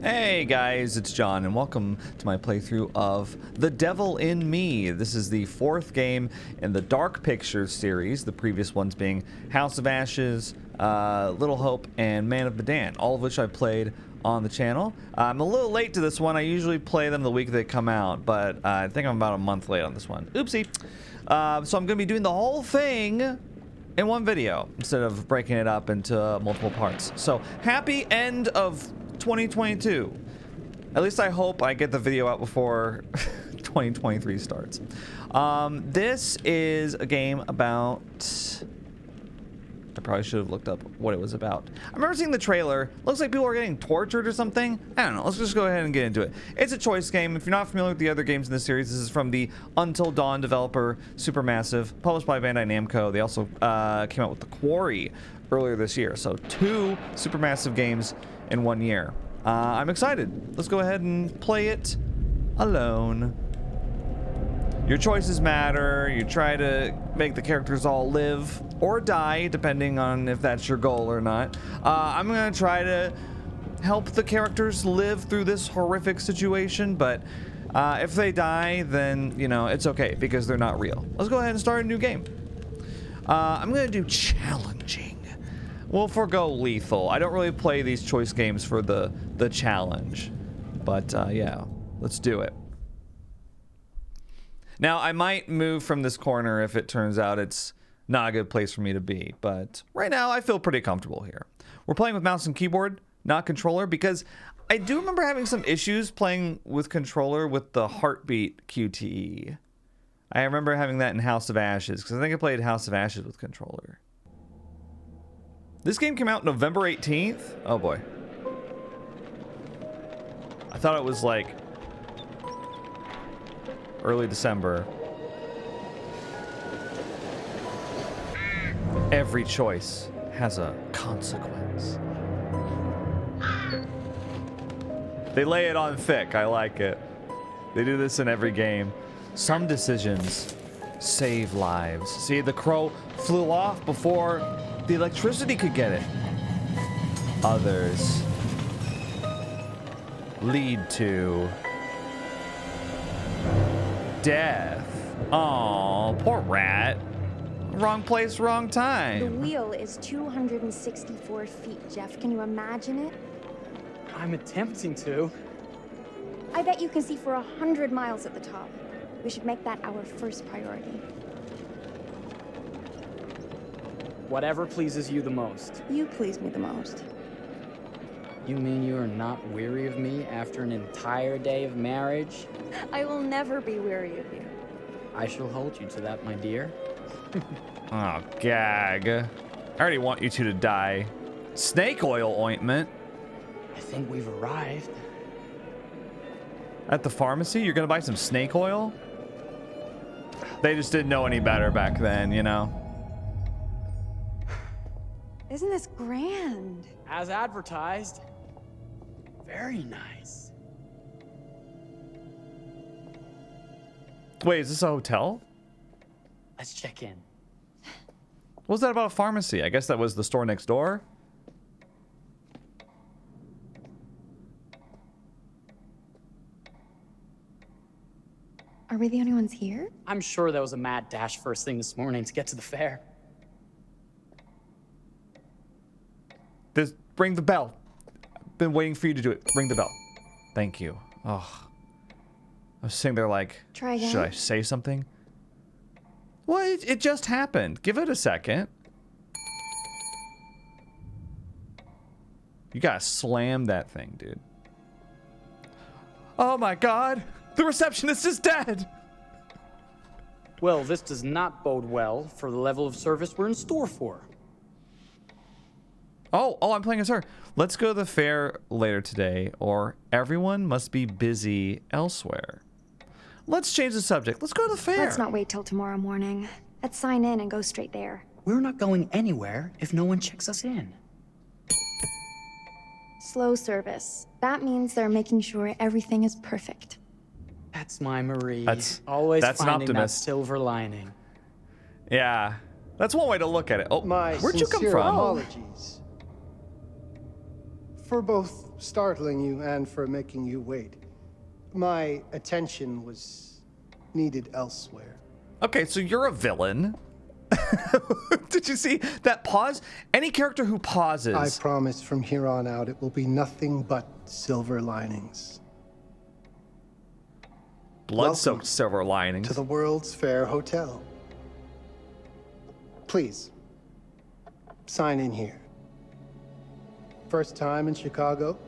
Hey guys, it's John and welcome to my playthrough of The Devil in Me. This is the fourth game in the Dark Pictures series, the previous ones being House of Ashes, Little Hope, and Man of Medan, all of which I played on the channel. I'm a little late to this one. I usually play them the week they come out, but I think I'm about a month late on this one. Oopsie. So I'm going to be doing the whole thing in one video instead of breaking it up into multiple parts. So happy end of 2022. At least I hope I get the video out before 2023 starts. This is a game about... I probably should have looked up what it was about. I remember seeing the trailer. Looks like people are getting tortured or something. I don't know. Let's just go ahead and get into it. It's a choice game. If you're not familiar with the other games in the series, this is from the Until Dawn developer, Supermassive, published by Bandai Namco. They also came out with The Quarry earlier this year. So 2 Supermassive games in 1 year. I'm excited. Let's go ahead and play it alone. Your choices matter. You try to make the characters all live or die, depending on if that's your goal or not. I'm gonna try to help the characters live through this horrific situation, but if they die, then, you know, it's okay because they're not real. Let's go ahead and start a new game. I'm gonna do challenging. We'll forego lethal. I don't really play these choice games for the challenge, but yeah, let's do it. Now, I might move from this corner if it turns out it's not a good place for me to be, but right now I feel pretty comfortable here. We're playing with mouse and keyboard, not controller, because I do remember having some issues playing with controller with the heartbeat QTE. I remember having that in House of Ashes, because I think I played House of Ashes with controller. This game came out November 18th? Oh boy. I thought it was like early December. Every choice has a consequence. They lay it on thick. I like it. They do this in every game. Some decisions save lives. See, the crow flew off before the electricity could get it. Others lead to death. Aw, poor rat. Wrong place, wrong time. The wheel is 264 feet, Jeff. Can you imagine it? I'm attempting to. I bet you can see for 100 miles at the top. We should make that our first priority. Whatever pleases you the most. You please me the most. You mean you are not weary of me after an entire day of marriage? I will never be weary of you. I shall hold you to that, my dear. Oh, gag. I already want you two to die. Snake oil ointment. I think we've arrived. At the pharmacy? You're gonna buy some snake oil? They just didn't know any better back then, you know? Isn't this grand? As advertised. Very nice. Wait, is this a hotel? Let's check in. What was that about a pharmacy? I guess that was the store next door? Are we the only ones here? I'm sure there was a mad dash first thing this morning to get to the fair. Ring the bell. I've been waiting for you to do it. Ring the bell. Thank you. Oh. I was sitting there like, Try again. should I say something? Well, it just happened. Give it a second. You gotta slam that thing, dude. Oh my god! The receptionist is dead! Well, this does not bode well for the level of service we're in store for. Oh, I'm playing as her. Let's go to the fair later today, or everyone must be busy elsewhere. Let's change the subject. Let's go to the fair. Let's not wait till tomorrow morning. Let's sign in and go straight there. We're not going anywhere if no one checks us in. Slow service. That means they're making sure everything is perfect. That's my Marie. That's always an finding that optimist. silver lining. Yeah, that's one way to look at it. Oh, My where'd you come sincere from? apologies. for both startling you and for making you wait. My attention was needed elsewhere. Okay, so you're a villain. Did you see that pause? Any character who pauses. I promise from here on out it will be nothing but silver linings. Blood-soaked silver linings. To the World's Fair Hotel. Please, sign in here. First time in Chicago,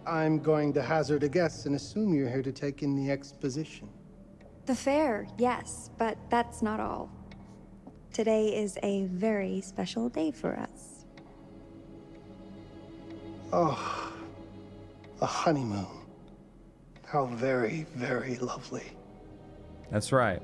I'm going to hazard a guess and assume you're here to take in the exposition. The fair, yes, but that's not all. Today is a very special day for us. Oh, a honeymoon. How very, very lovely. That's right.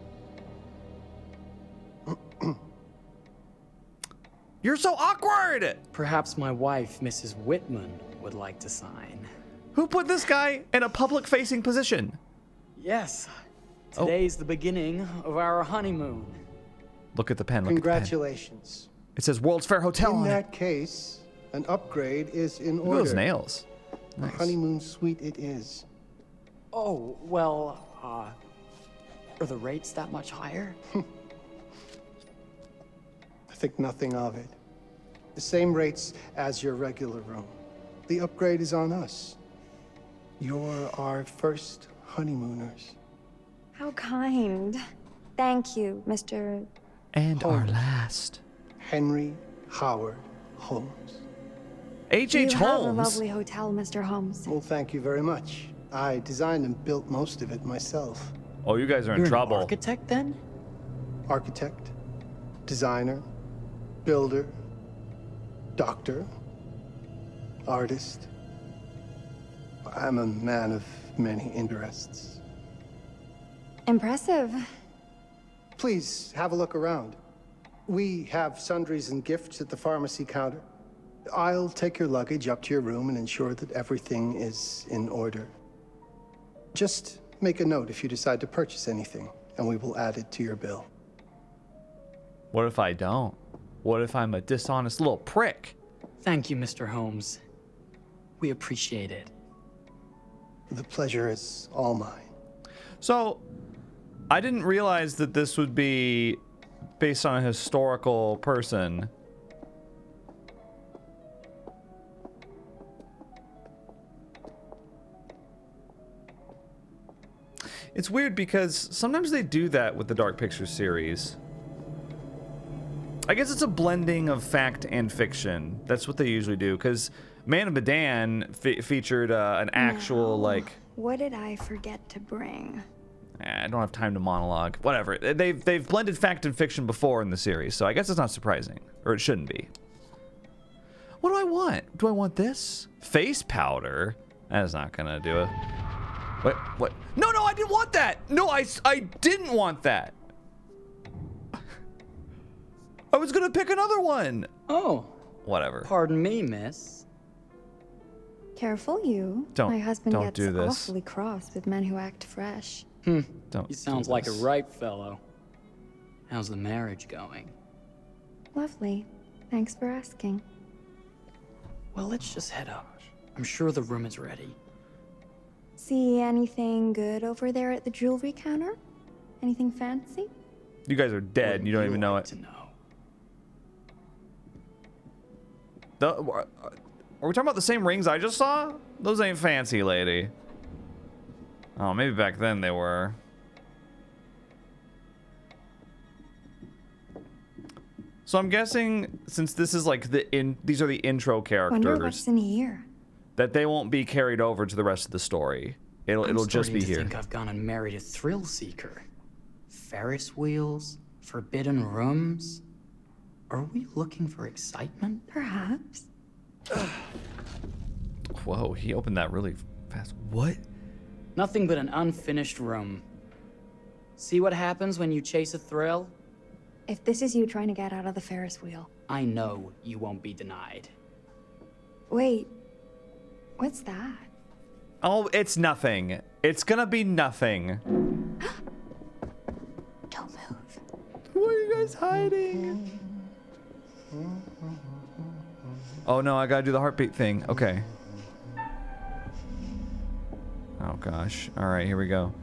You're so awkward! Perhaps my wife, Mrs. Whitman, would like to sign. Who put this guy in a public-facing position? Yes. Today's the beginning of our honeymoon. Look at the pen. Look at the pen. Congratulations. It says World's Fair Hotel In on it. that case, an upgrade is in Look order. at those nails. A Nice. honeymoon suite it is. Oh, well, are the rates that much higher? I think nothing of it. The same rates as your regular room. The upgrade is on us. You're our first honeymooners. How kind. Thank you, Mr. And our Holmes. last. Henry Howard Holmes. H.H. You have a Holmes. lovely hotel, Mr. Holmes. Well, thank you very much. I designed and built most of it myself. Oh, you guys are in You're trouble. an architect, then? Architect, designer, builder, doctor, artist. I'm a man of many interests. Impressive. Please have a look around. We have sundries and gifts at the pharmacy counter. I'll take your luggage up to your room and ensure that everything is in order. Just make a note if you decide to purchase anything, and we will add it to your bill. What if I don't? What if I'm a dishonest little prick? Thank you, Mr. Holmes. We appreciate it. The pleasure is all mine. So, I didn't realize that this would be based on a historical person. It's weird because sometimes they do that with the Dark Pictures series. I guess it's a blending of fact and fiction. That's what they usually do, because Man of Medan featured an actual, Now, like... What did I forget to bring? I don't have time to monologue. Whatever. They've blended fact and fiction before in the series, so I guess it's not surprising. Or it shouldn't be. What do I want? Do I want this? Face powder? That is not gonna do it. What? No, I didn't want that! No, I didn't want that! I was gonna pick another one! Oh, Whatever. pardon me, miss. Careful, you. Don't- My husband don't gets do this. awfully cross with men who act fresh. Don't He sounds do like a this. ripe fellow. How's the marriage going? Lovely. Thanks for asking. Well, let's just head up. I'm sure the room is ready. See anything good over there at the jewelry counter? Anything fancy? You guys are dead and you don't even know like it. to know. Are we talking about the same rings I just saw? Those ain't fancy, lady. Oh, maybe back then they were. So I'm guessing, since this is like these are the intro Wonder characters, what's in here. that they won't be carried over to the rest of the story. It'll just be I'm starting to here. think I've gone and married a thrill seeker. Ferris wheels, forbidden rooms. Are we looking for excitement? Perhaps. Whoa, he opened that really fast. What? Nothing but an unfinished room. See what happens when you chase a thrill? If this is you trying to get out of the Ferris wheel. I know you won't be denied. Wait. What's that? Oh, it's nothing. It's gonna be nothing. Don't move. Why are you guys hiding? Oh no, I gotta do the heartbeat thing. Okay. Oh gosh. All right, here we go.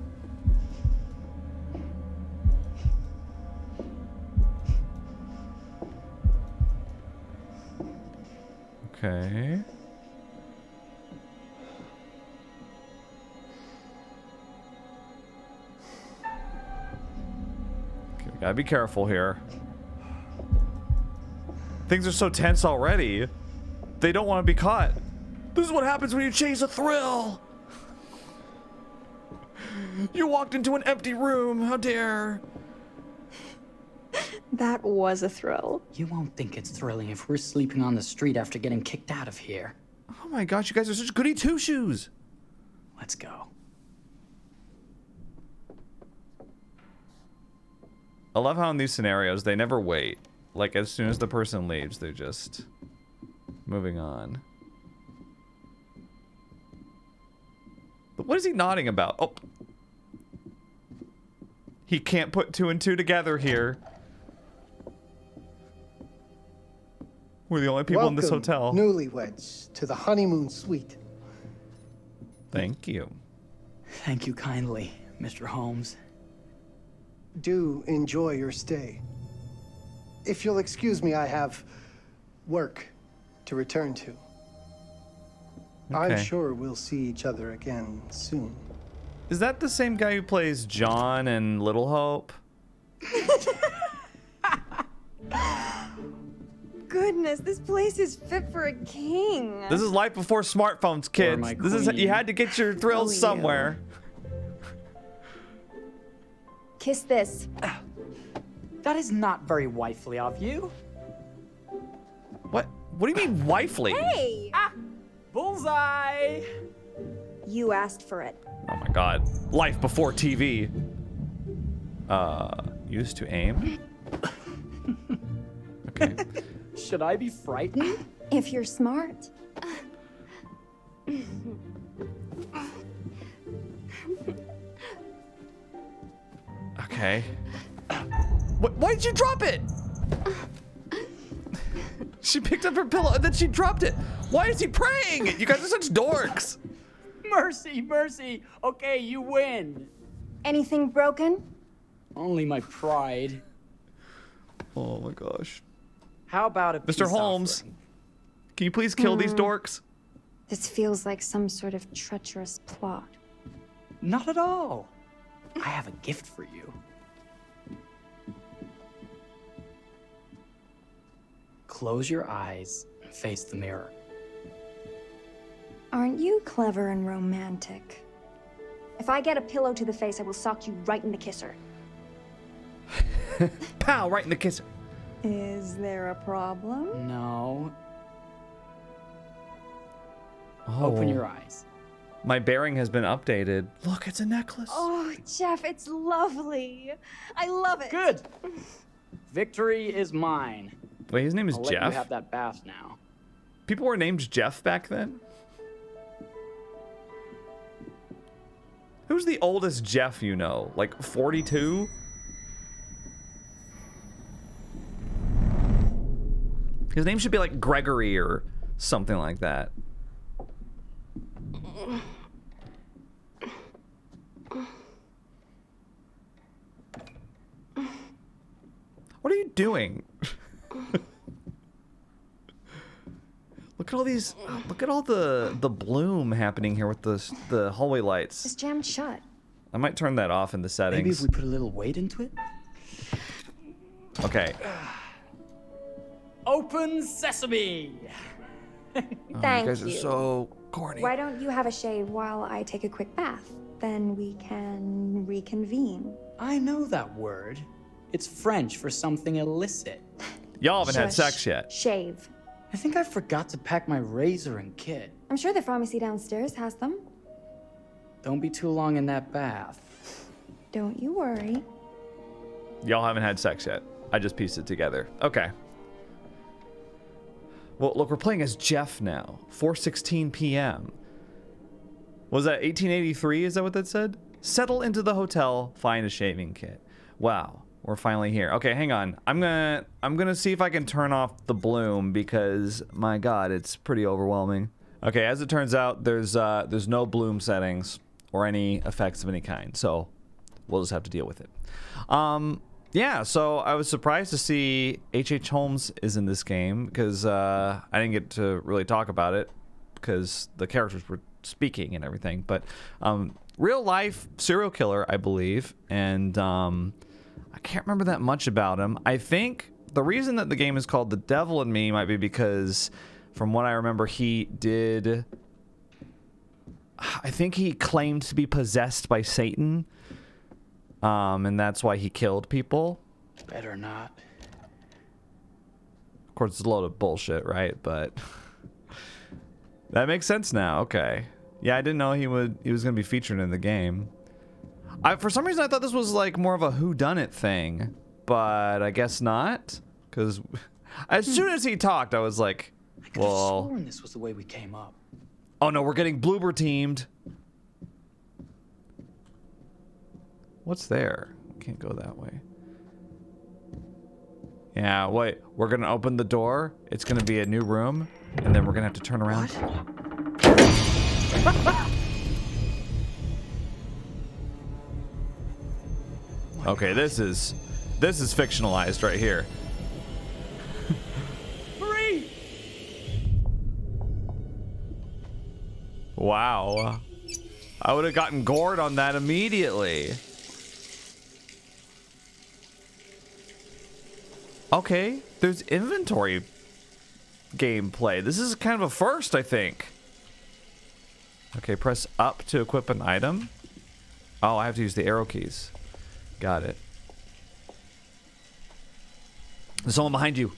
Okay. Okay, we gotta be careful here. Things are so tense already. They don't want to be caught. This is what happens when you chase a thrill. You walked into an empty room. How dare. That was a thrill. You won't think it's thrilling if we're sleeping on the street after getting kicked out of here. Oh my gosh, you guys are such goody two-shoes. Let's go. I love how in these scenarios they never wait. Like as soon as the person leaves, they're just moving on. But what is he nodding about? Oh. He can't put 2 and 2 together here. We're the only people in this hotel. Newlyweds, to the honeymoon suite. Thank you. Thank you kindly, Mr. Holmes. Do enjoy your stay. If you'll excuse me, I have work to return to. I'm Okay. sure we'll see each other again soon. Is that the same guy who plays John in Little Hope? Goodness, this place is fit for a king. This is life before smartphones, kids. my This is queen. you had to get your thrills Oh, you. somewhere. Kiss this. That is not very wifely of you. What? What do you mean wifely? Hey! Bullseye! You asked for it. Oh my god. Life before TV. Used to aim? Okay. Should I be frightened? If you're smart. Okay. Why did you drop it? She picked up her pillow and then she dropped it. Why is he praying? You guys are such dorks. Mercy, mercy. Okay, you win. Anything broken? Only my pride. Oh my gosh. How about a Mr. peace Holmes, offering? can you please kill these dorks? This feels like some sort of treacherous plot. Not at all. I have a gift for you. Close your eyes and face the mirror. Aren't you clever and romantic? If I get a pillow to the face, I will sock you right in the kisser. Pow, right in the kisser. Is there a problem? No. Oh, Open your eyes. My bearing has been updated. Look, it's a necklace. Oh, Jeff, it's lovely. I love it. Good. Victory is mine. Wait, his name is I'll let you Jeff? have that bath now. People were named Jeff back then? Who's the oldest Jeff you know? Like 42? His name should be like Gregory or something like that. What are you doing? Look at all these. Look at all the bloom happening here with the hallway lights. It's jammed shut. I might turn that off in the settings. Maybe if we put a little weight into it? Okay. Open sesame! Oh, Thank you guys are you. so corny. Why don't you have a shave while I take a quick bath? Then we can reconvene. I know that word. It's French for something illicit. Y'all haven't had Shush. sex yet. Shave. I think I forgot to pack my razor and kit. I'm sure the pharmacy downstairs has them. Don't be too long in that bath. Don't you worry. Y'all haven't had sex yet. I just pieced it together. Okay. Well, look, we're playing as Jeff now. 4:16 p.m. Was that 1883? Is that what that said? Settle into the hotel, find a shaving kit. Wow, we're finally here. Okay, hang on. I'm gonna see if I can turn off the bloom because my God, it's pretty overwhelming. Okay, as it turns out, there's no bloom settings or any effects of any kind. So we'll just have to deal with it. Yeah, so I was surprised to see H.H. Holmes is in this game because I didn't get to really talk about it because the characters were speaking and everything. But real life serial killer, I believe, and I can't remember that much about him. I think the reason that the game is called The Devil in Me might be because, from what I remember, I think he claimed to be possessed by Satan. And that's why he killed people. Better not. Of course, it's a load of bullshit, right? But that makes sense now. Okay. Yeah, I didn't know he was going to be featured in the game. For some reason, I thought this was like more of a whodunit thing, but I guess not. Because as soon as he talked, I was like, I could have sworn this was the way we came up. Oh no, we're getting bloober teamed. What's there? Can't go that way. Yeah, wait. We're gonna open the door. It's gonna be a new room, and then we're gonna have to turn around. Okay, this is fictionalized right here. Marie! Wow. I would have gotten gored on that immediately. Okay, there's inventory gameplay. This is kind of a first, I think. Okay, press up to equip an item. Oh, I have to use the arrow keys. Got it. There's someone behind you.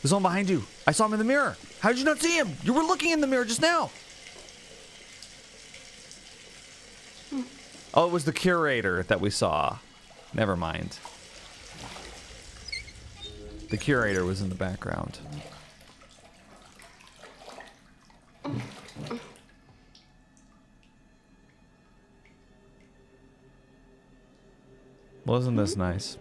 There's someone behind you. I saw him in the mirror. How did you not see him? You were looking in the mirror just now. Oh, it was the curator that we saw. Never mind. The curator was in the background. Wasn't this nice?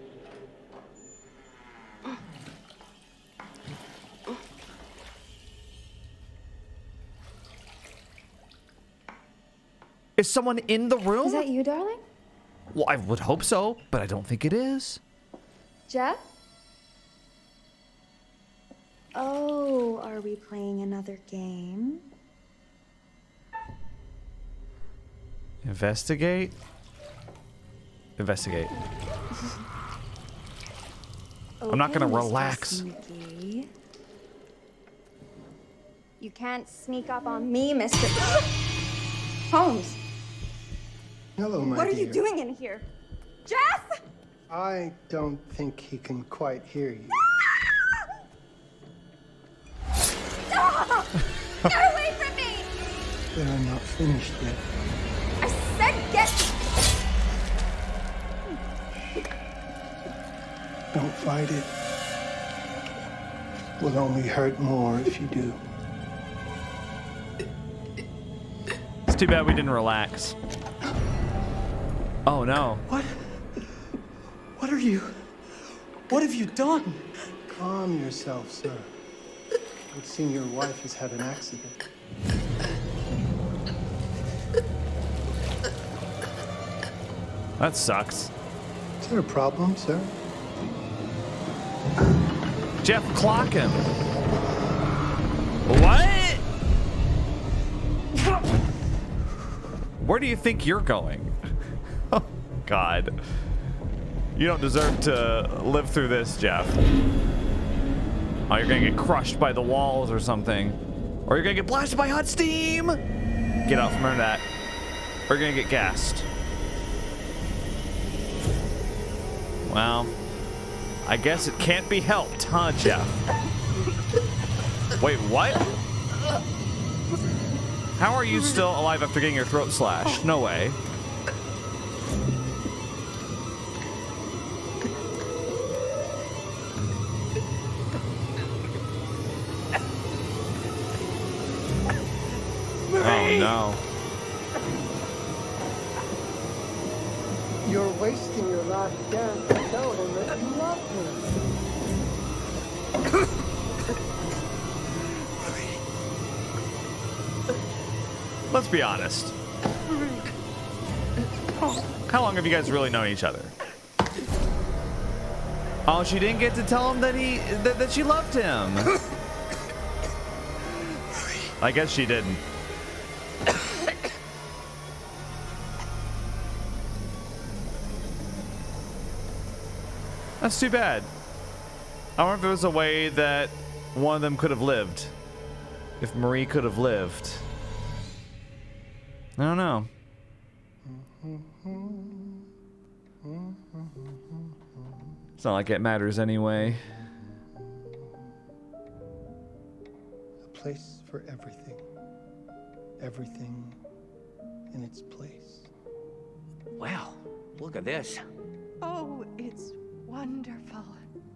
Is someone in the room? Is that you, darling? Well, I would hope so, but I don't think it is. Jeff? Oh, are we playing another game? Investigate? Investigate. I'm not gonna Okay, Mr. relax. Sneaky. You can't sneak up on me, Mr. Holmes. Hello, my What are dear. you doing in here? Jeff! I don't think he can quite hear you. Stop! Get away from me! They're not finished yet. I said get... Don't fight it. Will only hurt more if you do. It's too bad we didn't relax. Oh no. What? What are you? What have you done? Calm yourself, sir. It would seem your wife has had an accident. That sucks. Is there a problem, sir? Jeff, clock him. What? Where do you think you're going? Oh, God. You don't deserve to live through this, Jeff. Oh, you're gonna get crushed by the walls or something. Or you're gonna get blasted by hot steam! Get out from under that. Or you're gonna get gassed. Well, I guess it can't be helped, huh, Jeff? Wait, what? How are you still alive after getting your throat slashed? No way. Oh no. You're wasting your last chance to tell him that you love him. Let's be honest. How long have you guys really known each other? Oh, she didn't get to tell him that she loved him. I guess she didn't. That's too bad. I wonder if there was a way that one of them could have lived. If Marie could have lived. I don't know. It's not like it matters anyway. A place for everything. Everything in its place. Wow, look at this. Oh, it's wonderful.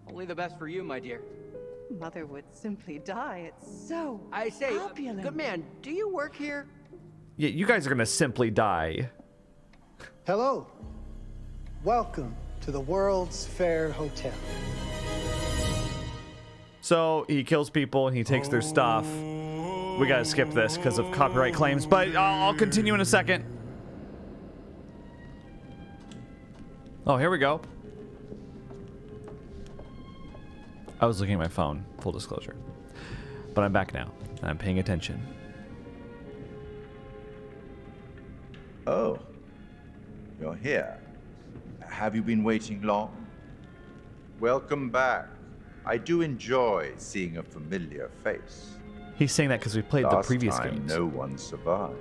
Only the best for you, my dear. Mother would simply die. It's so I say, opulent. good man, do you work here? Yeah, you guys are gonna simply die. Hello. Welcome to the World's Fair Hotel. So he kills people and he takes their stuff. We gotta skip this because of copyright claims, but I'll continue in a second. Oh, here we go. I was looking at my phone, full disclosure. But I'm back now, and I'm paying attention. Oh, you're here. Have you been waiting long? Welcome back. I do enjoy seeing a familiar face. He's saying that because we played the previous Last time, games. no one survived.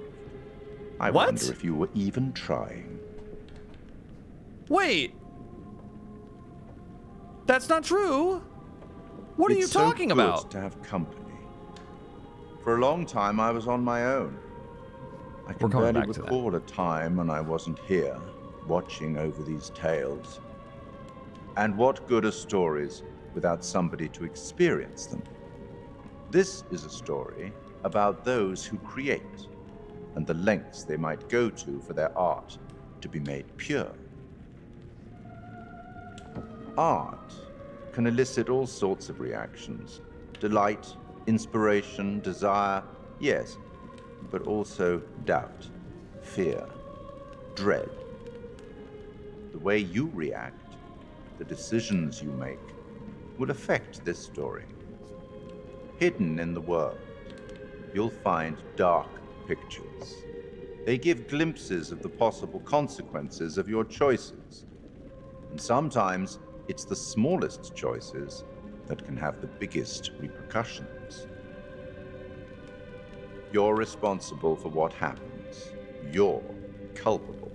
I What? wonder if you were even trying. Wait! That's not true! What are you It's talking so good about? to have company. For a long time, I was on my own. I We're can coming barely back to that. recall a time when I wasn't here, watching over these tales. And what good are stories without somebody to experience them? This is a story about those who create, and the lengths they might go to for their art to be made pure. Art can elicit all sorts of reactions. Delight, inspiration, desire, yes, but also doubt, fear, dread. The way you react, the decisions you make, will affect this story. Hidden in the world, you'll find dark pictures. They give glimpses of the possible consequences of your choices. And sometimes it's the smallest choices that can have the biggest repercussions. You're responsible for what happens. You're culpable.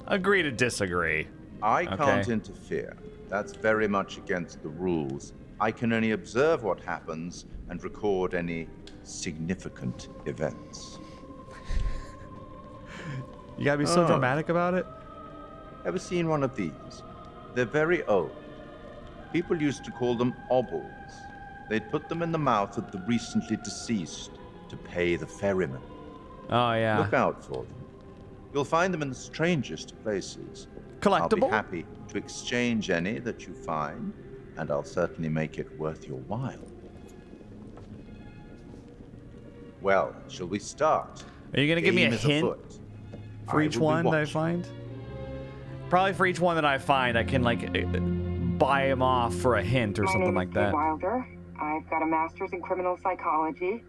Agree to disagree. I can't Okay. interfere. That's very much against the rules. I can only observe what happens and record any significant events. You gotta be so Oh. dramatic about it? Ever seen one of these? They're very old. People used to call them obbles. They'd put them in the mouth of the recently deceased to pay the ferryman. Oh, yeah. Look out for them. You'll find them in the strangest places. I'll be Collectible? happy to exchange any that you find, and I'll certainly make it worth your while. Well, shall we start? Are you gonna give me a Game is hint afoot. for I each will be one that I watching. find? Probably for each one that I find, I can, like, buy him off for a hint or something like that. My name is Kate Wilder. I've got a master's in criminal psychology.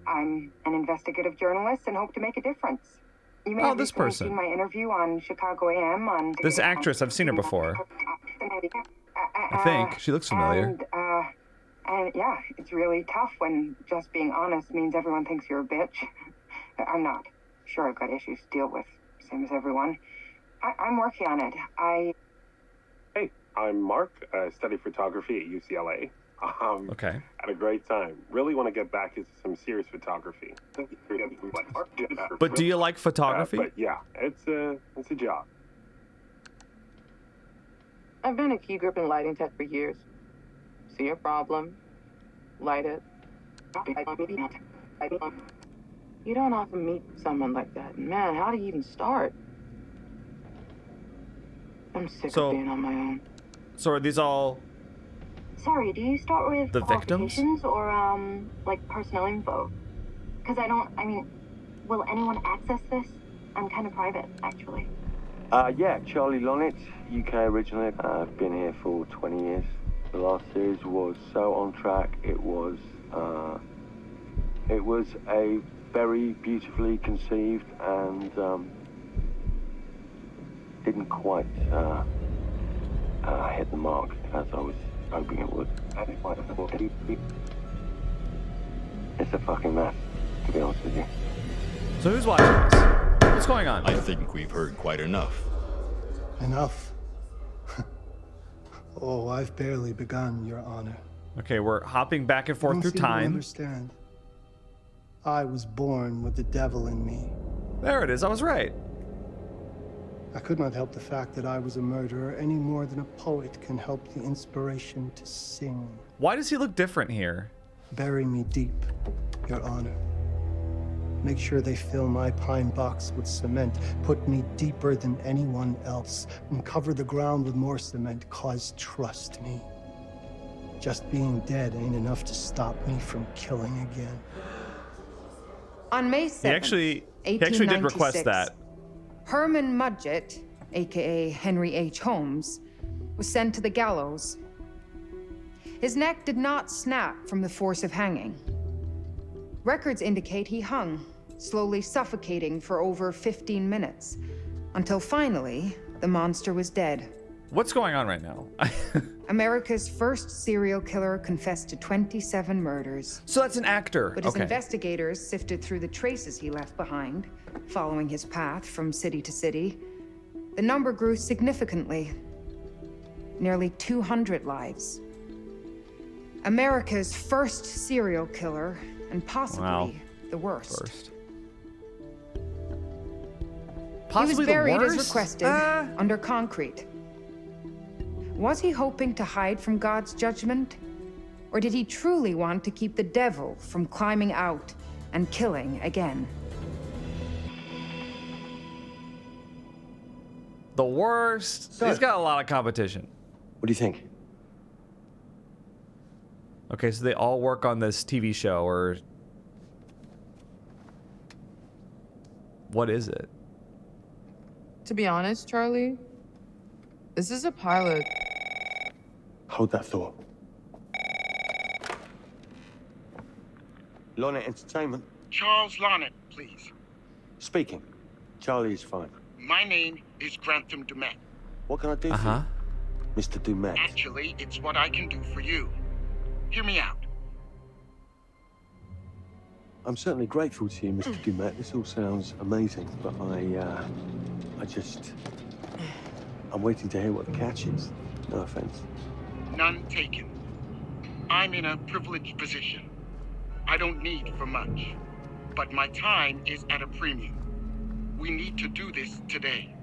I'm an investigative journalist and hope to make a difference. You may Oh, have this recently person. seen my interview on Chicago AM on This actress, I've seen her before. I think. She looks familiar. And yeah, it's really tough when just being honest means everyone thinks you're a bitch. I'm not. Sure, I've got issues to deal with, same as everyone. I'm working on it. Hey, I'm Mark. I study photography at UCLA. Okay. Had a great time. Really want to get back into some serious photography. But do you like photography? But yeah, it's a job. I've been a key grip and lighting tech for years. See a problem, light it. You don't often meet someone like that. Man, how do you even start? I'm sick So- of being on my own. So are these all... Sorry, do you start with The victims? qualifications or, like personal info? Because will anyone access this? I'm kind of private, actually. Yeah, Charlie Lonitz, UK originally. I've been here for 20 years. The last series was so on track. It was a very beautifully conceived and didn't quite hit the mark as I was hoping it would. It's a fucking mess, to be honest with you. So who's watching this? What's going on? I think we've heard quite enough. Enough? Oh, I've barely begun, Your Honor. Okay, we're hopping back and forth through You don't seem to time. understand. I was born with the devil in me. There it is. I was right. I could not help the fact that I was a murderer any more than a poet can help the inspiration to sing. Why does he look different here? Bury me deep, Your Honor. Make sure they fill my pine box with cement. Put me deeper than anyone else. And cover the ground with more cement, cause trust me. Just being dead ain't enough to stop me from killing again. On May 7th, He actually did request that. Herman Mudgett, aka Henry H. Holmes, was sent to the gallows. His neck did not snap from the force of hanging. Records indicate he hung, slowly suffocating for over 15 minutes, until finally, the monster was dead. What's going on right now? America's first serial killer confessed to 27 murders. So that's an actor. But as Okay. investigators sifted through the traces he left behind, following his path from city to city, the number grew significantly. Nearly 200 lives. America's first serial killer, and possibly the worst. He was buried as requested, under concrete. Was he hoping to hide from God's judgment? Or did he truly want to keep the devil from climbing out and killing again? The worst. He's got a lot of competition. What do you think? Okay, so they all work on this TV show, or what is it? To be honest, Charlie, this is a pilot. Hold that thought. Lonnet Entertainment. Charles Lonnet, please. Speaking. Charlie is fine. My name is Grantham Dumet. What can I do for you, Mr. Dumet? Actually, it's what I can do for you. Hear me out. I'm certainly grateful to you, Mr. Dumet. This all sounds amazing, but I'm waiting to hear what the catch is. No offense. None taken. I'm in a privileged position. I don't need for much, but my time is at a premium. We need to do this today.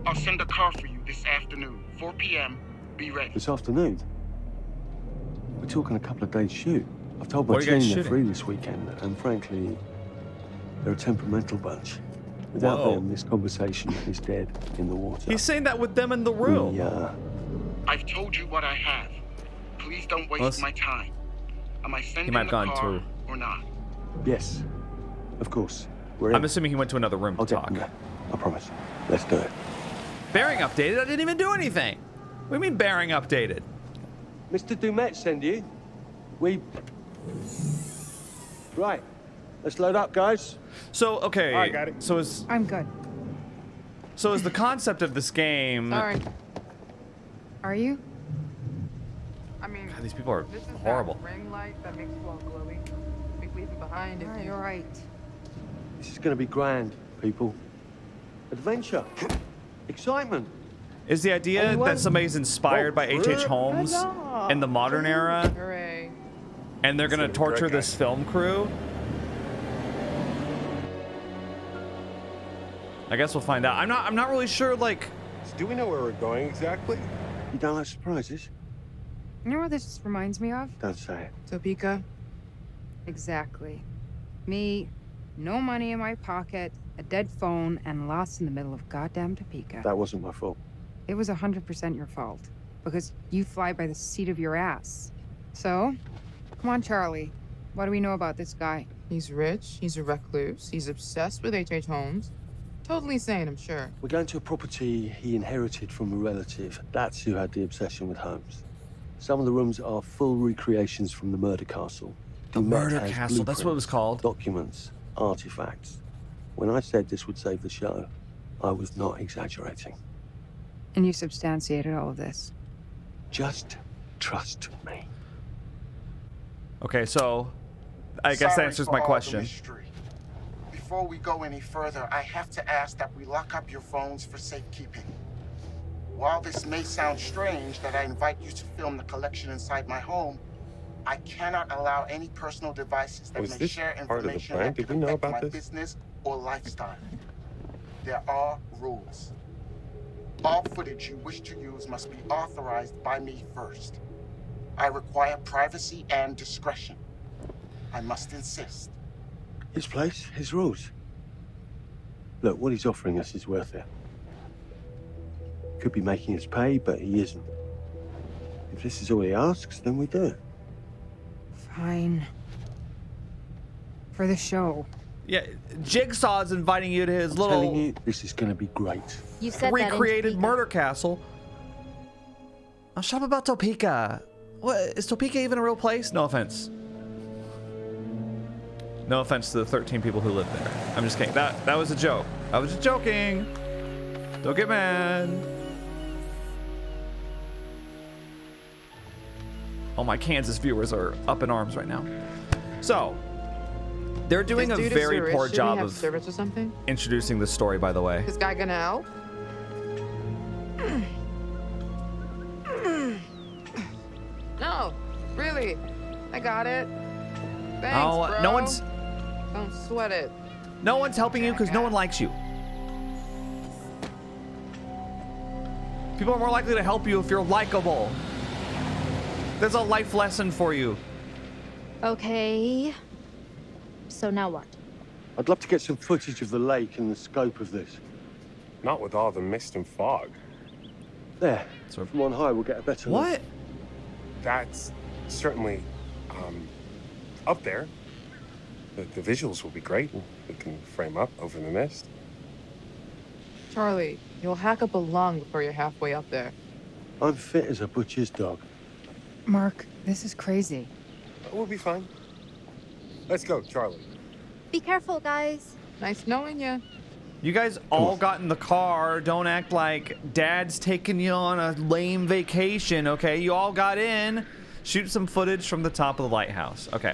I'll send a car for you this afternoon, 4 p.m. Be ready. This afternoon? We're talking a couple of days shoot. I've told my What are you guys team they're shooting? free this weekend, and frankly, they're a temperamental bunch. Without Whoa. them, this conversation is dead in the water. He's saying that with them in the room. I've told you what I have. Please don't waste my time. Am I sending might have the gone car to- or not? Yes, of course. We're in. I'm assuming he went to another room to talk. I promise. Let's do it. Bearing updated? I didn't even do anything. What do you mean bearing updated? Mr. Dumet send you. Right. Let's load up, guys. So, okay. I got it. So is I'm good. So is the concept of this game? Sorry. Are you? I mean, God, these people are this is horrible. that ring light that makes you all glowy. Be leaving behind if you... You're right. This is going to be grand, people. Adventure. Excitement. Is the idea Anyone? that somebody's inspired by H.H. Holmes in the modern era, Hooray. and they're gonna torture this film crew? I guess we'll find out. I'm not really sure. Like, Do we know where we're going exactly? You don't like surprises? You know what this reminds me of? Don't say it. Topeka? Exactly. Me, no money in my pocket, a dead phone, and lost in the middle of goddamn Topeka. That wasn't my fault. It was 100% your fault. Because you fly by the seat of your ass. So, come on, Charlie. What do we know about this guy? He's rich, he's a recluse, he's obsessed with H.H. Holmes. Totally sane, I'm sure. We're going to a property he inherited from a relative. That's who had the obsession with Holmes. Some of the rooms are full recreations from the murder castle. The murder castle, that's what it was called. Documents, artifacts. When I said this would save the show, I was not exaggerating. And you substantiated all of this? Just trust me. Okay, so I guess that answers my question. Before we go any further, I have to ask that we lock up your phones for safekeeping. While this may sound strange that I invite you to film the collection inside my home, I cannot allow any personal devices that may share information that could affect my business or lifestyle. There are rules. All footage you wish to use must be authorized by me first. I require privacy and discretion. I must insist. His place, his rules. Look, what he's offering us is worth it. Could be making us pay, but he isn't. If this is all he asks, then we do it. Fine. For the show. Yeah, Jigsaw's inviting you to his I'm little telling you, this is gonna be great. You said recreated murder castle. I'll shop about Topeka. What, is Topeka even a real place? No offense. No offense to the 13 people who live there. I'm just kidding. That was a joke. I was just joking. Don't get mad. All my Kansas viewers are up in arms right now. So, they're doing a very poor job of service or something? introducing the story, by the way. This guy gonna help? No, really. I got it. Thanks, Oh, bro. no one's Don't sweat it. no one's helping you because no one likes you. People are more likely to help you if you're likable. There's a life lesson for you. Okay. So now what? I'd love to get some footage of the lake and the scope of this. Not with all the mist and fog. There, from on high we'll get a better look. What? That's certainly up there. The visuals will be great. We can frame up over the mist. Charlie, you'll hack up a lung before you're halfway up there. I'm fit as a butcher's dog. Mark, this is crazy. We'll be fine. Let's go, Charlie. Be careful, guys. Nice knowing you. You guys all got in the car. Don't act like Dad's taking you on a lame vacation, okay? You all got in. Shoot some footage from the top of the lighthouse. Okay.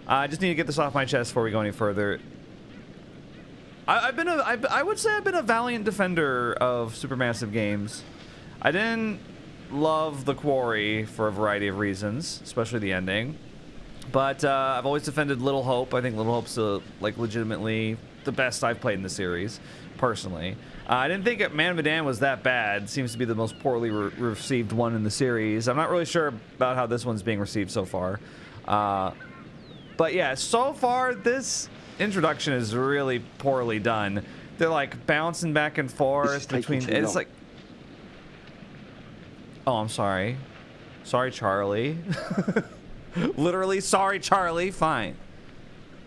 I just need to get this off my chest before we go any further. I would say I've been a valiant defender of supermassive games. I didn't love The Quarry for a variety of reasons, especially the ending. But I've always defended Little Hope. I think Little Hope's like legitimately the best I've played in the series, personally. I didn't think Man Medan was that bad. Seems to be the most poorly received one in the series. I'm not really sure about how this one's being received so far. But yeah, so far this introduction is really poorly done. They're like bouncing back and forth between. It's like, oh, I'm sorry. Sorry, Charlie. Literally, sorry, Charlie. Fine.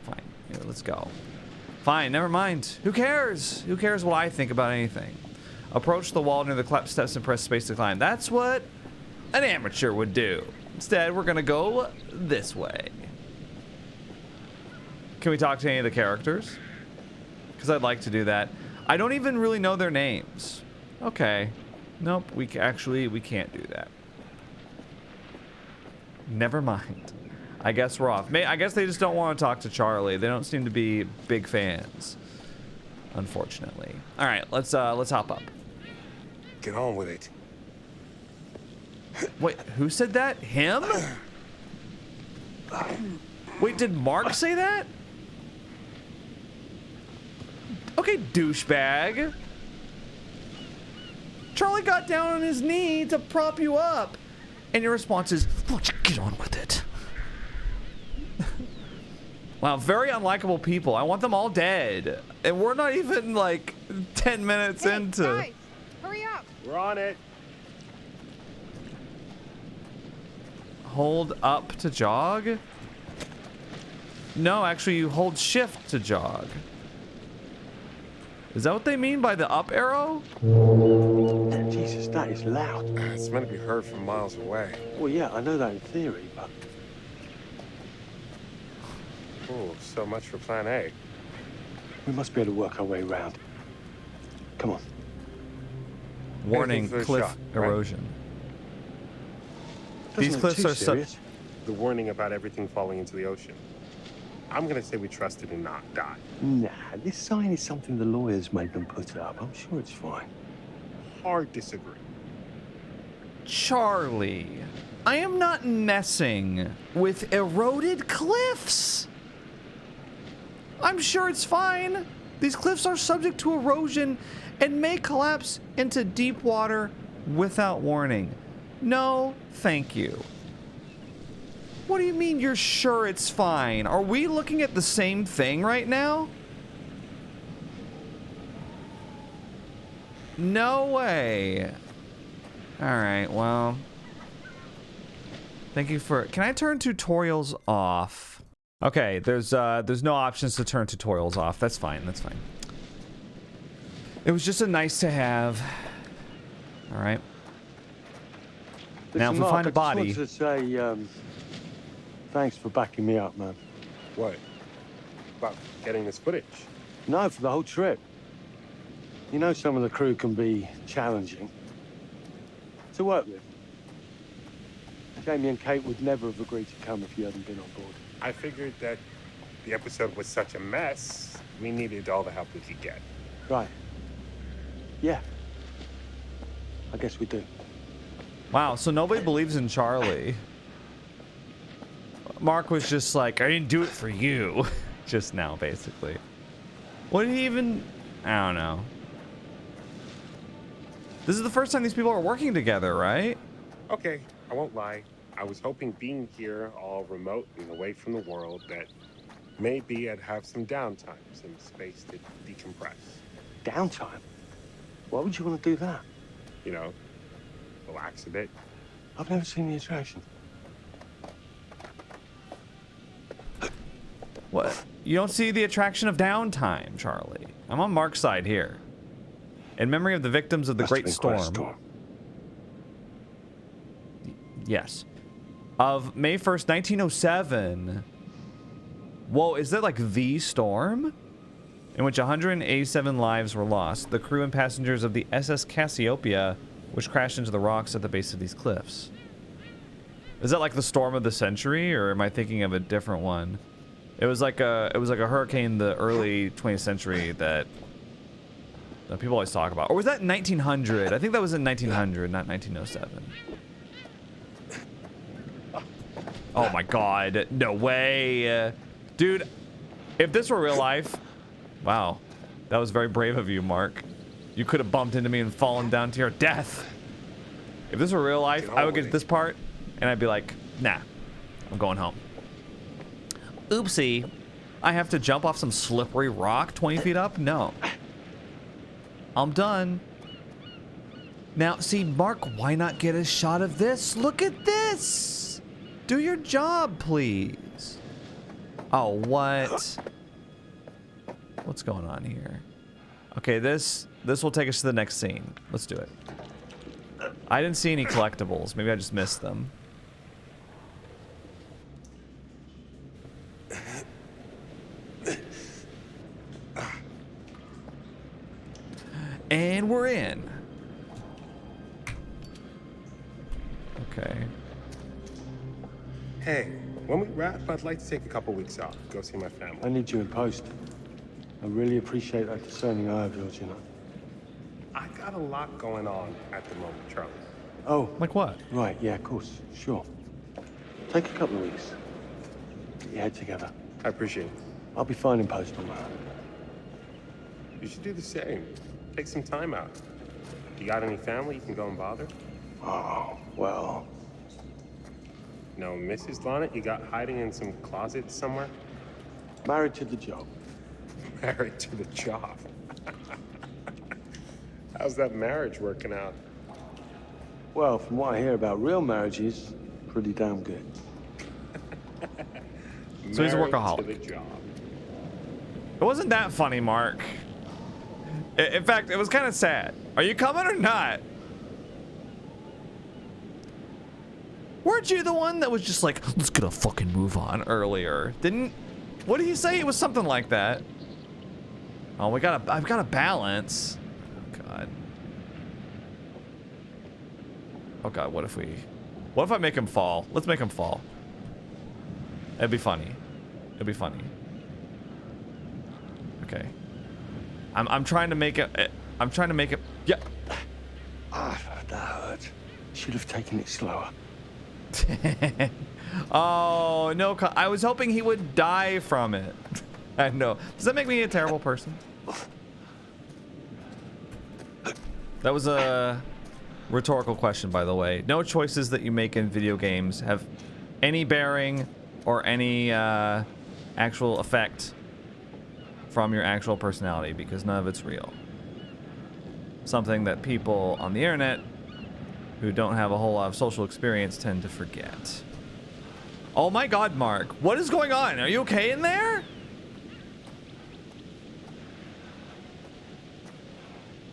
Fine. Here, let's go. Fine, never mind. Who cares? Who cares what I think about anything? Approach the wall near the clap steps and press space to climb. That's what an amateur would do. Instead, we're going to go this way. Can we talk to any of the characters? Because I'd like to do that. I don't even really know their names. Okay. Nope, we can't do that. Never mind. I guess we're off. I guess they just don't want to talk to Charlie. They don't seem to be big fans, unfortunately. All right, let's hop up. Get on with it. Wait, who said that? Him? Wait, did Mark say that? Okay, douchebag. Charlie got down on his knee to prop you up. And your response is, why don't you get on with it? Wow, very unlikable people. I want them all dead. And we're not even like 10 minutes into. Guys, hurry up. We're on it. Hold up to jog? No, actually you hold shift to jog. Is that what they mean by the up arrow? Jesus, that is loud. It's meant to be heard from miles away. Well, yeah, I know that in theory, but... Oh, so much for plan A. We must be able to work our way around. Come on. Warning, Anything for the cliff shot, right? erosion. Doesn't These look cliffs too are so... serious. The warning about everything falling into the ocean. I'm gonna say we trust it and not die. Nah, this sign is something the lawyers made them put up. I'm sure it's fine. Hard disagree. Charlie, I am not messing with eroded cliffs. I'm sure it's fine. These cliffs are subject to erosion and may collapse into deep water without warning. No, thank you. What do you mean you're sure it's fine? Are we looking at the same thing right now? No way. All right, well. Thank you for... Can I turn tutorials off? Okay, there's no options to turn tutorials off. That's fine, that's fine. It was just a nice to have. All right. Now, if we Mark, find a I body... just wanted to say, thanks for backing me up, man. What? About getting this footage? No, for the whole trip. You know some of the crew can be challenging to work with. Jamie and Kate would never have agreed to come if you hadn't been on board. I figured that the episode was such a mess, we needed all the help we could get. Right. Yeah. I guess we do. Wow, so nobody believes in Charlie. Mark was just like, I didn't do it for you. Just now, basically. What did he even... I don't know. This is the first time these people are working together, right? Okay, I won't lie. I was hoping being here, all remote and away from the world, that maybe I'd have some downtime, some space to decompress. Downtime? Why would you want to do that? You know, relax a bit. I've never seen the attraction. What? You don't see the attraction of downtime, Charlie. I'm on Mark's side here. In memory of the victims of the Great Storm. Yes. Of May 1st, 1907. Whoa, is that like the storm? In which 187 lives were lost. The crew and passengers of the SS Cassiopeia, which crashed into the rocks at the base of these cliffs. Is that like the storm of the century, or am I thinking of a different one? It was like a hurricane in the early 20th century that people always talk about. Or was that 1900? I think that was in 1900, not 1907. Oh my god, no way. Dude, if this were real life, wow, that was very brave of you, Mark. You could have bumped into me and fallen down to your death. If this were real life, I would get to this part and I'd be like, nah, I'm going home. Oopsie, I have to jump off some slippery rock 20 feet up? No. I'm done. Now, see, Mark, why not get a shot of this? Look at this! Do your job, please. Oh, what? What's going on here? Okay, this will take us to the next scene. Let's do it. I didn't see any collectibles. Maybe I just missed them. And we're in. Okay. Hey, when we wrap, I'd like to take a couple weeks off, go see my family. I need you in post. I really appreciate that discerning eye of yours, you know. I got a lot going on at the moment, Charlie. Oh. Like what? Right, yeah, of course. Sure. Take a couple of weeks. Get your head together. I appreciate it. I'll be fine in post, man. You should do the same. Take some time out. You got any family you can go and bother? Oh, well. No, Mrs. Lonnet, you got hiding in some closet somewhere? Married to the job. Married to the job. How's that marriage working out? Well, from what I hear about real marriages, pretty damn good. So he's a workaholic. To the job. It wasn't that funny, Mark. In fact, it was kind of sad. Are you coming or not? Weren't you the one that was just like, let's get a fucking move on earlier? What did he say? It was something like that. Oh, I've got to balance. Oh, God. Oh, God, what if I make him fall? Let's make him fall. It'd be funny. It'd be funny. Okay. I'm trying to make it. Yeah. Ah, that hurt. Should have taken it slower. Oh no! I was hoping he would die from it. I know. Does that make me a terrible person? That was a rhetorical question, by the way. No choices that you make in video games have any bearing or any actual effect from your actual personality, because none of it's real. Something that people on the internet who don't have a whole lot of social experience tend to forget. Oh my God, Mark, what is going on? Are you okay in there?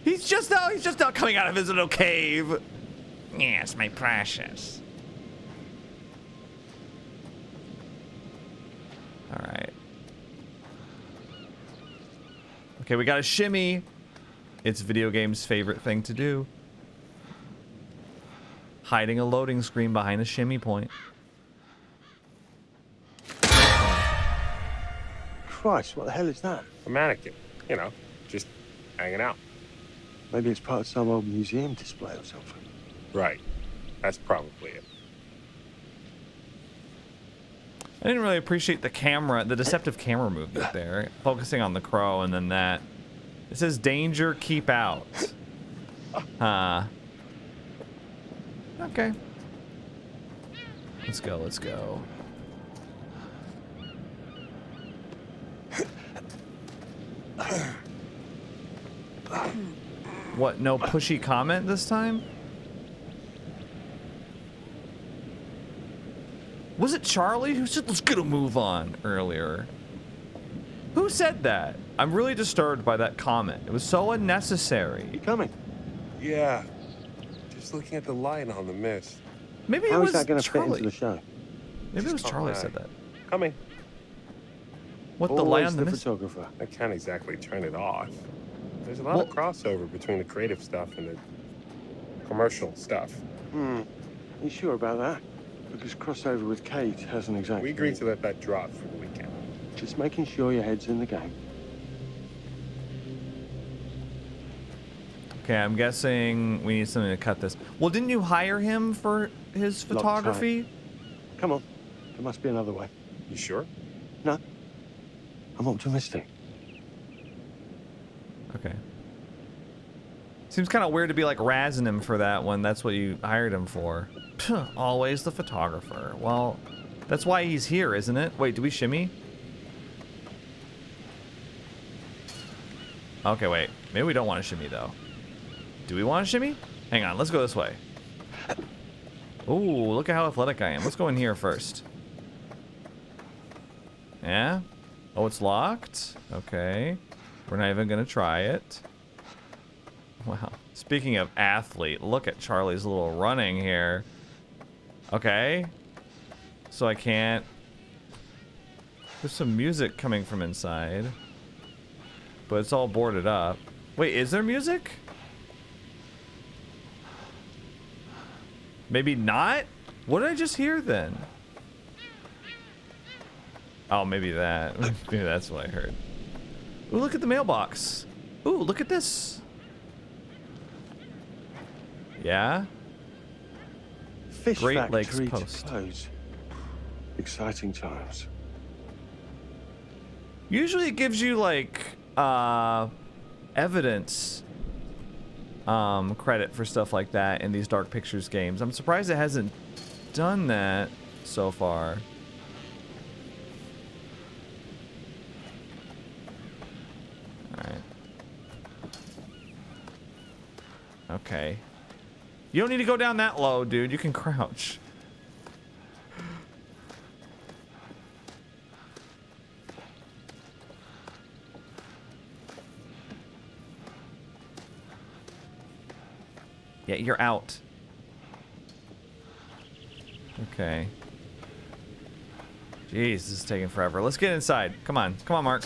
He's just now coming out of his little cave. Yes, my precious. All right. Okay, we got a shimmy. It's video game's favorite thing to do. Hiding a loading screen behind a shimmy point. Christ, what the hell is that? A mannequin, you know, just hanging out. Maybe it's part of some old museum display or something. Right. That's probably it. I didn't really appreciate the deceptive camera movement there. Focusing on the crow and then that. It says danger, keep out. Huh. Okay. Let's go, let's go. What, no pushy comment this time? Was it Charlie who said, let's get a move on earlier? Who said that? I'm really disturbed by that comment. It was so unnecessary. You coming? Yeah. Just looking at the light on the mist. Maybe How it was is that going to fit Charlie. into the show? Maybe it was Charlie said that. Coming. What, the light on the the mist? photographer. I can't exactly turn it off. There's a lot of crossover between the creative stuff and the commercial stuff. You sure about that? Because crossover with Kate hasn't exactly... We agreed to let that drop for the weekend. Just making sure your head's in the game. Okay, I'm guessing we need something to cut this. Well, didn't you hire him for his photography? Come on. There must be another way. You sure? No. I'm optimistic. Okay. Seems kind of weird to be like razzing him for that when that's what you hired him for. Always the photographer. Well, that's why he's here, isn't it? Wait, do we shimmy? Okay, wait. Maybe we don't want to shimmy, though. Do we want to shimmy? Hang on, let's go this way. Ooh, look at how athletic I am. Let's go in here first. Yeah? Oh, it's locked? Okay. We're not even going to try it. Wow. Speaking of athlete, look at Charlie's little running here. Okay. So I can't... There's some music coming from inside. But it's all boarded up. Wait, is there music? Maybe not? What did I just hear then? Oh, maybe that. Maybe that's what I heard. Ooh, look at the mailbox. Ooh, look at this. Yeah? Fish Great Lakes factory to Post. close. Exciting times. Usually it gives you like evidence credit for stuff like that in these Dark Pictures games. I'm surprised it hasn't done that so far. Alright. Okay. You don't need to go down that low, dude. You can crouch. Yeah, you're out. Okay. Jeez, this is taking forever. Let's get inside. Come on. Come on, Mark.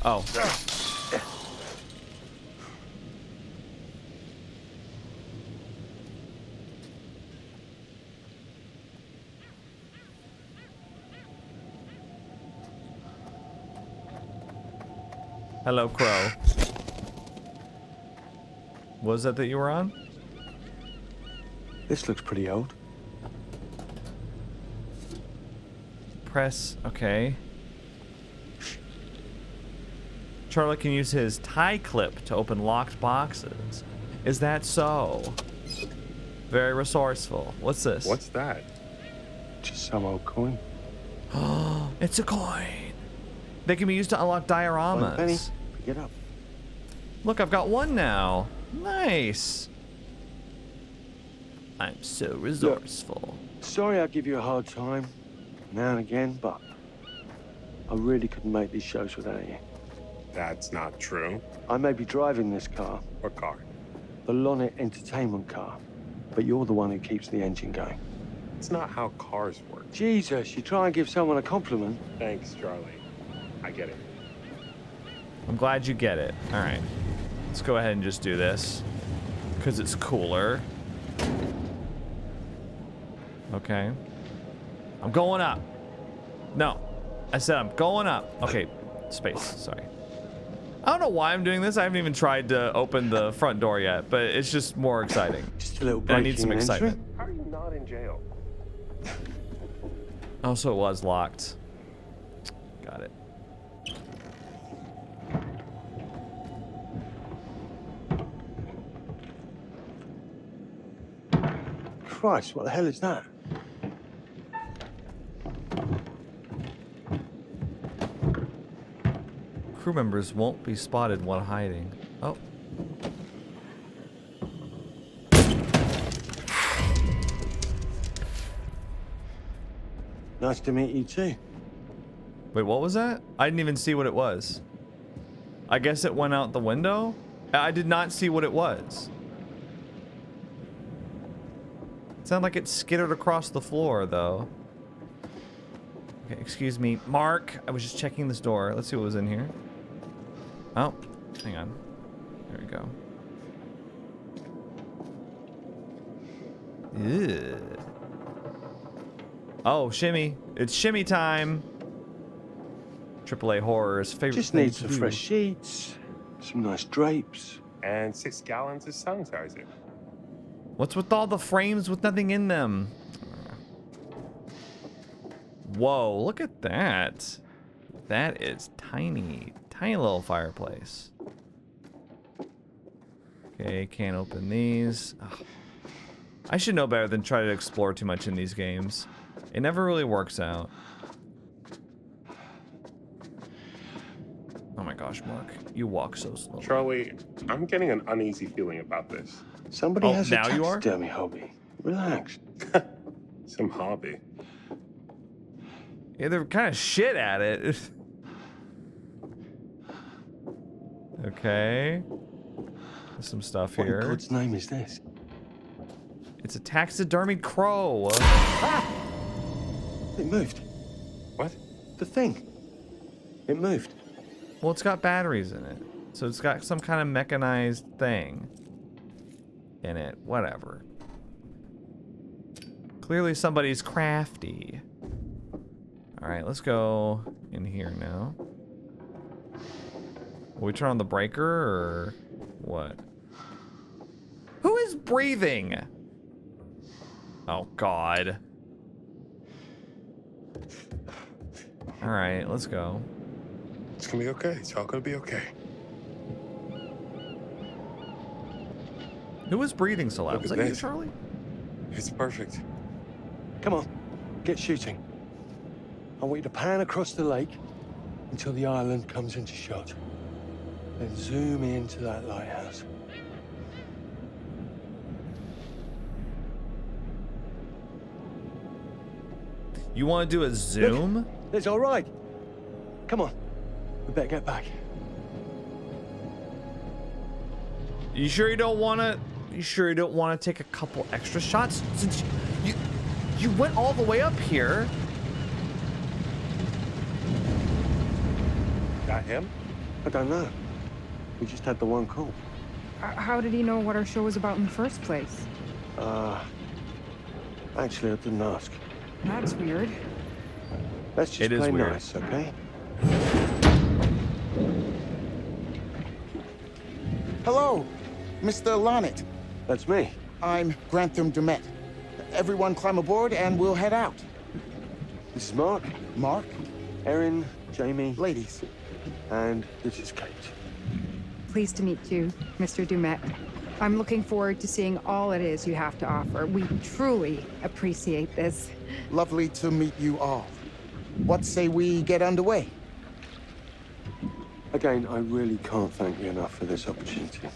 Oh. Hello, Crow. What was that you were on? This looks pretty old. Press, okay. Charlie can use his tie clip to open locked boxes. Is that so? Very resourceful. What's this? What's that? Just some old coin. Oh, it's a coin. They can be used to unlock dioramas. 1 penny. Pick it up. Look, I've got one now. Nice. I'm so resourceful. Look, sorry I give you a hard time now and again, but I really couldn't make these shows without you. That's not true. I may be driving this car. What car? The Lonnet Entertainment car. But you're the one who keeps the engine going. It's not how cars work. Jesus, you try and give someone a compliment. Thanks, Charlie. I get it. I'm glad you get it. All right. Let's go ahead and just do this. Because it's cooler. Okay. I'm going up. No. I said I'm going up. Okay. Space. Sorry. I don't know why I'm doing this. I haven't even tried to open the front door yet, but it's just more exciting. Just a little I need some excitement. How are you not in jail? Oh, so it was locked. Got it. Christ, what the hell is that? Crew members won't be spotted while hiding. Oh. Nice to meet you too. Wait, what was that? I didn't even see what it was. I guess it went out the window? I did not see what it was. It sounded like it skittered across the floor, though. Okay, excuse me. Mark, I was just checking this door. Let's see what was in here. Oh, hang on. There we go. Ew. Oh, shimmy. It's shimmy time. AAA horror's favorite Just thing need to some do. fresh sheets, some nice drapes. And 6 gallons of sanitizer. What's with all the frames with nothing in them? Whoa, look at that. That is tiny, tiny little fireplace. Okay, can't open these. Ugh. I should know better than try to explore too much in these games. It never really works out. Oh my gosh, Mark. You walk so slow. Charlie, I'm getting an uneasy feeling about this. Somebody Oh, has a now you are? taxidermy hobby. Relax. Some hobby. Yeah, they're kind of shit at it. Okay. There's some stuff What in here. God's name is this? It's a taxidermied crow. It moved. What? The thing. It moved. Well, it's got batteries in it. So it's got some kind of mechanized thing in it. Whatever. Clearly somebody's crafty. Alright, let's go in here now. Will we turn on the breaker or what? Who is breathing? Oh, God. Alright, let's go. It's gonna be okay. It's all gonna be okay. Who was breathing so loud? Look Was at that you, this. Charlie? It's perfect. Come on, get shooting. I want you to pan across the lake until the island comes into shot. Then zoom into that lighthouse. You want to do a zoom? Look, it's all right. Come on, we better get back. You sure you don't want to You sure you don't want to take a couple extra shots? Since you went all the way up here. Got him? I don't know. We just had the one call. How did he know what our show was about in the first place? Actually, I didn't ask. That's weird. Let's just play nice, okay? Hello, Mr. Lonnet. That's me. I'm Grantham Dumet. Everyone climb aboard and we'll head out. This is Mark. Mark? Erin, Jamie. Ladies. And this is Kate. Pleased to meet you, Mr. Dumet. I'm looking forward to seeing all it is you have to offer. We truly appreciate this. Lovely to meet you all. What say we get underway? Again, I really can't thank you enough for this opportunity.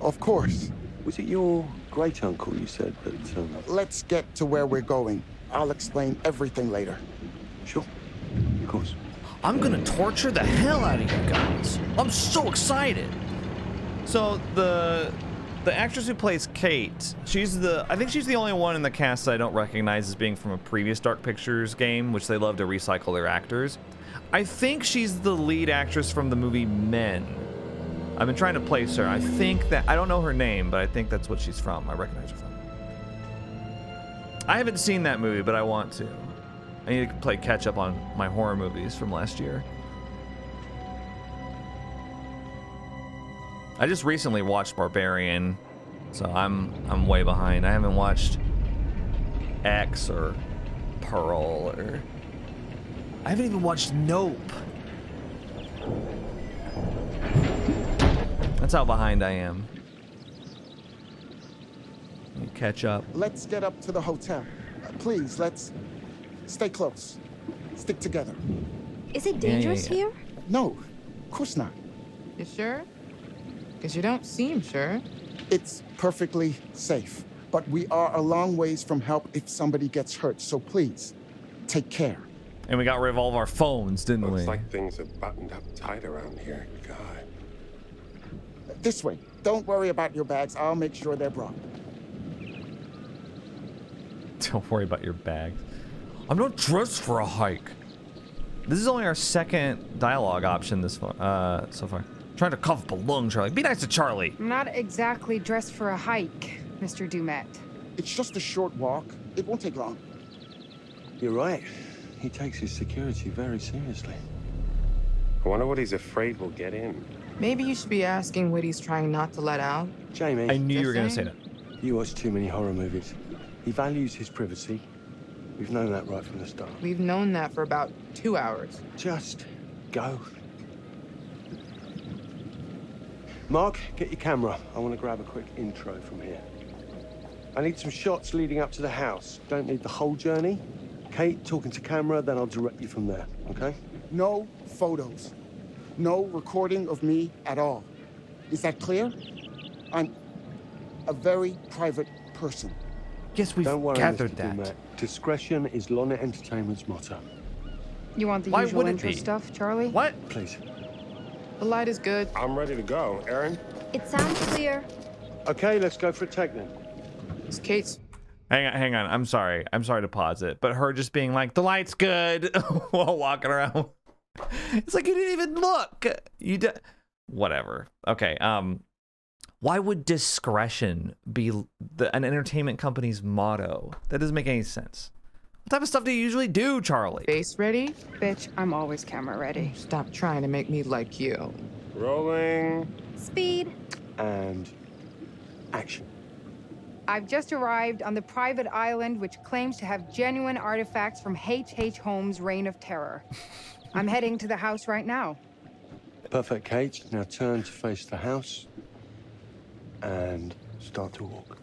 Of course. Was it your great-uncle you said that, Let's get to where we're going. I'll explain everything later. Sure. Of course. I'm gonna torture the hell out of you guys. I'm so excited. So the actress who plays Kate, I think she's the only one in the cast that I don't recognize as being from a previous Dark Pictures game, which they love to recycle their actors. I think she's the lead actress from the movie Men. I've been trying to place her. I think that, I don't know her name, but I think that's what she's from. I recognize her from. I haven't seen that movie, but I want to. I need to play catch up on my horror movies from last year. I just recently watched Barbarian, so I'm way behind. I haven't watched X or Pearl, or I haven't even watched Nope. That's how behind I am. Let me catch up. Let's get up to the hotel. Please, let's stay close. Stick together. Is it dangerous here? No, of course not. You sure? Because you don't seem sure. It's perfectly safe, but we are a long ways from help if somebody gets hurt, so please, take care. And we got rid of all of our phones, didn't we? Looks like things are buttoned up tight around here. God. This way. Don't worry about your bags. I'll make sure they're brought. Don't worry about your bags. I'm not dressed for a hike. This is only our second dialogue option this far, so far. Trying to cough up a lung, Charlie. Be nice to Charlie. I'm not exactly dressed for a hike, Mr. Dumet. It's just a short walk. It won't take long. You're right. He takes his security very seriously. I wonder what he's afraid will get in. Maybe you should be asking what he's trying not to let out. Jamie. I knew you were going to say that. You watch too many horror movies. He values his privacy. We've known that right from the start. We've known that for about 2 hours. Just go. Mark, get your camera. I want to grab a quick intro from here. I need some shots leading up to the house. Don't need the whole journey. Kate, talking to camera, then I'll direct you from there, okay? No photos. No recording of me at all. Is that clear? I'm a very private person. Yes, we've gathered that. Discretion is Lonnet Entertainment's motto. You want the Why usual would it intro be? stuff, Charlie? What? Please. The light is good. I'm ready to go. Erin? It sounds clear. Okay, let's go for a take then. It's Kate's. Hang on. I'm sorry to pause it, but her just being like, the light's good while walking around. It's like you didn't even look. Whatever. Okay. Why would discretion be an entertainment company's motto? That doesn't make any sense. What type of stuff do you usually do, Charlie? Face ready? Bitch, I'm always camera ready. Stop trying to make me like you. Rolling. Speed. And action. I've just arrived on the private island which claims to have genuine artifacts from H.H. Holmes' Reign of Terror. I'm heading to the house right now. Perfect, Kate. Now turn to face the house and start to walk.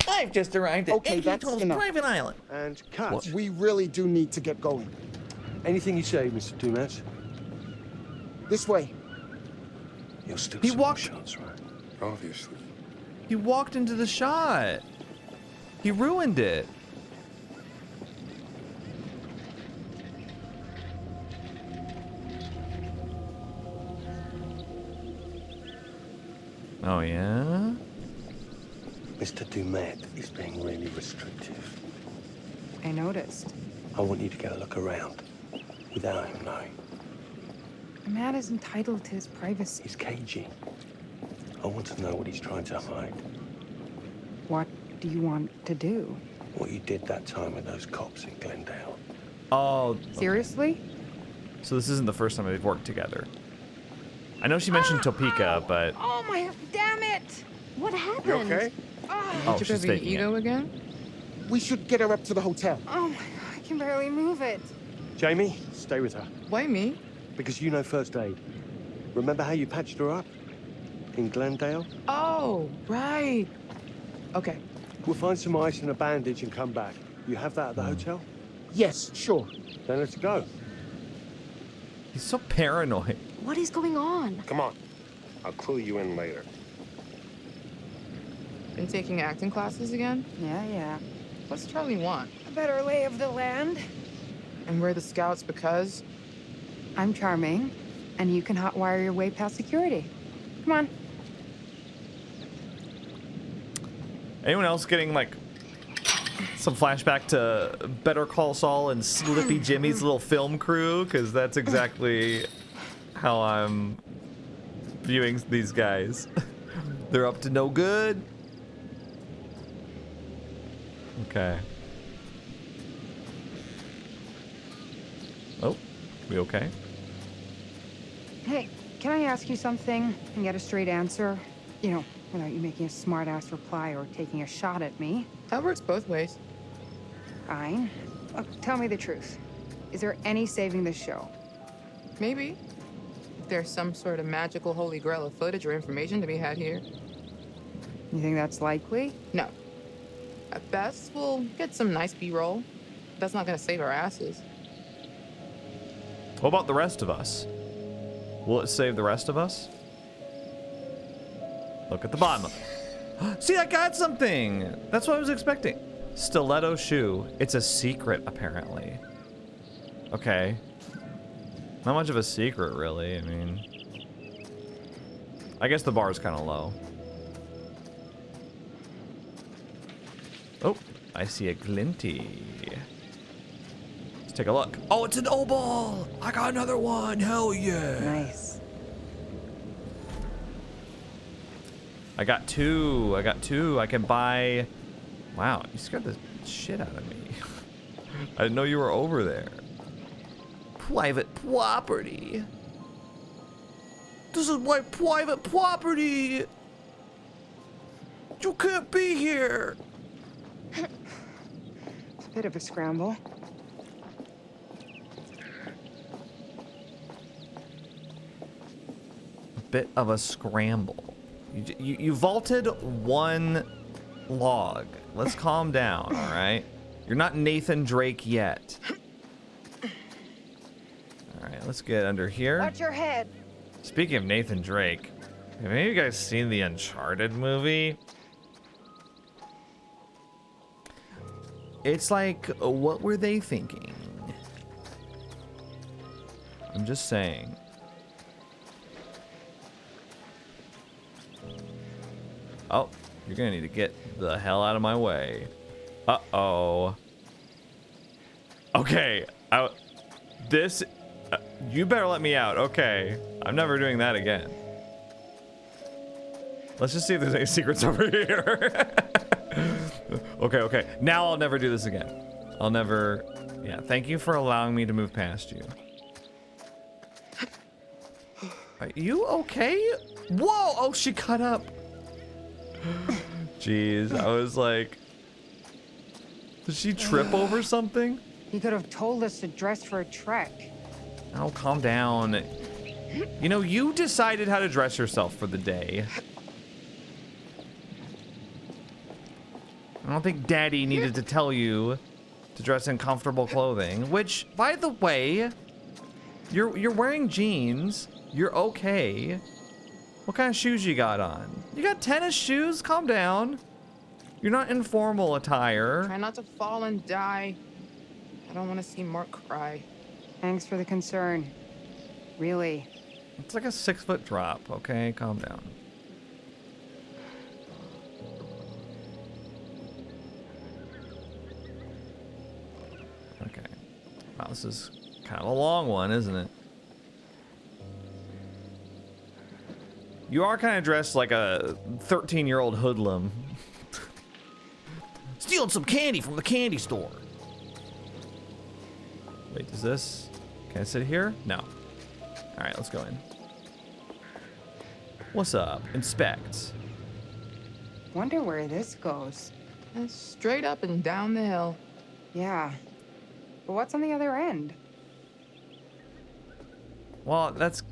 I've just arrived at Okay, that's enough. private island. And cut. What? We really do need to get going. Anything you say, Mr. Dumet. This way. You'll still He see walked- shots, right? Obviously. He walked into the shot. He ruined it. Oh, yeah? Mr. Dumet is being really restrictive. I noticed. I want you to get a look around without him knowing. A man is entitled to his privacy. He's cagey. I want to know what he's trying to hide. What do you want to do? What you did that time with those cops in Glendale. Oh. Seriously? So this isn't the first time they've worked together. I know she mentioned Topeka, but... Oh my, damn it! What happened? You okay? Oh, Did you she's have an faking ego it. again? We should get her up to the hotel. Oh my god, I can barely move it. Jamie, stay with her. Why me? Because you know first aid. Remember how you patched her up? In Glendale? Oh, right. Okay. We'll find some ice and a bandage and come back. You have that at the hotel? Yes, sure. Then let's go. He's so paranoid. What is going on? Come on. I'll clue you in later. Been taking acting classes again? Yeah. What's Charlie want? A better lay of the land. And we're the scouts because? I'm charming, and you can hotwire your way past security. Come on. Anyone else getting, like, some flashback to Better Call Saul and Slippy Jimmy's little film crew? Because that's exactly how I'm viewing these guys. They're up to no good. Okay. Oh, we okay? Hey, can I ask you something and get a straight answer? You know, without you making a smart-ass reply or taking a shot at me. That works both ways. Fine. Look, tell me the truth. Is there any saving this show? Maybe. If there's some sort of magical holy grail of footage or information to be had here. You think that's likely? No. At best, we'll get some nice B-roll. That's not gonna save our asses. What about the rest of us? Will it save the rest of us? Look at the bottom of it. See, I got something! That's what I was expecting. Stiletto shoe. It's a secret, apparently. Okay. Not much of a secret, really. I mean... I guess the bar is kind of low. Oh, I see a glinty. Let's take a look. Oh, it's an opal! I got another one! Hell yeah! Nice. I got two. I can buy... Wow, you scared the shit out of me. I didn't know you were over there. Private property. This is my private property. You can't be here. It's a bit of a scramble. A bit of a scramble. You vaulted one log. Let's calm down, all right? You're not Nathan Drake yet. All right, let's get under here. Watch your head. Speaking of Nathan Drake, have any of you guys seen the Uncharted movie? It's like, what were they thinking? I'm just saying. Oh, you're gonna need to get the hell out of my way. Uh-oh. Okay, you better let me out. Okay, I'm never doing that again. Let's just see if there's any secrets over here. Okay. Now I'll never do this again. I'll never... Yeah, thank you for allowing me to move past you. Are you okay? Whoa! Oh, she cut up. Jeez, I was like... Did she trip over something? You could have told us to dress for a trek. Oh, calm down. You know, you decided how to dress yourself for the day. I don't think Daddy needed to tell you to dress in comfortable clothing, which, by the way, you're wearing jeans. You're okay. What kind of shoes you got on? You got tennis shoes? Calm down. You're not in formal attire. Try not to fall and die. I don't want to see Mark cry. Thanks for the concern. Really. It's like a 6-foot drop, okay? Calm down. Wow, this is kind of a long one, isn't it? You are kind of dressed like a 13-year-old hoodlum. Stealing some candy from the candy store. Wait, does this... Can I sit here? No. Alright, let's go in. What's up? Inspect. Wonder where this goes. Straight up and down the hill. Yeah. But what's on the other end? Well, that's...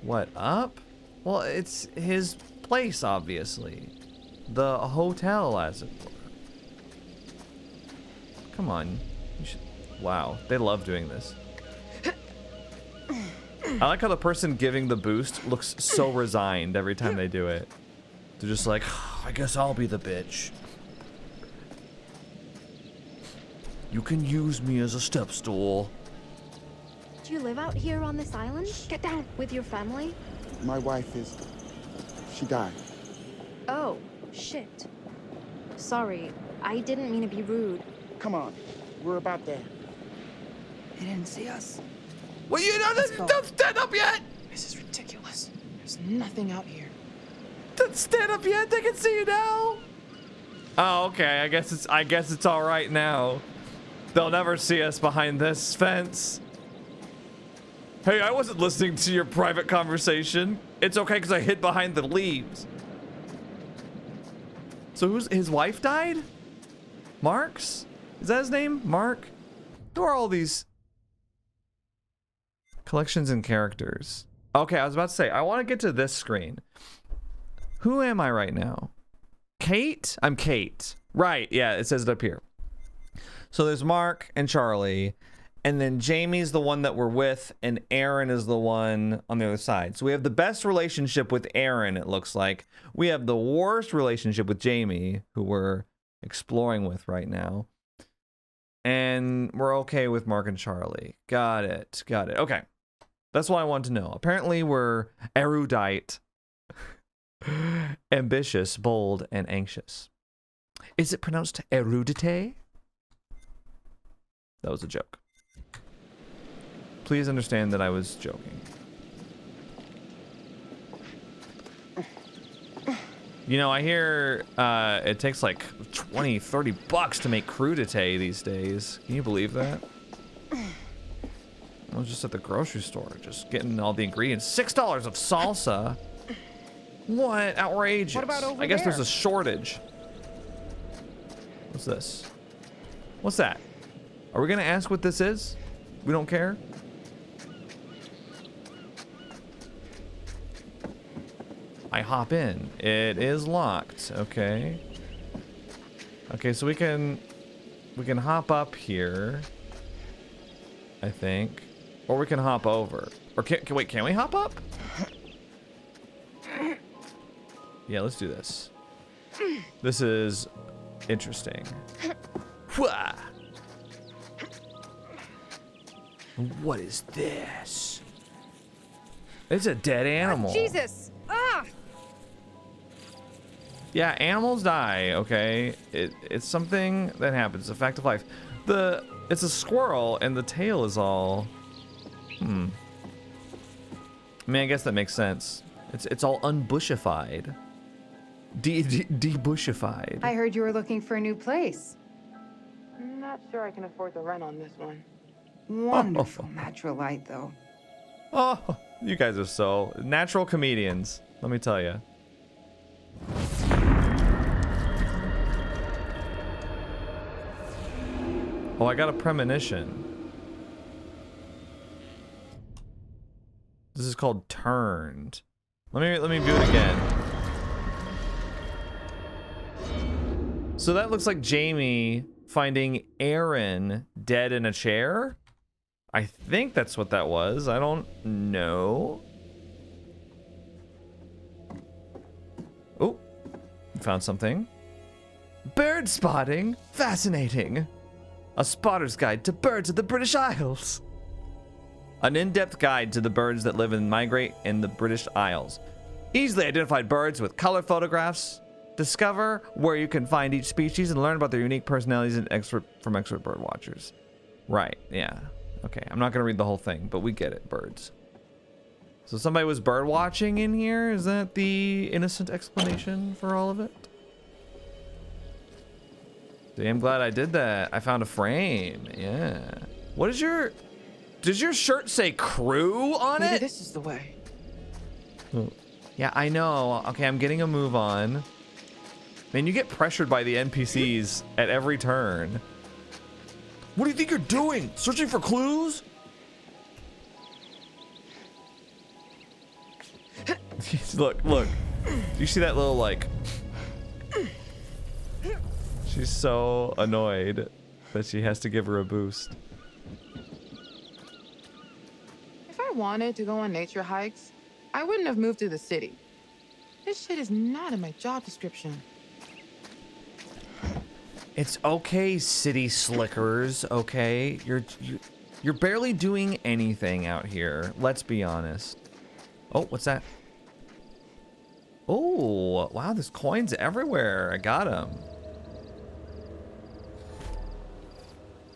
What, up? Well, it's his place, obviously. The hotel, as it were. Come on. You should... Wow, they love doing this. I like how the person giving the boost looks so resigned every time they do it. They're just like, I guess I'll be the bitch. You can use me as a step stool. Do you live out here on this island? Get down with your family? My wife is... She died. Oh, shit. Sorry, I didn't mean to be rude. Come on, we're about there. They didn't see us. Well, you don't stand up yet! This is ridiculous. There's nothing out here. Don't stand up yet, they can see you now! Oh, okay, I guess it's alright now. They'll never see us behind this fence. Hey, I wasn't listening to your private conversation. It's okay because I hid behind the leaves. So his wife died? Mark's? Is that his name? Mark? Who are all these collections and characters? Okay, I was about to say, I want to get to this screen. Who am I right now? Kate? I'm Kate. Right, yeah, it says it up here. So there's Mark and Charlie, and then Jamie's the one that we're with, and Erin is the one on the other side. So we have the best relationship with Erin, it looks like. We have the worst relationship with Jamie, who we're exploring with right now. And we're okay with Mark and Charlie. Got it. Got it. Okay. That's what I want to know. Apparently we're erudite, ambitious, bold, and anxious. Is it pronounced erudite? That was a joke. Please understand that I was joking. You know, I hear it takes like 20, 30 bucks to make crudité these days. Can you believe that? I was just at the grocery store, just getting all the ingredients. $6 of salsa. What? Outrageous. What about over I guess there? there's a shortage. What's this? What's that? Are we gonna ask what this is? We don't care? I hop in. It is locked. Okay. Okay, so we can hop up here, I think. Or we can hop over. Or wait, can we hop up? Yeah, let's do this. This is interesting. Wha! What is this? It's a dead animal. Jesus! Ah! Yeah, animals die, okay? It's something that happens, a fact of life. It's a squirrel and the tail is all... I mean, I guess that makes sense. It's all unbushified. Debushified. I heard you were looking for a new place. I'm not sure I can afford the rent on this one. Wonderful natural light, though. Oh, you guys are so natural comedians, let me tell you. Oh, I got a premonition. This is called Turned. Let me view it again. So that looks like Jamie finding Erin dead in a chair. I think that's what that was. I don't know. Oh, found something. Bird spotting. Fascinating. A spotter's guide to birds of the British Isles. An in-depth guide to the birds that live and migrate in the British Isles. Easily identified birds with color photographs Discover where you can find each species and learn about their unique personalities and from expert bird watchers. Right, yeah. Okay, I'm not gonna read the whole thing, but we get it, birds. So somebody was bird watching in here? Is that the innocent explanation for all of it? Damn glad I did that. I found a frame, yeah. What is your, does your shirt say crew on Maybe it? this is the way. Oh. Yeah, I know. Okay, I'm getting a move on. Man, you get pressured by the NPCs at every turn. What do you think you're doing? Searching for clues? Look, look. You see that little, like... She's so annoyed that she has to give her a boost. If I wanted to go on nature hikes, I wouldn't have moved to the city. This shit is not in my job description. It's okay, city slickers, okay? You're barely doing anything out here. Let's be honest. Oh, what's that? Oh, wow, there's coins everywhere. I got them.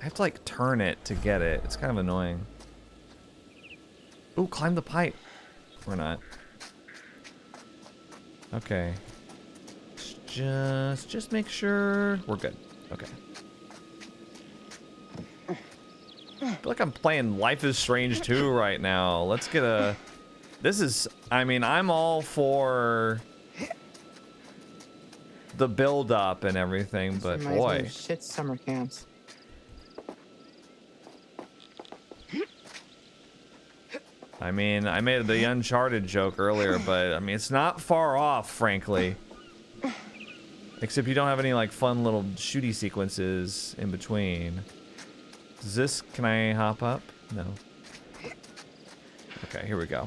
I have to, like, turn it to get it. It's kind of annoying. Ooh, climb the pipe. Or not. Okay. Just make sure we're good. Okay. I feel like I'm playing Life is Strange 2 right now. Let's get a... This is... I mean, I'm all for the build-up and everything, but boy. Shit summer camps. I mean, I made the Uncharted joke earlier, but I mean, it's not far off, frankly. Except you don't have any, like, fun little shooty sequences in between. Does this... Can I hop up? No. Okay, here we go.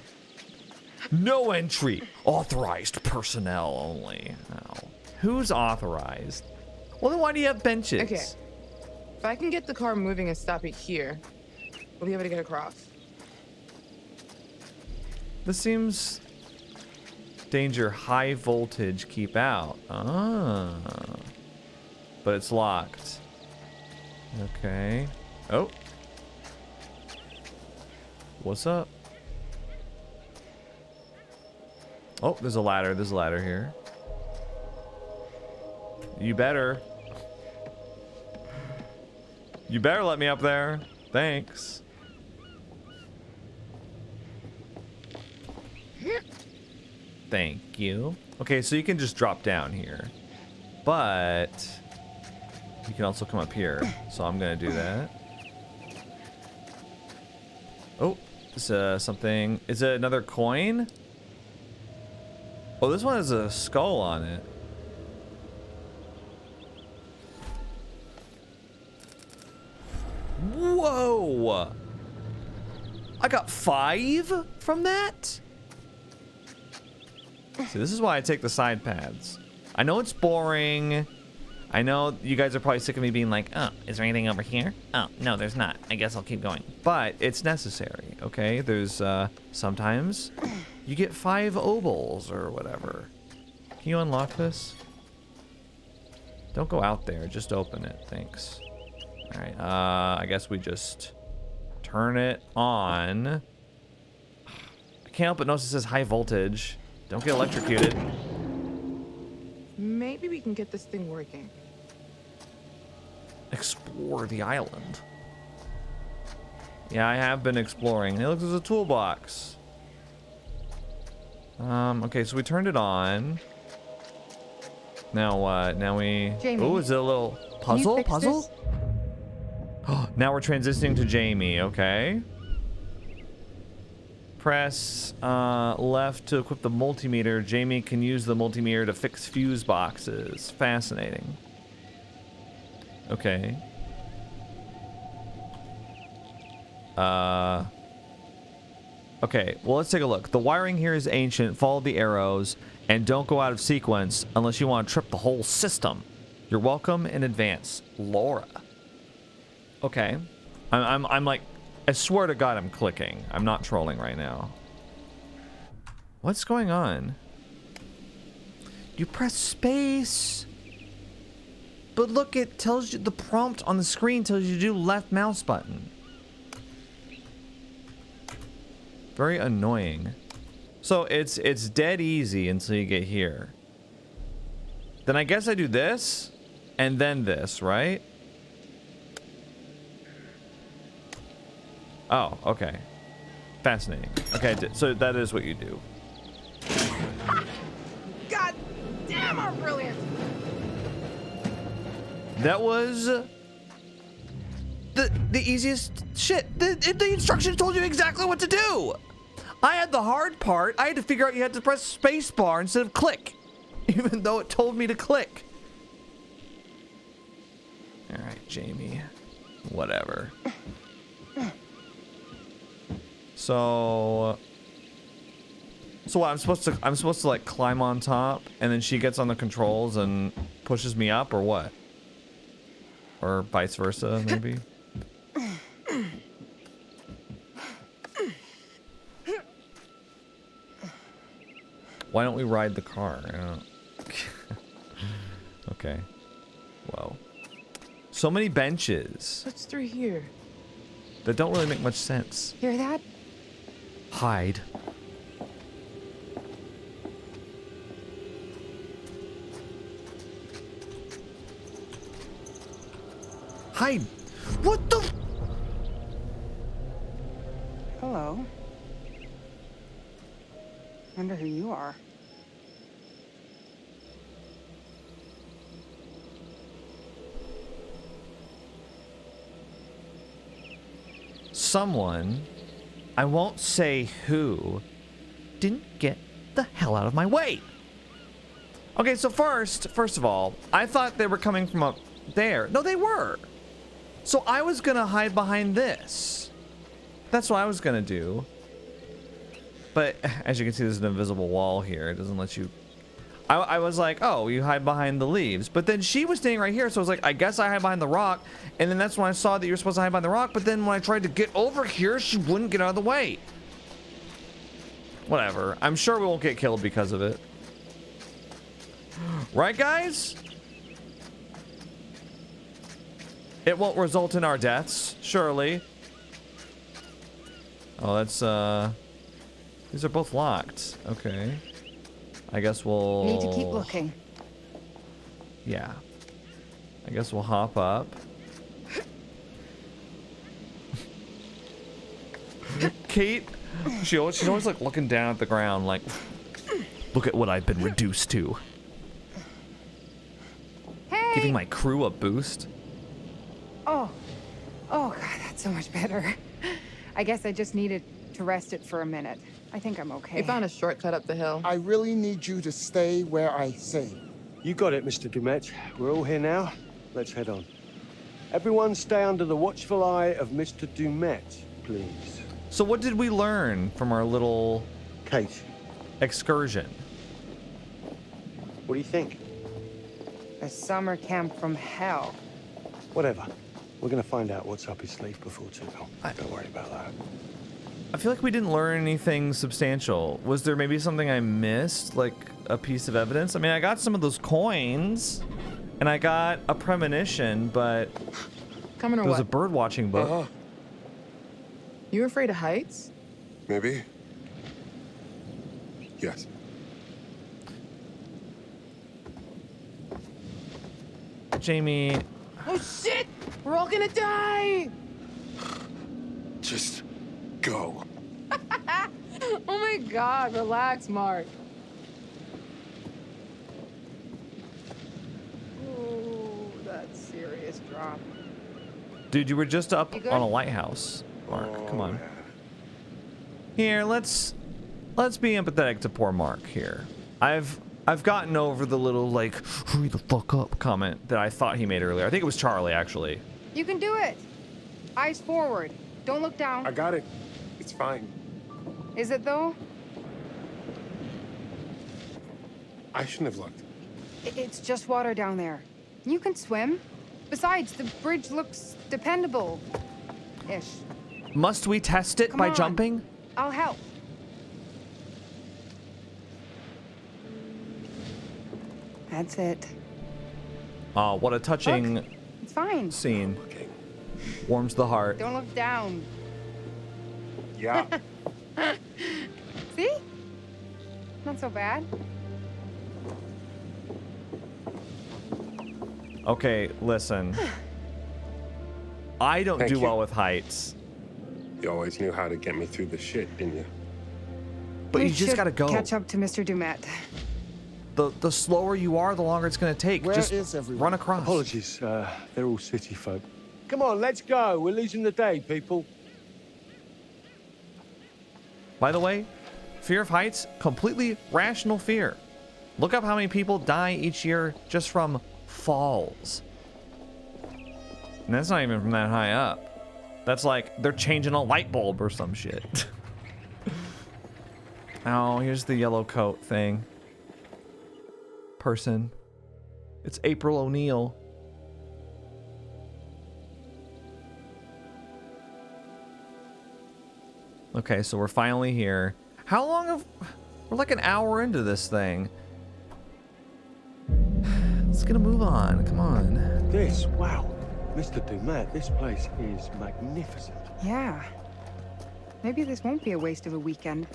No entry! Authorized personnel only. Oh. Who's authorized? Well, then why do you have benches? Okay. If I can get the car moving and stop it here, we'll be able to get across. This seems... Danger, high voltage, keep out. Ah. But it's locked. Okay. Oh. What's up? Oh, there's a ladder. There's a ladder here. You better. You better let me up there. Thanks. Thank you. Okay, so you can just drop down here. But you can also come up here. So I'm gonna do that. Oh, this is something. Is it another coin? Oh, this one has a skull on it. Whoa! I got 5 from that? See, this is why I take the side paths. I know it's boring. I know you guys are probably sick of me being like, oh, is there anything over here? Oh, no, there's not. I guess I'll keep going. But it's necessary, okay? There's, sometimes you get 5 obols or whatever. Can you unlock this? Don't go out there. Just open it. Thanks. All right. I guess we just turn it on. I can't help but notice it says high voltage. Don't get electrocuted. Maybe we can get this thing working. Explore the island. Yeah, I have been exploring. Hey, look, there's a toolbox. Okay, so we turned it on. Now what? Now we... Jamie, oh, is it a little puzzle? Puzzle? Oh, now we're transitioning to Jamie, okay. Press left to equip the multimeter. Jamie can use the multimeter to fix fuse boxes. Fascinating. Okay. Okay, well, let's take a look. The wiring here is ancient. Follow the arrows and don't go out of sequence unless you want to trip the whole system. You're welcome in advance, Laura. Okay. I'm like, I swear to God, I'm clicking. I'm not trolling right now. What's going on? You press space. But look, it tells you, the prompt on the screen tells you to do left mouse button. Very annoying. So it's dead easy until you get here. Then I guess I do this and then this, right? Oh, okay. Fascinating. Okay, so that is what you do. God damn, I'm brilliant. That was the easiest shit. The instructions told you exactly what to do. I had the hard part. I had to figure out you had to press space bar instead of click, even though it told me to click. All right, Jamie. Whatever. So what? I'm supposed to like climb on top, and then she gets on the controls and pushes me up, or what? Or vice versa, maybe. Why don't we ride the car? I don't... Okay. Whoa. So many benches. What's through here? That don't really make much sense. Hear that? Hide. Hide. What the? Hello. Wonder who you are. Someone, I won't say who, didn't get the hell out of my way. Okay, so first of all, I thought they were coming from up there. No, they were. So I was gonna hide behind this. That's what I was gonna do. But as you can see, there's an invisible wall here. It doesn't let you... I was like, oh, you hide behind the leaves. But then she was standing right here, so I was like, I guess I hide behind the rock. And then that's when I saw that you were supposed to hide behind the rock. But then when I tried to get over here, she wouldn't get out of the way. Whatever. I'm sure we won't get killed because of it. Right, guys? It won't result in our deaths, surely. Oh, that's, these are both locked. Okay. I guess we'll... Need to keep looking. Yeah. I guess we'll hop up. Kate, she's always like looking down at the ground like, look at what I've been reduced to. Hey! Giving my crew a boost. Oh God, that's so much better. I guess I just needed to rest it for a minute. I think I'm okay. We found a shortcut up the hill. I really need you to stay where I say. You got it, Mr. Dumet. We're all here now. Let's head on. Everyone stay under the watchful eye of Mr. Dumet, please. So what did we learn from our little... Kate. Excursion? What do you think? A summer camp from hell. Whatever. We're gonna find out what's up his sleeve before too long. Don't worry about that. I feel like we didn't learn anything substantial. Was there maybe something I missed? Like a piece of evidence? I mean, I got some of those coins and I got a premonition, but Coming or there was what? a bird watching book. You afraid of heights? Maybe. Yes. Jamie. Oh shit! We're all gonna die! Just go. Oh my god, relax, Mark. Oh, that's serious drop. Dude, you were just up You good? on a lighthouse. Mark, come on. Here, let's be empathetic to poor Mark here. I've gotten over the little like hurry the fuck up comment that I thought he made earlier. I think it was Charlie actually. You can do it. Eyes forward. Don't look down. I got it. It's fine. Is it though? I shouldn't have looked. It's just water down there. You can swim. Besides, the bridge looks dependable-ish. Must we test it Come by on. jumping? I'll help. That's it. Oh, what a touching Look, it's fine. scene. Warms the heart. Don't look down. Yeah. See? Not so bad. Okay, listen. I don't Thank do you. well with heights. You always knew how to get me through the shit, didn't you? But We you just should gotta go. catch up to Mr. Dumet. The slower you are, the longer it's gonna take. Where just is everyone? run across. Apologies, they're all city folk. Come on, let's go. We're losing the day, people. By the way, fear of heights, completely rational fear. Look up how many people die each year just from falls. And that's not even from that high up. That's like they're changing a light bulb or some shit. Oh, here's the yellow coat thing. Person. It's April O'Neil. Okay, so we're finally here. How long have... We're like an hour into this thing. Let's get a move on. Come on. This, wow. Mr. Dumet, this place is magnificent. Yeah. Maybe this won't be a waste of a weekend.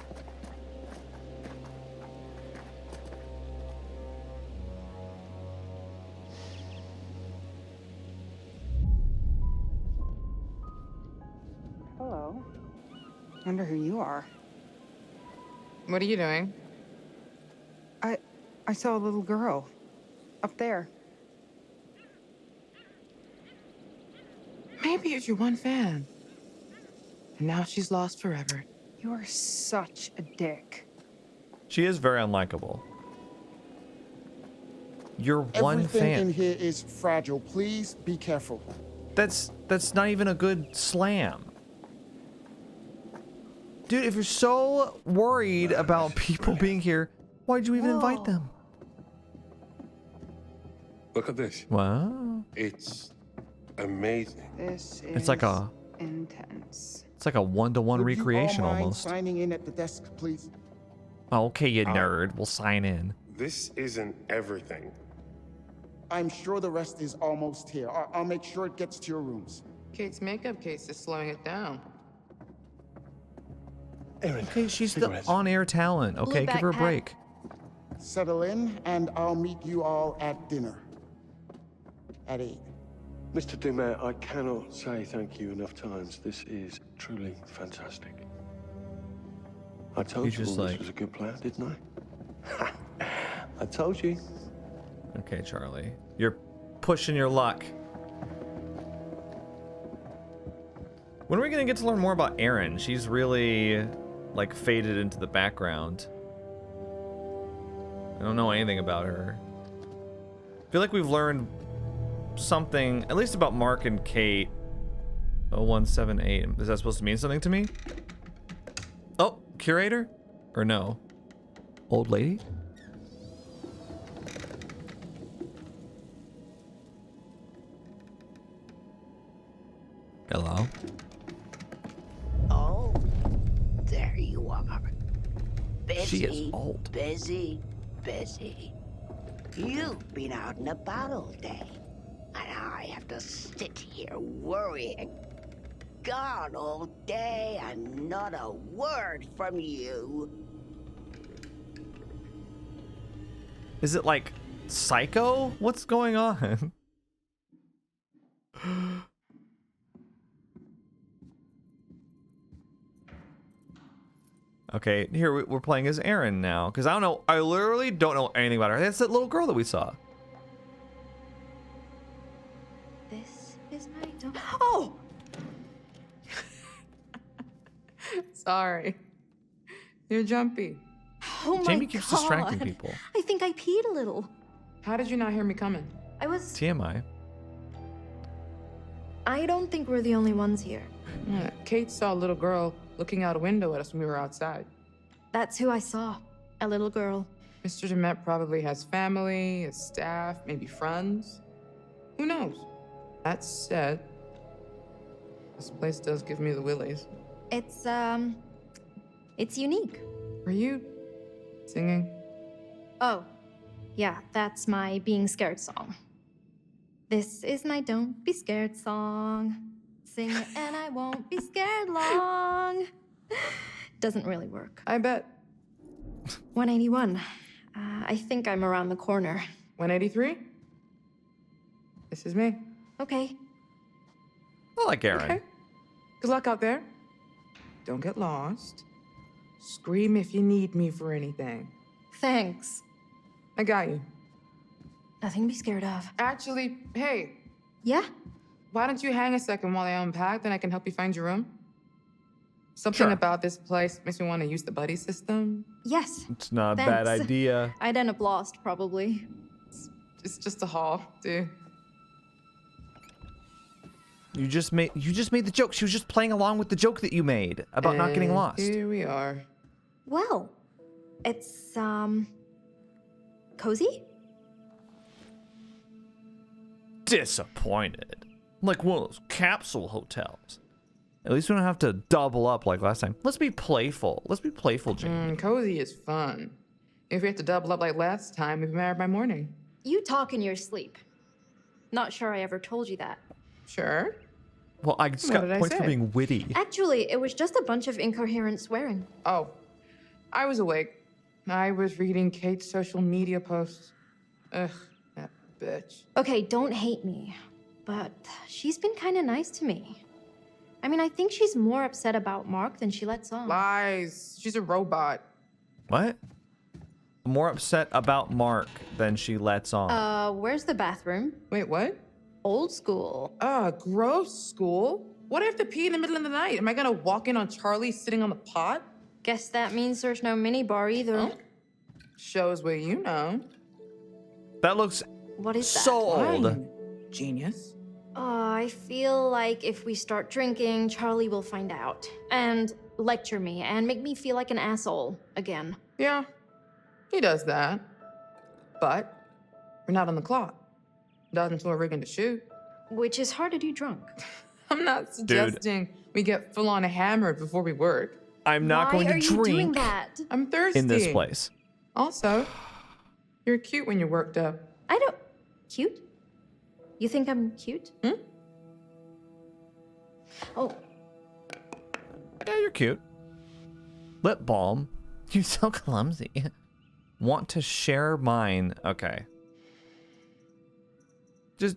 Hello. Wonder who you are. What are you doing? I saw a little girl. Up there. Maybe it's your one fan. And now she's lost forever. You are such a dick. She is very unlikable. You're one Everything fan. in here is fragile. Please be careful. That's not even a good slam. Dude, if you're so worried about people being here, why'd you even invite them? Look at this. Wow. It's amazing. This is It's like a intense. It's like a one-to-one Would you all recreation mind almost. signing in at the desk, please? Oh, okay, you nerd. We'll sign in. This isn't everything. I'm sure the rest is almost here. I'll make sure it gets to your rooms. Kate's makeup case is slowing it down. Erin, Okay, she's the cigarettes. on-air talent. Okay, give her a backpack. break. Settle in, and I'll meet you all at dinner. At 8. Mr. Dumet, I cannot say thank you enough times. This is truly fantastic. I told He's you just all like- this was a good plan, didn't I? I told you. Okay, Charlie. You're pushing your luck. When are we gonna get to learn more about Erin? She's really, like, faded into the background. I don't know anything about her. I feel like we've learned something, at least about Mark and Kate. 0178. Is that supposed to mean something to me? Oh, curator? Or no? Old lady? Hello? Oh, there you are. Busy, She is old. busy, busy. You've been out and about all day, and I have to sit here worrying. Gone all day and not a word from you. Is it like Psycho? What's going on? Okay, here we're playing as Erin now, because I don't know, I literally don't know anything about her. That's that little girl that we saw. This is my dog. Oh! Sorry. You're jumpy. Oh my Jamie keeps distracting God. people. I think I peed a little. How did you not hear me coming? I was. TMI. I don't think we're the only ones here. Yeah, Kate saw a little girl looking out a window at us when we were outside. That's who I saw. A little girl. Mr. Dumet probably has family, his staff, maybe friends. Who knows? That said, this place does give me the willies. It's unique. Are you singing? Oh, Yeah, that's my being scared song. This is my don't be scared song. Sing it and I won't be scared long. Doesn't really work. I bet. 181. I think I'm around the corner. 183? This is me. Okay. I like Erin. Okay. Good luck out there. Don't get lost. Scream if you need me for anything. Thanks. I got you. Nothing to be scared of. Actually, hey. Yeah? Why don't you hang a second while I unpack, then I can help you find your room? Something about this place makes me want to use the buddy system. Yes. It's not a bad Thanks. idea. I'd end up lost, probably. It's just a hall, dude. You just made the joke. She was just playing along with the joke that you made about not getting lost. Here we are. Well, it's, cozy? Disappointed. Like one of those capsule hotels. At least we don't have to double up like last time. Let's be playful. Let's be playful, Jamie. Cozy is fun. If we have to double up like last time, we'd be married by morning. You talk in your sleep. Not sure I ever told you that. Sure. Well, I just got points for being witty. Actually, it was just a bunch of incoherent swearing. Oh, I was awake. I was reading Kate's social media posts. Ugh, that bitch. Okay, don't hate me, but she's been kind of nice to me. I mean, I think she's more upset about Mark than she lets on. Lies. She's a robot. What? More upset about Mark than she lets on. Where's the bathroom? Wait, what? Old school. Gross school. What if I have to pee in the middle of the night? Am I gonna walk in on Charlie sitting on the pot? Guess that means there's no minibar either. Oh. Shows what you know. That looks What is so that? old. Genius. I feel like if we start drinking, Charlie will find out. And lecture me and make me feel like an asshole again. Yeah, he does that. But we're not on the clock. Not until we're rigging to shoot. Which is hard to do drunk. I'm not suggesting we get full-on hammered before we work. I'm not going to Why are you doing drink that? I'm thirsty. in this place. Also, you're cute when you're worked up. I don't... Cute? You think I'm cute? Oh. Yeah, you're cute. Lip balm. You're so clumsy. Want to share mine. Okay. Just,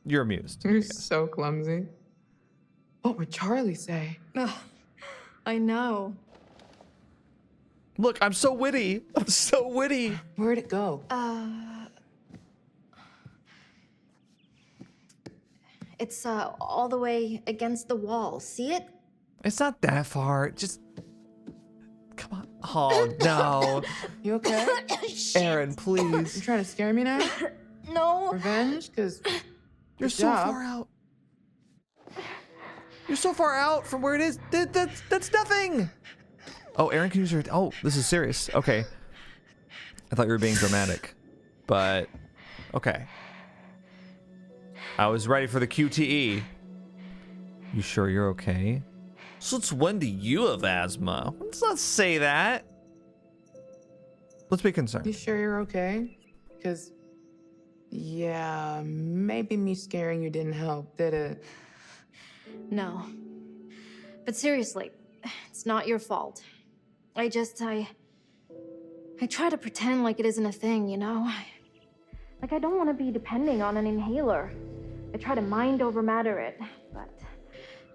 you're amused. You're so clumsy. What would Charlie say? Ugh, I know. Look, I'm so witty. I'm so witty. Where'd it go? It's all the way against the wall. See it? It's not that far. Just, come on. Oh, no. You okay? Erin, please. You trying to scare me now? No. Revenge? Because You're so far out. You're so far out from where it is. That's nothing. Oh, Erin can use her. Oh, this is serious. Okay. I thought you were being dramatic, but okay. I was ready for the QTE. You sure you're okay? Since when do you have asthma? Let's not say that. Let's be concerned. You sure you're okay? Because, yeah, maybe me scaring you didn't help, did it? No. But seriously, it's not your fault. I try to pretend like it isn't a thing, you know? Like, I don't want to be depending on an inhaler. I try to mind over matter it, but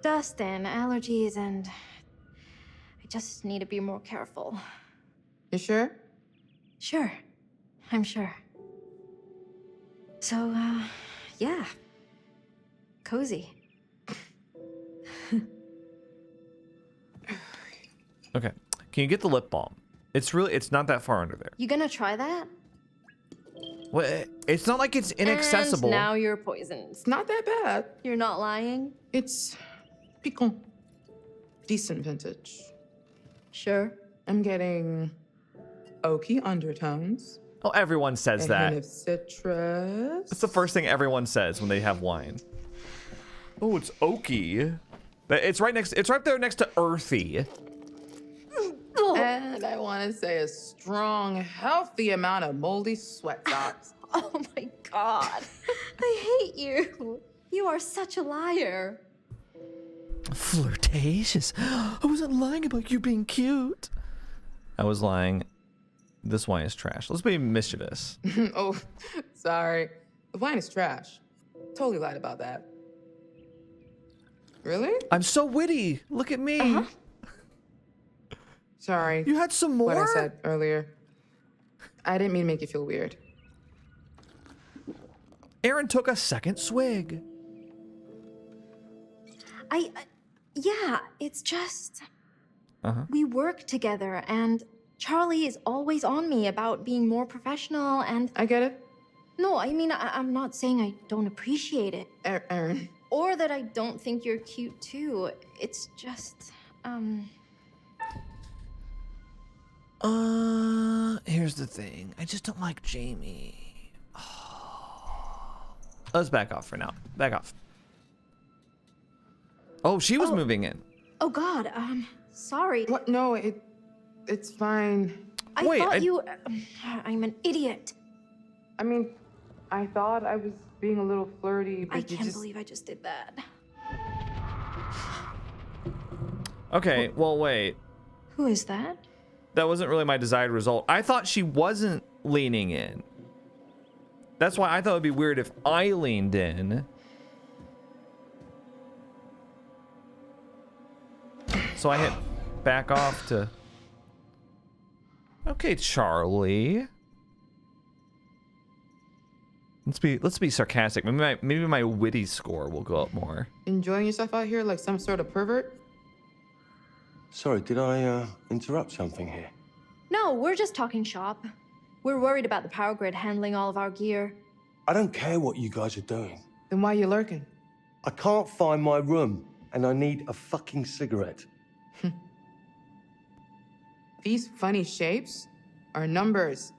dust and allergies and I just need to be more careful. You sure? Sure. I'm sure. So, yeah. Cozy. Okay. Can you get the lip balm? It's not that far under there. You gonna try that? Well, it's not like it's inaccessible. And now you're poisoned. It's not that bad. You're not lying? It's piquant. Decent vintage. Sure. I'm getting oaky undertones. Oh, everyone says a that. Hint of citrus. It's the first thing everyone says when they have wine. Oh, it's oaky. It's right there next to earthy. And I want want to say a strong, healthy amount of moldy sweat socks. Oh my god. I hate you. You are such a liar. Flirtatious. I wasn't lying about you being cute. I was lying. This wine is trash. Let's be mischievous. Oh, sorry. The wine is trash. Totally lied about that. Really? I'm so witty. Look at me. Sorry. You had some more? What I said earlier. I didn't mean to make you feel weird. Erin took a second swig. Yeah, it's just... We work together, and Charlie is always on me about being more professional, and... I get it. No, I mean, I'm not saying I don't appreciate it. Erin. Or that I don't think you're cute, too. It's just, Here's the thing. I just don't like Jamie. Oh. Let's back off for now. Back off. Oh, she was moving in. Oh, God, sorry. What? No, it's fine. I thought you... I'm an idiot. I mean, I thought I was being a little flirty, but I can't believe I just did that. Okay, well, wait. Who is that? That wasn't really my desired result. I thought she wasn't leaning in. That's why I thought it'd be weird if I leaned in. So I hit back off to... Okay, Charlie. Let's be sarcastic. Maybe my witty score will go up more. Enjoying yourself out here like some sort of pervert? Sorry, did I interrupt something here? No, we're just talking shop. We're worried about the power grid handling all of our gear. I don't care what you guys are doing. Then why are you lurking? I can't find my room, and I need a fucking cigarette. These funny shapes are numbers.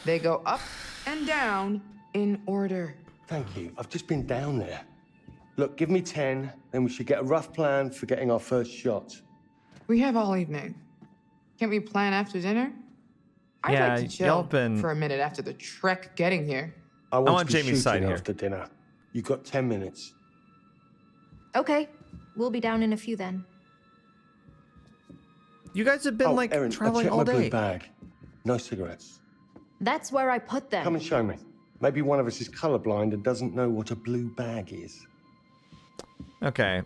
They go up and down in order. Thank you. I've just been down there. Look, give me 10, then we should get a rough plan for getting our first shot. We have all evening. Can't we plan after dinner? I'd like to chill for a minute after the trek getting here. I want to be Jamie's side shooting here. after dinner. You've got 10 minutes. Okay, we'll be down in a few then. You guys have been Erin, traveling I checked all my day. blue bag. No cigarettes. That's where I put them. Come and show me. Maybe one of us is colorblind and doesn't know what a blue bag is. Okay.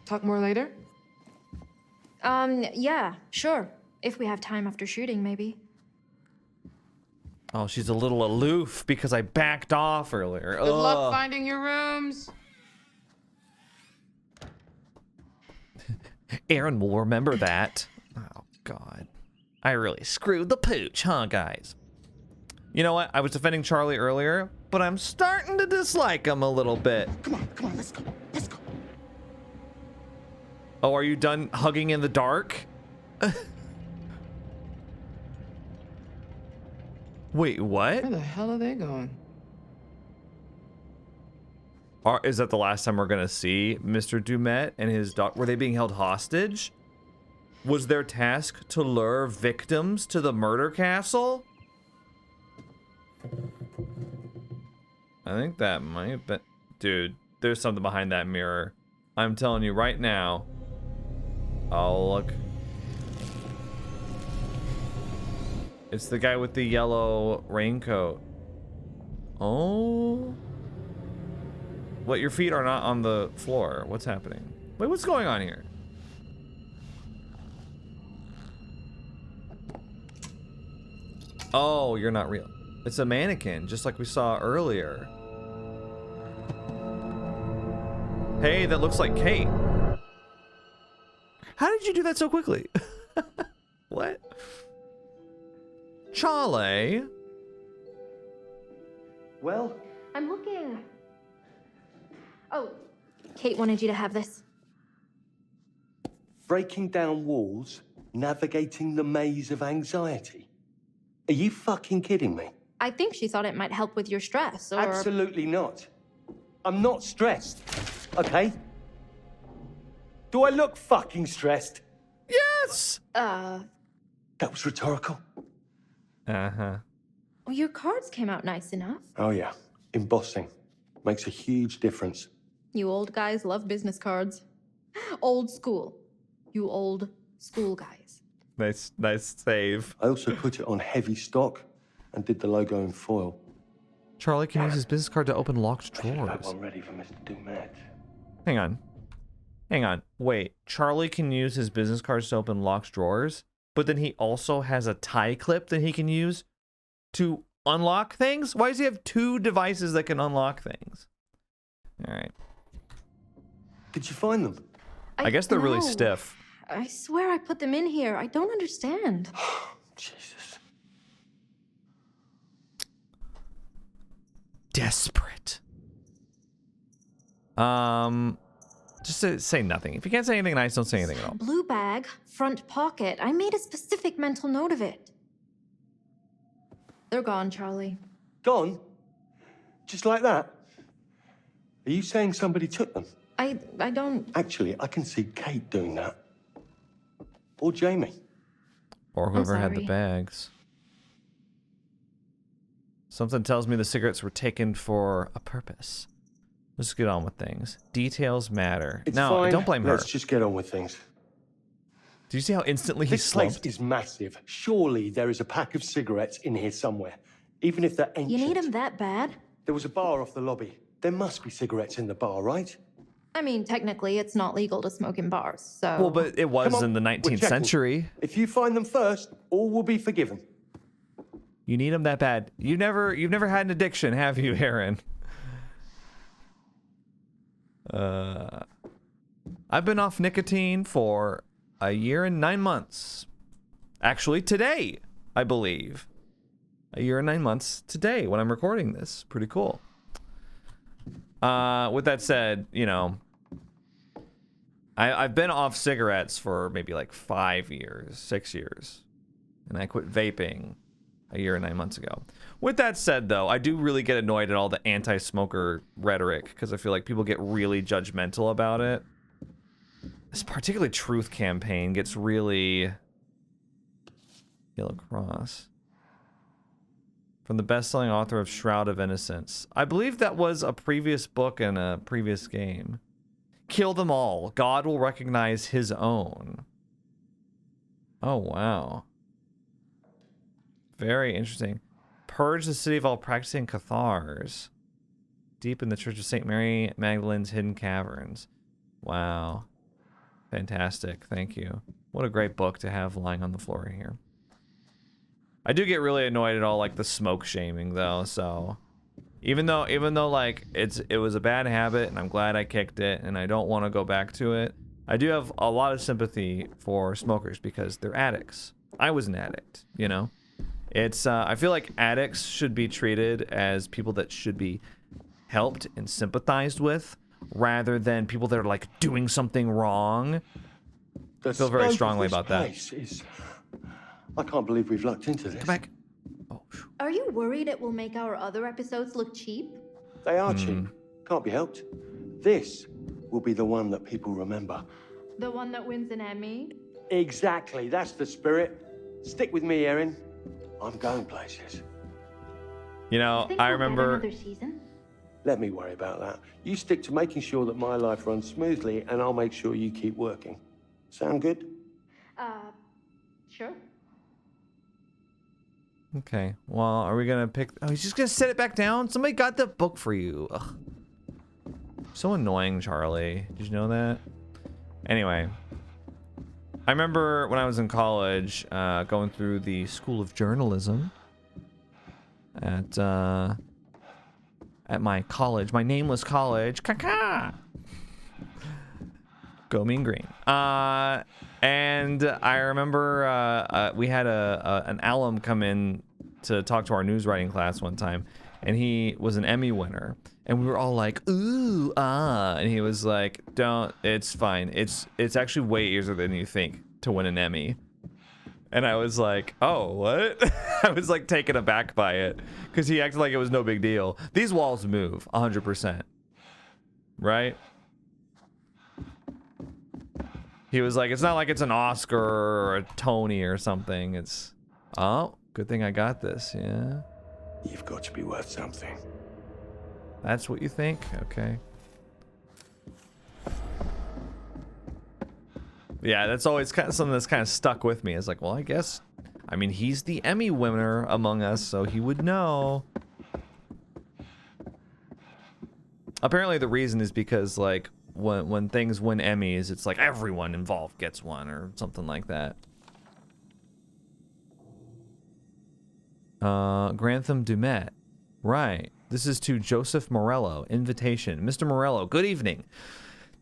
Talk more later? Yeah, sure. If we have time after shooting, maybe. Oh, she's a little aloof because I backed off earlier. Good luck finding your rooms. Erin will remember that. Oh, God. I really screwed the pooch, huh, guys? You know what? I was defending Charlie earlier, but I'm starting to dislike him a little bit. Come on, let's go. Let's go. Oh, are you done hugging in the dark? Wait, what? Where the hell are they going? Is that the last time we're gonna see Mr. Dumet and his dog? Were they being held hostage? Was their task to lure victims to the murder castle? I think that might have been... Dude, there's something behind that mirror. I'm telling you right now. Oh, look. It's the guy with the yellow raincoat. Oh. What, your feet are not on the floor? What's happening? Wait, what's going on here? Oh, you're not real. It's a mannequin, just like we saw earlier. Hey, that looks like Kate. How did you do that so quickly? What? Charlie? Well? I'm looking. Oh, Kate wanted you to have this. Breaking down walls, navigating the maze of anxiety. Are you fucking kidding me? I think she thought it might help with your stress, or... Absolutely not. I'm not stressed, okay? Do I look fucking stressed? Yes! Well, That was rhetorical. your cards came out nice enough. Oh, yeah. Embossing. Makes a huge difference. You old guys love business cards. Old school. You old school guys. Nice save. I also put it on heavy stock and did the logo in foil. Charlie can use his business card to open locked I drawers. got one ready for Mr. Dumet. Hang on. Wait, Charlie can use his business cards to open locked drawers, but then he also has a tie clip that he can use to unlock things? Why does he have 2 devices that can unlock things? All right. Did you find them? I guess they're really No. stiff. I swear I put them in here. I don't understand. Jesus. Desperate. Just say nothing. If you can't say anything nice, don't say anything at all. Blue bag, front pocket. I made a specific mental note of it. They're gone, Charlie. Gone? Just like that? Are you saying somebody took them? I don't... Actually, I can see Kate doing that. Or Jamie. Or whoever had the sorry. bags. Something tells me the cigarettes were taken for a purpose. Let's get on with things. Details matter. It's No, fine. don't blame her. Let's just get on with things. Do you see how instantly he This place slumped? is massive. Surely there is a pack of cigarettes in here somewhere. Even if they're ancient. You need them that bad? There was a bar off the lobby. There must be cigarettes in the bar, right? I mean, technically, it's not legal to smoke in bars, so... Well, but it was Come on, in the we're 19th checking. century. If you find them first, all will be forgiven. You need them that bad. You've never had an addiction, have you, Erin? I've been off nicotine for 1 year and 9 months. Actually, today, I believe. 1 year and 9 months today when I'm recording this. Pretty cool. With that said, you know, I've been off cigarettes for maybe like 5 years, 6 years. And I quit vaping 1 year and 9 months ago. With that said, though, I do really get annoyed at all the anti-smoker rhetoric because I feel like people get really judgmental about it. This particularly Truth campaign gets really... Yellow Cross. From the best-selling author of Shroud of Innocence. I believe that was a previous book in a previous game. Kill them all. God will recognize his own. Oh, wow. Very interesting. Purge the city of all practicing cathars. Deep in the Church of St. Mary Magdalene's hidden caverns. Wow. Fantastic. Thank you. What a great book to have lying on the floor here. I do get really annoyed at all like the smoke shaming though, so even though like it was a bad habit and I'm glad I kicked it and I don't want to go back to it, I do have a lot of sympathy for smokers because they're addicts. I was an addict, you know? It's I feel like addicts should be treated as people that should be helped and sympathized with rather than people that are like doing something wrong. I feel very strongly about that. I can't believe we've lucked into this. Come back. Are you worried it will make our other episodes look cheap? They are cheap. Can't be helped. This will be the one that people remember. The one that wins an Emmy? Exactly. That's the spirit. Stick with me, Erin. I'm going places. You know, Think I we'll get remember... another season? Let me worry about that. You stick to making sure that my life runs smoothly, and I'll make sure you keep working. Sound good? Sure. Okay, well, are we gonna pick... Oh, he's just gonna set it back down? Somebody got the book for you. Ugh. So annoying, Charlie. Did you know that? Anyway. I remember when I was in college, going through the School of Journalism at my college, my nameless college. Caca! Go Mean Green. And I remember we had an alum come in to talk to our news writing class one time, and he was an Emmy winner, and we were all like, ooh, and he was like, don't, it's fine. It's actually way easier than you think to win an Emmy. And I was like, oh, what? I was like taken aback by it because he acted like it was no big deal. These walls move 100%. Right? He was like, it's not like it's an Oscar or a Tony or something. It's, oh, good thing I got this, yeah. You've got to be worth something. That's what you think? Okay. Yeah, that's always kind of something that's kind of stuck with me. It's like, well, I guess, I mean, he's the Emmy winner among us, so he would know. Apparently the reason is because, like, when things win Emmys, it's like everyone involved gets one or something like that. Grantham Dumet. Right. This is to Joseph Morello. Invitation. Mr. Morello, good evening.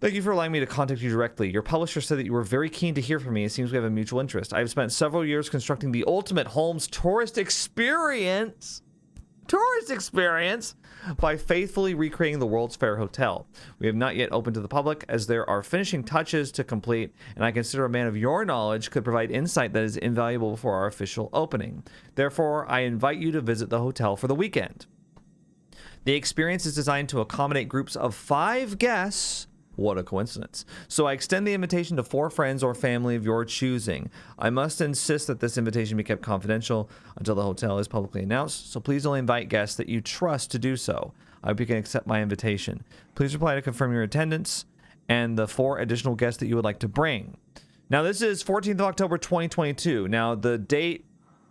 Thank you for allowing me to contact you directly. Your publisher said that you were very keen to hear from me. It seems we have a mutual interest. I have spent several years constructing the ultimate Holmes tourist experience by faithfully recreating the World's Fair Hotel. We have not yet opened to the public as there are finishing touches to complete, and I consider a man of your knowledge could provide insight that is invaluable for our official opening. Therefore, I invite you to visit the hotel for the weekend. The experience is designed to accommodate groups of 5 guests. What a coincidence. So I extend the invitation to 4 friends or family of your choosing. I must insist that this invitation be kept confidential until the hotel is publicly announced, so please only invite guests that you trust to do so. I hope you can accept my invitation. Please reply to confirm your attendance and the 4 additional guests that you would like to bring. Now this is 14th of October 2022. Now the date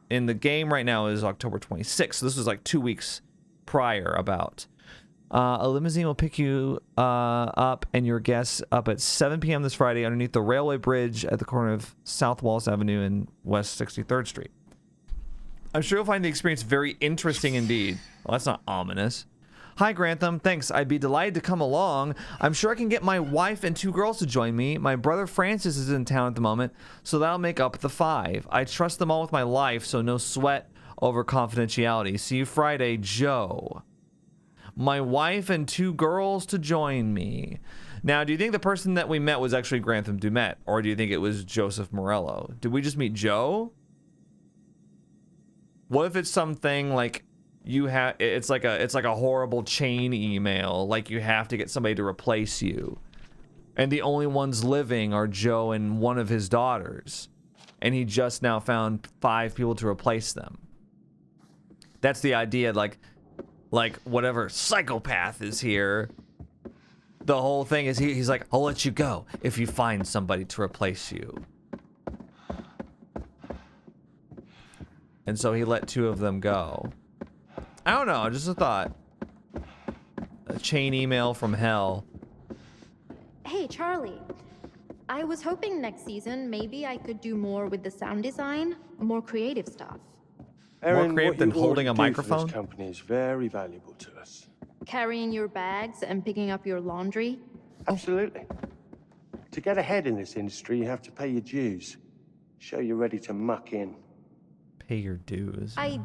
in the game right now is October 26th, so this was like 2 weeks prior about. A limousine will pick you up and your guests up at 7 p.m. this Friday underneath the railway bridge at the corner of South Wallace Avenue and West 63rd Street. I'm sure you'll find the experience very interesting indeed. Well, that's not ominous. Hi, Grantham. Thanks. I'd be delighted to come along. I'm sure I can get my wife and 2 girls to join me. My brother Francis is in town at the moment, so that'll make up the 5. I trust them all with my life, so no sweat over confidentiality. See you Friday, Joe. My wife and 2 girls to join me. Now, do you think the person that we met was actually Grantham Dumet, or do you think it was Joseph Morello? Did we just meet Joe? What if it's something like you have? It's like a horrible chain email. Like you have to get somebody to replace you, and the only ones living are Joe and one of his daughters, and he just now found 5 people to replace them. That's the idea. Like whatever psychopath is here, the whole thing is he's like, I'll let you go if you find somebody to replace you. And so he let 2 of them go. I don't know, just a thought. A chain email from hell. Hey, Charlie. I was hoping next season maybe I could do more with the sound design, more creative stuff. Erin, more creative than holding a microphone? This company is very valuable to us. Carrying your bags and picking up your laundry? Absolutely. To get ahead in this industry, you have to pay your dues. Show you're ready to muck in. Pay your dues. I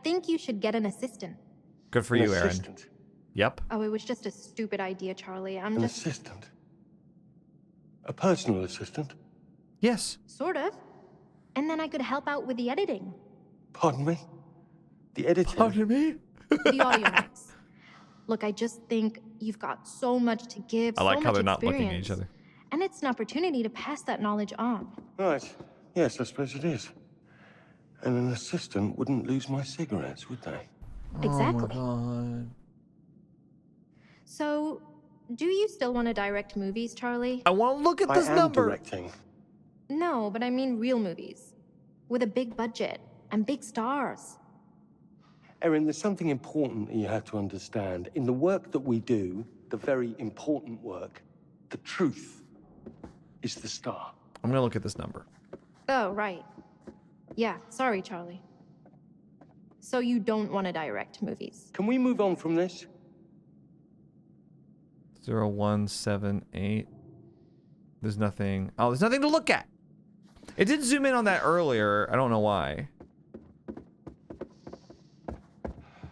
think you should get an assistant. Good for you, Erin. Yep. Oh, it was just a stupid idea, Charlie. An assistant? A personal assistant? Yes. Sort of. And then I could help out with the editing. Pardon me? The editing? Pardon me? The audio mix. Look, I just think you've got so much to give, I like so how much they're not looking at experience. each other. And it's an opportunity to pass that knowledge on. Right. Yes, I suppose it is. And an assistant wouldn't lose my cigarettes, would they? Exactly. Oh my God. So, do you still want to direct movies, Charlie? I want to look at this number. Directing. No, but I mean real movies. With a big budget and big stars. Erin, there's something important that you have to understand. In the work that we do, the very important work, the truth is the star. I'm going to look at this number. Oh, right. Yeah, sorry, Charlie. So you don't want to direct movies? Can we move on from this? 0178. There's nothing. Oh, there's nothing to look at. It did zoom in on that earlier. I don't know why.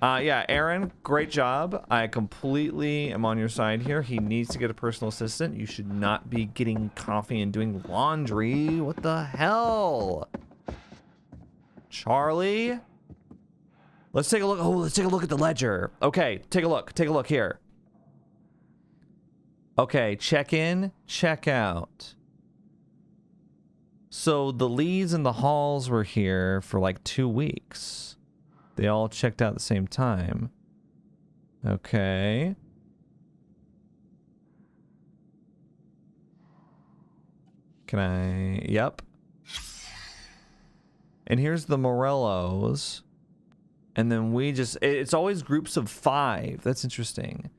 Yeah, Erin, great job. I completely am on your side here. He needs to get a personal assistant. You should not be getting coffee and doing laundry. What the hell? Charlie? Let's take a look. Oh, let's take a look at the ledger. Okay, take a look. Take a look here. Okay, check in, check out. So the Lees and the Halls were here for like 2 weeks. They all checked out at the same time. Okay. Can I... Yep. And here's the Morellos. And then we just... It's always groups of 5. That's interesting.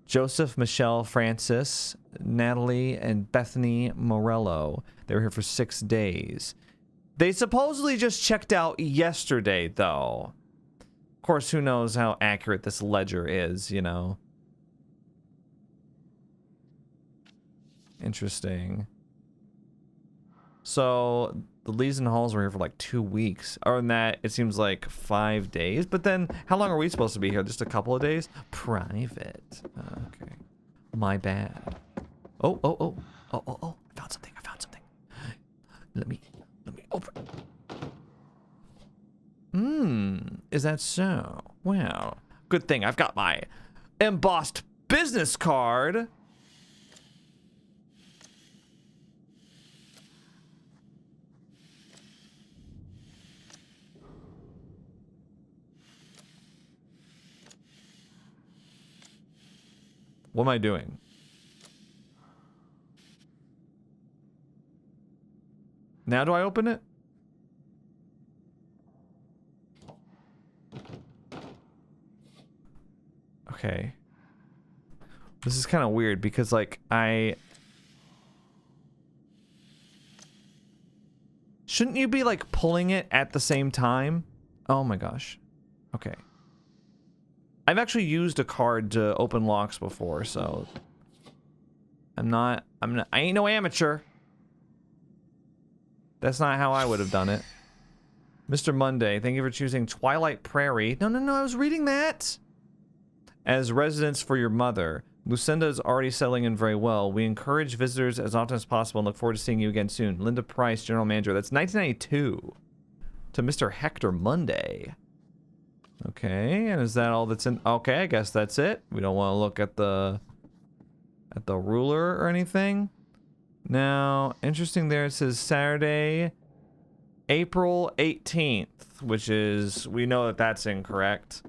Joseph, Michelle, Francis, Natalie, and Bethany Morello. They were here for 6 days. They supposedly just checked out yesterday, though. Of course, who knows how accurate this ledger is, you know? Interesting. So, the Lees and Halls were here for like 2 weeks. Other than that, it seems like 5 days. But then, how long are we supposed to be here? Just a couple of days? Private. Okay. My bad. Oh. I found something. Let me open. Is that so? Well, good thing I've got my embossed business card. What am I doing? Now do I open it? Okay. This is kind of weird because, like, shouldn't you be, like, pulling it at the same time? Oh my gosh. Okay. I've actually used a card to open locks before, so I ain't no amateur. That's not how I would have done it. Mr. Monday, thank you for choosing Twilight Prairie. No, I was reading that. As residence for your mother. Lucinda is already settling in very well. We encourage visitors as often as possible and look forward to seeing you again soon. Linda Price, General Manager. That's 1992. To Mr. Hector Monday. Okay, and is that all that's in? Okay, I guess that's it. We don't want to look at the ruler or anything. Now, interesting there, it says Saturday, April 18th, which is, we know that that's incorrect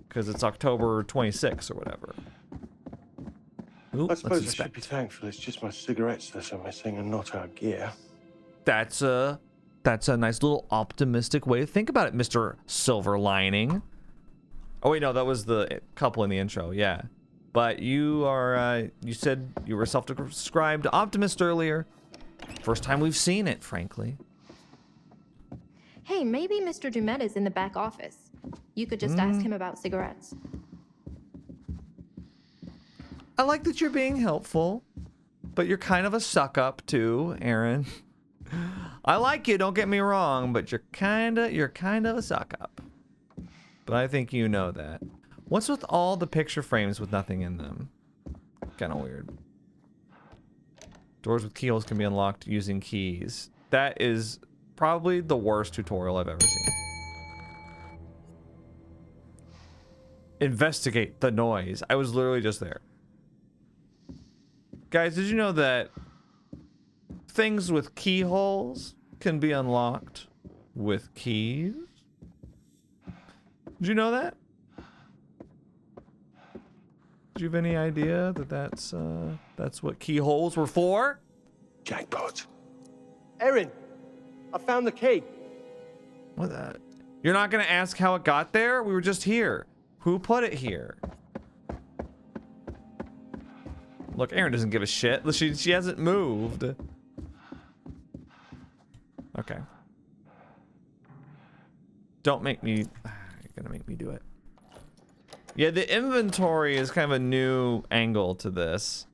because it's October 26th or whatever. Ooh, I suppose I should be thankful it's just my cigarettes that are missing and not our gear. That's a nice little optimistic way to think about it, Mr. Silver Lining. Oh wait, no, that was the couple in the intro, yeah. But you are, you said you were self-described optimist earlier. First time we've seen it, frankly. Hey, maybe Mr. Dumet is in the back office. You could just ask him about cigarettes. I like that you're being helpful, but you're kind of a suck-up too, Erin. I like you, don't get me wrong, but you're kind of a suck-up. But I think you know that. What's with all the picture frames with nothing in them? Kind of weird. Doors with keyholes can be unlocked using keys. That is probably the worst tutorial I've ever seen. Investigate the noise. I was literally just there. Guys, did you know that things with keyholes can be unlocked with keys? Did you know that? Do you have any idea that that's what keyholes were for? Jackpot. Erin, I found the key. What the? You're not gonna ask how it got there? We were just here. Who put it here? Look, Erin doesn't give a shit. She hasn't moved. Okay. Don't make me... You're gonna make me do it. Yeah, the inventory is kind of a new angle to this.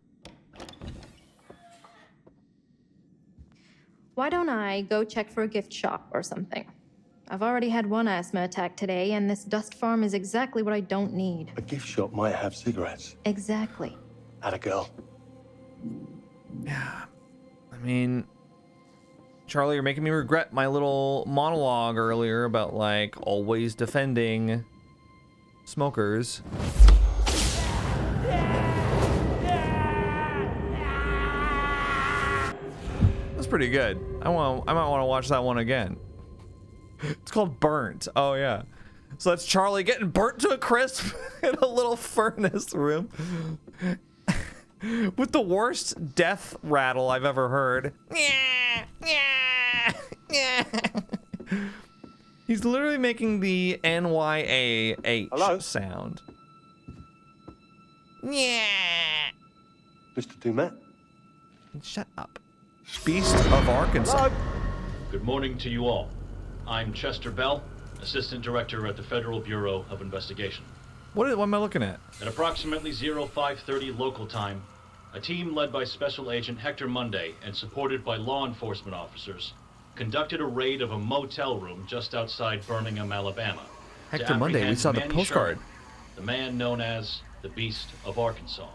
Why don't I go check for a gift shop or something? I've already had one asthma attack today, and this dust farm is exactly what I don't need. A gift shop might have cigarettes. Exactly. Atta girl. Yeah. I mean... Charlie, you're making me regret my little monologue earlier about, like, always defending smokers. pretty good. I might want to watch that one again. It's called Burnt. Oh yeah. So that's Charlie getting burnt to a crisp in a little furnace room with the worst death rattle I've ever heard. He's literally making the NYAH sound. Mr. Dumet? Shut up. Beast of Arkansas. Good morning to you all. I'm Chester Bell, Assistant Director at the Federal Bureau of Investigation. What am I looking at? At approximately 0530 local time, a team led by Special Agent Hector Monday and supported by law enforcement officers conducted a raid of a motel room just outside Birmingham, Alabama. Hector Monday, we saw the Manny postcard. Sherman, the man known as the Beast of Arkansas.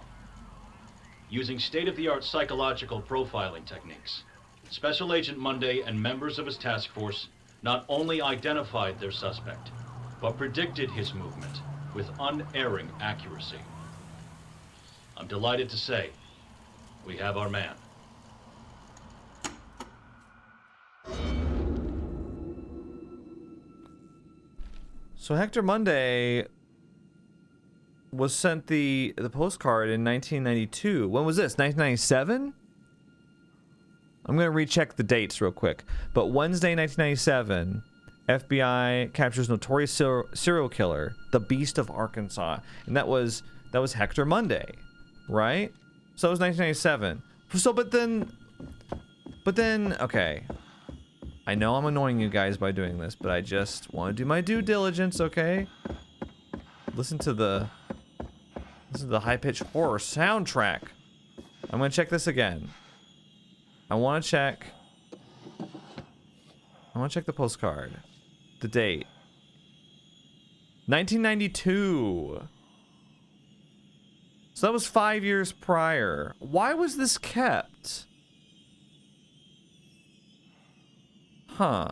Using state-of-the-art psychological profiling techniques, Special Agent Monday and members of his task force not only identified their suspect, but predicted his movement with unerring accuracy. I'm delighted to say, we have our man. So Hector Monday was sent the postcard in 1992. When was this? 1997? I'm going to recheck the dates real quick. But Wednesday, 1997, FBI captures notorious serial killer, the Beast of Arkansas. And that was Hector Monday, right? So it was 1997. So, but then, okay. I know I'm annoying you guys by doing this, but I just want to do my due diligence, okay? Listen to the high-pitched horror soundtrack. I'm gonna check this again. I want to check the postcard. The date. 1992. So that was 5 years prior. Why was this kept? Huh.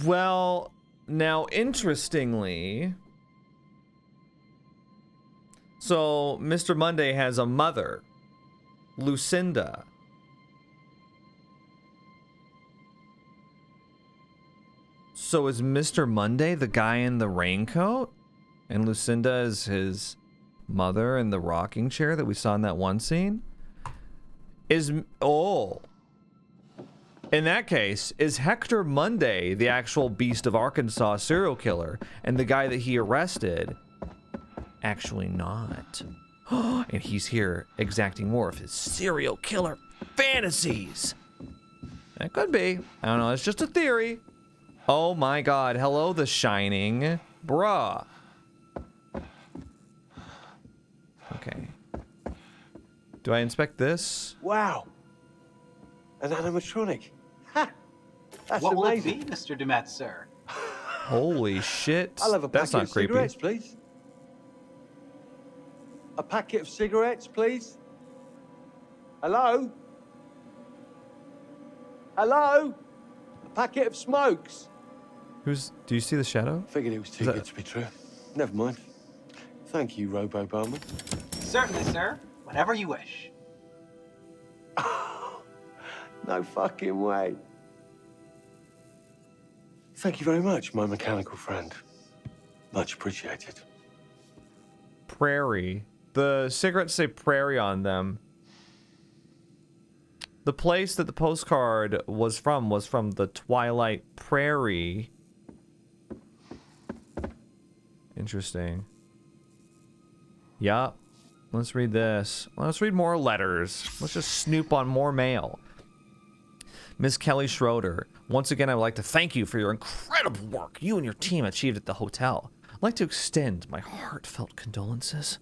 Well, now interestingly, so Mr. Monday has a mother, Lucinda. So is Mr. Monday the guy in the raincoat? And Lucinda is his mother in the rocking chair that we saw in that one scene? In that case, is Hector Monday the actual Beast of Arkansas serial killer, and the guy that he arrested actually not? And he's here exacting more of his serial killer fantasies. That could be. I don't know. It's just a theory. Oh my God. Hello, The Shining. Bruh. Okay. Do I inspect this? Wow. An animatronic. Ha! That's what amazing. Will it be, Mr. Dumet, sir? Holy shit. I'll have a That's packet not of creepy. cigarettes, please. A packet of cigarettes, please. Hello? Hello? A packet of smokes. Do you see the shadow? Figured it was too good to be true. Never mind. Thank you, Robo Barman. Certainly, sir. Whenever you wish. No fucking way. Thank you very much, my mechanical friend. Much appreciated. Prairie. The cigarettes say prairie on them. The place that the postcard was from the Twilight Prairie. Interesting. Yup. Let's read this. Let's read more letters. Let's just snoop on more mail. Miss Kelly Schroeder, once again, I would like to thank you for your incredible work you and your team achieved at the hotel. I'd like to extend my heartfelt condolences.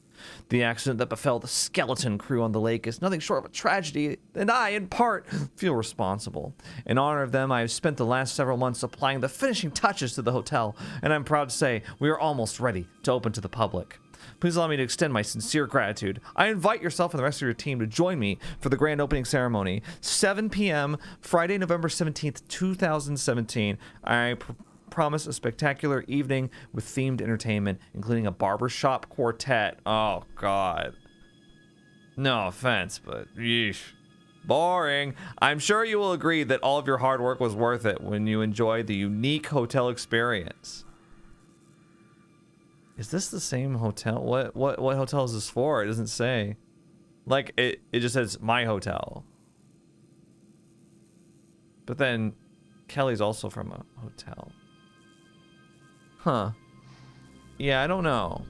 The accident that befell the skeleton crew on the lake is nothing short of a tragedy, and I, in part, feel responsible. In honor of them, I have spent the last several months applying the finishing touches to the hotel, and I'm proud to say we are almost ready to open to the public. Please allow me to extend my sincere gratitude. I invite yourself and the rest of your team to join me for the grand opening ceremony, 7 p.m., Friday, November 17th, 2017. I promise a spectacular evening with themed entertainment, including a barbershop quartet. Oh, God. No offense, but yeesh. Boring. I'm sure you will agree that all of your hard work was worth it when you enjoyed the unique hotel experience. Is this the same hotel? What hotel is this for? It doesn't say. Like, it just says my hotel. But then Kelly's also from a hotel. Huh. Yeah, I don't know.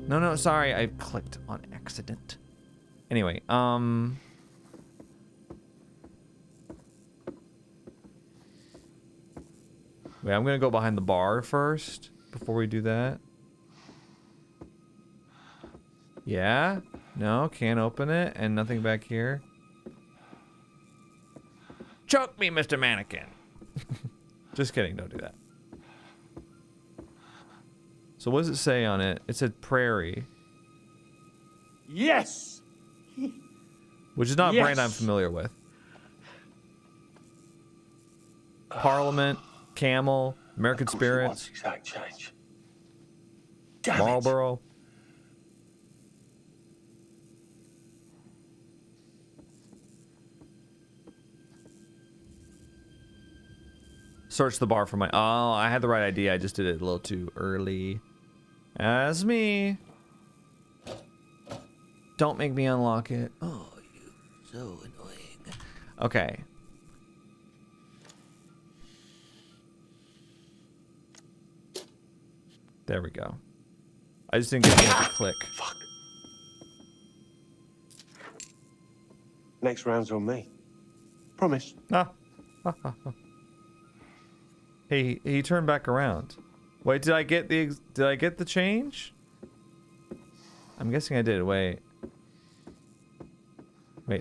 No, sorry. I clicked on accident. Anyway, wait, I'm gonna go behind the bar first before we do that. Yeah? No, can't open it, and nothing back here. Choke me, Mr. Mannequin. Just kidding, don't do that. So what does it say on it? It said prairie. Yes! Which is not a brand I'm familiar with. Parliament, Camel, American Spirits, Exact change. Marlboro. Search the bar for my... Oh, I had the right idea. I just did it a little too early. That's me. Don't make me unlock it. Oh, you so annoying. Okay. There we go. I just didn't get to click. Fuck. Next round's on me. Promise. Ah. Hey, he turned back around. Wait, did I get the change? I'm guessing I did. Wait,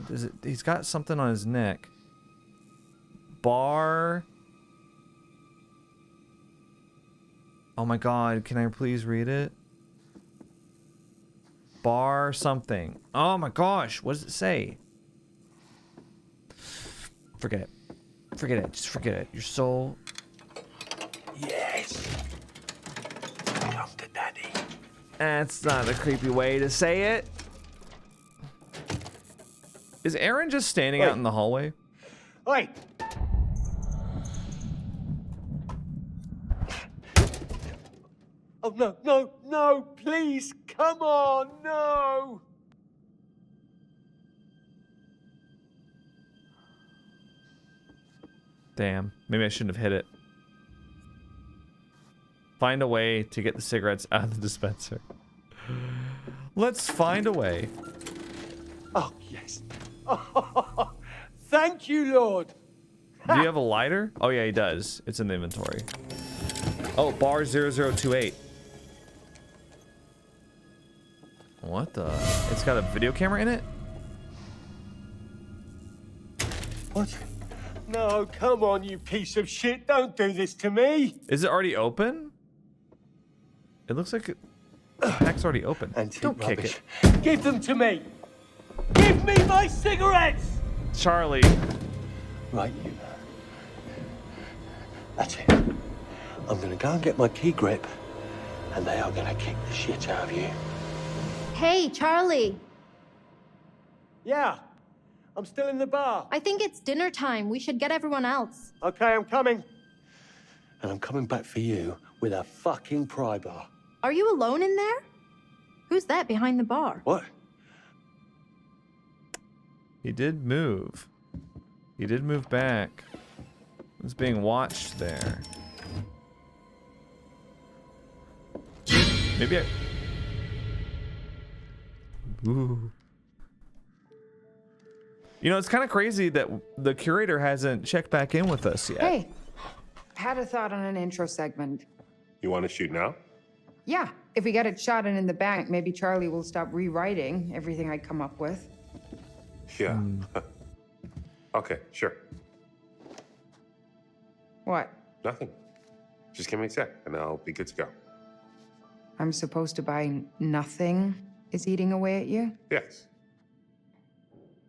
does it? He's got something on his neck. Bar. Oh my God! Can I please read it? Bar something. Oh my gosh! What does it say? Forget it. Forget it. Just forget it. You're so. Yes. Come to daddy. That's not a creepy way to say it. Is Erin just standing out in the hallway? Oi! Oh, no, please, come on, no! Damn, maybe I shouldn't have hit it. Find a way to get the cigarettes out of the dispenser. Let's find a way. Oh, yes. Oh, thank you, Lord. Do you have a lighter? Oh, yeah, he does. It's in the inventory. Oh, bar 0028. What the? It's got a video camera in it? What? No, come on, you piece of shit. Don't do this to me. Is it already open? It looks like the pack's already open. Don't kick it. Give them to me. Give me my cigarettes. Charlie. Right, you. That's it. I'm gonna go and get my key grip, and they are gonna kick the shit out of you. Hey, Charlie. Yeah, I'm still in the bar. I think it's dinner time. We should get everyone else. Okay, I'm coming. And I'm coming back for you with a fucking pry bar. Are you alone in there? Who's that behind the bar? What? He did move. He did move back. It's being watched there. Maybe I... Ooh. You know, it's kind of crazy that the curator hasn't checked back in with us yet. Hey, had a thought on an intro segment. You want to shoot now? Yeah, if we get it shot and in the bank, maybe Charlie will stop rewriting everything I come up with. Yeah. Okay, sure. What? Nothing. Just give me a sec, and I'll be good to go. I'm supposed to buy nothing is eating away at you? Yes.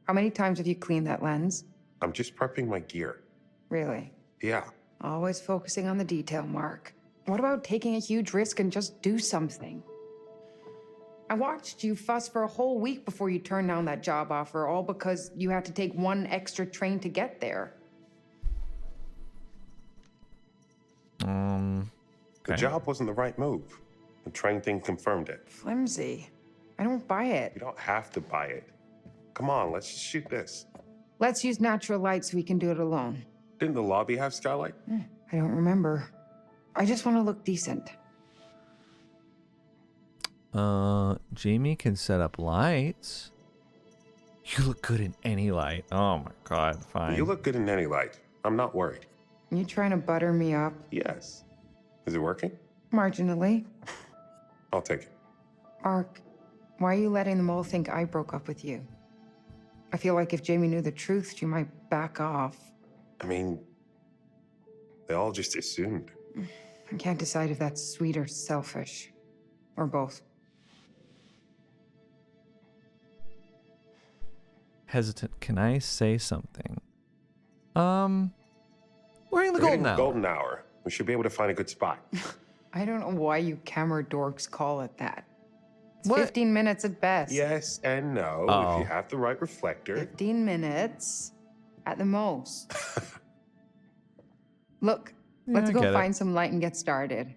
How many times have you cleaned that lens? I'm just prepping my gear. Really? Yeah. Always focusing on the detail, Mark. What about taking a huge risk and just do something? I watched you fuss for a whole week before you turned down that job offer, all because you had to take one extra train to get there. The job wasn't the right move. The train thing confirmed it. Flimsy. I don't buy it. You don't have to buy it. Come on, let's just shoot this. Let's use natural light so we can do it alone. Didn't the lobby have skylight? I don't remember. I just want to look decent. Jamie can set up lights. You look good in any light. Oh my god, fine. You look good in any light. I'm not worried. You trying to butter me up? Yes. Is it working? Marginally. I'll take it. Ark, why are you letting them all think I broke up with you? I feel like if Jamie knew the truth, she might back off. I mean, they all just assumed. I can't decide if that's sweet or selfish. Or both. Hesitant. Can I say something? We're in the golden hour. Golden hour. We should be able to find a good spot. I don't know why you camera dorks call it that. It's What? 15 minutes at best. Yes and no. Oh. If you have the right reflector. 15 minutes at the most. Look, let's I go get it. find some light and get started.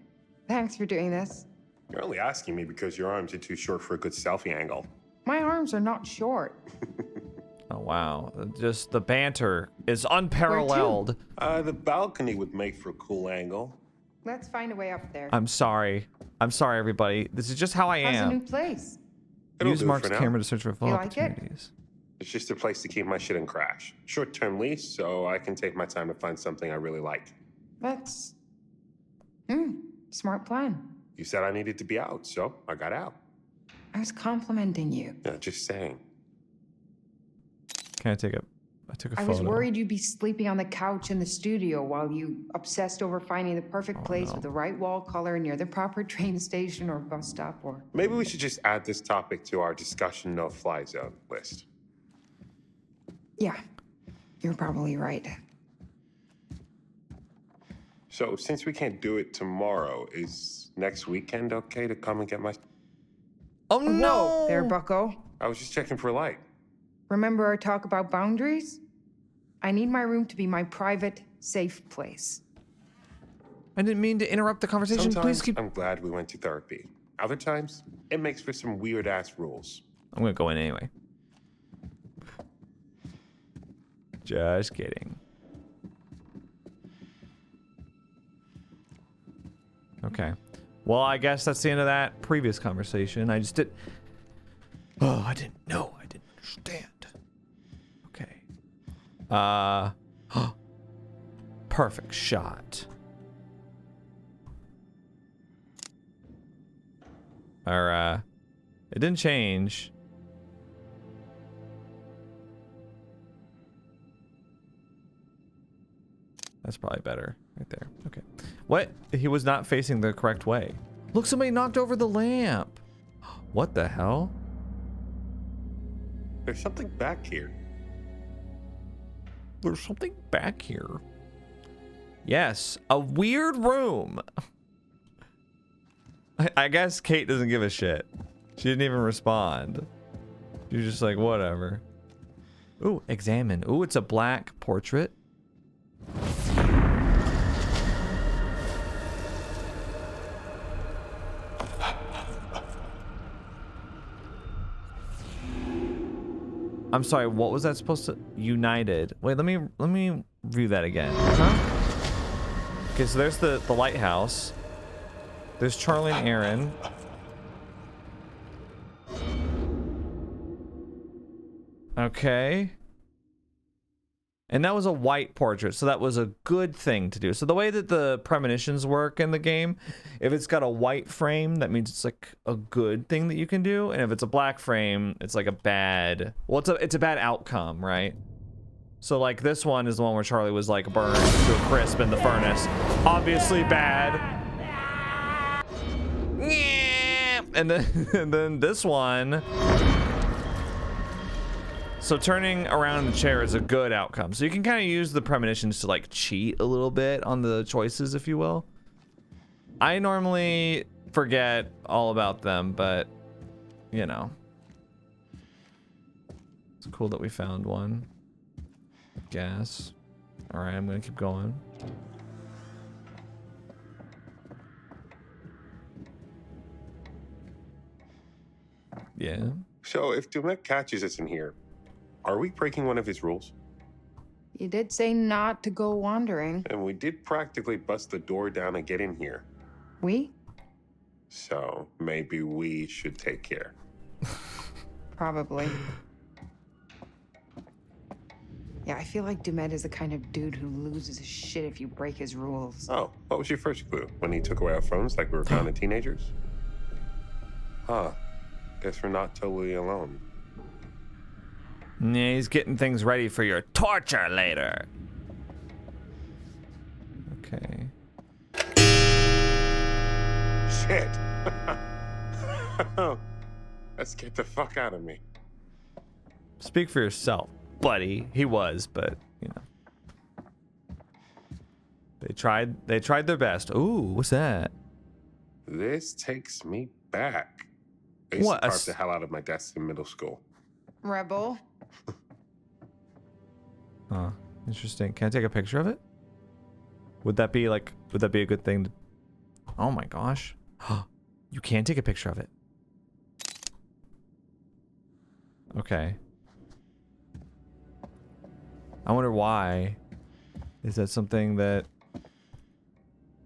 Thanks for doing this. You're only asking me because your arms are too short for a good selfie angle. My arms are not short. Oh wow, just the banter is unparalleled. The balcony would make for a cool angle. Let's find a way up there. I'm sorry, everybody. This is just how I How's the new am. place? It'll Use do Mark's for now. camera to search for full You like it? opportunities. It's just a place to keep my shit in crash. Short-term lease, so I can take my time to find something I really like. That's... smart plan. You said I needed to be out, so I got out. I was complimenting you. Yeah, just saying. Can I take a? I took a I photo. was worried you'd be sleeping on the couch in the studio while you obsessed over finding the perfect place with the right wall color near the proper train station or bus stop or... Maybe we should just add this topic to our discussion no-fly zone list. Yeah, you're probably right. So, since we can't do it tomorrow, is next weekend okay to come and get my... Oh no! Whoa there, bucko. I was just checking for light. Remember our talk about boundaries? I need my room to be my private, safe place. I didn't mean to interrupt the conversation. Sometimes Please keep. I'm glad we went to therapy. Other times, it makes for some weird-ass rules. I'm gonna go in anyway. Just kidding. Okay. Well, I guess that's the end of that previous conversation. I just did. Oh, I didn't know. I didn't understand. Okay. Perfect shot. Or, it didn't change. That's probably better right there. Okay. What? He was not facing the correct way. Look, somebody knocked over the lamp. What the hell? There's something back here. There's something back here. Yes, a weird room. I guess Kate doesn't give a shit. She didn't even respond. She's just like, whatever. Ooh, examine. Ooh, it's a black portrait. I'm sorry, what was that supposed to? United. Wait, let me view that again. Huh? Okay, so there's the lighthouse. There's Charlie and Erin. Okay. And that was a white portrait, so that was a good thing to do. So the way that the premonitions work in the game, if it's got a white frame, that means it's like a good thing that you can do, and if it's a black frame, it's like a bad. Well, it's a bad outcome, right? So like this one is the one where Charlie was like burned to a crisp in the furnace, obviously bad. And then this one. So turning around in the chair is a good outcome. So you can kind of use the premonitions to like cheat a little bit on the choices, if you will. I normally forget all about them, but you know. It's cool that we found one. Gas. Alright, I'm gonna keep going. Yeah. So if Dumet catches us in here, are we breaking one of his rules? You did say not to go wandering. And we did practically bust the door down and get in here. We? So maybe we should take care. Probably. Yeah, I feel like Dumet is the kind of dude who loses his shit if you break his rules. Oh, what was your first clue? When he took away our phones like we were kind of teenagers? Huh. Guess we're not totally alone. Yeah, he's getting things ready for your torture later. Okay. Shit. That scared the fuck out of me. Speak for yourself, buddy. He was, but you know. They tried their best. Ooh, what's that? This takes me back. I used to carve the hell out of my desk in middle school. Rebel. Huh. Interesting. Can I take a picture of it? Would that be a good thing to... Oh my gosh. You can take a picture of it. Okay. I wonder why. Is that something that...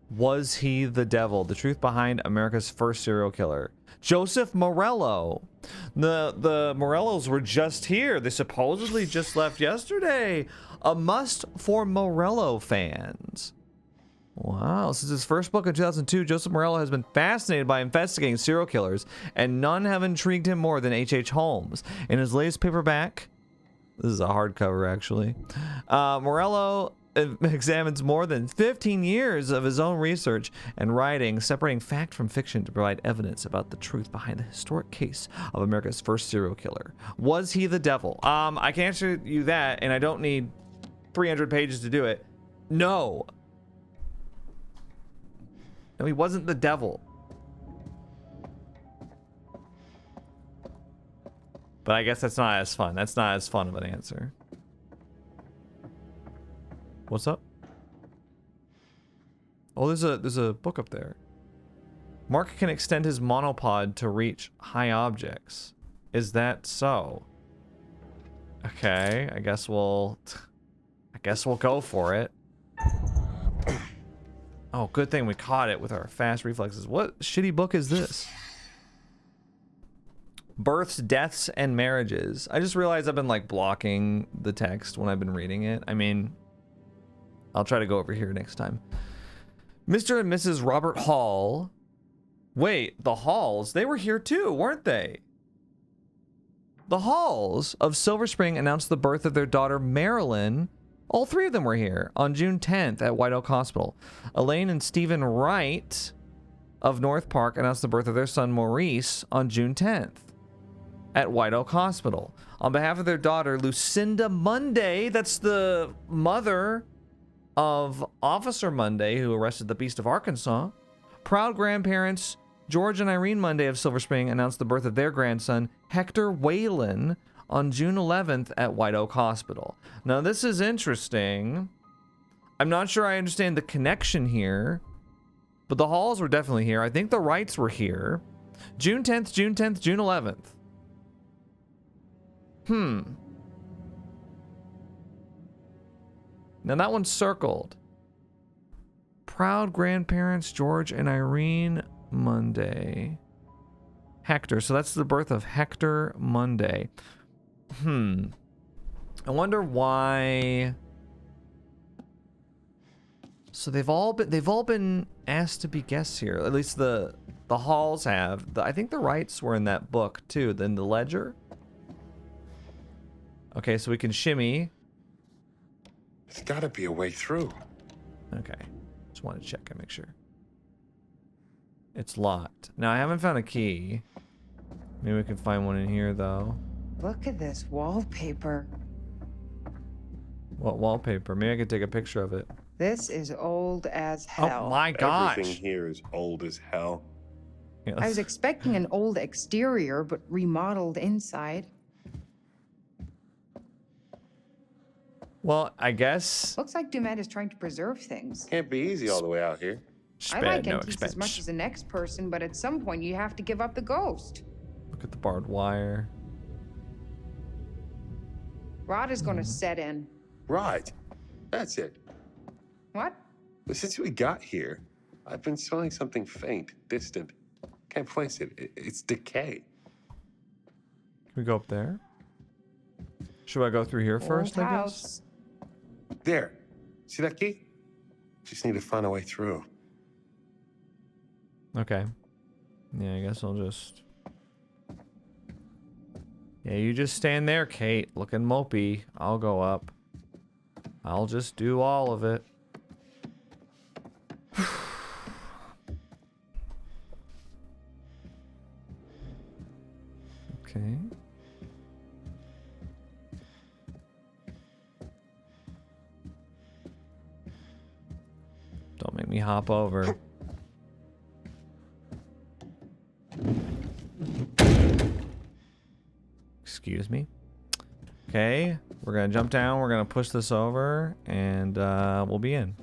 Was he the devil? The truth behind America's first serial killer. Joseph Morello. The Morellos were just here. They supposedly just left yesterday. A must for Morello fans. Wow. Since his first book in 2002, Joseph Morello has been fascinated by investigating serial killers, and none have intrigued him more than H.H. Holmes. In his latest paperback, this is a hardcover actually, Morello examines more than 15 years of his own research and writing, separating fact from fiction to provide evidence about the truth behind the historic case of America's first serial killer. Was he the devil? I can answer you that, and I don't need 300 pages to do it. No. No, he wasn't the devil. But I guess that's not as fun. That's not as fun of an answer. What's up? Oh, there's a book up there. Mark can extend his monopod to reach high objects. Is that so? Okay, I guess we'll go for it. Oh, good thing we caught it with our fast reflexes. What shitty book is this? Births, Deaths, and Marriages. I just realized I've been like blocking the text when I've been reading it. I mean, I'll try to go over here next time. Mr. and Mrs. Robert Hall. Wait, the Halls, they were here too, weren't they? The Halls of Silver Spring announced the birth of their daughter Marilyn. All three of them were here on June 10th at White Oak Hospital. Elaine and Stephen Wright of North Park announced the birth of their son Maurice on June 10th at White Oak Hospital. On behalf of their daughter Lucinda Munday, that's the mother of Officer Munday, who arrested the Beast of Arkansas, proud grandparents George and Irene Munday of Silver Spring announced the birth of their grandson, Hector Whalen, on June 11th at White Oak Hospital. Now, this is interesting. I'm not sure I understand the connection here, but the Halls were definitely here. I think the Wrights were here. June 10th, June 10th, June 11th. Now that one's circled. Proud grandparents George and Irene Munday. Hector. So that's the birth of Hector Munday. I wonder why. So they've all been asked to be guests here. At least the Halls have. I think the Wrights were in that book too. Then the Ledger. Okay, so we can shimmy. There's gotta be a way through. Okay. Just want to check and make sure. It's locked. Now, I haven't found a key. Maybe we can find one in here, though. Look at this wallpaper. What wallpaper? Maybe I could take a picture of it. This is old as hell. Oh my gosh. Everything here is old as hell. Yes. I was expecting an old exterior, but remodeled inside. Well, I guess. Looks like Dumet is trying to preserve things. Can't be easy all the way out here. I like antiques as much as the next person, but at some point you have to give up the ghost. Look at the barbed wire. Rot is going to set in. Right. That's it. What? But since we got here, I've been smelling something faint, distant. Can't place it. It's decay. Can we go up there? Should I go through here first, I guess? There. See that key? Just need to find a way through. Okay. Yeah, I guess I'll just... Yeah, you just stand there, Kate, looking mopey. I'll go up. I'll just do all of it. Okay. Don't make me hop over. Excuse me. Okay, we're gonna jump down, we're gonna push this over, and we'll be in.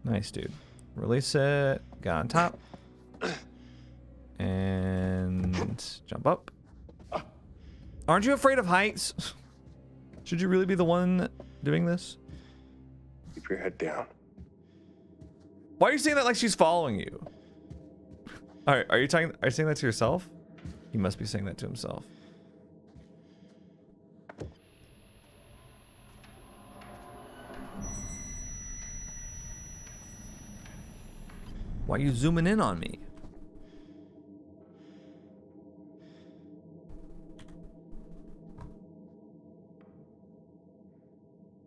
Nice, dude. Release it, get on top, and jump up. Aren't you afraid of heights? Should you really be the one doing this? Keep your head down. Why are you saying that like she's following you? Alright, are you saying that to yourself? He must be saying that to himself. Why are you zooming in on me?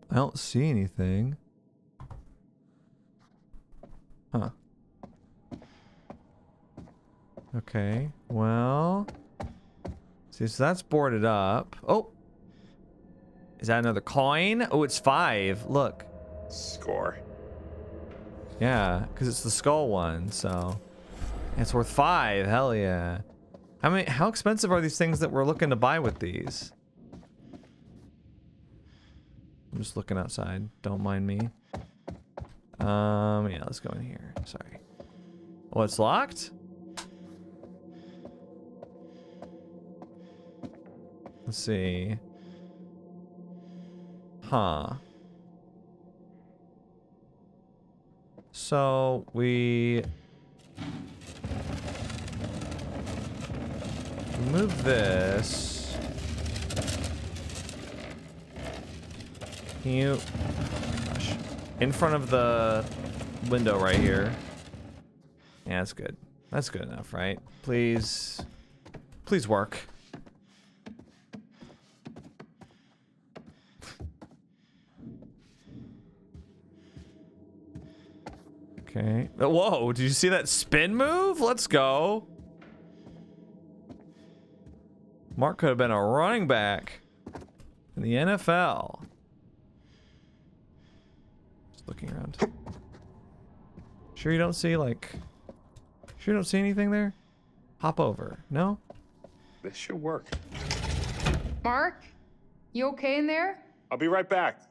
I don't see anything. Huh. Okay, well... See, so that's boarded up. Oh! Is that another coin? Oh, it's 5. Look. Score. Yeah, because it's the skull one, so... It's worth 5. Hell yeah. How expensive are these things that we're looking to buy with these? I'm just looking outside. Don't mind me. Yeah, let's go in here. Sorry. Oh, it's locked? Let's see. Huh. So we move this. Can you, oh gosh, in front of the window right here? Yeah, that's good. That's good enough, right? Please, please work. Okay. Whoa, did you see that spin move? Let's go. Mark could have been a running back in the NFL. Just looking around. Sure you don't see, like... Sure you don't see anything there? Hop over. No? This should work. Mark? You okay in there? I'll be right back.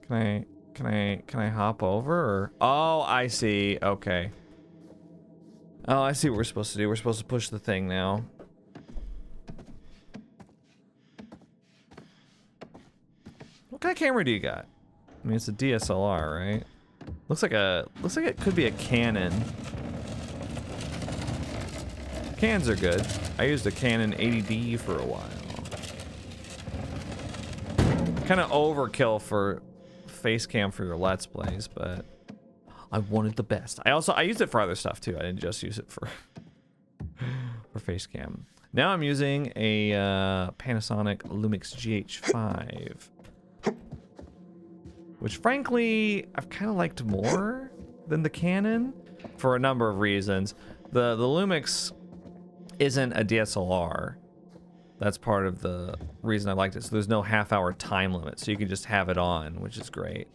Can I hop over or? Oh, I see. Okay. Oh, I see what we're supposed to do. We're supposed to push the thing now. What kind of camera do you got? I mean, it's a DSLR, right? Looks like it could be a Canon. Cans are good. I used a Canon 80D for a while. Kind of overkill for face cam for your Let's Plays, but I wanted the best. I used it for other stuff too. I didn't just use it for face cam. Now I'm using a Panasonic Lumix GH5, which frankly I've kind of liked more than the Canon for a number of reasons. The Lumix isn't a DSLR. That's part of the reason I liked it. So there's no half-hour time limit, so you can just have it on, which is great.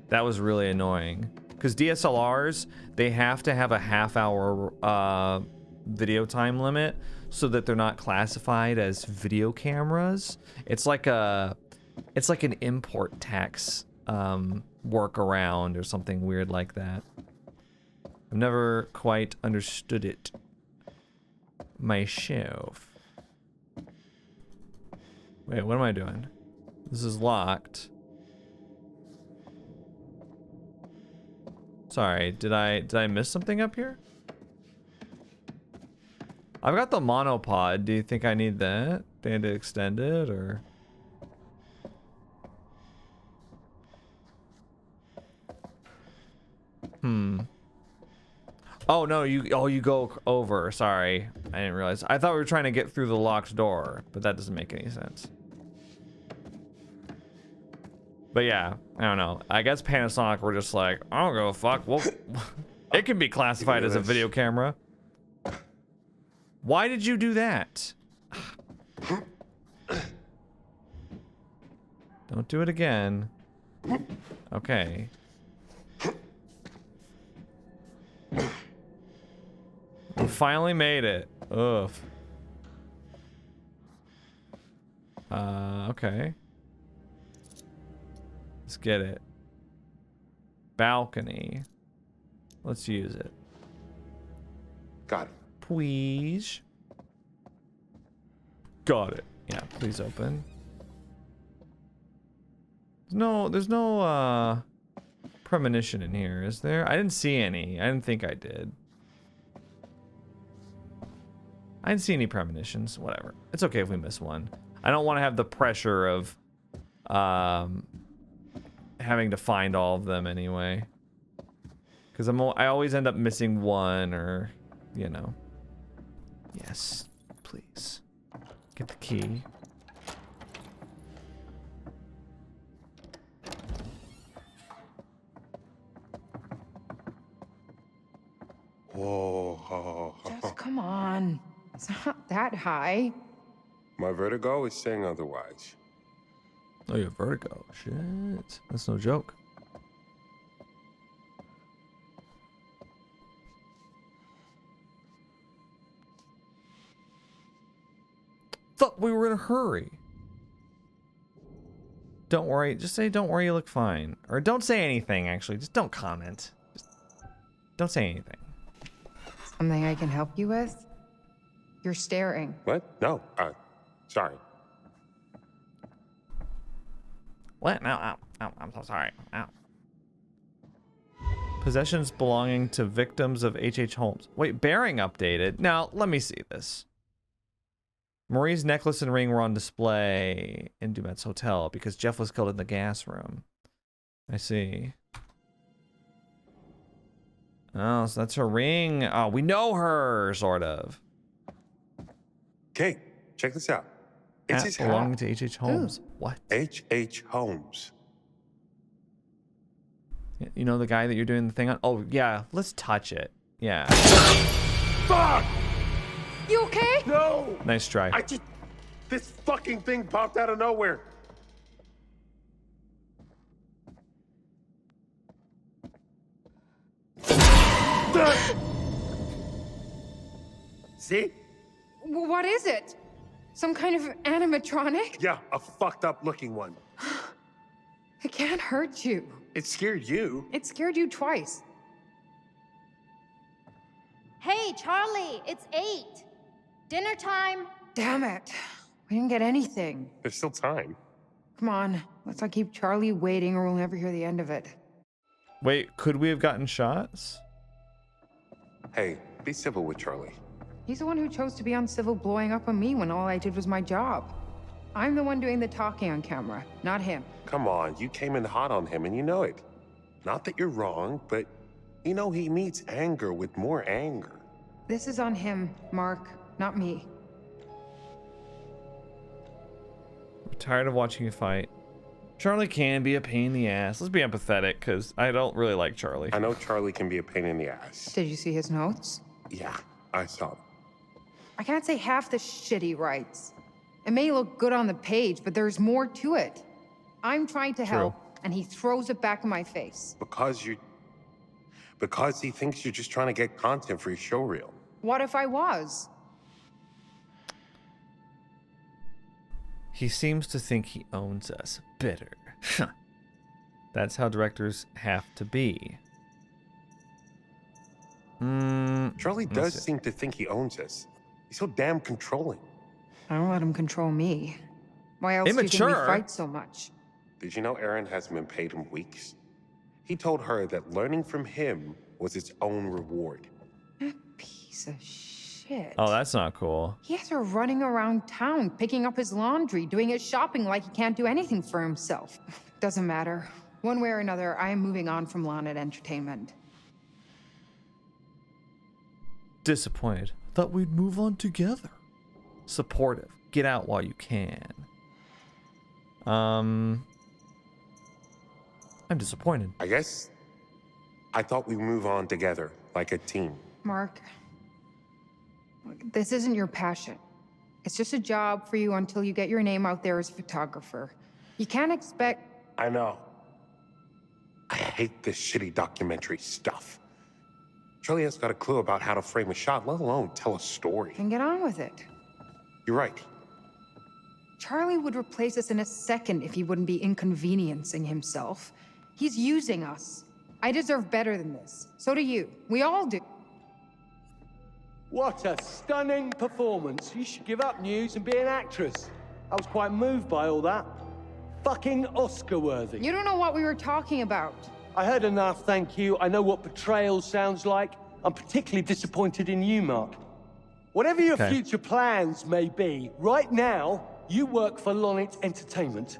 That was really annoying. Because DSLRs, they have to have a half-hour video time limit so that they're not classified as video cameras. It's like an import tax workaround or something weird like that. I've never quite understood it myself. Wait, what am I doing? This is locked. Sorry, did I miss something up here? I've got the monopod. Do you think I need that? Do I need to extend it or? Oh no, you go over. Sorry, I didn't realize. I thought we were trying to get through the locked door, but that doesn't make any sense. But yeah, I don't know. I guess Panasonic were just like, I don't give a fuck. Well, it can be classified as a video camera. Why did you do that? Don't do it again. Okay. We finally made it. Ugh. Okay. Let's get it. Balcony. Let's use it. Got it. Please. Got it. Yeah, please open. There's no premonition in here, is there? I didn't see any. I didn't think I did. I didn't see any premonitions. Whatever. It's okay if we miss one. I don't want to have the pressure of having to find all of them anyway. Because I always end up missing one or, you know. Yes, please. Get the key. Whoa. Just come on. It's not that high. My vertigo is saying otherwise. Oh, you have vertigo. Shit. That's no joke. Thought we were in a hurry. Don't worry. Just say, don't worry, you look fine. Or don't say anything, actually. Just don't comment. Just don't say anything. Something I can help you with? You're staring. What? No. Sorry. What? No, ow, I'm so sorry. Ow. Possessions belonging to victims of H.H. Holmes. Wait, bearing updated. Now, let me see this. Marie's necklace and ring were on display in Dumet's hotel because Jeff was killed in the gas room. I see. Oh, so that's her ring. Oh, we know her, sort of. Okay, check this out. It's his hat. Belonging to H.H. Holmes. Ooh. What? H.H. Holmes. You know the guy that you're doing the thing on? Oh, yeah. Let's touch it. Yeah. Fuck! You okay? No! Nice try. This fucking thing popped out of nowhere. See? What is it? Some kind of animatronic? Yeah, a fucked up looking one. It can't hurt you. It scared you. It scared you twice. Hey, Charlie, it's 8. Dinner time. Damn it. We didn't get anything. There's still time. Come on, let's not keep Charlie waiting or we'll never hear the end of it. Wait, could we have gotten shots? Hey, be civil with Charlie. He's the one who chose to be uncivil blowing up on me when all I did was my job. I'm the one doing the talking on camera, not him. Come on, you came in hot on him and you know it. Not that you're wrong, but you know he meets anger with more anger. This is on him, Mark, not me. I'm tired of watching you fight. Charlie can be a pain in the ass. Let's be empathetic, because I don't really like Charlie. I know Charlie can be a pain in the ass. Did you see his notes? Yeah, I saw them. I can't say half the shit he writes. It may look good on the page, but there's more to it. I'm trying to help. and he throws it back in my face. Because he thinks you're just trying to get content for your show reel. What if I was? He seems to think he owns us. Bitter. That's how directors have to be. Charlie does seem to think he owns us. He's so damn controlling. I don't let him control me. Why else do you think we fight so much? Did you know Erin hasn't been paid in weeks? He told her that learning from him was its own reward. Piece of shit. Oh, that's not cool. He has her running around town, picking up his laundry, doing his shopping like he can't do anything for himself. Doesn't matter. One way or another, I am moving on from Lonnet Entertainment. Disappointed. Thought we'd move on together. Supportive. Get out while you can. I'm disappointed. I guess I thought we'd move on together, like a team. Mark, this isn't your passion. It's just a job for you until you get your name out there as a photographer. You can't expect... I know. I hate this shitty documentary stuff. Charlie hasn't got a clue about how to frame a shot, let alone tell a story. Then get on with it. You're right. Charlie would replace us in a second if he wouldn't be inconveniencing himself. He's using us. I deserve better than this. So do you. We all do. What a stunning performance. You should give up news and be an actress. I was quite moved by all that. Fucking Oscar-worthy. You don't know what we were talking about. I heard enough, thank you. I know what betrayal sounds like. I'm particularly disappointed in you, Mark. Whatever your future plans may be, right now, you work for Lonnet Entertainment.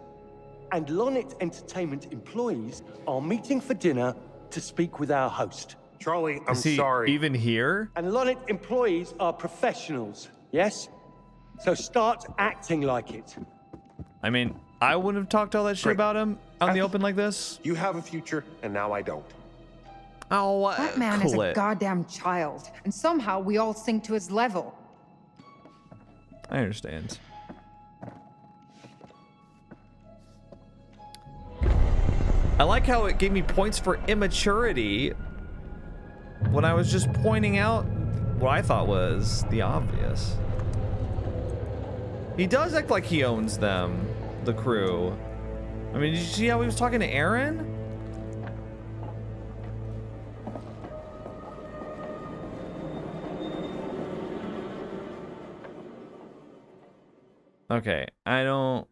And Lonnet Entertainment employees are meeting for dinner to speak with our host. Charlie, I'm Is he sorry. even here? And Lonnet employees are professionals, yes? So start acting like it. I mean, I wouldn't have talked all that shit about him out in the open like this. You have a future, and now I don't. Oh, That man is a goddamn child, and somehow we all sink to his level. I understand. I like how it gave me points for immaturity when I was just pointing out what I thought was the obvious. He does act like he owns them, the crew. I mean, did you see how he was talking to Erin? Okay, I don't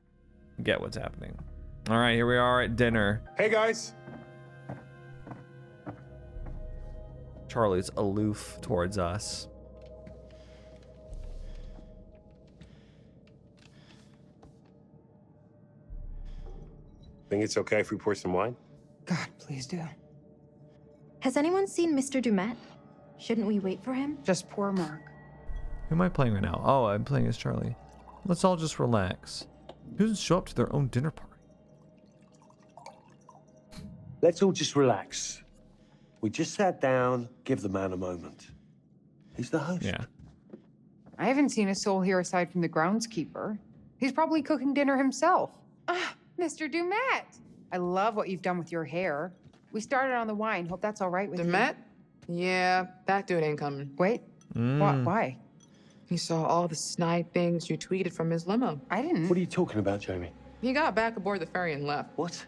get what's happening. All right, here we are at dinner. Hey, guys. Charlie's aloof towards us. Think it's okay if we pour some wine? God, please do. Has anyone seen Mr. Dumet? Shouldn't we wait for him? Just poor Mark. Who am I playing right now? Oh, I'm playing as Charlie. Let's all just relax. Who doesn't show up to their own dinner party? Let's all just relax. We just sat down, give the man a moment. He's the host. Yeah. I haven't seen a soul here aside from the groundskeeper. He's probably cooking dinner himself. Ah, Mr. Dumet! I love what you've done with your hair. We started on the wine. Hope that's all right with Dumet? Yeah, that dude ain't coming. Wait, why? He saw all the snide things you tweeted from his limo. I didn't. What are you talking about, Jamie? He got back aboard the ferry and left. What?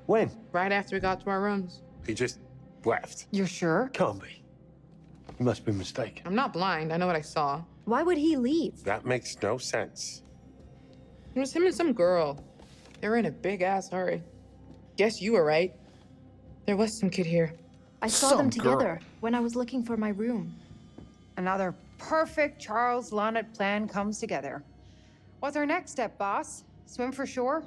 When? Right after we got to our rooms. He just left. You're sure? Can't be. You must be mistaken. I'm not blind. I know what I saw. Why would he leave? That makes no sense. It was him and some girl. They were in a big-ass hurry. Guess you were right. There was some kid here. I saw them together when I was looking for my room. Another perfect Charles Lonnet plan comes together. What's our next step, boss? Swim for shore?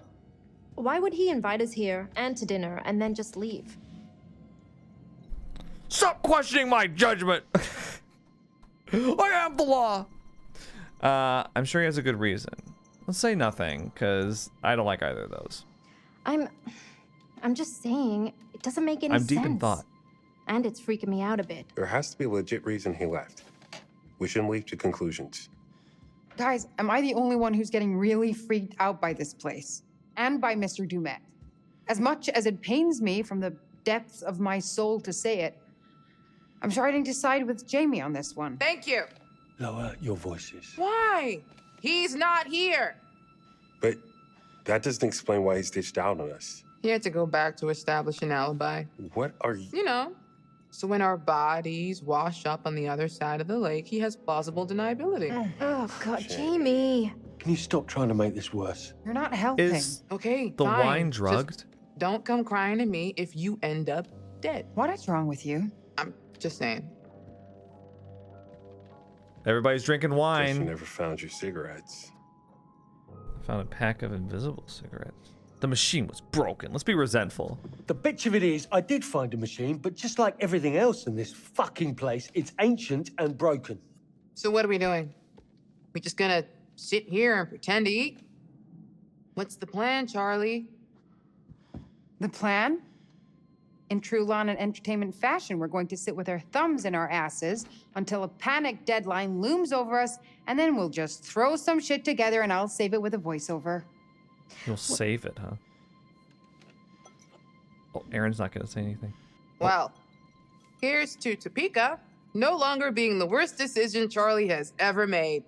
Why would he invite us here and to dinner and then just leave? Stop questioning my judgment. I am the law. I'm sure he has a good reason. Let's say nothing, because I don't like either of those. I'm just saying, it doesn't make any sense. I'm deep in thought. And it's freaking me out a bit. There has to be a legit reason he left. We shouldn't leap to conclusions. Guys, am I the only one who's getting really freaked out by this place? And by Mr. Dumet? As much as it pains me from the depths of my soul to say it, I'm starting to side with Jamie on this one. Thank you. Lower your voices. Why? He's not here. But that doesn't explain why he's ditched out on us. He had to go back to establish an alibi. What are you? You know, so when our bodies wash up on the other side of the lake, he has plausible deniability. Oh, God, Jamie. Can you stop trying to make this worse? You're not helping. Okay, the fine. wine drugged? Just don't come crying to me if you end up dead. What is wrong with you? I'm just saying. Everybody's drinking Guess you wine. never found your cigarettes. Found a pack of invisible cigarettes. The machine was broken. Let's be resentful. The bitch of it is, I did find a machine, but just like everything else in this fucking place, it's ancient and broken. So what are we doing? We just gonna sit here and pretend to eat? What's the plan, Charlie? The plan? In true lawn and entertainment fashion, we're going to sit with our thumbs in our asses until a panic deadline looms over us, and then we'll just throw some shit together and I'll save it with a voiceover. You'll save it, huh? Oh, Erin's not going to say anything. Well, here's to Topeka no longer being the worst decision Charlie has ever made.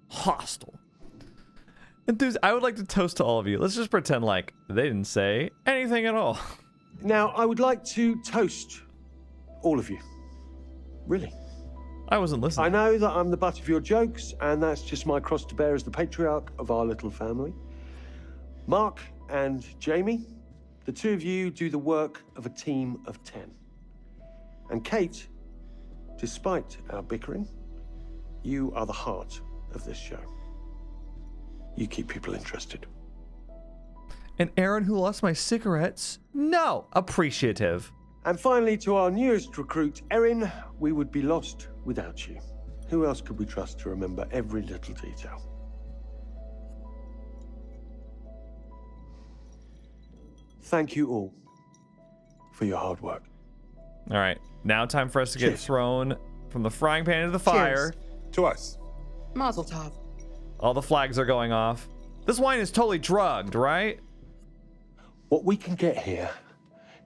Hostile. I would like to toast to all of you. Let's just pretend like they didn't say anything at all. Now, I would like to toast all of you. Really. I wasn't listening. I know that I'm the butt of your jokes, and that's just my cross to bear as the patriarch of our little family. Mark and Jamie, the two of you do the work of a team of 10. And Kate, despite our bickering, you are the heart of this show. You keep people interested. And Erin, who lost my cigarettes, no, appreciative. And finally, to our newest recruit, Erin, we would be lost without you. Who else could we trust to remember every little detail? Thank you all for your hard work. All right, now time for us to get thrown from the frying pan into the fire. To us. Mazel tov. All the flags are going off. This wine is totally drugged, right? What we can get here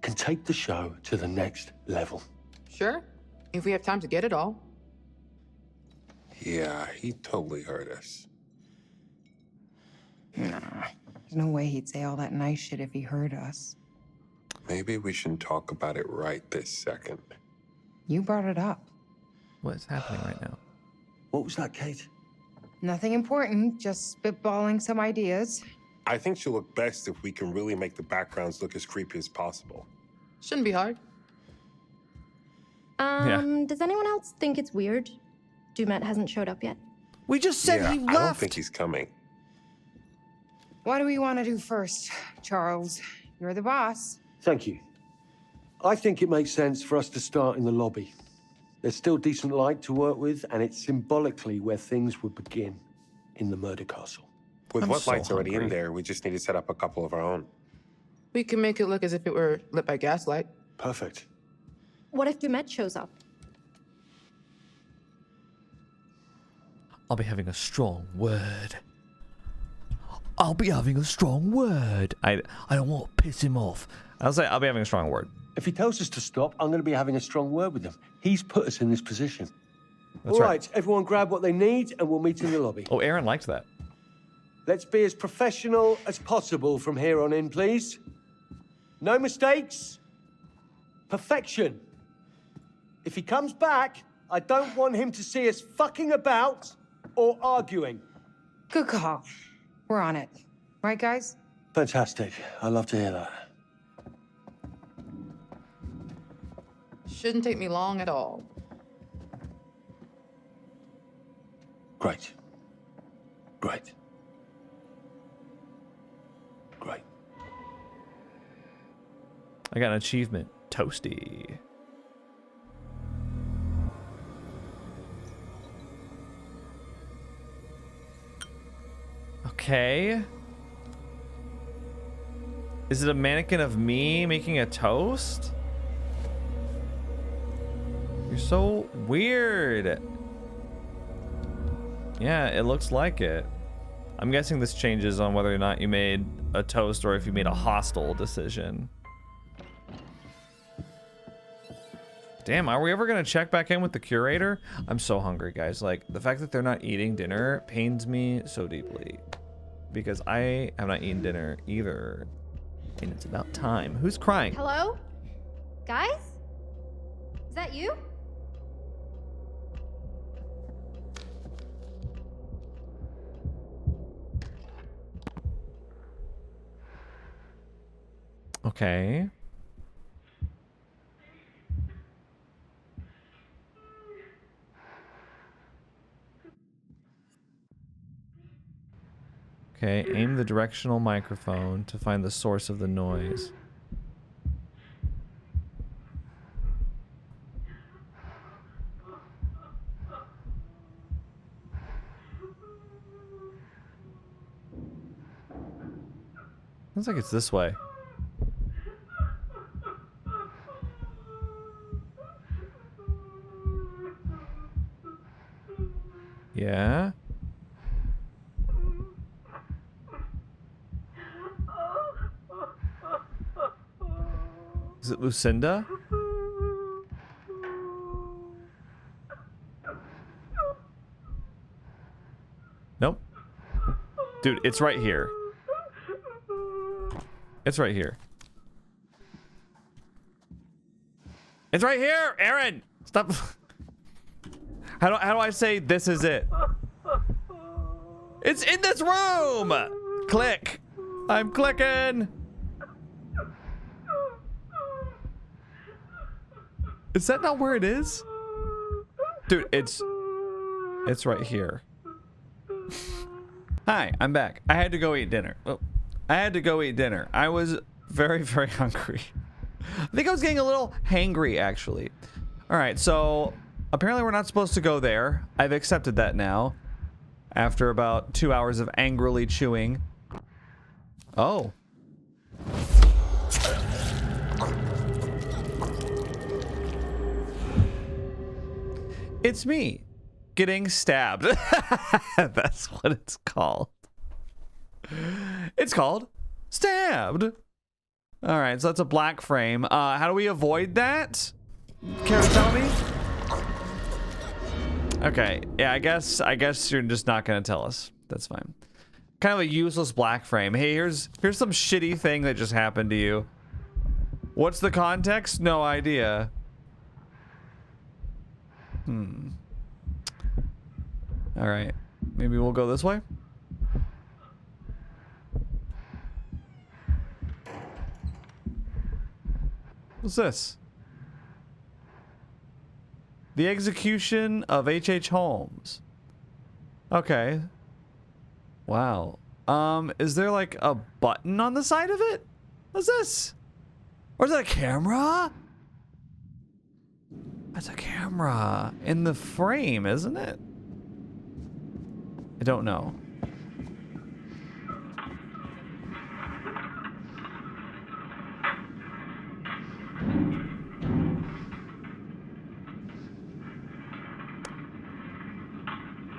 can take the show to the next level. Sure, if we have time to get it all. Yeah, he totally heard us. Nah, there's no way he'd say all that nice shit if he heard us. Maybe we shouldn't talk about it right this second. You brought it up. What is happening right now? What was that, Kate? Nothing important, just spitballing some ideas. I think she'll look best if we can really make the backgrounds look as creepy as possible. Shouldn't be hard. Does anyone else think it's weird Dumet hasn't showed up yet? We just said he left. I don't think he's coming. What do we want to do first, Charles? You're the boss. Thank you. I think it makes sense for us to start in the lobby. There's still decent light to work with, and it's symbolically where things would begin in the murder castle. With I'm what so lights already in hungry. there, we just need to set up a couple of our own. We can make it look as if it were lit by gaslight. Perfect. What if Dumet shows up? I'll be having a strong word. I'll be having a strong word. I don't want to piss him off. I'll say I'll be having a strong word. If he tells us to stop, I'm going to be having a strong word with him. He's put us in this position. That's All right. right, everyone grab what they need, and we'll meet in the lobby. Oh, Erin liked that. Let's be as professional as possible from here on in, please. No mistakes. Perfection. If he comes back, I don't want him to see us fucking about or arguing. Good call. We're on it. Right, guys? Fantastic. I love to hear that. Shouldn't take me long at all. Great. Great. Great. I got an achievement. Toasty. Okay. Is it a mannequin of me making a toast? You're so weird. Yeah, it looks like it. I'm guessing this changes on whether or not you made a toast or if you made a hostile decision. Damn, are we ever gonna check back in with the curator? I'm so hungry, guys. Like, the fact that they're not eating dinner pains me so deeply. Because I have not eaten dinner either. And it's about time. Who's crying? Hello? Guys? Is that you? Okay. Okay, aim the directional microphone to find the source of the noise. Looks like it's this way. Yeah? Is it Lucinda? Nope. Dude, it's right here. It's right here. It's right here, Erin! Stop. How do I say this is it? It's in this room! Click. I'm clicking. Is that not where it is? Dude, it's right here. Hi, I'm back. I had to go eat dinner. Well, I had to go eat dinner. I was very, very hungry. I think I was getting a little hangry, actually. All right, so apparently we're not supposed to go there. I've accepted that now. After about 2 hours of angrily chewing. Oh. It's me getting stabbed. That's what it's called. It's called stabbed. All right, so that's a black frame. How do we avoid that? Care to tell me? Okay, yeah, I guess you're just not gonna tell us. That's fine. Kind of a useless black frame. Hey, here's some shitty thing that just happened to you. What's the context? No idea. All right, maybe we'll go this way. What's this? The execution of H.H. Holmes. Okay. Wow. Is there like a button on the side of it? What's this? Or is that a camera? That's a camera in the frame, isn't it? I don't know.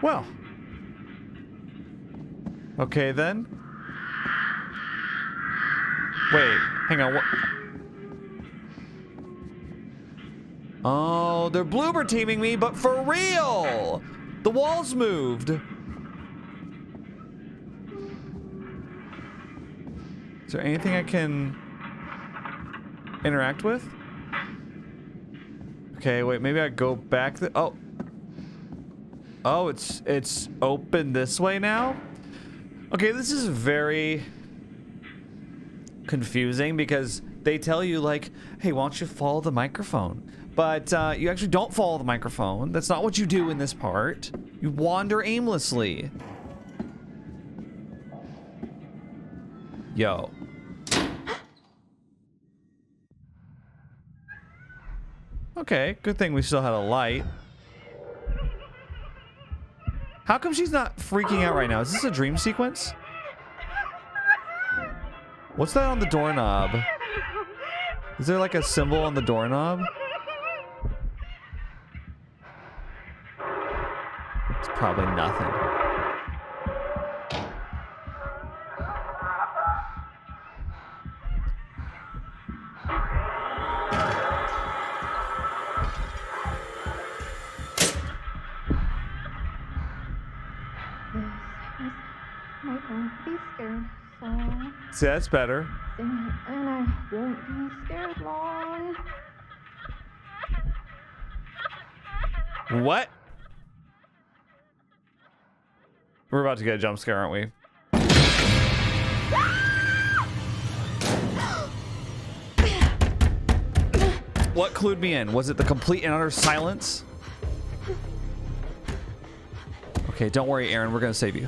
Well. Okay then. Wait, hang on. What? Oh, they're bloober teaming me, but for real! The walls moved. Is there anything I can interact with? Okay, wait, maybe I go back. Oh. Oh, it's open this way now? Okay, this is very confusing because they tell you like, hey, why don't you follow the microphone? But you actually don't follow the microphone. That's not what you do in this part. You wander aimlessly. Yo. Okay, good thing we still had a light. How come she's not freaking out right now? Is this a dream sequence? What's that on the doorknob? Is there like a symbol on the doorknob? It's probably nothing. See, that's better. And I won't be scared long. What? We're about to get a jump scare, aren't we? What clued me in? Was it the complete and utter silence? Okay, don't worry, Erin. We're gonna save you.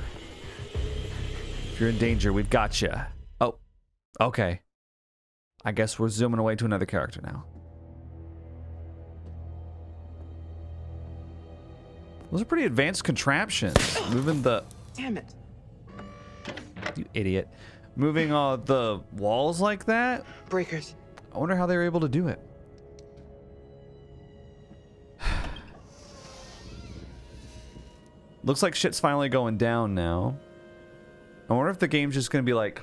If you're in danger, we've got you. Oh, okay. I guess we're zooming away to another character now. Those are pretty advanced contraptions. Moving the... Damn it. You idiot. Moving the walls like that? Breakers. I wonder how they were able to do it. Looks like shit's finally going down now. I wonder if the game's just going to be like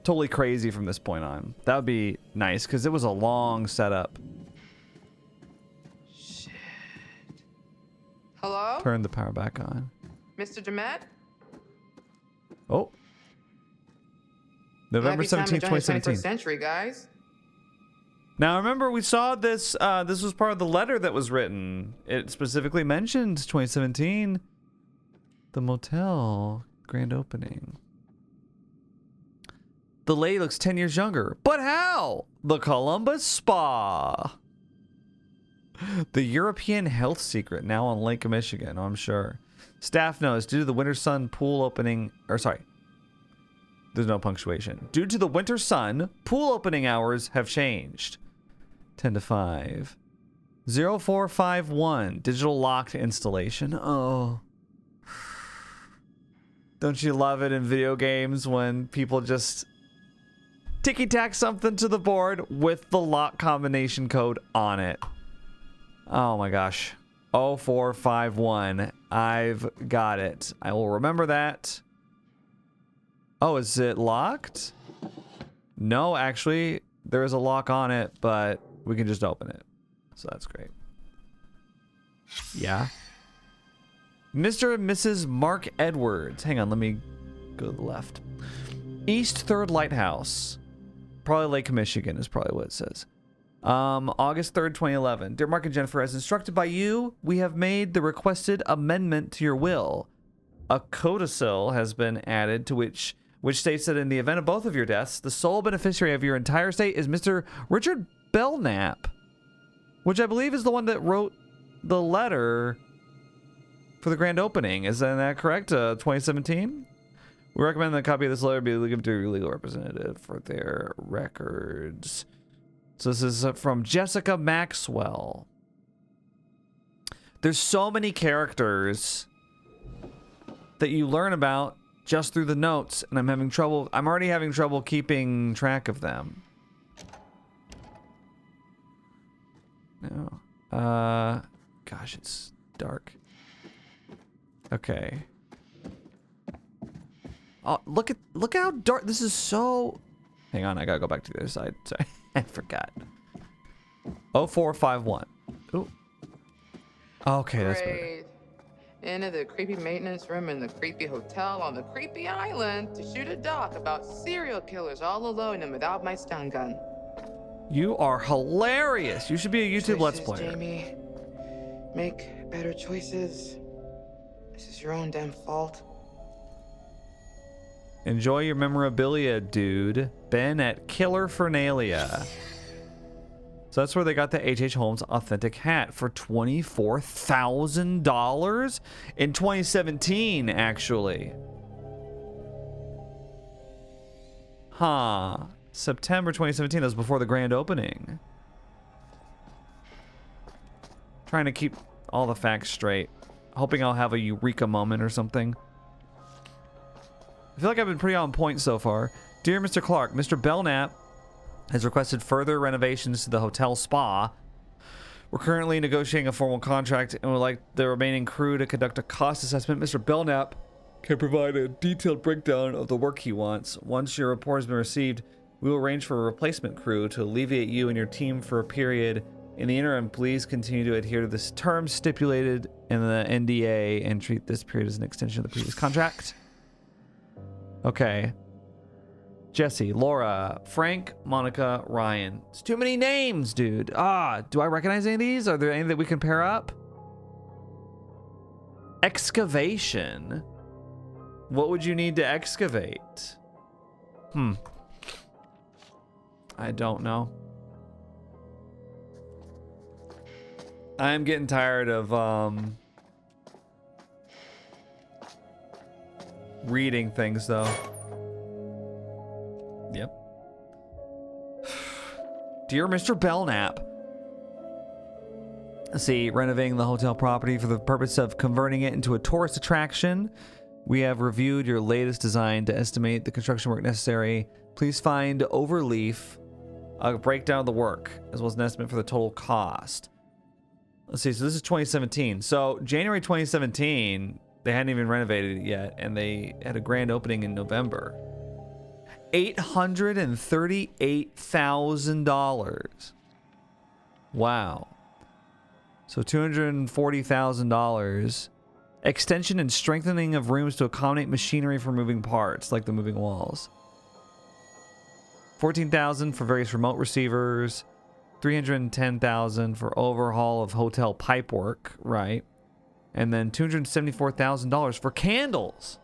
totally crazy from this point on. That would be nice because it was a long setup. Shit. Hello? Turn the power back on. Mr. Demet? Oh. November 17th, 2017. 21st century, guys. Now remember we saw this, this was part of the letter that was written. It specifically mentioned 2017. The motel grand opening. The lady looks 10 years younger. But how? The Columbus Spa. The European health secret now on Lake Michigan, I'm sure. Staff knows due to the winter sun pool opening, or sorry. There's no punctuation. Due to the winter sun, pool opening hours have changed. 10 to 5. 0451, digital locked installation. Oh. Don't you love it in video games when people just ticky-tack something to the board with the lock combination code on it? Oh my gosh. 0451. I've got it. I will remember that. Oh, is it locked? No, actually, there is a lock on it, but we can just open it. So that's great. Yeah. Mr. and Mrs. Mark Edwards. Hang on, let me go to the left. East 3rd Lighthouse. Probably Lake Michigan is probably what it says. August 3rd, 2011. Dear Mark and Jennifer, as instructed by you, we have made the requested amendment to your will. A codicil has been added to which states that in the event of both of your deaths, the sole beneficiary of your entire estate is Mr. Richard Belknap, which I believe is the one that wrote the letter for the grand opening. Is that correct? 2017? We recommend that a copy of this letter be given to your legal representative for their records. So this is from Jessica Maxwell. There's so many characters that you learn about just through the notes, and I'm already having trouble keeping track of them. No. Gosh, it's dark. Okay. Oh, look how dark this is. So hang on, I gotta go back to the other side. Sorry. I forgot. 0451. Ooh. Okay, that's better. Great. Into the creepy maintenance room in the creepy hotel on the creepy island to shoot a doc about serial killers all alone and without my stun gun. You are hilarious. You should be a YouTube Let's Choices, Player. Jamie. Make better choices. This is your own damn fault. Enjoy your memorabilia, dude. Ben at Killer Fernalia. So that's where they got the H.H. Holmes authentic hat for $24,000 in 2017, actually. Huh. September 2017, that was before the grand opening. Trying to keep all the facts straight. Hoping I'll have a eureka moment or something. I feel like I've been pretty on point so far. Dear Mr. Clark, Mr. Belknap has requested further renovations to the hotel spa. We're currently negotiating a formal contract and would like the remaining crew to conduct a cost assessment. Mr. Belknap can provide a detailed breakdown of the work he wants. Once your report has been received, we will arrange for a replacement crew to alleviate you and your team for a period. In the interim, please continue to adhere to the terms stipulated in the NDA and treat this period as an extension of the previous contract. Okay. Jesse, Laura, Frank, Monica, Ryan. It's too many names, dude. Do I recognize any of these? Are there any that we can pair up? Excavation. What would you need to excavate? I don't know. I'm getting tired of reading things though. Yep. Dear Mr. Belknap. Let's see, renovating the hotel property for the purpose of converting it into a tourist attraction. We have reviewed your latest design to estimate the construction work necessary. Please find overleaf, a breakdown of the work, as well as an estimate for the total cost. Let's see, so this is 2017. So January 2017, they hadn't even renovated it yet, and they had a grand opening in November. $838,000. Wow. So $240,000. Extension and strengthening of rooms to accommodate machinery for moving parts, like the moving walls. $14,000 for various remote receivers. $310,000 for overhaul of hotel pipework, right? And then $274,000 for candles.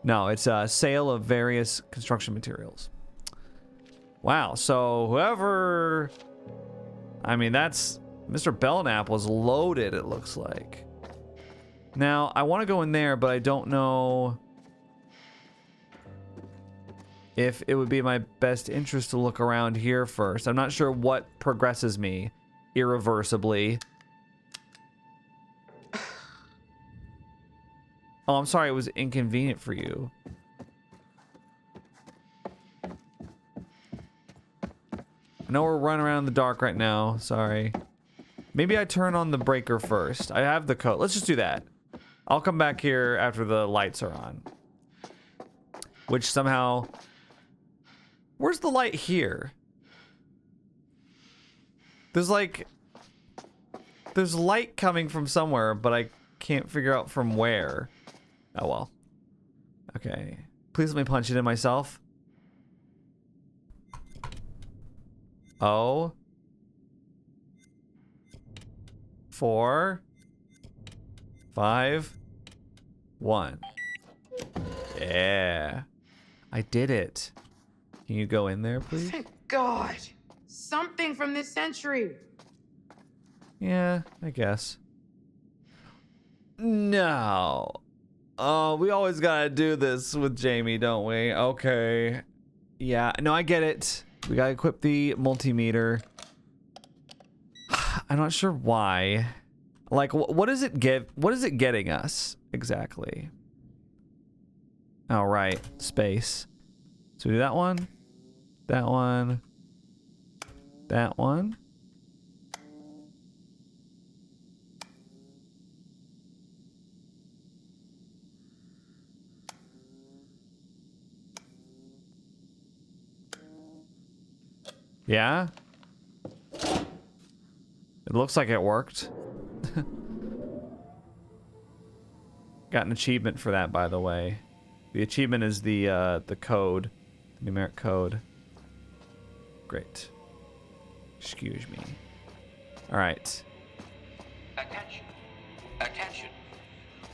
No, it's a sale of various construction materials. Wow, so whoever... I mean, that's... Mr. Belknap was loaded, it looks like. Now, I want to go in there, but I don't know if it would be my best interest to look around here first. I'm not sure what progresses me irreversibly. Oh, I'm sorry it was inconvenient for you. I know we're running around in the dark right now. Sorry. Maybe I turn on the breaker first. I have the code. Let's just do that. I'll come back here after the lights are on. Which somehow... Where's the light here? There's like... There's light coming from somewhere, but I can't figure out from where. Oh well. Okay. Please let me punch it in myself. Oh. 4, 5, 1. Yeah. I did it. Can you go in there, please? Thank God. Something from this century. Yeah, I guess. No. Oh, we always gotta do this with Jamie, don't we? Okay. Yeah, no, I get it. We gotta equip the multimeter. I'm not sure why. Like, what does it give? What is it getting us exactly? All right, space. So we do that one, that one, that one. Yeah. It looks like it worked. Got an achievement for that, by the way. The achievement is the code, the numeric code. Great. Excuse me. All right. Attention. Attention.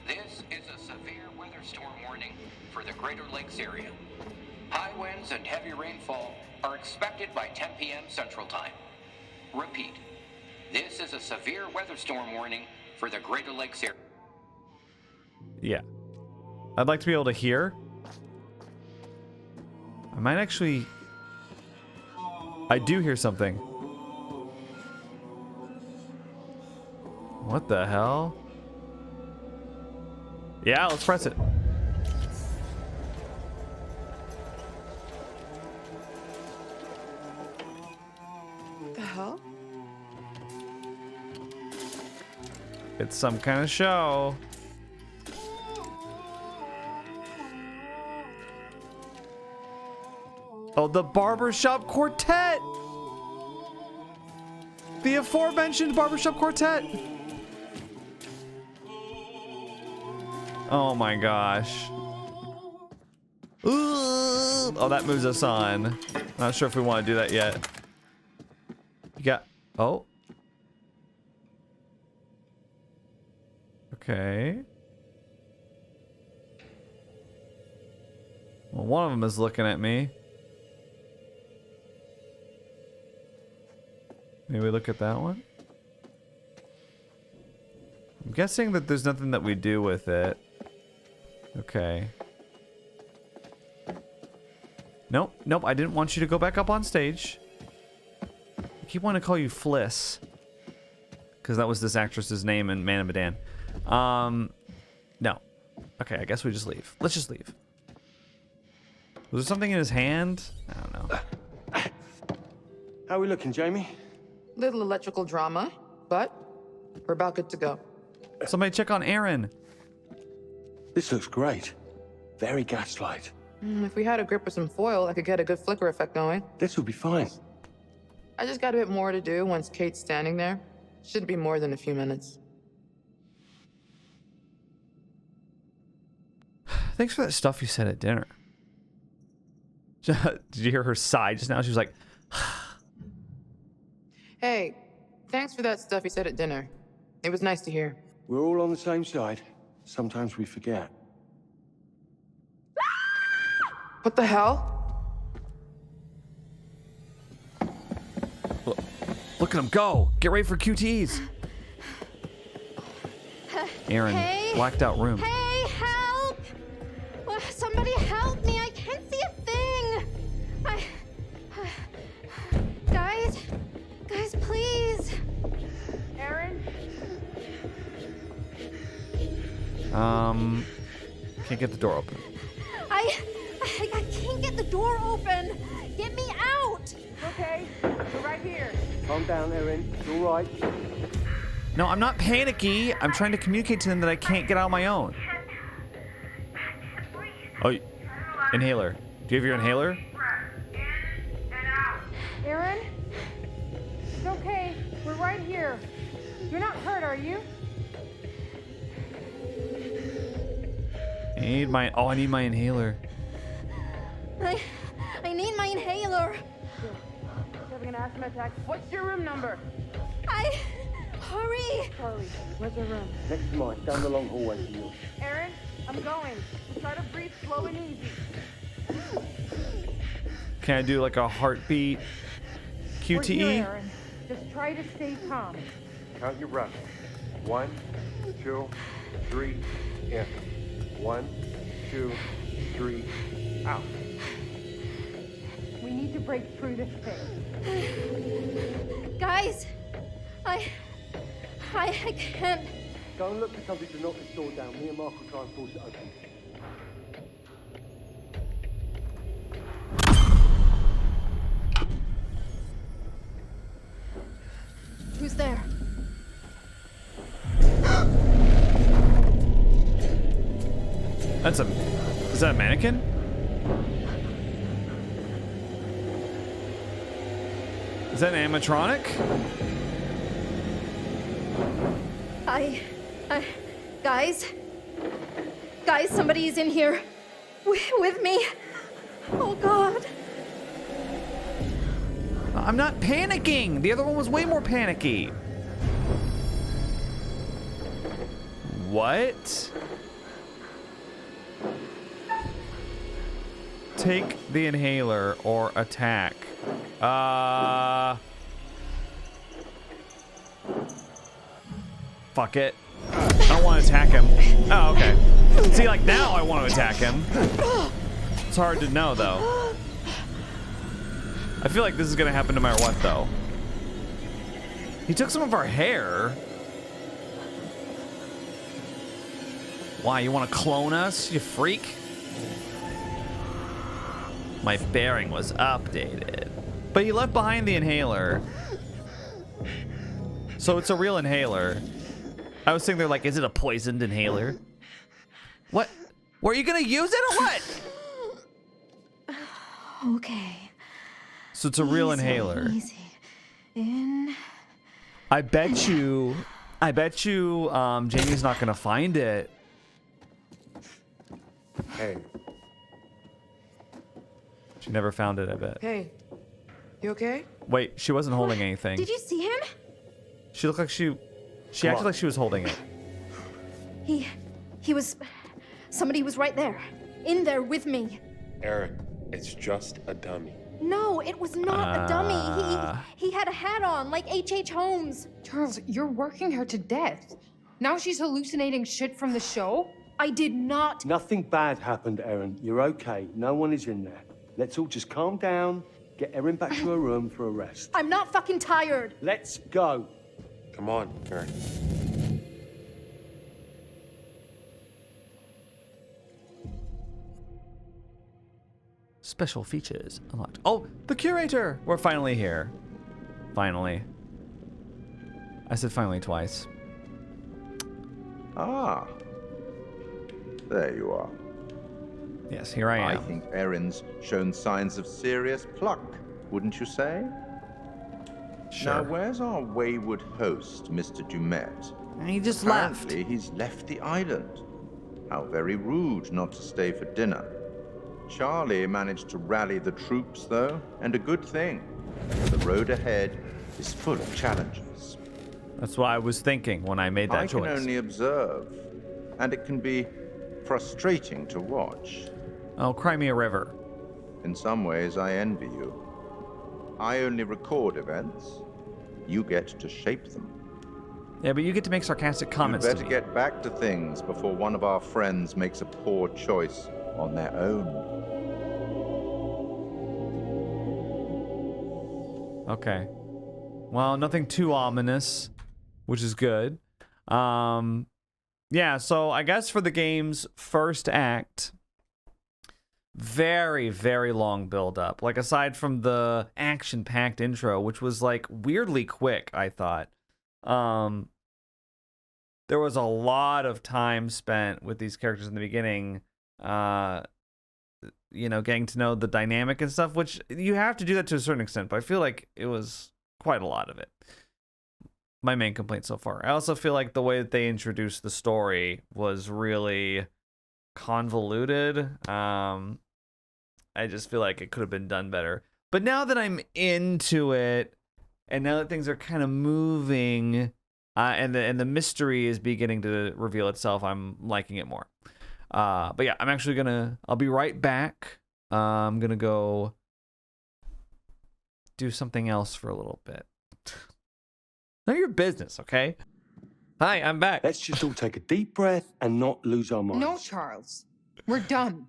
This is a severe weather storm warning for the Greater Lakes area. High winds and heavy rainfall are expected by 10 p.m. Central Time. Repeat. This is a severe weather storm warning for the Greater Lakes area. Yeah. I'd like to be able to hear. I might actually... I do hear something. What the hell? Yeah, let's press it. What the hell? It's some kind of show. Oh, the Barbershop Quartet! The aforementioned Barbershop Quartet! Oh my gosh. Ooh. Oh, that moves us on. Not sure if we want to do that yet. You got... Oh. Okay. Well, one of them is looking at me. Maybe we look at that one? I'm guessing that there's nothing that we do with it. Okay. Nope, nope, I didn't want you to go back up on stage. I keep wanting to call you Fliss. Because that was this actress's name in Man and Medan. No. Okay, I guess we just leave. Let's just leave. Was there something in his hand? I don't know. How are we looking, Jamie? Little electrical drama, but we're about good to go. Somebody check on Erin. This looks great. Very gaslight. If we had a grip with some foil, I could get a good flicker effect going. This will be fine. I just got a bit more to do once Kate's standing there. Shouldn't be more than a few minutes. Thanks for that stuff you said at dinner. Did you hear her sigh just now? She was like... Hey, thanks for that stuff you said at dinner. It was nice to hear. We're all on the same side. Sometimes we forget. What the hell? Look at him go! Get ready for QTs! Erin, Hey? blacked out room. Hey, help! Somebody help me! I can't see a thing! Guys, please! Erin? Can't get the door open. I can't get the door open! Get me out! Okay, we're right here. Calm down, Erin. It's all right. No, I'm not panicky. I'm trying to communicate to them that I can't get out on my own. Oh, inhaler. Do you have your inhaler? Erin? It's okay. We're right here. You're not hurt, are you? I need my... Oh, I need my inhaler. I need my inhaler. Having an asthma attack. What's your room number? Hurry! Charlie, where's your room? Next to mine, down the long hallway to yours. Erin, I'm going. Try to breathe slow and easy. Can I do like a heartbeat QTE? We're here, Erin. Just try to stay calm. Count your breaths. 1, 2, 3, in. 1, 2, 3, out. We need to break through this thing. Guys, I can't. Go and look for something to knock this door down. Me and Mark will try and force it open. Who's there? That's a... Is that a mannequin? Is that an animatronic? Guys, somebody's in here. With me. Oh, God. I'm not panicking. The other one was way more panicky. What? Take the inhaler or attack. Fuck it. I don't want to attack him. Oh, okay. See, like now I want to attack him. It's hard to know, though. I feel like this is gonna happen no matter what, though. He took some of our hair. Why, you want to clone us, you freak? My bearing was updated. But he left behind the inhaler. So it's a real inhaler. I was sitting there like, is it a poisoned inhaler? What? Were you gonna use it or what? Okay. So it's a real inhaler. Easy. In. I bet you Jamie's not gonna find it. Hey, She never found it, I bet. Hey, you okay? Wait, she wasn't holding anything. Did you see him? She looked like she acted like she was holding it. He was... Somebody was right there. In there with me. Erin, it's just a dummy. No, it was not a dummy. He had a hat on, like H.H. Holmes. Charles, you're working her to death. Now she's hallucinating shit from the show? I did not. Nothing bad happened, Erin. You're okay. No one is in there. Let's all just calm down, get Erin back to her room for a rest. I'm not fucking tired. Let's go. Come on, Erin. Special features unlocked. Oh, the curator! We're finally here. Finally. I said finally twice. Ah. There you are. Yes, here I am. I think Erin's shown signs of serious pluck, wouldn't you say? Sure. Now, where's our wayward host, Mr. Dumet? He just left. Apparently, he's left the island. How very rude not to stay for dinner. Charlie managed to rally the troops, though, and a good thing. The road ahead is full of challenges. That's what I was thinking when I made that choice. I can only observe, and it can be frustrating to watch. Oh, cry me a river. In some ways, I envy you. I only record events. You get to shape them. Yeah, but you get to make sarcastic comments to Better me. get back to things before one of our friends makes a poor choice on their own. Okay. Well, nothing too ominous, which is good. Yeah, so I guess for the game's first act, very, very long build-up. Like, aside from the action-packed intro, which was, like, weirdly quick, I thought. There was a lot of time spent with these characters in the beginning, you know, getting to know the dynamic and stuff, which you have to do that to a certain extent, but I feel like it was quite a lot of it. My main complaint so far. I also feel like the way that they introduced the story was really convoluted. I just feel like it could have been done better. But now that I'm into it, and now that things are kind of moving, and the mystery is beginning to reveal itself, I'm liking it more. But yeah, I'm actually I'll be right back. I'm gonna go do something else for a little bit. None of your business, okay? Hi, I'm back. Let's just all take a deep breath and not lose our minds. No, Charles. We're done.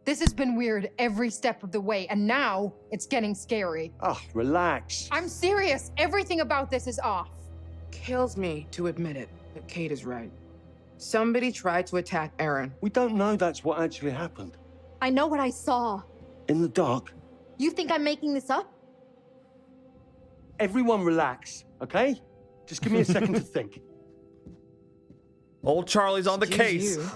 This has been weird every step of the way, and now it's getting scary. Oh, relax. I'm serious. Everything about this is off. Kills me to admit it, but Kate is right. Somebody tried to attack Erin. We don't know that's what actually happened. I know what I saw. In the dark. You think I'm making this up? Everyone relax, okay? Just give me a second to think. Old Charlie's on the case. You.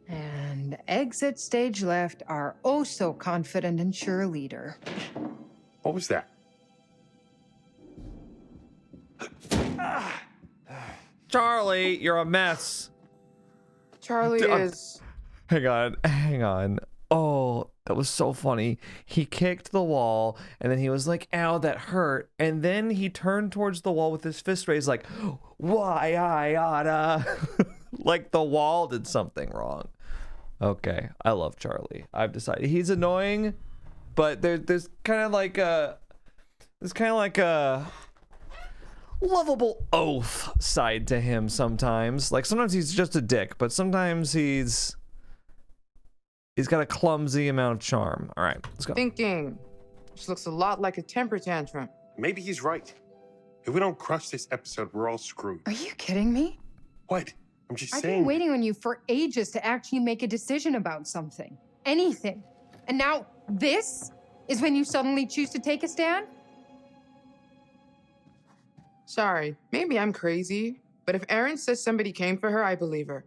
And exit stage left, our oh so confident and sure leader. What was that? Charlie, you're a mess. Charlie is... Hang on. Oh, that was so funny. He kicked the wall, and then he was like, ow, that hurt. And then he turned towards the wall with his fist raised like, why I oughta. Like the wall did something wrong. Okay, I love Charlie. I've decided. He's annoying, but there's kind of like a lovable oaf side to him sometimes. Like sometimes he's just a dick, but sometimes he's got a clumsy amount of charm. All right, let's go. Thinking. This looks a lot like a temper tantrum. Maybe he's right. If we don't crush this episode, we're all screwed. Are you kidding me? What? I'm just I've saying. been waiting on you for ages to actually make a decision about something. Anything. And now this is when you suddenly choose to take a stand? Sorry, maybe I'm crazy, but if Erin says somebody came for her, I believe her.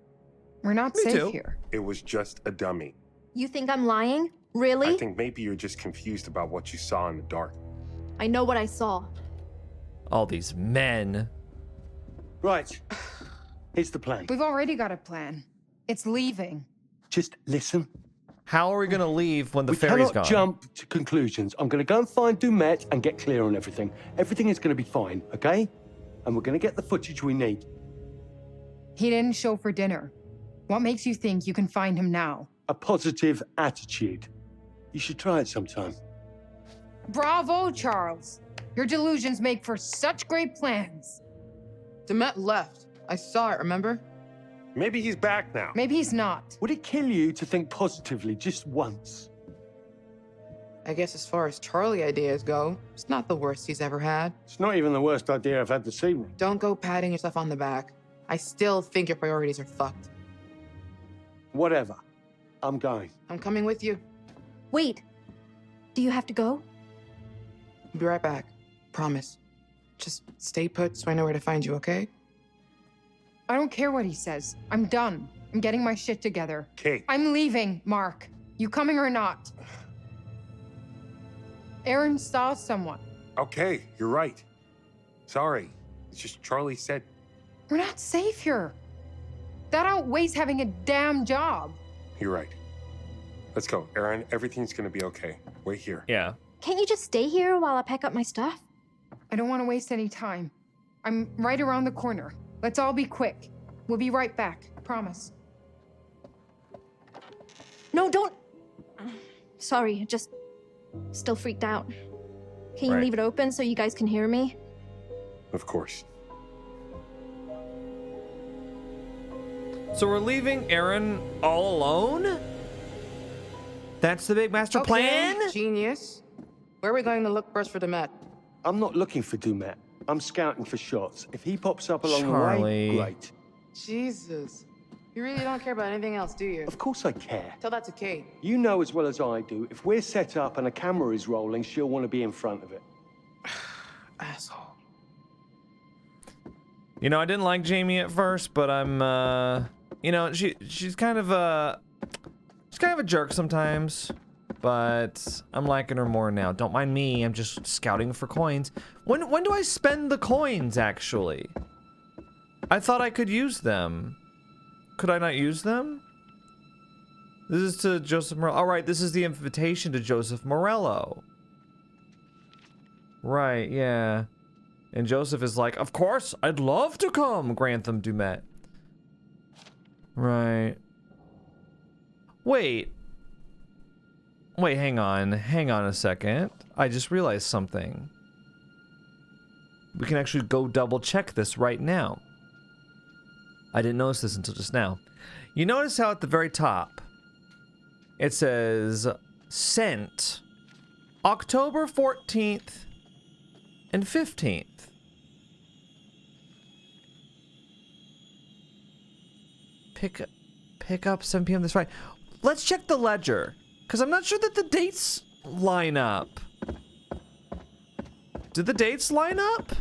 We're not Me safe too. here. It was just a dummy. You think I'm lying? Really? I think maybe you're just confused about what you saw in the dark. I know what I saw. All these men. Right. Here's the plan. We've already got a plan. It's leaving. Just listen. How are we going to leave when the We ferry's cannot gone? jump to conclusions. I'm going to go and find Dumet and get clear on everything. Everything is going to be fine, okay? And we're going to get the footage we need. He didn't show for dinner. What makes you think you can find him now? A positive attitude. You should try it sometime. Bravo, Charles. Your delusions make for such great plans. Demet left. I saw it, remember? Maybe he's back now. Maybe he's not. Would it kill you to think positively just once? I guess as far as Charlie ideas go, it's not the worst he's ever had. It's not even the worst idea I've had this evening. Don't go patting yourself on the back. I still think your priorities are fucked. Whatever. I'm going. I'm coming with you. Wait. Do you have to go? I'll be right back. Promise. Just stay put so I know where to find you, okay? I don't care what he says. I'm done. I'm getting my shit together. Kate. I'm leaving, Mark. You coming or not? Erin saw someone. Okay, you're right. Sorry. It's just Charlie said. We're not safe here. That outweighs having a damn job. You're right. Let's go, Erin. Everything's gonna be okay. Wait here. Yeah. Can't you just stay here while I pack up my stuff? I don't want to waste any time. I'm right around the corner. Let's all be quick. We'll be right back. Promise. No, don't. Sorry, just still freaked out. Can you Right. leave it open so you guys can hear me? Of course. So we're leaving Erin all alone? That's the big master plan? Genius. Where are we going to look first for Demet? I'm not looking for Dumet. I'm scouting for shots. If he pops up along the Charlie. way, great. Jesus. You really don't care about anything else, do you? Of course I care. Tell that to Kate. You know as well as I do, if we're set up and a camera is rolling, she'll want to be in front of it. Asshole. You know, I didn't like Jamie at first, but I'm, you know, she's kind of a jerk sometimes, but I'm liking her more now. Don't mind me, I'm just scouting for coins. When do I spend the coins, actually? I thought I could use them. Could I not use them? This is to Joseph Morello. All right, this is the invitation to Joseph Morello. Right, yeah. And Joseph is like, of course, I'd love to come, Grantham Dumet. Right. Wait, hang on a second. I just realized something. We can actually go double check this right now. I didn't notice this until just now. You notice how at the very top, it says, sent October 14th and 15th. Pick up 7 p.m. this Friday. Let's check the ledger, because I'm not sure that the dates line up. Did the dates line up?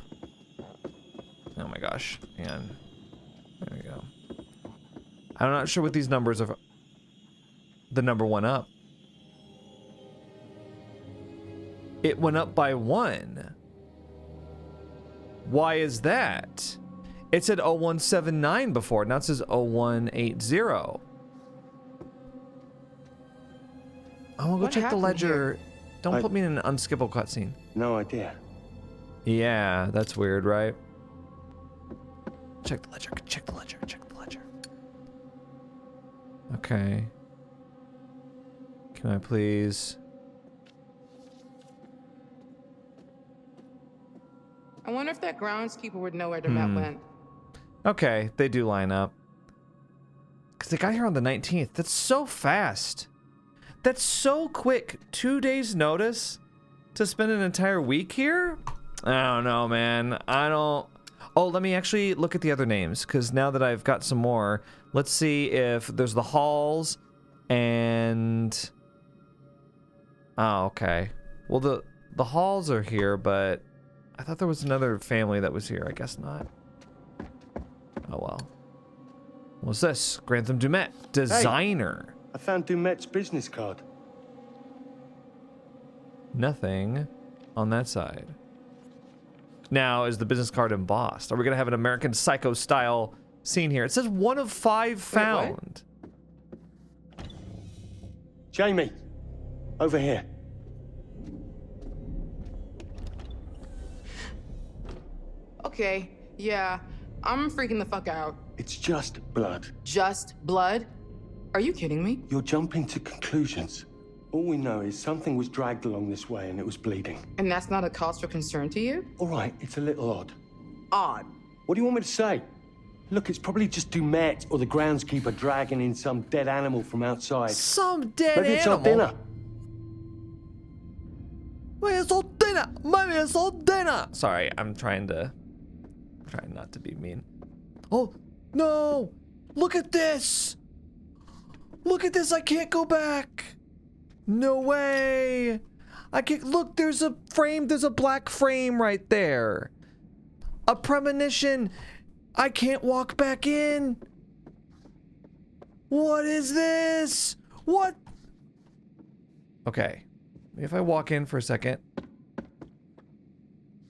Oh my gosh, hang on. There we go. I'm not sure what these numbers are. The number went up. It went up by 1. Why is that? It said 0179 before, now it says 0180. I want to go check the ledger. Don't put me in an unskippable cutscene. No idea. Yeah, that's weird, right? Check the ledger, check the ledger, check the ledger. Okay. Can I please? I wonder if that groundskeeper would know where Demet went. Okay, they do line up. Because they got here on the 19th. That's so fast. That's so quick. 2 days notice to spend an entire week here? I don't know, man. I don't... Oh, let me actually look at the other names, because now that I've got some more, let's see if there's the Halls and... Oh, okay. Well, the Halls are here, but I thought there was another family that was here. I guess not. Oh, well. What's this? Grantham Dumet, designer. Hey, I found Dumet's business card. Nothing on that side. Now, is the business card embossed? Are we going to have an American Psycho style scene here? It says 1 of 5 found. Jamie, over here. Okay, yeah, I'm freaking the fuck out. It's just blood. Just blood? Are you kidding me? You're jumping to conclusions. All we know is something was dragged along this way and it was bleeding. And that's not a cause for concern to you? All right, it's a little odd. Odd. What do you want me to say? Look, it's probably just Dumet or the groundskeeper dragging in some dead animal from outside. Some dead Maybe it's animal? our dinner. Maybe it's all dinner. Sorry, I'm trying not to be mean. Oh, no. Look at this. Look at this. I can't go back. No way. I can't. Look, there's a frame. There's a black frame right there. A premonition. I can't walk back in. What is this? What? Okay. If I walk in for a second.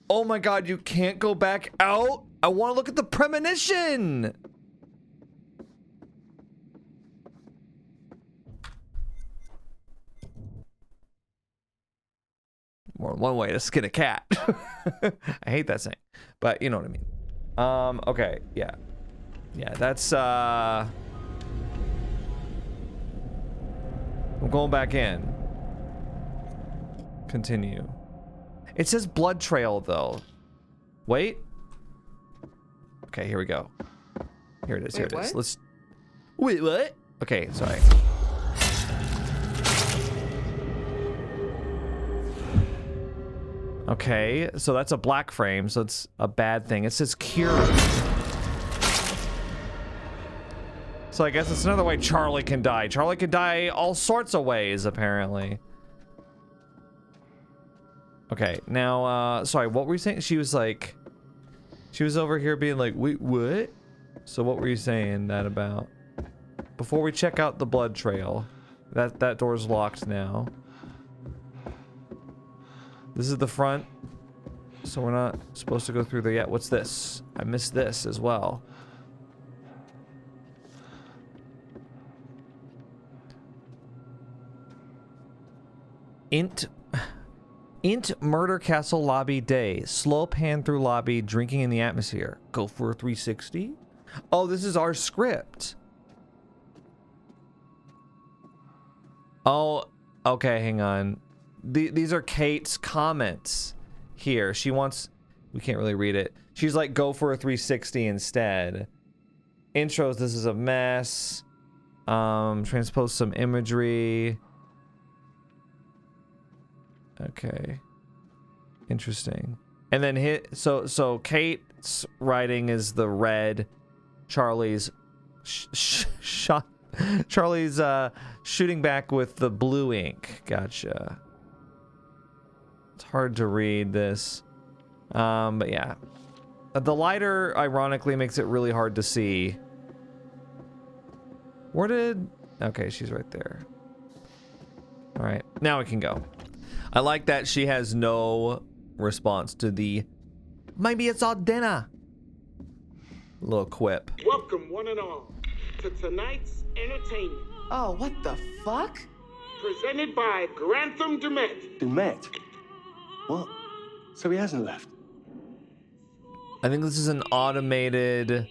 Oh my God, you can't go back out? I want to look at the premonition. More than one way to skin a cat. I hate that saying, but you know what I mean. Okay, yeah. Yeah, that's, I'm going back in. Continue. It says blood trail, though. Wait. Okay, here we go. Here it is, here it is. Let's... Wait, what? Okay, sorry. Okay, so that's a black frame, so it's a bad thing. It says cure. So I guess it's another way Charlie can die. Charlie can die all sorts of ways, apparently. Okay, now, sorry, what were you saying? She was like... She was over here being like, wait, what? So what were you saying that about? Before we check out the blood trail. That door's locked now. This is the front. So we're not supposed to go through there yet. What's this? I missed this as well. Int Murder Castle lobby day. Slow pan through lobby, drinking in the atmosphere. Go for a 360? Oh, this is our script. Oh, okay, hang on. These are Kate's comments here. She wants... We can't really read it. She's like, go for a 360 instead. Intros, this is a mess. Transpose some imagery. Okay. Interesting. And then so Kate's writing is the red. Charlie's Charlie's shooting back with the blue ink. Gotcha. It's hard to read this. But yeah. The lighter ironically makes it really hard to see. Where did... Okay, she's right there. All right, now we can go. I like that she has no response to the maybe it's all dinner little quip. Welcome, one and all, to tonight's entertainment. Oh, what the fuck? Presented by Grantham Dumet. Dumet? What? So he hasn't left? I think this is an automated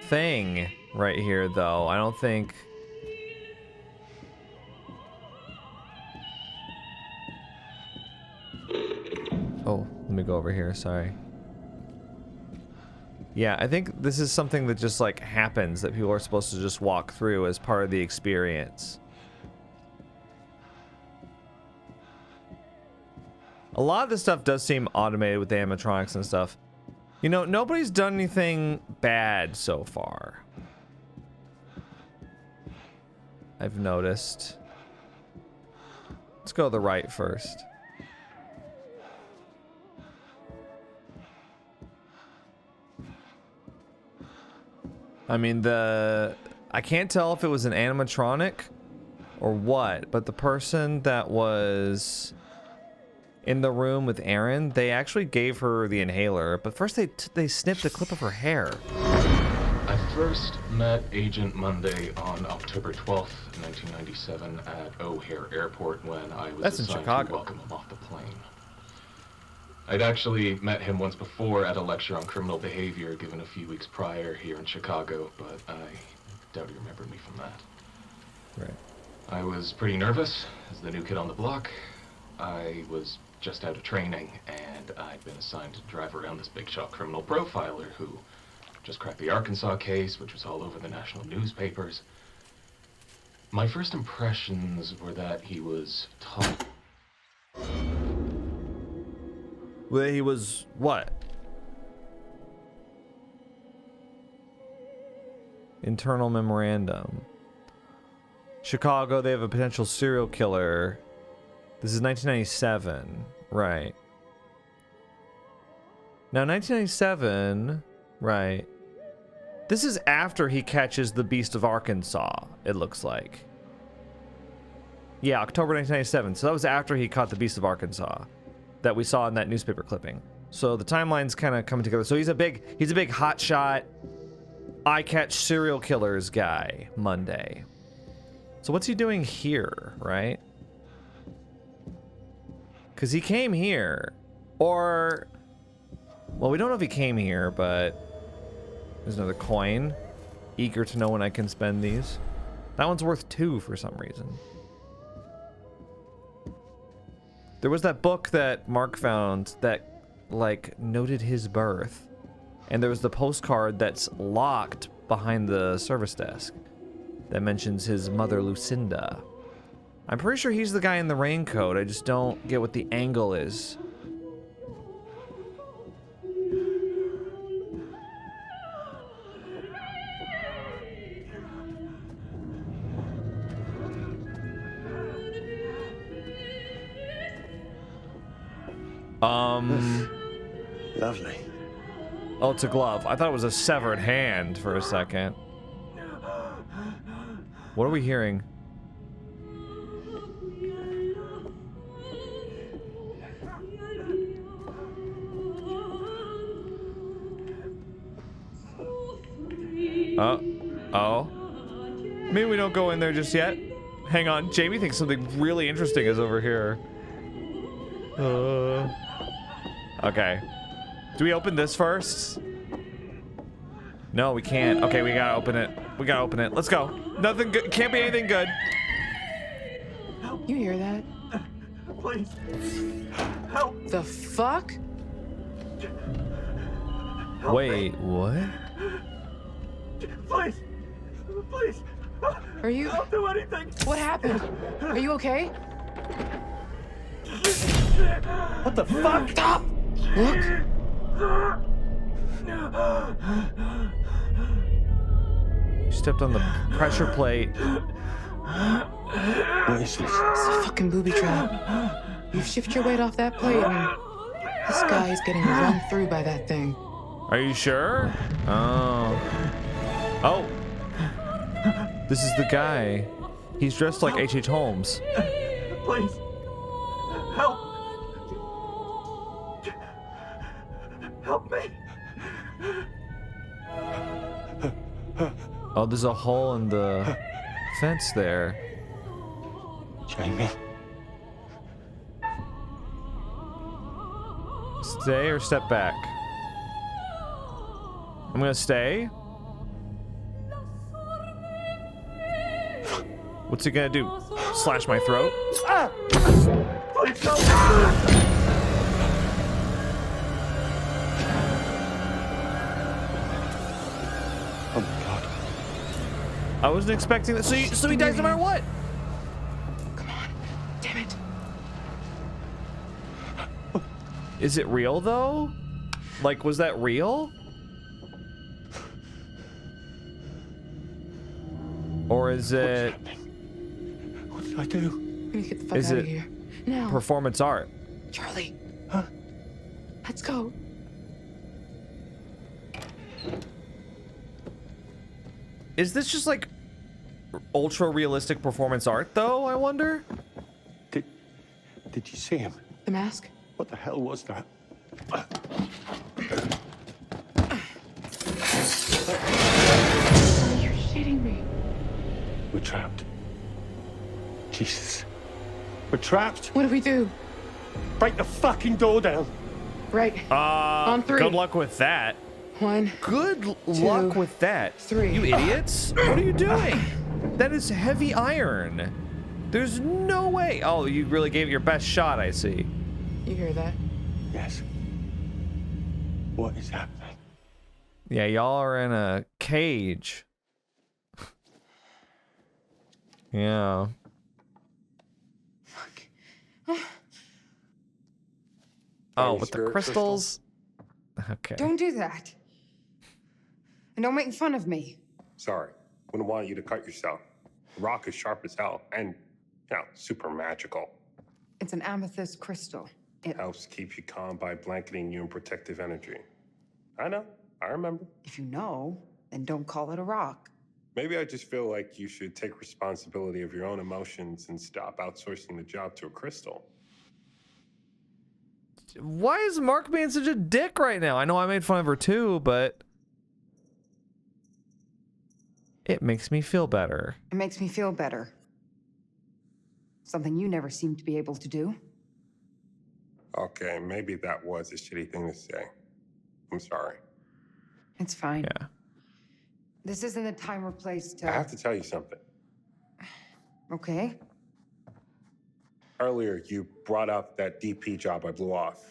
thing right here, though. I don't think... Oh, let me go over here, sorry. Yeah, I think this is something that just like happens that people are supposed to just walk through as part of the experience. A lot of this stuff does seem automated with the animatronics and stuff. You know, nobody's done anything bad so far. I've noticed. Let's go to the right first. I mean, I can't tell if it was an animatronic or what, but the person that was in the room with Erin, they actually gave her the inhaler, but first they snipped a clip of her hair. I first met Agent Monday on October 12th, 1997 at O'Hare Airport when I was assigned to welcome him off the plane. I'd actually met him once before at a lecture on criminal behavior given a few weeks prior here in Chicago, but I doubt he remembered me from that. Right. I was pretty nervous as the new kid on the block. I was just out of training, and I'd been assigned to drive around this big shot criminal profiler who just cracked the Arkansas case, which was all over the national newspapers. My first impressions were that he was tough. Well, he was what? Internal memorandum. Chicago, they have a potential serial killer. This is 1997, right? Now, 1997, right? This is after he catches the Beast of Arkansas, it looks like. Yeah, October 1997. So that was after he caught the Beast of Arkansas that we saw in that newspaper clipping. So the timeline's kind of coming together. So he's a big hotshot, eye catch serial killers guy, Monday. So what's he doing here, right? Because he came here. Or, well, we don't know if he came here, but there's another coin. Eager to know when I can spend these. That one's worth 2 for some reason. There was that book that Mark found that, like, noted his birth. And there was the postcard that's locked behind the service desk that mentions his mother, Lucinda. I'm pretty sure he's the guy in the raincoat. I just don't get what the angle is. Lovely. Oh, it's a glove. I thought it was a severed hand for a second. What are we hearing? Oh. Maybe we don't go in there just yet. Hang on. Jamie thinks something really interesting is over here. Okay. Do we open this first? No, we can't. Okay, we gotta open it. We gotta open it. Let's go. Nothing good. Can't be anything good. You hear that? Please. Help. The fuck? Wait, what? Please. Please. Are you? I'll do anything. What happened? Are you okay? What the fuck? Stop! Look. You stepped on the pressure plate. What is this? It's a fucking booby trap. You shift your weight off that plate and this guy is getting run through by that thing. Are you sure? Oh. Oh. This is the guy. He's dressed like H.H. Holmes. Please. Help. Help me. Oh, there's a hole in the fence there. Jamie. Stay or step back? I'm gonna stay. What's he gonna do? Slash my throat? Ah! Please help. Oh my God. I wasn't expecting that. So he dies no matter what. Come on. Damn it. Is it real though? Like, was that real? Or is it? What did I do? We need to get the fuck Is out it of here. Now. performance art? Charlie. Huh? Let's go. Is this just like ultra realistic performance art though, I wonder? Did you see him? The mask? What the hell was that? kidding me? We're trapped. Jesus. We're trapped. What do we do? Break the fucking door down. Right. On 3. Good luck with that. 1. Good luck with that. 3. You idiots. What are you doing? That is heavy iron. There's no way. Oh, you really gave it your best shot, I see. You hear that? Yes. What is happening? Yeah, y'all are in a cage. Yeah. Oh, with the crystals? Okay. Don't do that. And don't make fun of me. Sorry. Wouldn't want you to cut yourself. The rock is sharp as hell and, super magical. It's an amethyst crystal. It Helps keep you calm by blanketing you in protective energy. I know. I remember. If you know, then don't call it a rock. Maybe I just feel like you should take responsibility of your own emotions and stop outsourcing the job to a crystal. Why is Mark being such a dick right now? I know I made fun of her too, but it makes me feel better. It makes me feel better. Something you never seem to be able to do. Okay, maybe that was a shitty thing to say. I'm sorry. It's fine. Yeah. This isn't the time or place to... I have to tell you something. Okay. Earlier, you brought up that DP job I blew off.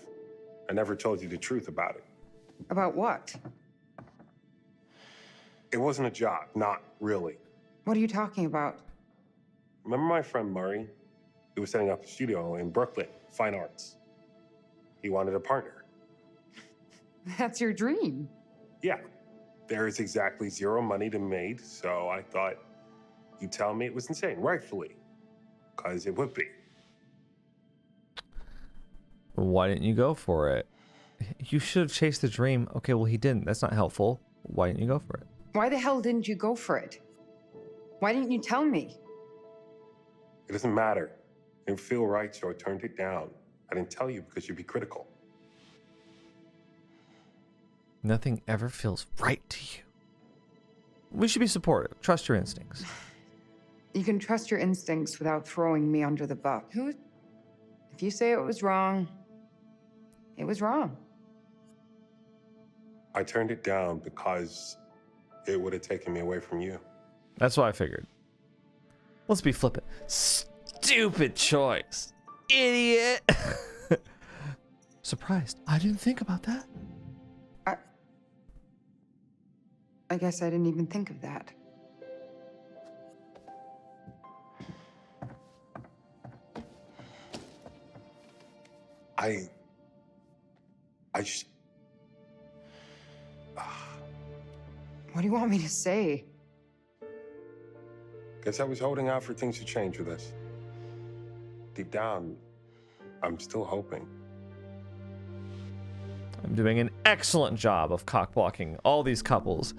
I never told you the truth about it. About what? It wasn't a job, not really. What are you talking about? Remember my friend Murray? He was setting up a studio in Brooklyn, fine arts. He wanted a partner. That's your dream. Yeah. There is exactly 0 money to be made, so I thought you'd tell me it was insane, rightfully. Because it would be. Why didn't you go for it? You should have chased the dream. Okay, well, he didn't. That's not helpful. Why didn't you go for it? Why the hell didn't you go for it? Why didn't you tell me? It doesn't matter. It didn't feel right, so I turned it down. I didn't tell you because you'd be critical. Nothing ever feels right to you. We should be supportive. Trust your instincts. You can trust your instincts without throwing me under the bus. If you say it was wrong, it was wrong. I turned it down because it would have taken me away from you. That's what I figured. Let's be flippant. Stupid choice. Idiot. Surprised. I didn't think about that. I guess I didn't even think of that. I just... What do you want me to say? Guess I was holding out for things to change with us. Deep down, I'm still hoping. I'm doing an excellent job of cock-blocking all these couples.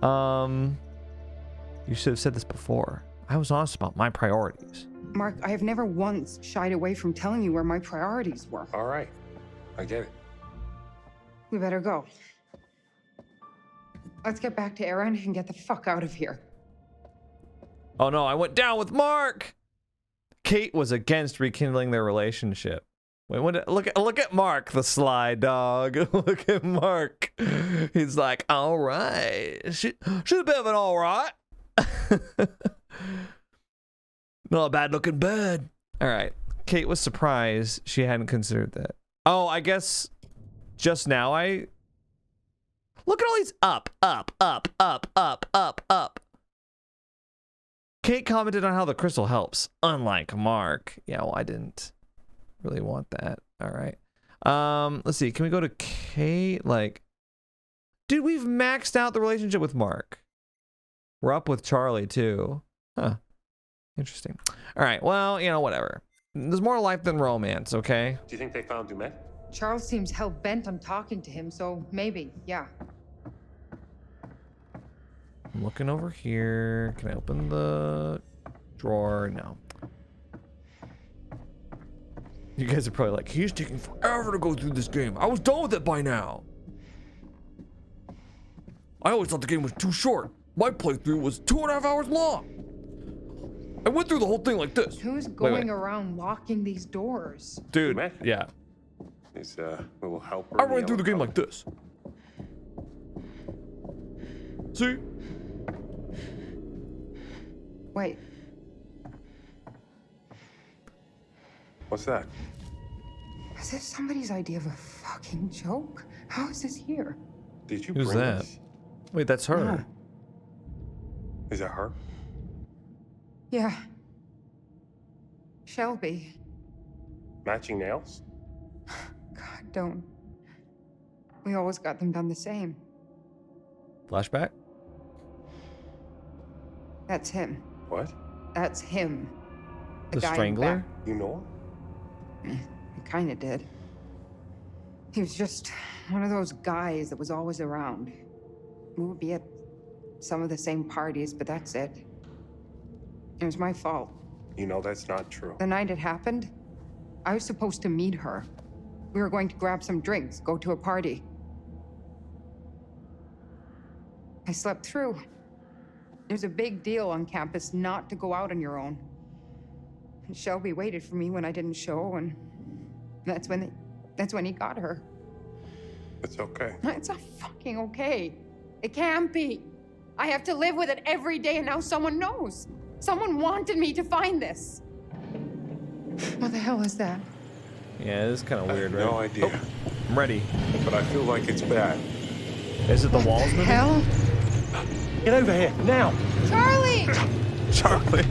You should have said this before. I was honest about my priorities. Mark, I have never once shied away from telling you where my priorities were. All right. I get it. We better go. Let's get back to Erin and get the fuck out of here. Oh no, I went down with Mark! Kate was against rekindling their relationship. Wait, look at Mark, the sly dog. Look at Mark. He's like, all right. She's a bit of an all right. Not a bad looking bird. All right. Kate was surprised she hadn't considered that. Oh, I guess just now look at all these up. Kate commented on how the crystal helps, unlike Mark. Yeah, well, I didn't really want that. All right. Let's see. Can we go to Kate? Like, dude, we've maxed out the relationship with Mark. We're up with Charlie too. Huh. Interesting. All right. Well, whatever. There's more life than romance, okay? Do you think they found Dumet? Charles seems hell-bent on talking to him, so maybe, yeah. I'm looking over here. Can I open the drawer? No. You guys are probably like, he's taking forever to go through this game. I was done with it by now. I always thought the game was too short. My playthrough was 2.5 hours long. I went through the whole thing like this. Who's going around locking these doors? Dude, yeah. Is little helper. I ran through the game like this. See? Wait. What's that? Is this somebody's idea of a fucking joke? How is this here? Did you Who's bring that? this? Wait, that's her. Yeah. Is that her? Yeah. Shelby. Matching nails? God, don't. We always got them done the same. Flashback? That's him. What? That's him. The guy in Strangler? back. You know him? I kinda did. He was just one of those guys that was always around. We would be at some of the same parties, but that's it. It was my fault. You know that's not true. The night it happened, I was supposed to meet her. We were going to grab some drinks, go to a party. I slept through. There's a big deal on campus not to go out on your own. And Shelby waited for me when I didn't show, and that's when he got her. It's okay. It's not fucking okay. It can't be. I have to live with it every day, and now someone knows. Someone wanted me to find this. What the hell is that? Yeah, this is kind of weird, right? No idea. Oh, I'm ready. But I feel like it's bad. Is it the walls moving? Hell? Get over here, now! Charlie! Charlie.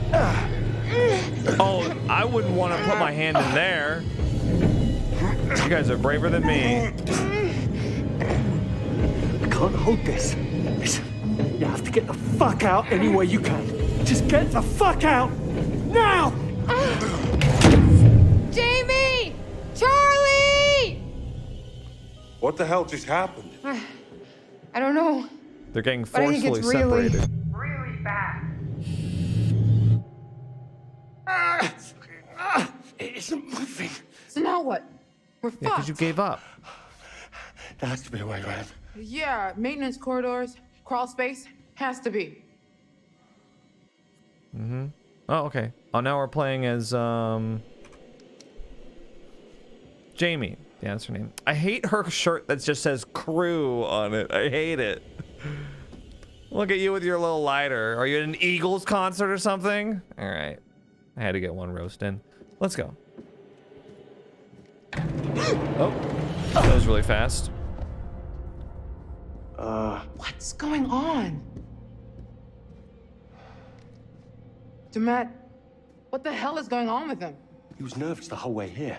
Oh, I wouldn't want to put my hand in there. You guys are braver than me. I can't hold this. You have to get the fuck out any way you can. Just get the fuck out! Now! Jamie! Charlie! What the hell just happened? I don't know. They're getting But I think forcefully it's really, separated. really bad. It isn't moving. So now what? We're Yeah, because you gave up. There has to be a way around. Yeah, maintenance corridors, crawl space, has to be. Mm-hmm. Oh, okay. Oh, now we're playing as, Jamie. Yeah, that's her name. I hate her shirt that just says crew on it. I hate it. Look at you with your little lighter. Are you at an Eagles concert or something? All right. I had to get one roast in. Let's go. Oh, that was really fast. What's going on? Demet, what the hell is going on with him? He was nervous the whole way here.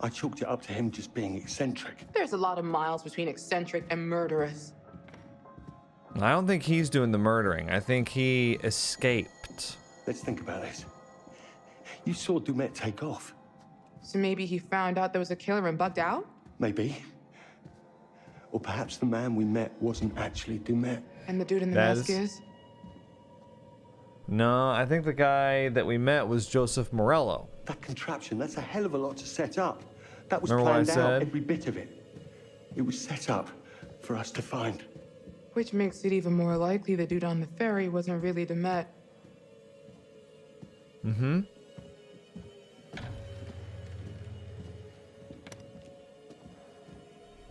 I chalked it up to him just being eccentric. There's a lot of miles between eccentric and murderous. I don't think he's doing the murdering. I think he escaped. Let's think about this. You saw Dumet take off. So maybe he found out there was a killer and bugged out? Maybe. Or perhaps the man we met wasn't actually Dumet. And the dude in the That mask is? No, I think the guy that we met was Joseph Morello. That contraption, that's a hell of a lot to set up. That was Remember what I planned out, said? every bit of it. It was set up for us to find. Which makes it even more likely the dude on the ferry wasn't really Demet. Mm-hmm.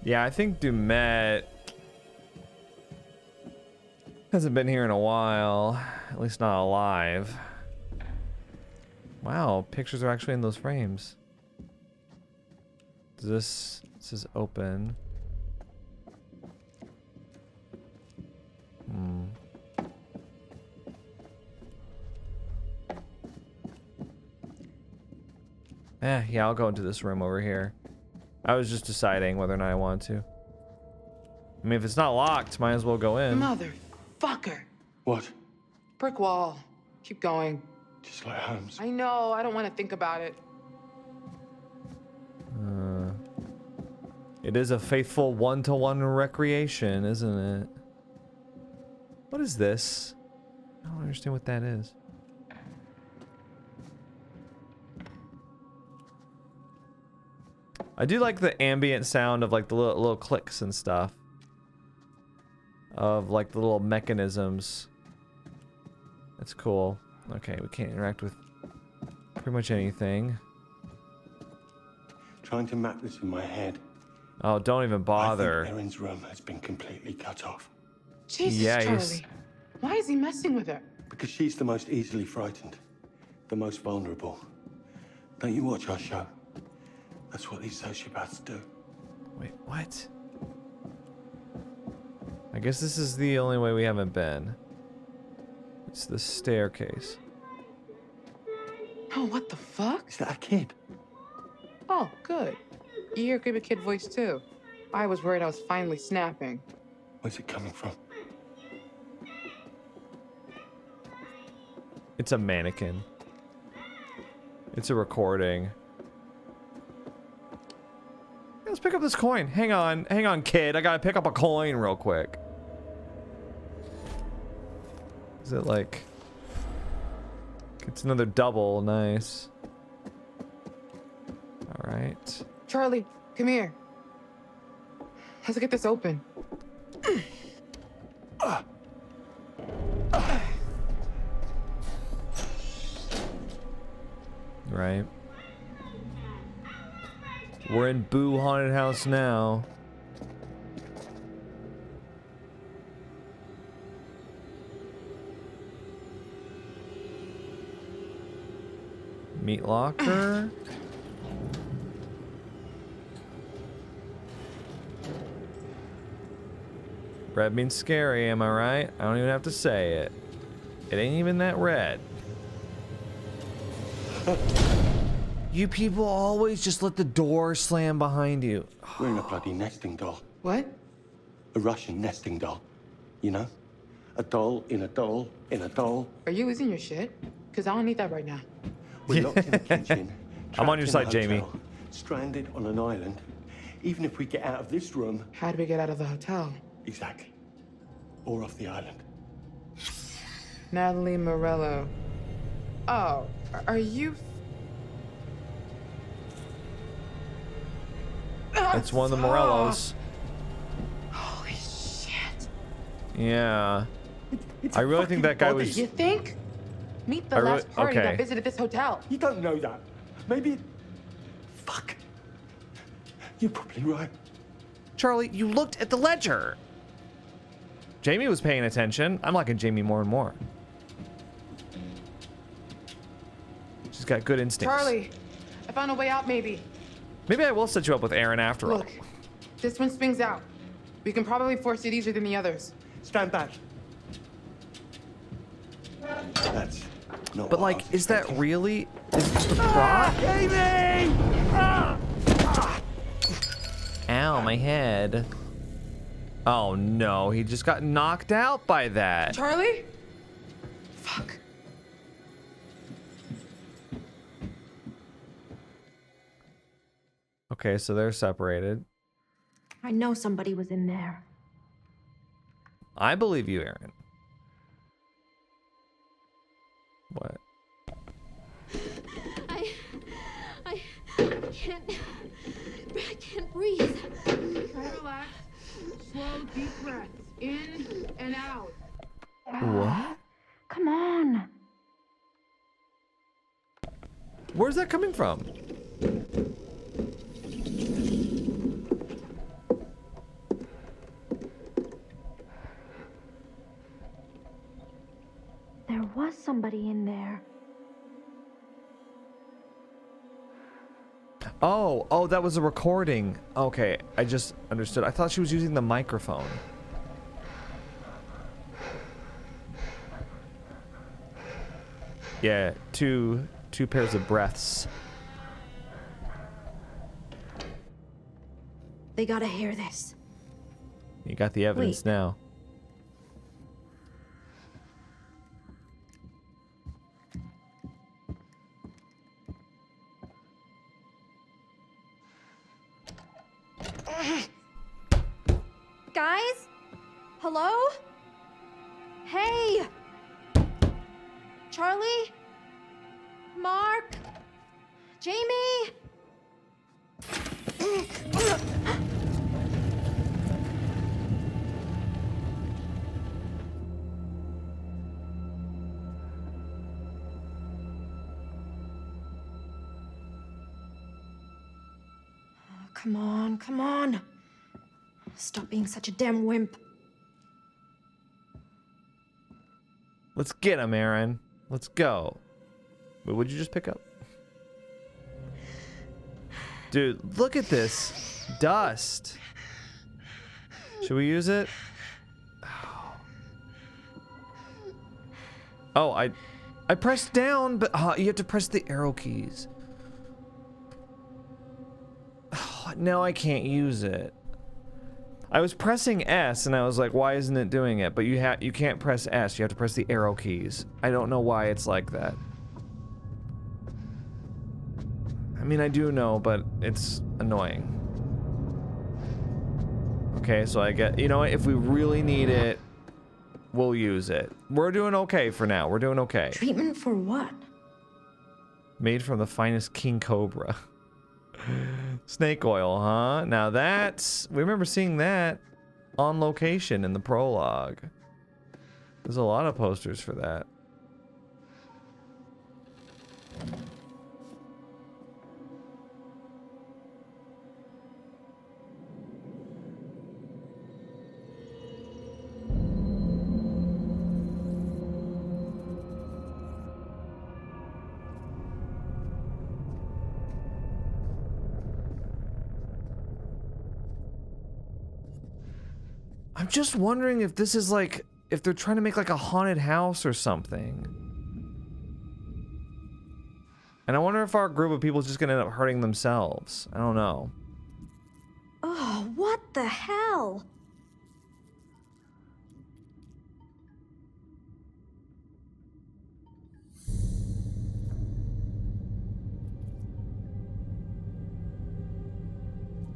Yeah, I think Dumet hasn't been here in a while. At least not alive. Wow, pictures are actually in those frames. This is open. Hmm. Yeah, I'll go into this room over here. I was just deciding whether or not I want to. I mean, if it's not locked, might as well go in. Motherfucker. What? Brick wall. Keep going. Just like Holmes. I know, I don't want to think about it. It is a faithful one-to-one recreation, isn't it? What is this? I don't understand what that is. I do like the ambient sound of like the little clicks and stuff. of like the little mechanisms. That's cool. Okay, we can't interact with pretty much anything. Trying to map this in my head. Oh, don't even bother. I think Erin's room has been completely cut off. Jesus, Yeah, Charlie. Why is he messing with her? Because she's the most easily frightened, the most vulnerable. Don't you watch our show? That's what these sociopaths do. Wait, what? I guess this is the only way we haven't been. It's the staircase. Oh, what the fuck? Is that a kid? Oh, good. You hear a kid voice too. I was worried I was finally snapping. Where's it coming from? It's a mannequin. It's a recording. Let's pick up this coin. Hang on, kid. I gotta pick up a coin real quick. Is it like... It's another double. Nice. Alright. Charlie, come here. Let's get this open. Right. We're in Boo Haunted House now. Meat locker. Red means scary, am I right? I don't even have to say it. It ain't even that red. You people always just let the door slam behind you. We're in a bloody nesting doll. What? A Russian nesting doll. You know? A doll in a doll in a doll. Are you losing your shit? Because I don't need that right now. We're locked in the kitchen. I'm on your trapped side, in a Jamie. hotel, stranded on an island. Even if we get out of this room... How do we get out of the hotel? Exactly. Or off the island. Natalie Morello. Oh, are you... That's one of the Morellos. Holy shit. Yeah. It's I a really think that fucking guy body. was... You think? Meet the I really- last party okay. that visited this hotel. You don't know that. Maybe... Fuck. You're probably right. Charlie, you looked at the ledger. Jamie was paying attention. I'm liking Jamie more and more. She's got good instincts. Charlie, I found a way out maybe. Maybe I will set you up with Erin after all. Look, this one swings out. We can probably force it easier than the others. Stand back. That's not But like, is that really? Is it just a prop? Jamie! Ow, my head. Oh no, he just got knocked out by that. Charlie? Fuck. Okay, so they're separated. I know somebody was in there. I believe you, Erin. What? I can't breathe. Try to relax. Slow, deep breaths. In and out. What? Come on. Where's that coming from? There was somebody in there. Oh, that was a recording. Okay, I just understood. I thought she was using the microphone. Yeah, two pairs of breaths. They gotta hear this. You got the evidence Wait. now. Guys? Hello? Hey! Charlie? Mark? Jamie? come on, come on. Stop being such a damn wimp. Let's get him, Erin. Let's go. Wait, what'd you just pick up? Dude, look at this dust. Should we use it? Oh, I pressed down, but you have to press the arrow keys. Oh, now I can't use it. I was pressing S and I was like, why isn't it doing it? But you can't press S, you have to press the arrow keys. I don't know why it's like that. I mean, I do know, but it's annoying. Okay, so I get, you know what, if we really need it, we'll use it. We're doing okay for now. We're doing okay. Treatment for what? Made from the finest king cobra. Snake oil, huh? Now that's... we remember seeing that on location in the prologue. There's a lot of posters for that. I'm just wondering if this is like, if they're trying to make like a haunted house or something. And I wonder if our group of people is just gonna end up hurting themselves. I don't know. Oh, what the hell?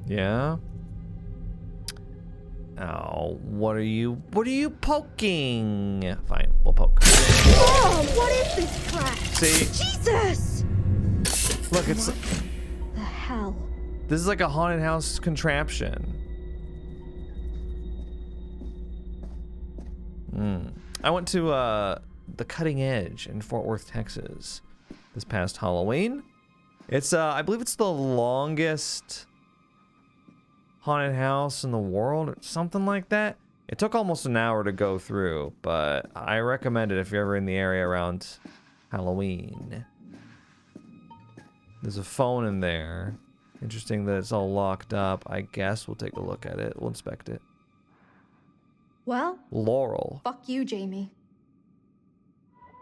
Yeah? Oh, what are you poking? Fine, we'll poke. Oh, what is this crap? See? Jesus! Look, it's... the hell? this is like a haunted house contraption. I went to the Cutting Edge in Fort Worth, Texas this past Halloween. It's I believe it's the longest haunted house in the world or something like that. It took almost an hour to go through, but I recommend it if you're ever in the area around Halloween. There's a phone in there. Interesting that it's all locked up. I guess we'll take a look at it. We'll inspect it. Well, Laurel. fuck you, Jamie.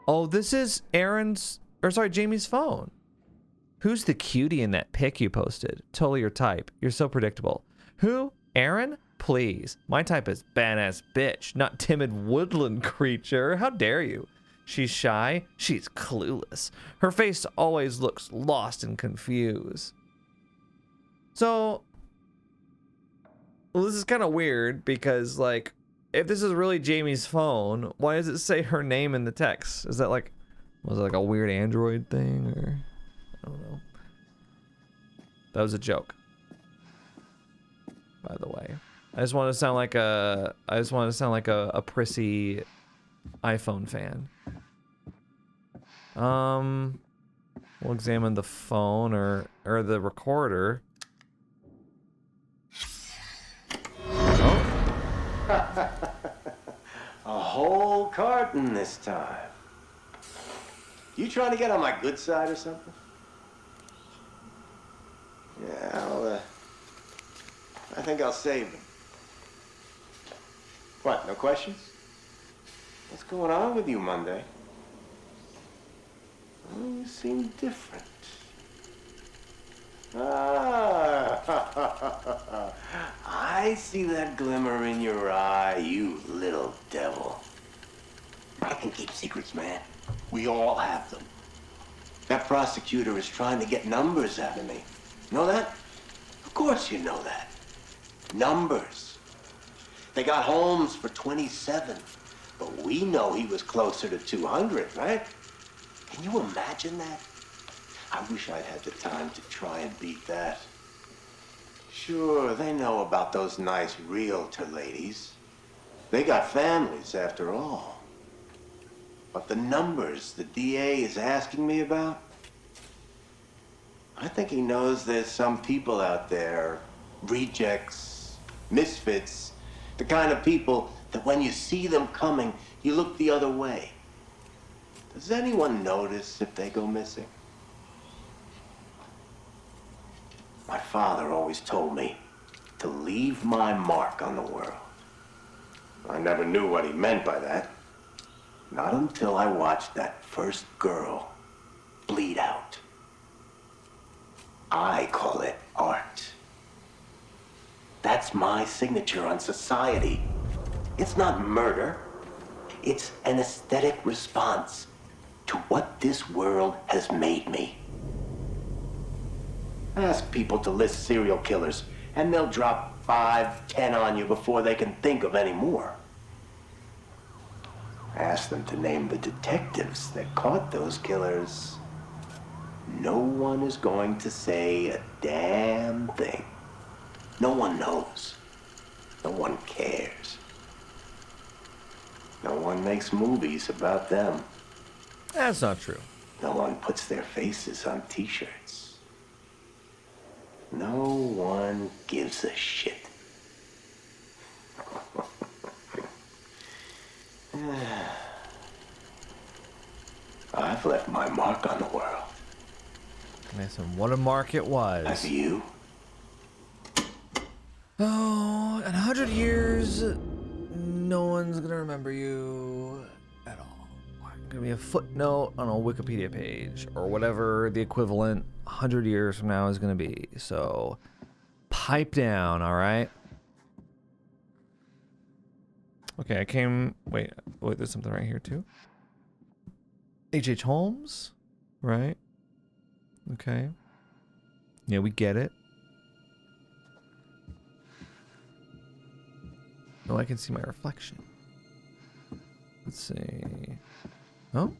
Oh, this is Erin's, or sorry, Jamie's phone. Who's the cutie in that pic you posted? Totally your type. You're so predictable. Who? Erin? Please. My type is badass bitch, not timid woodland creature. How dare you? She's shy. She's clueless. Her face always looks lost and confused. So, well, this is kind of weird because, like, if this is really Jamie's phone, why does it say her name in the text? Is that like, was it like a weird Android thing, or I don't know. That was a joke, by the way. I just want to sound like a prissy iPhone fan. We'll examine the phone or the recorder. A whole carton this time. You trying to get on my good side or something? Yeah, I think I'll save them. What, no questions? What's going on with you, Monday? Oh, you seem different. Ah, I see that glimmer in your eye, you little devil. I can keep secrets, man. We all have them. That prosecutor is trying to get numbers out of me. Know that? Of course you know that. Numbers. They got Holmes for 27, but we know he was closer to 200, right? Can you imagine that? I wish I'd had the time to try and beat that. Sure, they know about those nice realtor ladies. They got families, after all. But the numbers the DA is asking me about, I think he knows there's some people out there Rejects, misfits, the kind of people that when you see them coming, you look the other way. Does anyone notice if they go missing? My father always told me to leave my mark on the world. I never knew what he meant by that. Not until I watched that first girl bleed out. I call it art. That's my signature on society. It's not murder. It's an aesthetic response to what this world has made me. Ask people to list serial killers, and they'll drop 5, 10 on you before they can think of any more. Ask them to name the detectives that caught those killers. No one is going to say a damn thing. No one knows. No one cares. No one makes movies about them. That's not true. No one puts their faces on t-shirts. No one gives a shit. I've left my mark on the world. Nice, and what a mark it was. Have you? Oh, in 100 years, no one's gonna remember you at all. Gonna be a footnote on a Wikipedia page or whatever the equivalent 100 years from now is gonna be. So, pipe down, all right? Okay, I came. Wait, there's something right here too. H.H. Holmes, right? Okay. Yeah, we get it. Oh, I can see my reflection. Let's see. Oh.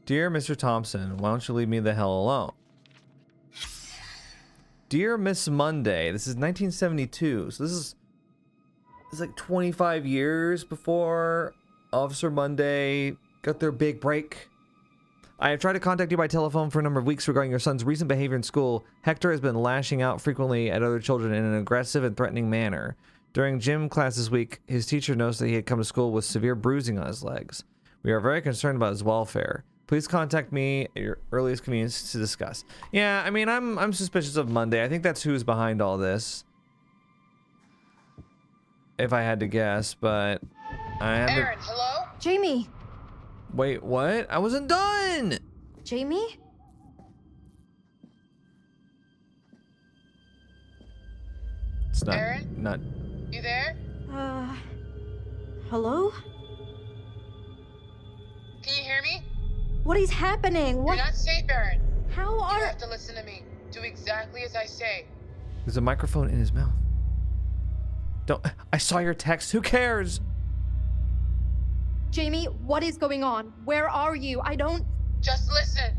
Dear Mr. Thompson, why don't you leave me the hell alone? Dear Miss Monday, this is 1972, so this is like 25 years before Officer Monday got their big break. I have tried to contact you by telephone for a number of weeks regarding your son's recent behavior in school. Hector has been lashing out frequently at other children in an aggressive and threatening manner. During gym class this week, his teacher noticed that he had come to school with severe bruising on his legs. We are very concerned about his welfare. Please contact me at your earliest convenience to discuss. Yeah, I mean, I'm suspicious of Monday. I think that's who's behind all this. If I had to guess, but I have Erin, hello? Jamie! Wait, what? I wasn't done! Jamie? It's not... Erin? Not... You there? Hello? Can you hear me? What is happening? What? You're not safe, Erin. How are... You have to listen to me. Do exactly as I say. There's a microphone in his mouth. Don't... I saw your text. Who cares? Jamie, what is going on? Where are you? I don't... Just listen.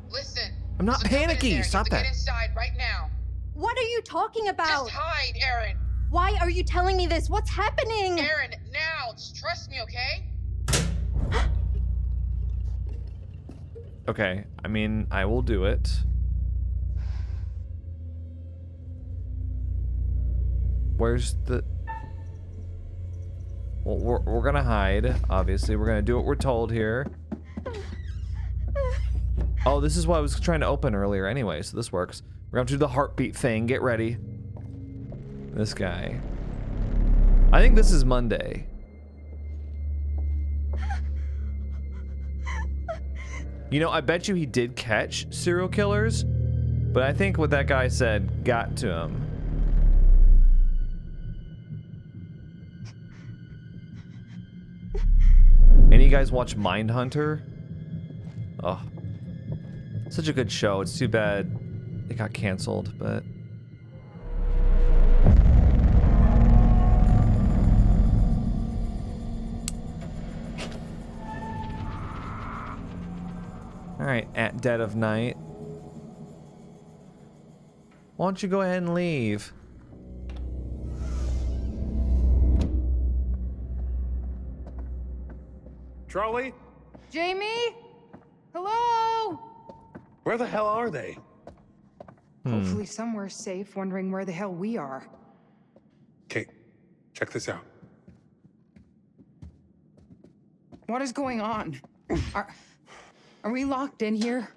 Listen. I'm not panicky. Stop that. Get inside right now. What are you talking about? Just hide, Erin. Why are you telling me this? What's happening? Erin, now. Just trust me, okay? Okay, I mean, I will do it. Where's the... Well, we're gonna hide, obviously. We're gonna do what we're told here. Oh, this is what I was trying to open earlier anyway, so this works. We're gonna do the heartbeat thing. Get ready. This guy. I think this is Monday. You know, I bet you he did catch serial killers, but I think what that guy said got to him. Any of you guys watch Mindhunter? Oh, such a good show. It's too bad it got canceled, but... Alright, at dead of night. Why don't you go ahead and leave? Charlie? Jamie? Hello? Where the hell are they? Hopefully somewhere safe, wondering where the hell we are. Okay, check this out. What is going on? Are we locked in here?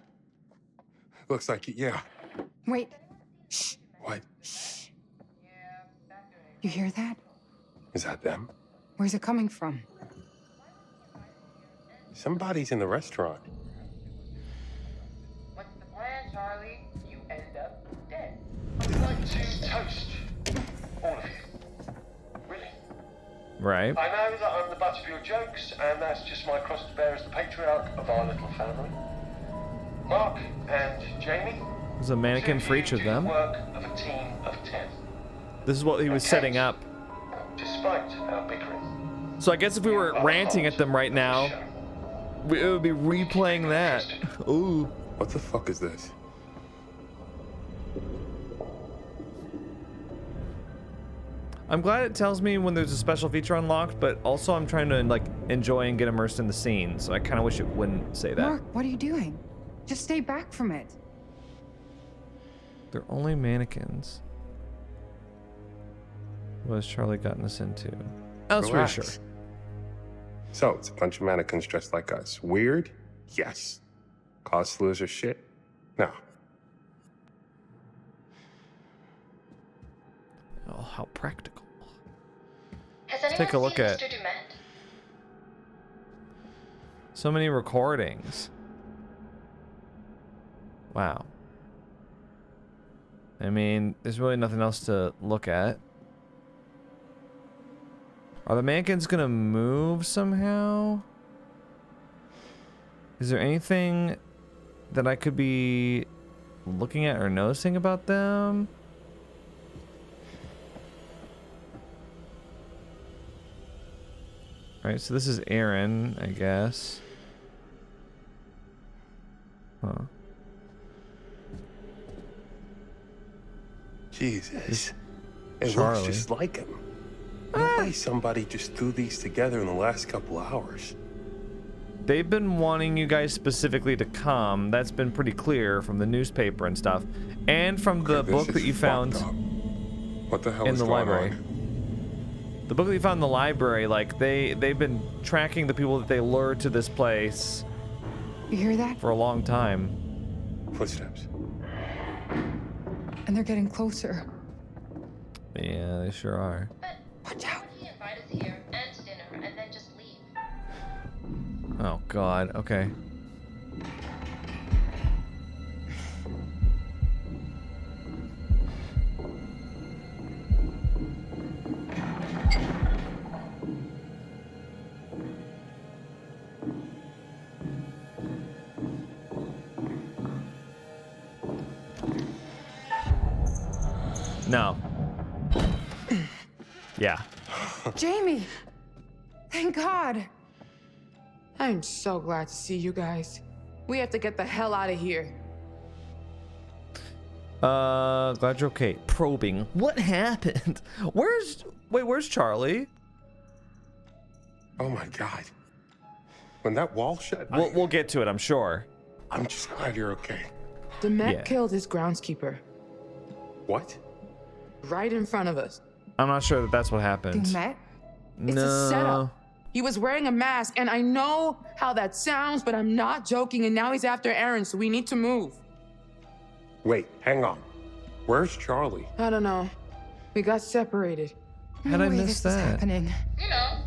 Looks like it, yeah. Wait. Shh. What? You hear that? Is that them? Where's it coming from? Somebody's in the restaurant. What's the plan, Charlie? You end up dead. I'd like to toast all of you. Really? Right. I know that I'm the butt of your jokes, and that's just my cross to bear as the patriarch of our little family. Mark and Jamie. There's a mannequin for each of them. Work of a team of 10. This is what he was setting up. Despite our bickering. So I guess if we were ranting at them right now, it would be replaying that. Ooh. What the fuck is this? I'm glad it tells me when there's a special feature unlocked, but also I'm trying to like enjoy and get immersed in the scene. So I kind of wish it wouldn't say that. Mark, what are you doing? Just stay back from it. They're only mannequins. What has Charlie gotten us into? Oh, that's Relax. reassuring. So, it's a bunch of mannequins dressed like us. Weird? Yes. Cause to lose our shit? No. Oh, how practical. Has Let's take a look at Mr. Dumont? so many recordings. Wow. I mean, there's really nothing else to look at. Are the mannequins gonna move somehow? Is there anything that I could be looking at or noticing about them? Alright, so this is Erin, I guess. Huh. Jesus. It Charlie. looks just like him. No way somebody just threw these together in the last couple hours. They've been wanting you guys specifically to come. That's been pretty clear from the newspaper and stuff. And from the Okay, book this that is you found What the hell in is the going library. on? The book that you found in the library, like they've been tracking the people that they lured to this place You hear that? for a long time. Footsteps. And they're getting closer. Yeah, they sure are. Watch out. He invite us here and to dinner and then just leave. Oh God, okay. No. Yeah. Jamie! Thank God! I'm so glad to see you guys. We have to get the hell out of here. Glad you're okay. Probing. What happened? Where's Charlie? Oh my God. When that wall shut, We'll get to it, I'm sure. I'm just glad you're okay. The Met Yeah. killed his groundskeeper. What? Right in front of us. I'm not sure that that's what happened. The Met? It's No. a setup. He was wearing a mask, and I know how that sounds, but I'm not joking, and now he's after Erin, so we need to move. Wait, hang on. Where's Charlie? I don't know. We got separated. How'd I miss that? Happening. You know,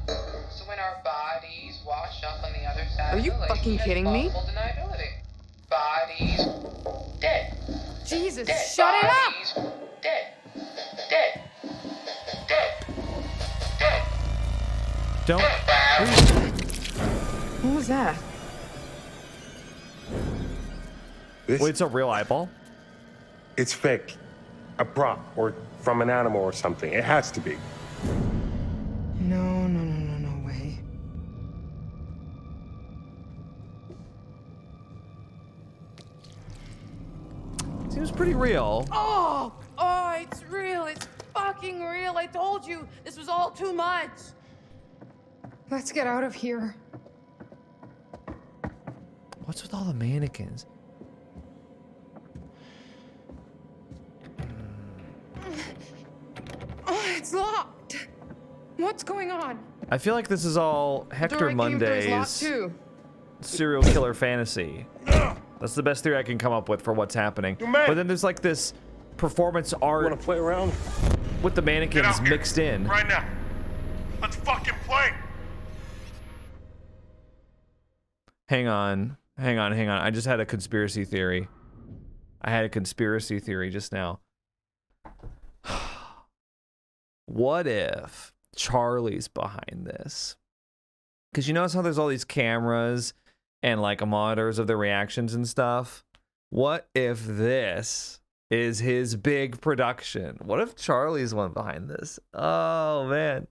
so when our bodies wash up on the other side Are of you the lake, fucking there's kidding me? plausible deniability. Bodies dead. Jesus, Dead. shut it up! Bodies dead. Dead. Dead. Dead. Don't. What was that? This, Wait, it's a real eyeball? it's fake. A prop, or from an animal or something. It has to be. No way. Seems pretty real. Oh, it's real. It's fucking real. I told you. This was all too much. Let's get out of here. What's with all the mannequins? It's locked. What's going on? I feel like this is all Hector Monday's too. serial killer fantasy. That's the best theory I can come up with for what's happening. But then there's like this performance art. Want to play around? With the mannequins mixed in. Right now. Let's fucking play. Hang on. I just had a conspiracy theory. I had a conspiracy theory just now. What if Charlie's behind this? Because you notice how there's all these cameras and like monitors of the reactions and stuff? What if this is his big production? What if Charlie's one behind this? Oh, man.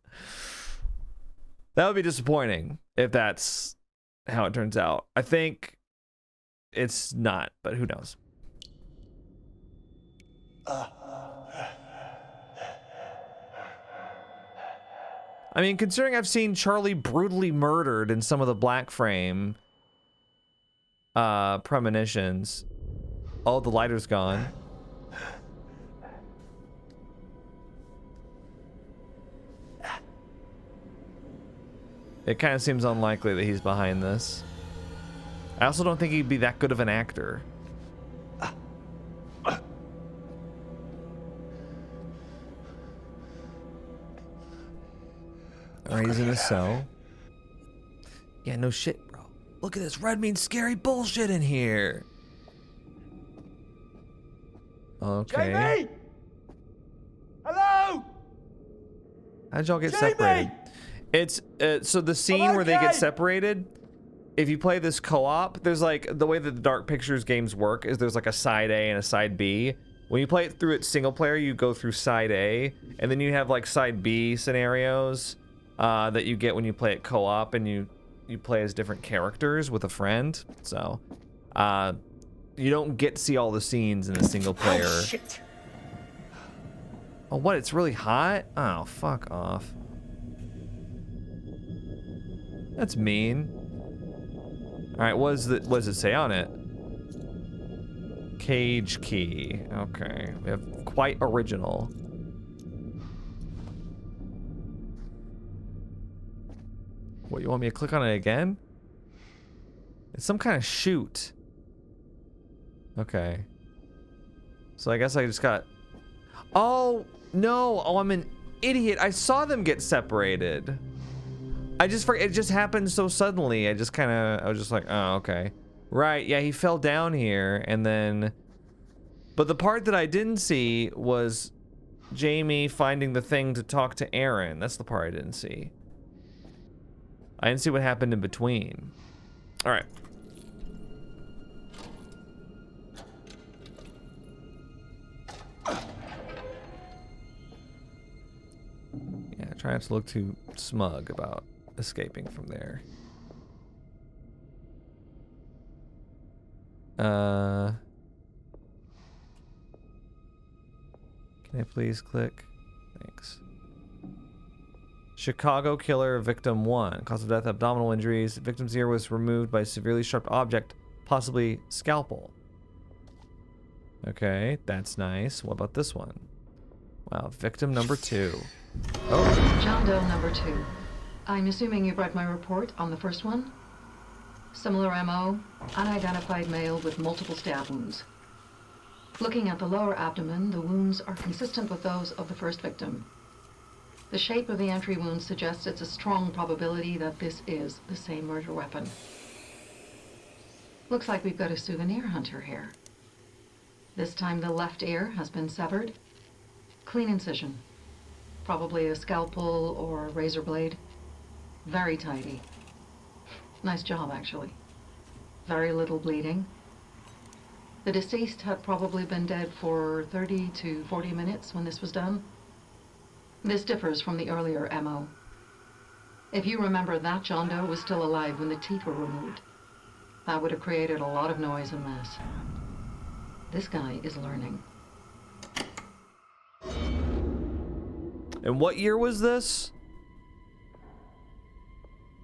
That would be disappointing if that's how it turns out. I think it's not, but who knows? I mean, considering I've seen Charlie brutally murdered in some of the black frame premonitions. Oh, the lighter's gone. It kind of seems unlikely that he's behind this. I also don't think he'd be that good of an actor. Alright, he's in a cell. Yeah, no shit, bro. Look at this red means scary bullshit in here. Okay. Jamie! Hello! How'd y'all get Jamie! separated? It's so the scene where they get separated, if you play this co-op, there's like the way that the Dark Pictures games work is there's like a side A and a side B. When you play it through it single player, you go through side A, and then you have like side B scenarios that you get when you play it co-op, and you play as different characters with a friend. So you don't get to see all the scenes in the single player. Oh, shit. Oh, what? It's really hot? Oh, fuck off. That's mean. All right, what does it say on it? Cage key. Okay, we have quite original. What, you want me to click on it again? It's some kind of chute. Okay. So I guess I just got... Oh, no. Oh, I'm an idiot. I saw them get separated. I just forget. It just happened so suddenly. I was just like, oh, okay. Right, yeah, he fell down here, and then... But the part that I didn't see was Jamie finding the thing to talk to Erin. That's the part I didn't see. I didn't see what happened in between. All right. Yeah, try not to look too smug about escaping from there. Can I please click? Thanks. Chicago killer, victim 1. Cause of death, abdominal injuries. Victim's ear was removed by a severely sharp object, possibly scalpel. Okay, that's nice. What about this one? Wow, victim number 2. Oh. John Doe number 2. I'm assuming you read my report on the first one? Similar MO, unidentified male with multiple stab wounds. Looking at the lower abdomen, the wounds are consistent with those of the first victim. The shape of the entry wound suggests it's a strong probability that this is the same murder weapon. Looks like we've got a souvenir hunter here. This time the left ear has been severed. Clean incision. Probably a scalpel or a razor blade. Very tidy. Nice job, actually. Very little bleeding. The deceased had probably been dead for 30 to 40 minutes when this was done. This differs from the earlier MO. If you remember, that John Doe was still alive when the teeth were removed. That would have created a lot of noise and mess. This guy is learning. And what year was this?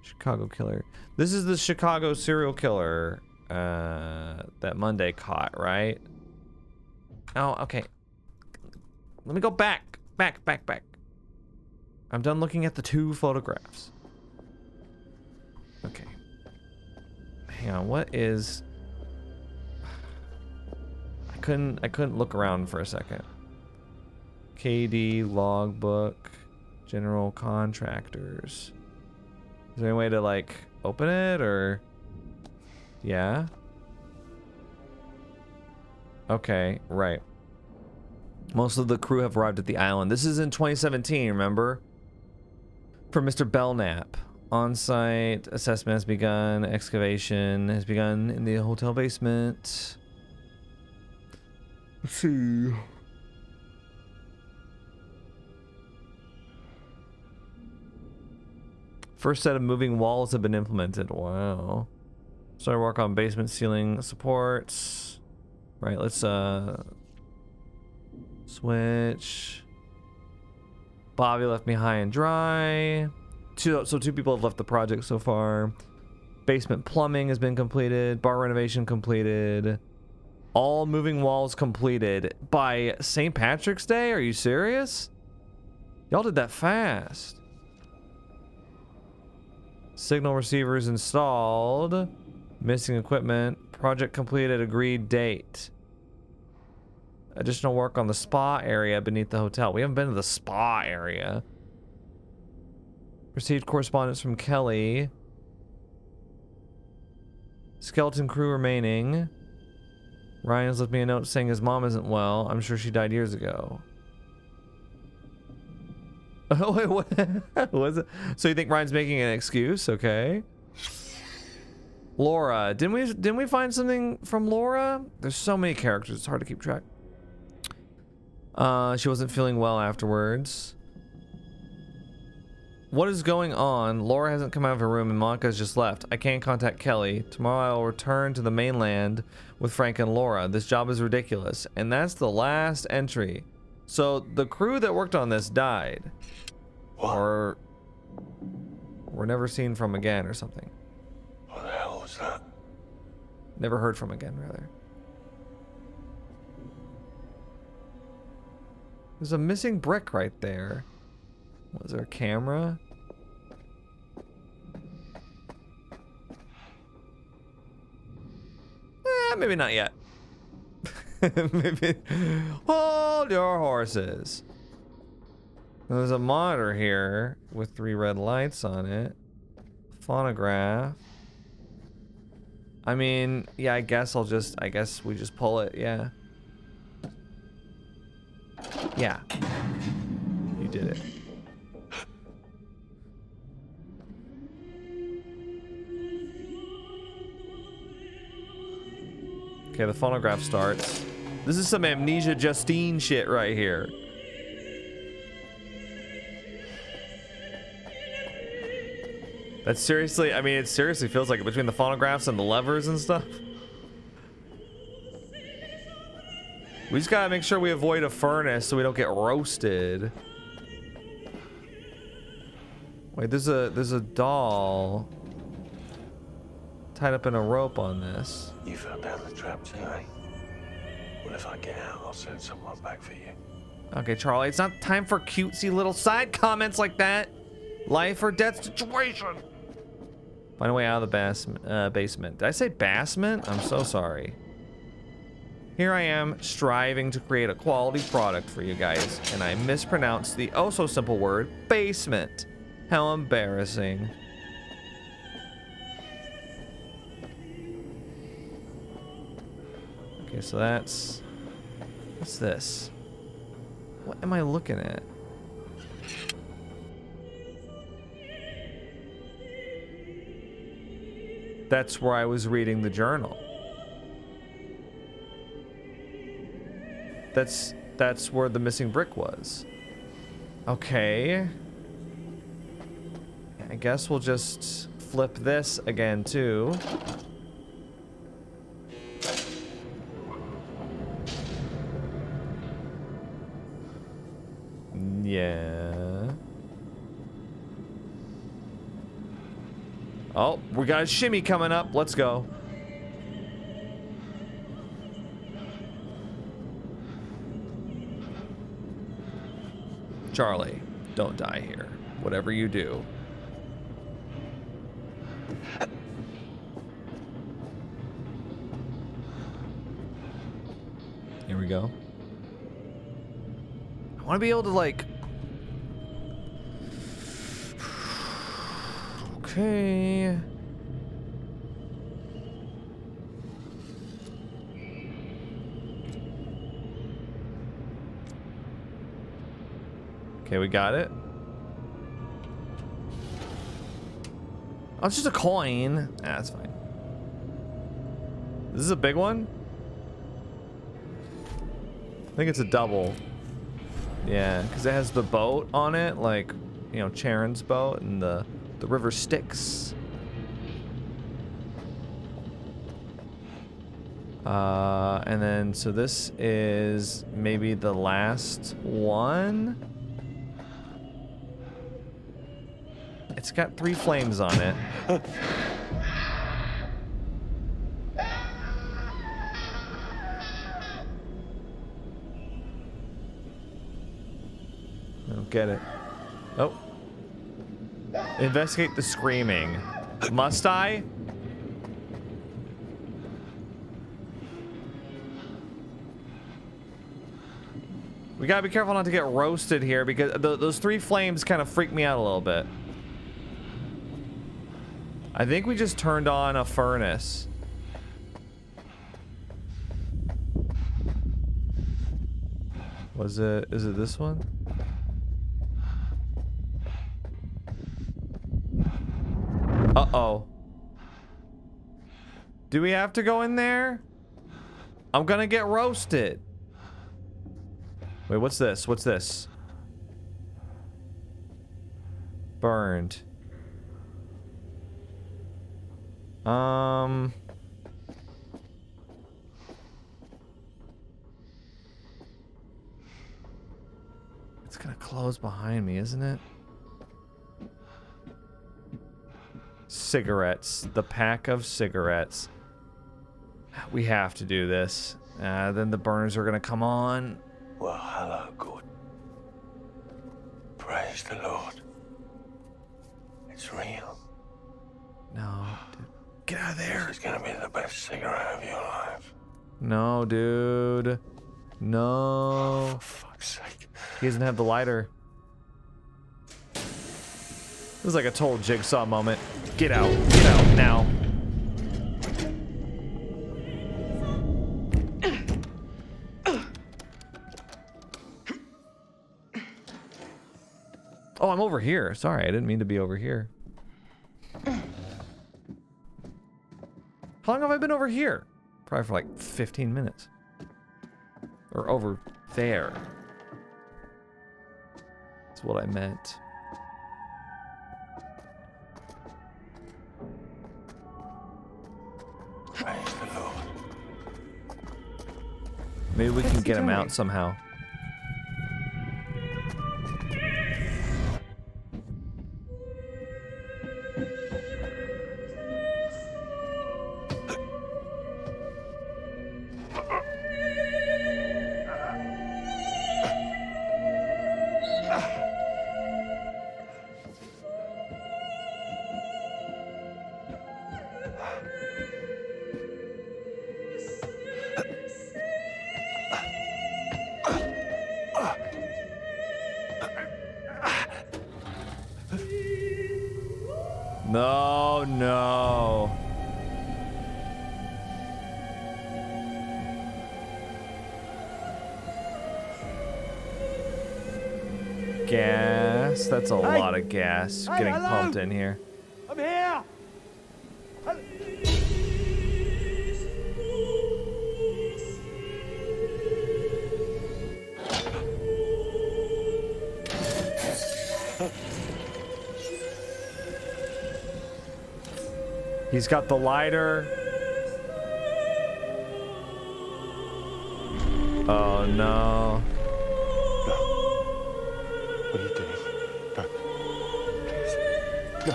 Chicago killer. This is the Chicago serial killer that Monday caught, right? Oh, okay. Let me go back. Back. I'm done looking at the 2 photographs. Okay. Hang on, what is... I couldn't look around for a second. KD, logbook, general contractors. Is there any way to, like, open it, or... Yeah? Okay, right. Most of the crew have arrived at the island. This is in 2017, remember? For Mr. Belknap. On-site assessment has begun. Excavation has begun in the hotel basement. Let's see. First set of moving walls have been implemented. Wow. Started work on basement ceiling supports. Right, let's switch. Bobby left me high and dry. So 2 people have left the project so far. Basement plumbing has been completed. Bar renovation completed. All moving walls completed by St. Patrick's Day? Are you serious? Y'all did that fast. Signal receivers installed. Missing equipment. Project completed. Agreed date. Additional work on the spa area beneath the hotel. We haven't been to the spa area. Received correspondence from Kelly. Skeleton crew remaining. Ryan's left me a note saying his mom isn't well. I'm sure she died years ago. Oh, wait, what was it? So you think Ryan's making an excuse? Okay. Laura. Didn't we find something from Laura? There's so many characters, it's hard to keep track. She wasn't feeling well afterwards. What is going on? Laura hasn't come out of her room and Monica's just left. I can't contact Kelly. Tomorrow I will return to the mainland with Frank and Laura. This job is ridiculous. And that's the last entry. So the crew that worked on this died. What? Or were never seen from again or something. What the hell was that? Never heard from again, rather. There's a missing brick right there. Was there a camera? Maybe not yet. Maybe. Hold your horses. There's a monitor here with 3 red lights on it. Phonograph. I mean, yeah, I guess we just pull it, yeah. Yeah. You did it. Okay, the phonograph starts. This is some Amnesia Justine shit right here. That's seriously, I mean, it seriously feels like it between the phonographs and the levers and stuff. We just gotta make sure we avoid a furnace so we don't get roasted. Wait, there's a doll tied up in a rope on this. You fell down the trap tonight. Well, if I get out, I'll send someone back for you. Okay, Charlie, it's not time for cutesy little side comments like that. Life or death situation. Find a way out of the basement. Did I say basement? I'm so sorry. Here I am, striving to create a quality product for you guys, and I mispronounced the oh so simple word, basement. How embarrassing. Okay, so what's this? What am I looking at? That's where I was reading the journal. That's where the missing brick was. Okay. I guess we'll just flip this again too. Yeah. Oh, we got a shimmy coming up. Let's go. Charlie, don't die here. whatever you do. Here we go. I want to be able to, like... Okay... Okay, we got it. Oh, it's just a coin. Ah, that's fine. This is a big one? I think it's a double. Yeah, because it has the boat on it, like, you know, Charon's boat and the river Styx. And then, so this is maybe the last one. It's got 3 flames on it. I don't get it. Oh. Investigate the screaming. Must I? We gotta be careful not to get roasted here because those 3 flames kind of freak me out a little bit. I think we just turned on a furnace. Is it this one? Uh-oh. Do we have to go in there? I'm gonna get roasted. Wait, what's this? What's this? Burned. It's gonna close behind me, isn't it? Cigarettes. The pack of cigarettes. We have to do this. Then the burners are gonna come on. Well, hello, good. Praise the Lord. It's real. No, dude. Get out of there. This is gonna be the best cigarette of your life. No, dude. No. Oh, for fuck's sake. He doesn't have the lighter. This is like a total Jigsaw moment. Get out. Get out now. Oh, I'm over here. Sorry, I didn't mean to be over here. How long have I been over here? Probably for like 15 minutes. Or over there. That's what I meant. Praise the Lord. Maybe we can get him out somehow. No, no. Gas. That's a lot of gas getting pumped in here. I'm here. He's got the lighter. Oh no. What are you doing? Go. Please. Go.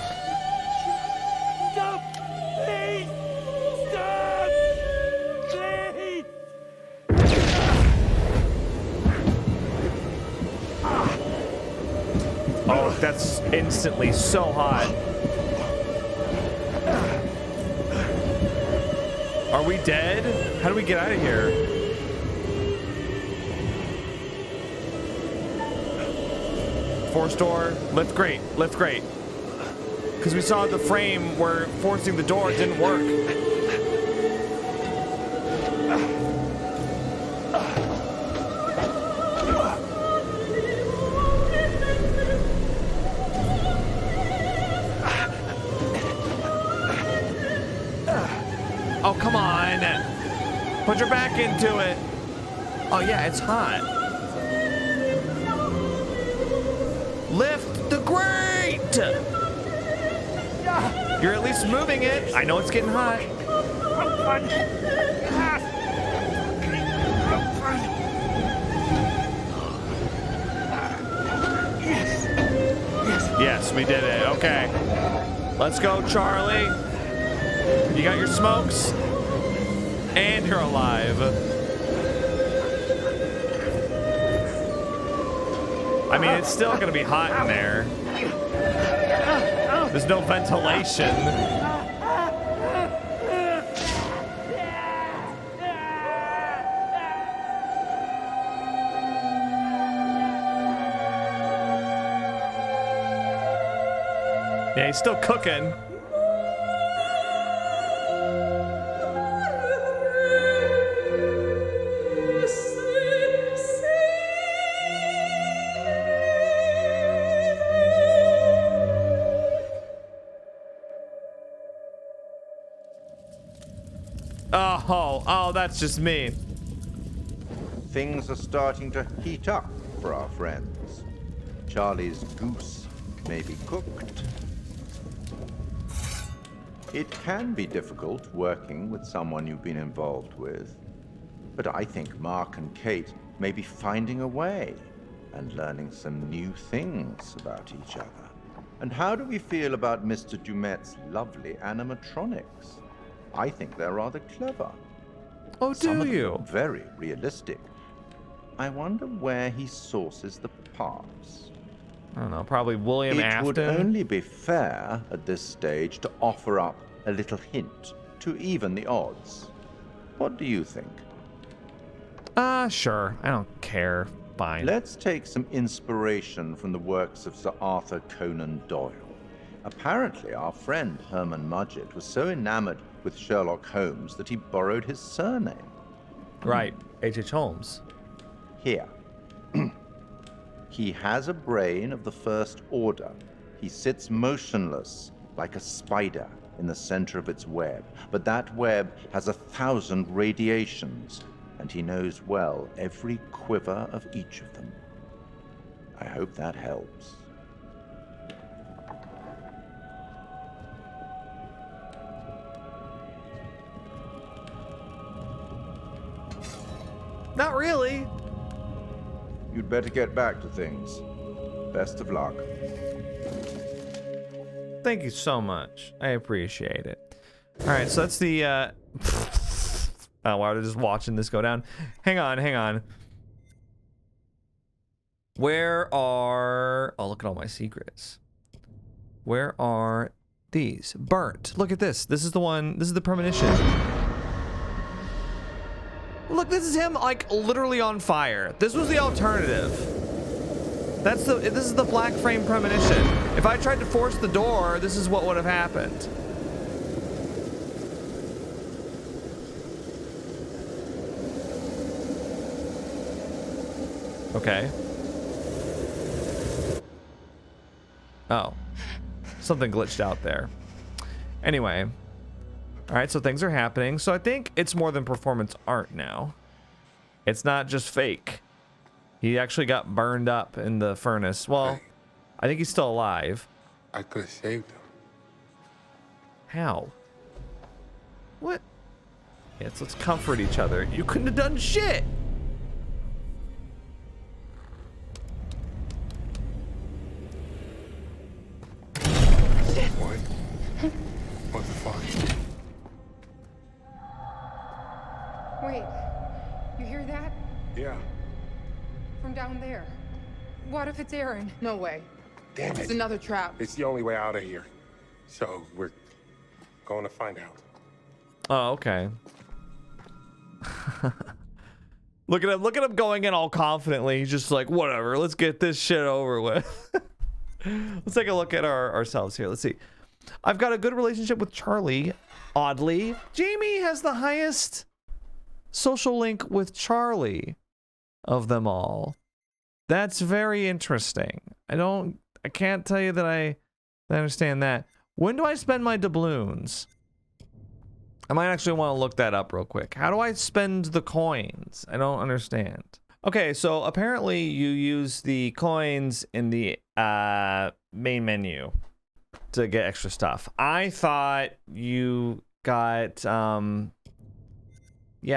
Stop! Please! Stop! Please! Oh, that's instantly so hot. Are we dead? How do we get out of here? Force door, lift grate, lift grate. Because we saw the frame where forcing the door didn't work. Oh, come on. Put your back into it. Oh, yeah, it's hot. Lift the grate. You're at least moving it. I know it's getting hot. Yes, we did it. Okay. Let's go, Charlie. You got your smokes, and you're alive. I mean, it's still gonna be hot in there. There's no ventilation. Yeah, he's still cooking. Oh, that's just me. Things are starting to heat up for our friends. Charlie's goose may be cooked. It can be difficult working with someone you've been involved with, but I think Mark and Kate may be finding a way and learning some new things about each other. And how do we feel about Mr. Dumet's lovely animatronics? I think they're rather clever. Oh, Some do of them you? are very realistic. I wonder where he sources the parts. I don't know, probably William Afton. It would only be fair at this stage to offer up a little hint to even the odds. What do you think? Sure. I don't care. Fine. Let's take some inspiration from the works of Sir Arthur Conan Doyle. Apparently, our friend Herman Mudgett was so enamored with Sherlock Holmes that he borrowed his surname. Right, H.H. Holmes. Here. He has a brain of the first order. He sits motionless, like a spider, in the center of its web. But that web has 1,000 radiations, and he knows well every quiver of each of them. I hope that helps. Not really. You'd better get back to things. Best of luck. Thank you so much. I appreciate it. All right, so that's the oh, wow, they're just watching this go down. Hang on. Where are... Oh, look at all my secrets. Where are these? Burnt. Look at this. This is the one. This is the premonition. Look, this is him, like, literally on fire. This was the alternative. This is the black frame premonition. If I tried to force the door, this is what would have happened. Okay. Oh. Something glitched out there. Anyway. Alright, so things are happening. So I think it's more than performance art now. It's not just fake. He actually got burned up in the furnace. Well, I think he's still alive. I could have saved him. How? What? Yes, let's comfort each other. You couldn't have done shit! What? What the fuck? Wait, you hear that? Yeah. From down there. What if it's Erin? No way. Damn It's it. another trap. It's the only way out of here. So we're going to find out. Oh, okay. Look at him going in all confidently. He's just like, whatever, let's get this shit over with. Let's take a look at ourselves here. Let's see. I've got a good relationship with Charlie. Oddly, Jamie has the highest social link with Charlie of them all. That's very interesting. I can't tell you that I understand that. When do I spend my doubloons? I might actually want to look that up real quick. How do I spend the coins? I don't understand. Okay, so apparently you use the coins in the main menu to get extra stuff. I thought you got yeah,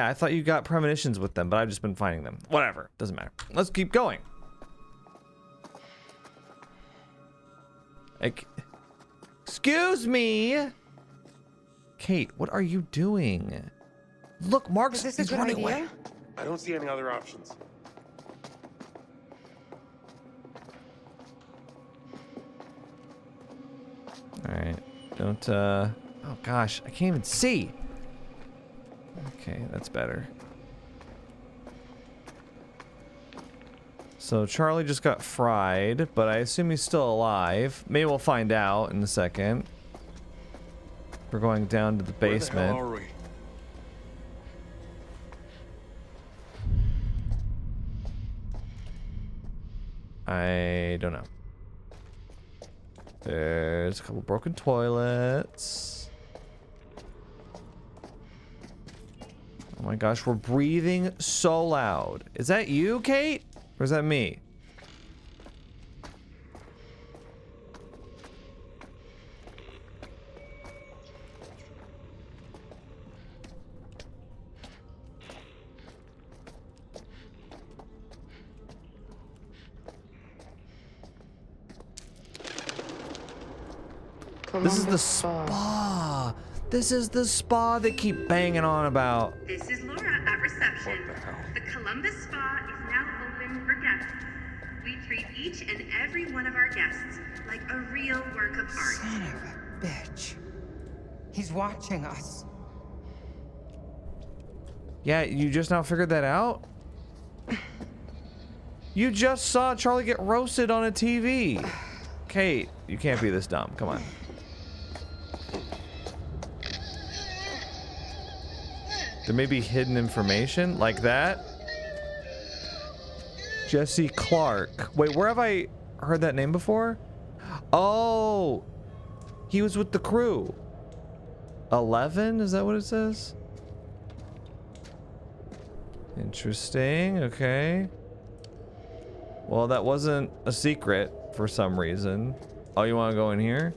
I thought you got premonitions with them, but I've just been finding them. Whatever, doesn't matter. Let's keep going. Excuse me. Kate, what are you doing? Look, Mark's he's running away. I don't see any other options. All right, don't oh gosh, I can't even see. Okay, that's better. So Charlie just got fried, but I assume he's still alive. Maybe we'll find out in a second. We're going down to the basement. Where the hell are we? I don't know. There's a couple broken toilets. Oh my gosh, we're breathing so loud. Is that you, Kate? Or is that me? This is the spa. This is the spa they keep banging on about. This is Laura at reception. What the hell? The Columbus Spa is now open for guests. We treat each and every one of our guests like a real work of art. Son of a bitch. He's watching us. Yeah, you just now figured that out? You just saw Charlie get roasted on a TV. Kate, you can't be this dumb. Come on. There may be hidden information like that. Jesse Clark. Wait, where have I heard that name before? Oh, he was with the crew. 11? Is that what it says? Interesting. Okay. Well, that wasn't a secret for some reason. Oh, you want to go in here?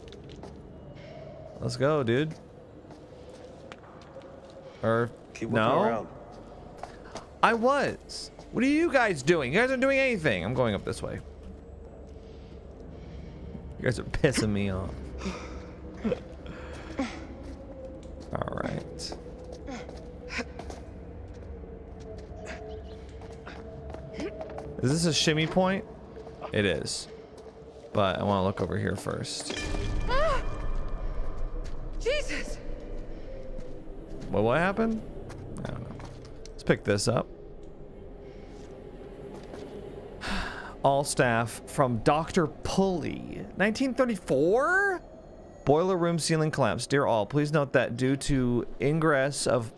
Let's go, dude. Or Keep no? looking around. I was. What are you guys doing? You guys aren't doing anything. I'm going up this way. You guys are pissing me off. All right. Is this a shimmy point? It is. But I want to look over here first. Ah! Jesus! Well, what happened? I don't know. Let's pick this up. All staff from Dr. Pulley. 1934? Boiler room ceiling collapse. Dear all, please note that due to ingress of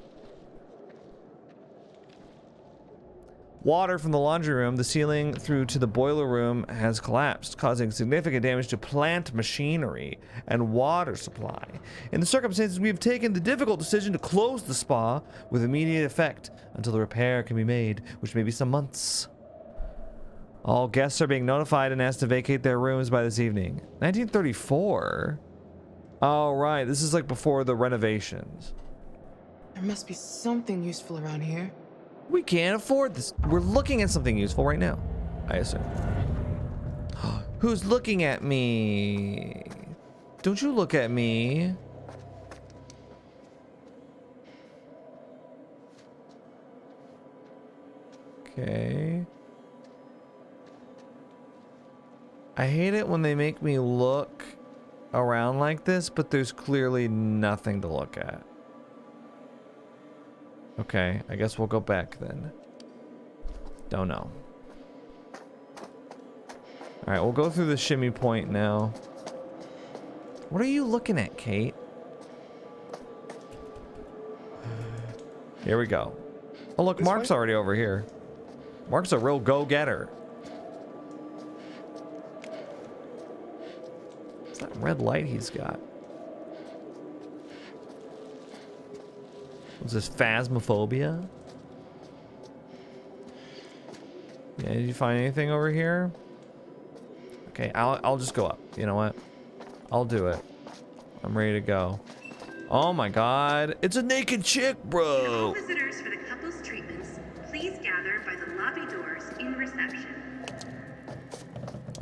water from the laundry room, the ceiling through to the boiler room has collapsed, causing significant damage to plant machinery and water supply. In the circumstances, we have taken the difficult decision to close the spa with immediate effect until the repair can be made, which may be some months. All guests are being notified and asked to vacate their rooms by this evening. 1934? Oh, right. This is like before the renovations. There must be something useful around here. We can't afford this. We're looking at something useful right now, I assume. Who's looking at me? Don't you look at me. Okay. I hate it when they make me look around like this, but there's clearly nothing to look at. Okay, I guess we'll go back then. Don't know. Alright, we'll go through the shimmy point now. What are you looking at, Kate? Here we go. Oh look, Mark's already over here. Mark's a real go-getter. What's that red light he's got? What's this, phasmophobia? Yeah, did you find anything over here? Okay, I'll just go up. You know what? I'll do it. I'm ready to go. Oh my god, it's a naked chick, bro! All visitors for the couple's treatments, please gather by the lobby doors in reception.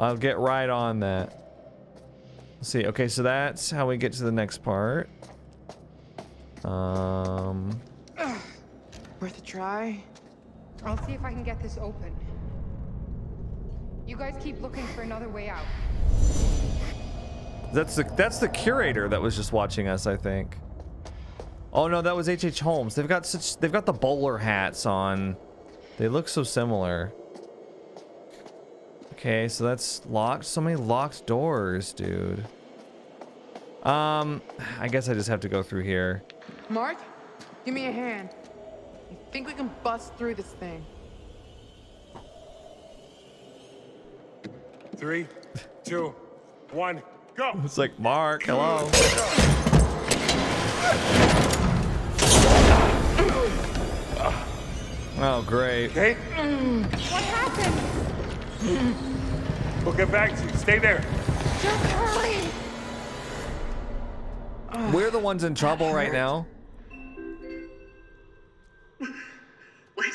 I'll get right on that. Let's see, okay, so that's how we get to the next part. Worth a try. I'll see if I can get this open. You guys keep looking for another way out. That's the curator that was just watching us, I think. Oh no, that was H.H. Holmes. They've got the bowler hats on. They look so similar. Okay, so that's locked. So many locked doors, dude. I guess I just have to go through here. Mark, give me a hand. I think we can bust through this thing. 3, 2, 1, go! It's like, Mark, hello. Oh, great. Kate? What happened? We'll get back to you. Stay there. Just hurry! We're the ones in trouble right now. What?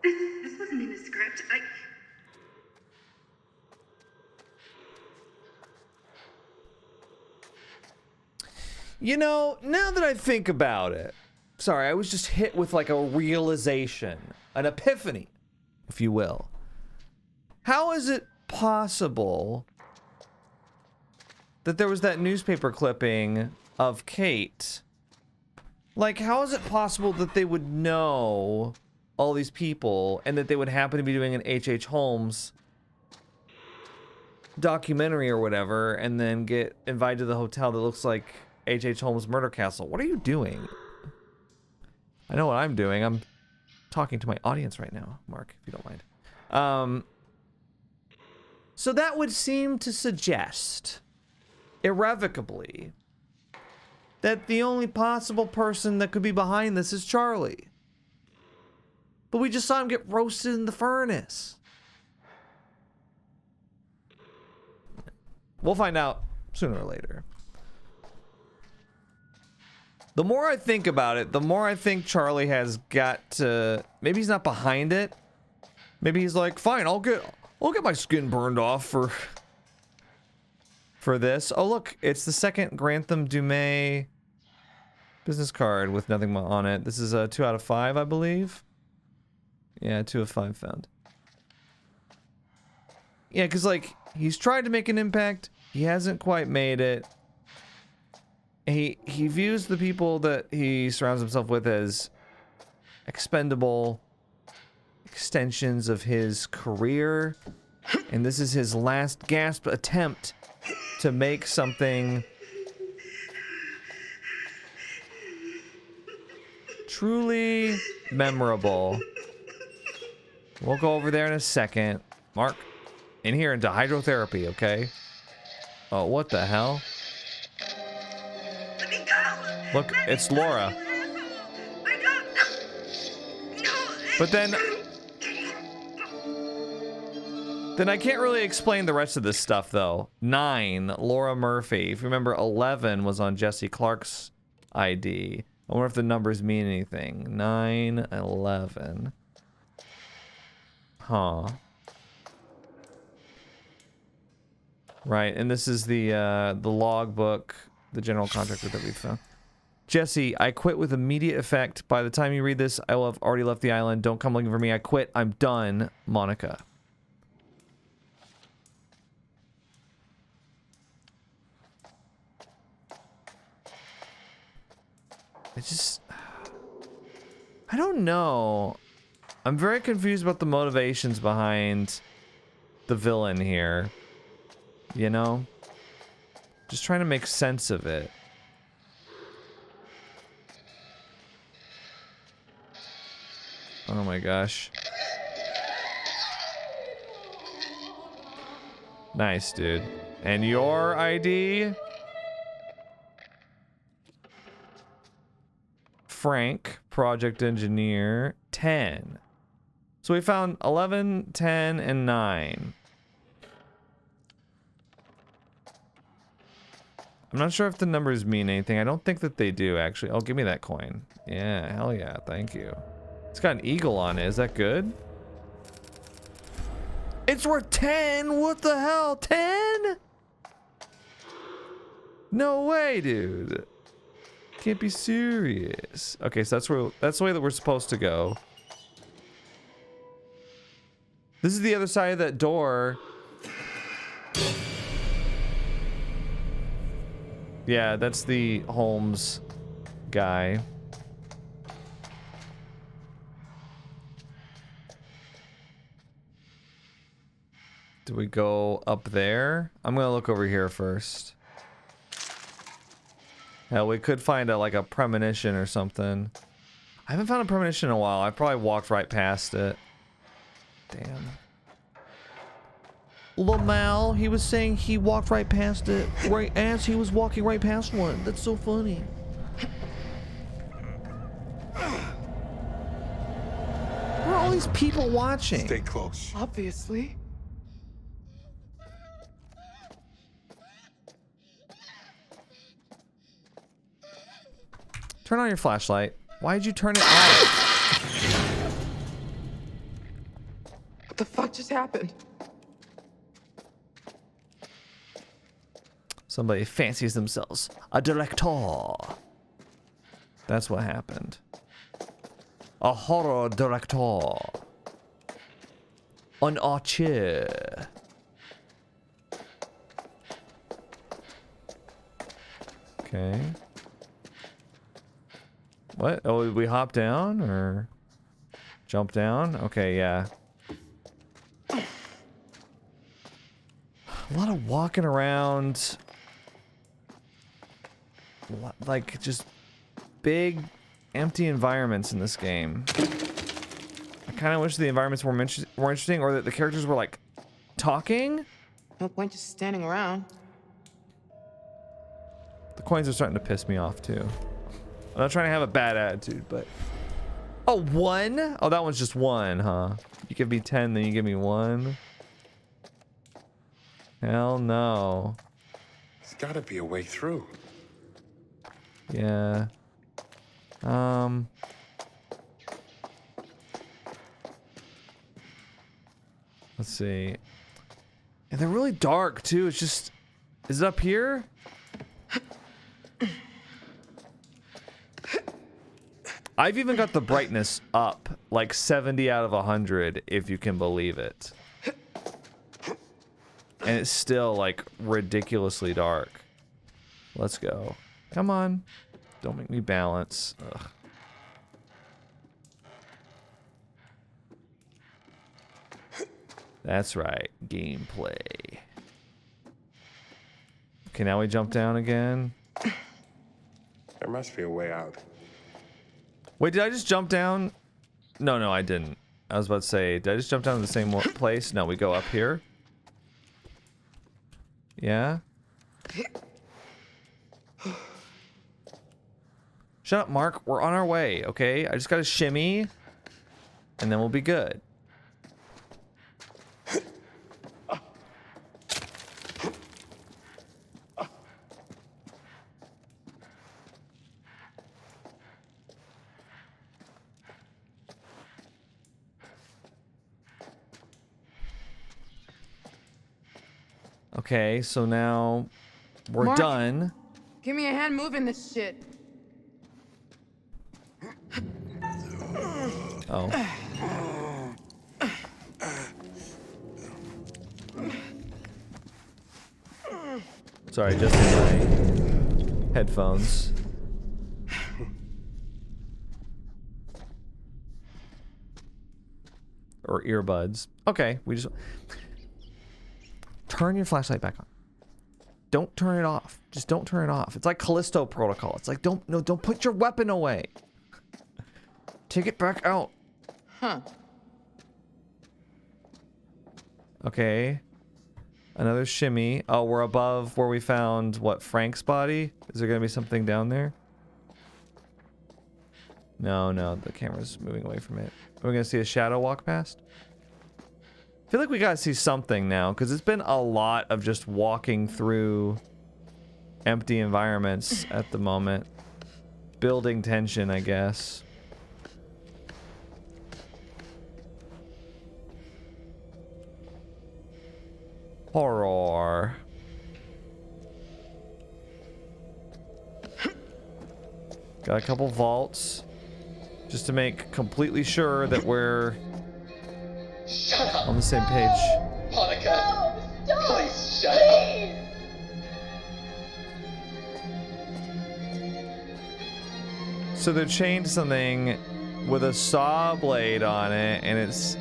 This wasn't in the script. You know, now that I think about it, sorry, I was just hit with like a realization, an epiphany, if you will. How is it possible that there was that newspaper clipping of Kate? Like, how is it possible that they would know all these people and that they would happen to be doing an H.H. Holmes documentary or whatever and then get invited to the hotel that looks like H.H. Holmes' Murder Castle? What are you doing? I know what I'm doing. I'm talking to my audience right now, Mark, if you don't mind. So that would seem to suggest, irrevocably, that the only possible person that could be behind this is Charlie. But we just saw him get roasted in the furnace. We'll find out sooner or later. The more I think about it, the more I think Charlie has got to... Maybe he's not behind it. Maybe he's like, fine, I'll get my skin burned off for this. Oh, look, it's the second Grantham Dumas business card with nothing on it. This is a 2 out of 5, I believe. Yeah, 2 of 5 found. Yeah, because, like, he's tried to make an impact. He hasn't quite made it. He views the people that he surrounds himself with as expendable extensions of his career. And this is his last gasp attempt to make something truly memorable. We'll go over there in a second. Mark, in here into hydrotherapy, okay? Oh, what the hell? Look, it's Laura. But then I can't really explain the rest of this stuff, though. 9, Laura Murphy. If you remember, 11 was on Jesse Clark's ID. I wonder if the numbers mean anything. 9, 11. Huh. Right, and this is the logbook, the general contractor that we found. Jesse, I quit with immediate effect. By the time you read this, I will have already left the island. Don't come looking for me. I quit. I'm done. Monica. I don't know. I'm very confused about the motivations behind the villain here. You know? Just trying to make sense of it. Oh my gosh. Nice, dude. And your ID? Frank, project engineer, 10. So we found 11, 10, and 9. I'm not sure if the numbers mean anything. I don't think that they do, actually. Oh, give me that coin. Yeah, hell yeah, thank you. It's got an eagle on it. Is that good? It's worth 10! What the hell? 10? No way, dude. Can't be serious. Okay, so that's the way that we're supposed to go. This is the other side of that door. Yeah, that's the Holmes guy. Do we go up there? I'm gonna look over here first. Hell, we could find like a premonition or something. I haven't found a premonition in a while. I probably walked right past it. Damn. Lamal, he was saying he walked right past it, right as he was walking right past one. That's so funny. Where are all these people watching? Stay close. Obviously. Turn on your flashlight. Why'd you turn it off? What the fuck just happened? Somebody fancies themselves a director. That's what happened. A horror director. An archer. Okay. What? Oh, did we hop down or jump down? Okay, yeah. A lot of walking around. Like, just big, empty environments in this game. I kind of wish the environments were more interesting, or that the characters were, like, talking. No point just standing around. The coins are starting to piss me off, too. I'm not trying to have a bad attitude, but... Oh, 1? Oh, that one's just 1, huh? You give me 10, then you give me 1? Hell no. There's gotta be a way through. Yeah. Let's see. And they're really dark, too. It's just... Is it up here? I've even got the brightness up, like 70 out of 100, if you can believe it. And it's still, like, ridiculously dark. Let's go. Come on. Don't make me balance. Ugh. That's right. Gameplay. Okay, now we jump down again. There must be a way out. Wait, did I just jump down? No, I didn't. I was about to say, did I just jump down to the same place? No, we go up here. Yeah? Shut up, Mark. We're on our way, okay? I just gotta shimmy, and then we'll be good. Okay, so now we're Mark, done. Give me a hand moving this shit. Oh. Sorry, just in my headphones. for earbuds. Okay, we just turn your flashlight back on. Don't turn it off. Just don't turn it off. It's like Callisto Protocol. It's like don't put your weapon away. Take it back out. Huh. Okay. Another shimmy. Oh, we're above where we found what, Frank's body? Is there gonna be something down there? No, the camera's moving away from it. Are we gonna see a shadow walk past? I feel like we gotta see something now, because it's been a lot of just walking through empty environments at the moment. Building tension, I guess. Horror. Got a couple vaults. Just to make completely sure that we're on the same page. Monica, please shut up. So they're chained to something with a saw blade on it, and it's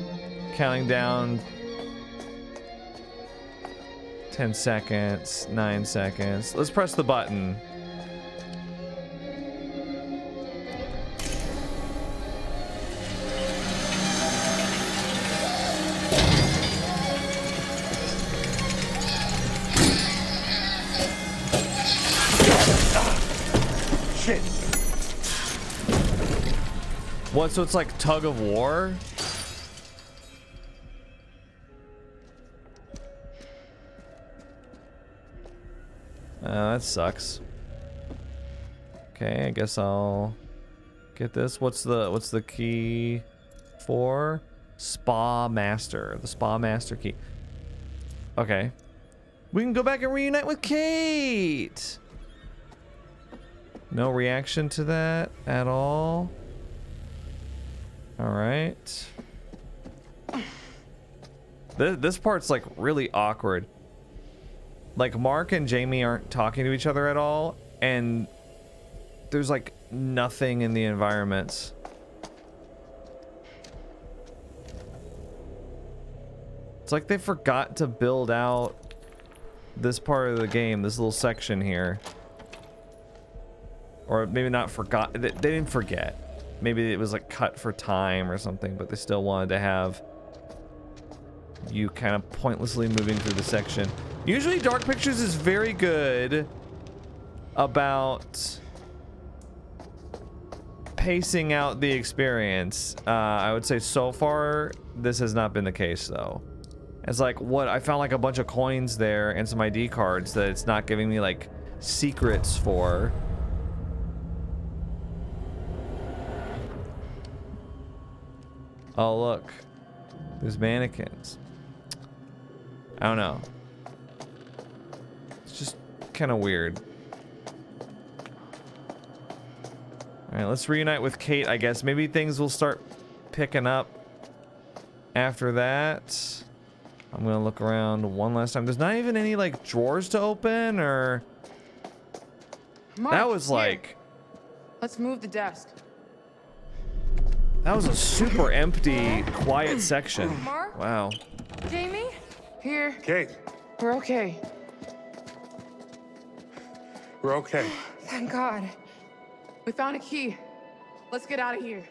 counting down 10 seconds, 9 seconds. Let's press the button. Shit. What, so it's like tug of war? That sucks. Okay, I guess I'll get this. What's the key for? Spa Master. The Spa Master key. Okay. We can go back and reunite with Kate! No reaction to that at all. Alright. This part's like really awkward. Like Mark and Jamie aren't talking to each other at all, and there's like nothing in the environments. It's like they forgot to build out this part of the game, this little section here. Or maybe not forgot, they didn't forget. Maybe it was like cut for time or something, but they still wanted to have you kind of pointlessly moving through the section. Usually Dark Pictures is very good about pacing out the experience. I would say so far this has not been the case though. It's like, what, I found like a bunch of coins there and some ID cards that it's not giving me like secrets for. Oh look, there's mannequins. I don't know. It's just kind of weird. Alright, let's reunite with Kate, I guess. Maybe things will start picking up after that. I'm gonna look around one last time. There's not even any like drawers to open, or Mark, that was here. like, Let's move the desk. that was a super empty, quiet section. Mark? Wow. Jamie? Here. Kate, We're okay. we're okay. Thank God. We found a key. Let's get out of here.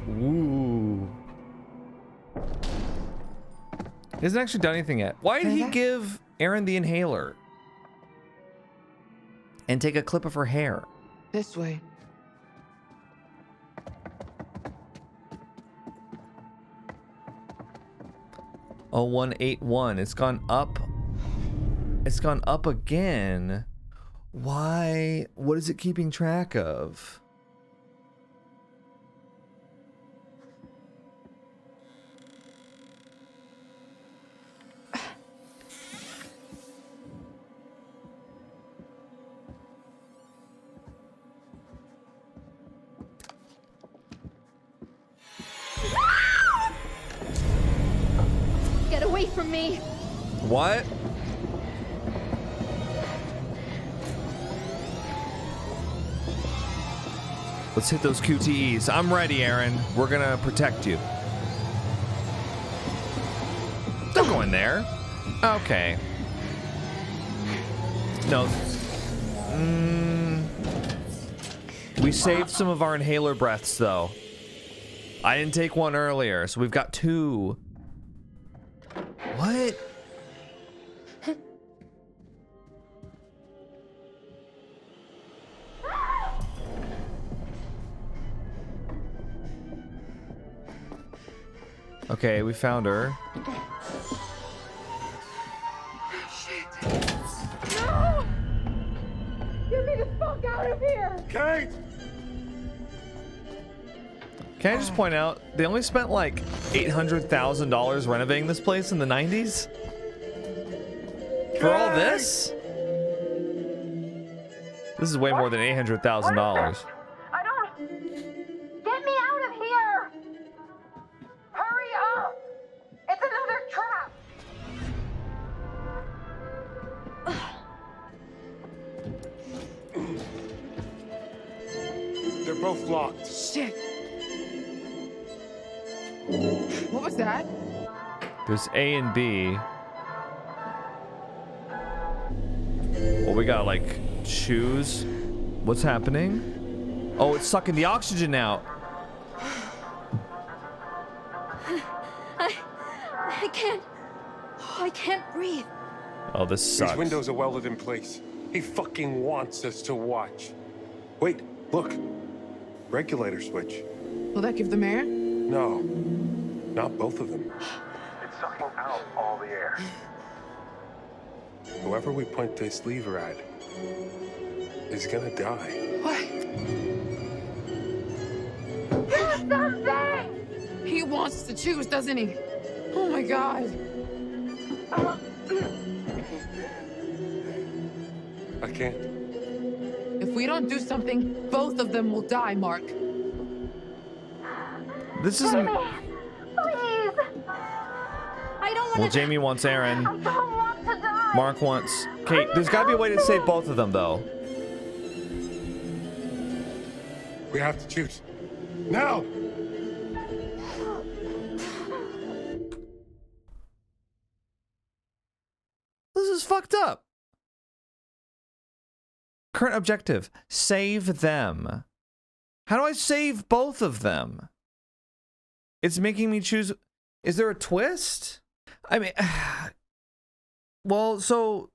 Ooh. He hasn't actually done anything yet. Why did he give Erin the inhaler? And take a clip of her hair? This way. Oh, 181. It's gone up. It's gone up again. Why? What is it keeping track of? Get away from me! What? Let's hit those QTEs. I'm ready, Erin. We're gonna protect you. Don't go in there. Okay. No. We saved some of our inhaler breaths, though. I didn't take one earlier, so we've got 2. What? Okay, we found her. No! Get me the fuck out of here! Kate! Can I just point out, they only spent like $800,000 renovating this place in the 90s? For all this? This is way more than $800,000. I don't... Get me out of here! Hurry up! It's another trap! They're both locked. Shit. What was that? There's A and B. Well, we gotta like choose what's happening. Oh, it's sucking the oxygen out. I can't breathe. Oh, this sucks. These windows are welded in place. He fucking wants us to watch. Wait, look. Regulator switch. Will that give them air? No, not both of them. It's sucking out all the air. Whoever we point this lever at is gonna die. What? Do something! He wants to choose, doesn't he? Oh my god. I can't. If we don't do something, both of them will die, Mark. This isn't. Please! I don't want Well, to... Jamie wants Erin. I don't want to die! Mark wants Kate. There's gotta be a way to save both of them, though. We have to choose. Now! This is fucked up. Current objective: save them. How do I save both of them? It's making me choose. Is there a twist? I mean, well, so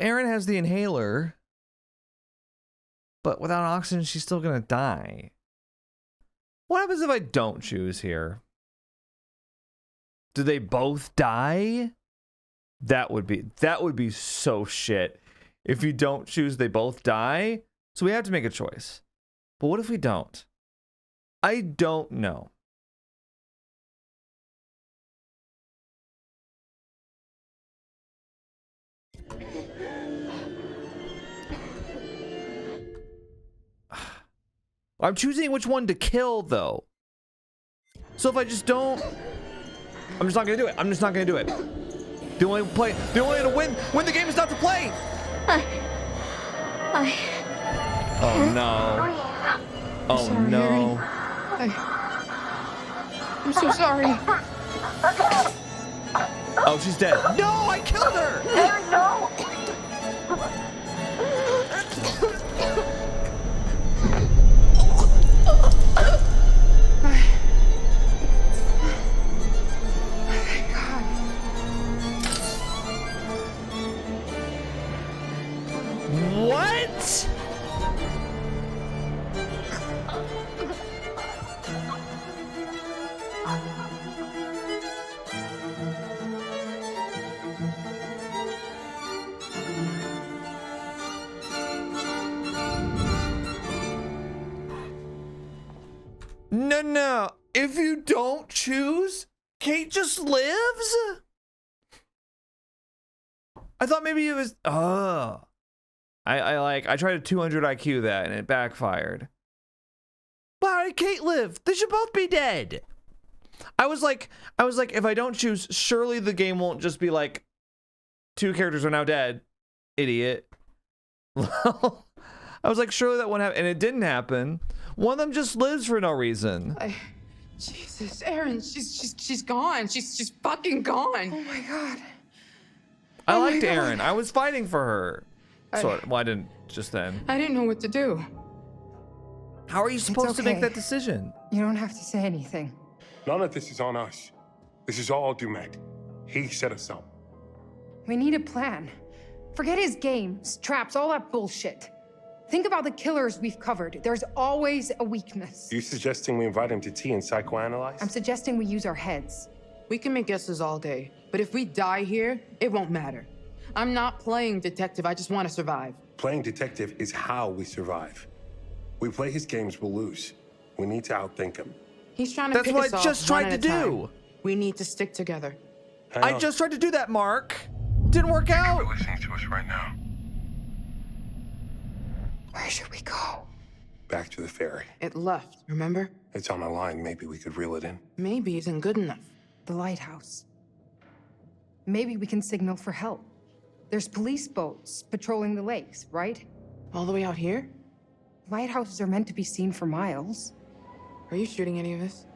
Erin has the inhaler, but without oxygen, she's still gonna die. What happens if I don't choose here? Do they both die? That would be so shit. If you don't choose, they both die. So we have to make a choice. But what if we don't? I don't know. I'm choosing which one to kill, though. So if I just don't, I'm just not gonna do it. I'm just not gonna do it. The only way to win the game is not to play. Oh no. Oh sorry, no. I'm so sorry. Oh, she's dead. No, I killed her. Erin, no! What? No. If you don't choose, Kate just lives? I thought maybe it was. Oh. I tried a 200 IQ that and it backfired. But how did Kate live? They should both be dead. I was like, if I don't choose, surely the game won't just be like, 2 characters are now dead. Idiot. I was like, surely that won't happen. And it didn't happen. One of them just lives for no reason. Jesus, Erin, she's gone. She's fucking gone. Oh my god. I liked Erin. I was fighting for her. Well, I didn't just then. I didn't know what to do. How are you supposed to make that decision? You don't have to say anything. None of this is on us. This is all Dumet. He set us up. We need a plan. Forget his games, traps, all that bullshit. Think about the killers we've covered. There's always a weakness. You suggesting we invite him to tea and psychoanalyze? I'm suggesting we use our heads. We can make guesses all day, but if we die here, it won't matter. I'm not playing detective, I just want to survive. Playing detective is how we survive. We play his games, we'll lose. We need to outthink him. He's trying to pick us off. That's what I just tried to do. We need to stick together. I just tried to do that, Mark. Didn't work out. You're listening to us right now. Where should we go? Back to the ferry. It left, remember? It's on a line. Maybe we could reel it in. Maybe isn't good enough. The lighthouse. Maybe we can signal for help. There's police boats patrolling the lakes, right? All the way out here? Lighthouses are meant to be seen for miles. Are you shooting any of this?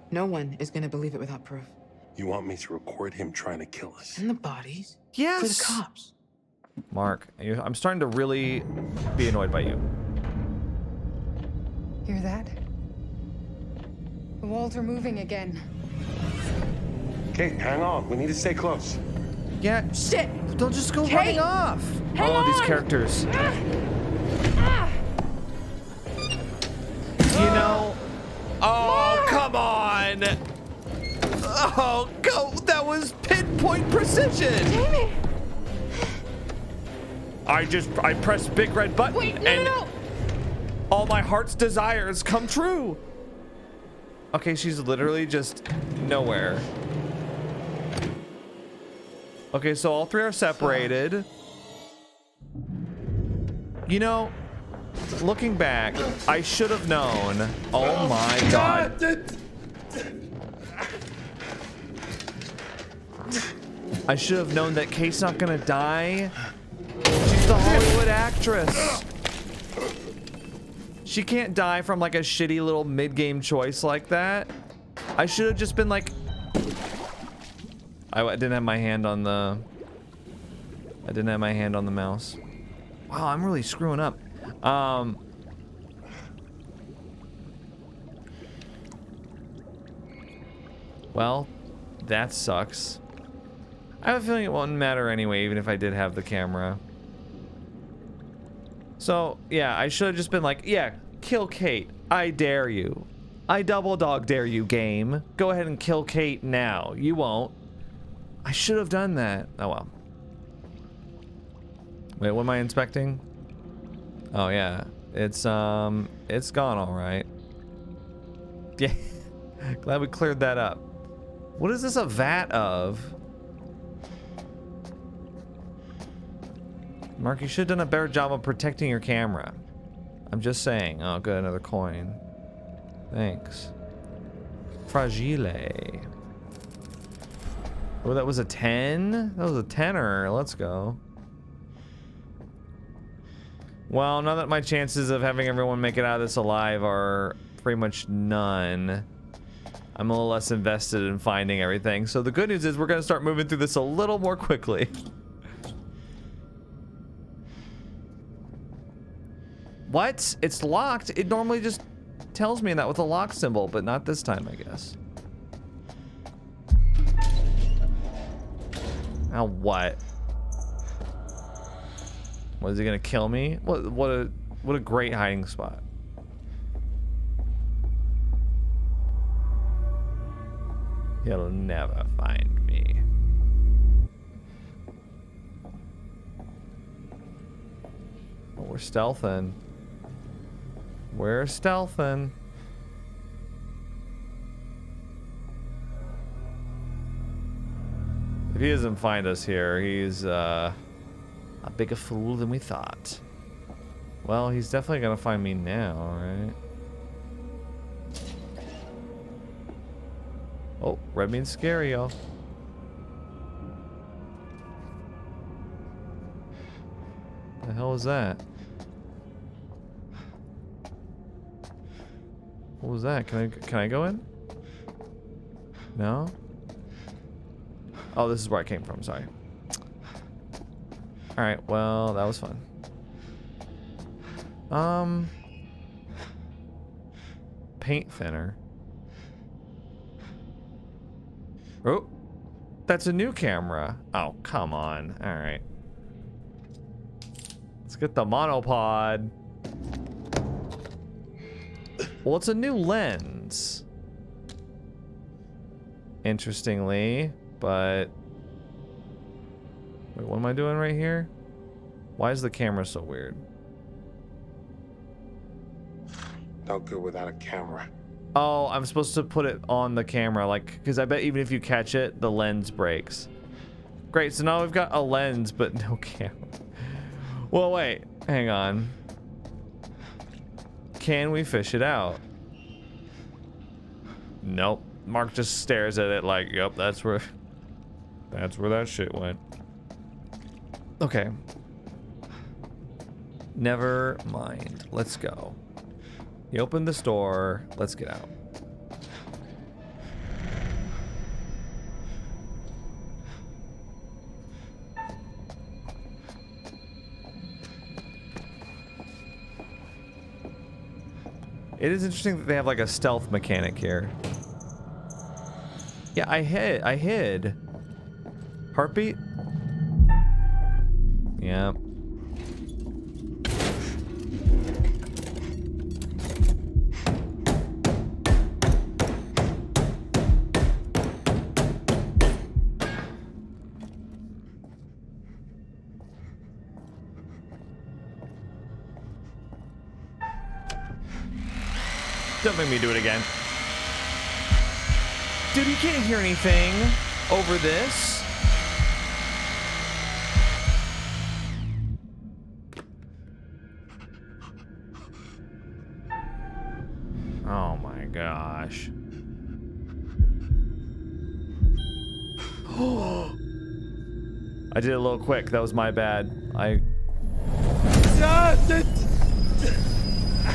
No one is gonna believe it without proof. You want me to record him trying to kill us? And the bodies? Yes. For the cops. Mark, I'm starting to really be annoyed by you. Hear that? The walls are moving again. Okay, hang on. We need to stay close. Yeah. Shit! Don't just go Kate! running off. Hang All of these on! characters. You know. Oh, come on. Oh, go. That was pinpoint precision. Damn it. I pressed big red button. Wait, and no. all my heart's desires come true. Okay, she's literally just nowhere. Okay, so all three are separated. You know, looking back, I should have known. Oh my god. I should have known that Kate's not gonna die. She's the Hollywood actress. She can't die from like a shitty little mid-game choice like that. I should have just been like... I didn't have my hand on the... I didn't have my hand on the mouse. Wow, I'm really screwing up. Well, that sucks. I have a feeling it won't matter anyway, even if I did have the camera. So, yeah, I should have just been like, yeah, kill Kate. I dare you. I double dog dare you, game. Go ahead and kill Kate now. You won't. I should have done that. Oh, well. Wait, what am I inspecting? Oh, yeah. It's gone all right. Yeah. Glad we cleared that up. What is this a vat of? Mark, you should have done a better job of protecting your camera. I'm just saying. Oh, good, another coin. Thanks. Fragile. Oh, that was a 10? That was a tenner. Let's go. Well, now that my chances of having everyone make it out of this alive are pretty much none, I'm a little less invested in finding everything. So the good news is we're going to start moving through this a little more quickly. What? It's locked? It normally just tells me that with a lock symbol, but not this time, I guess. Now what? What, is he gonna kill me? What a great hiding spot. He'll never find me. Oh, we're stealthing. We're stealthing. If he doesn't find us here, he's a bigger fool than we thought. Well, he's definitely gonna find me now, right? Oh, red means scary, y'all. The hell was that? What was that? Can I go in? No? Oh, this is where I came from, sorry. Alright, well, that was fun. Paint thinner. Oh, that's a new camera. Oh, come on. Alright. Let's get the monopod. Well, it's a new lens. Interestingly, but... Wait, what am I doing right here? Why is the camera so weird? No good without a camera. Oh, I'm supposed to put it on the camera, like, because I bet even if you catch it, the lens breaks. Great, so now we've got a lens, but no camera. Well, wait, hang on. Can we fish it out? Nope. Mark just stares at it like, yep, that's where that shit went. Okay. Never mind. Let's go. You open this door. Let's get out. It is interesting that they have like a stealth mechanic here. Yeah, I hid. Heartbeat? Yeah. Don't make me do it again. Dude, you can't hear anything over this. Oh my gosh. I did it a little quick. That was my bad.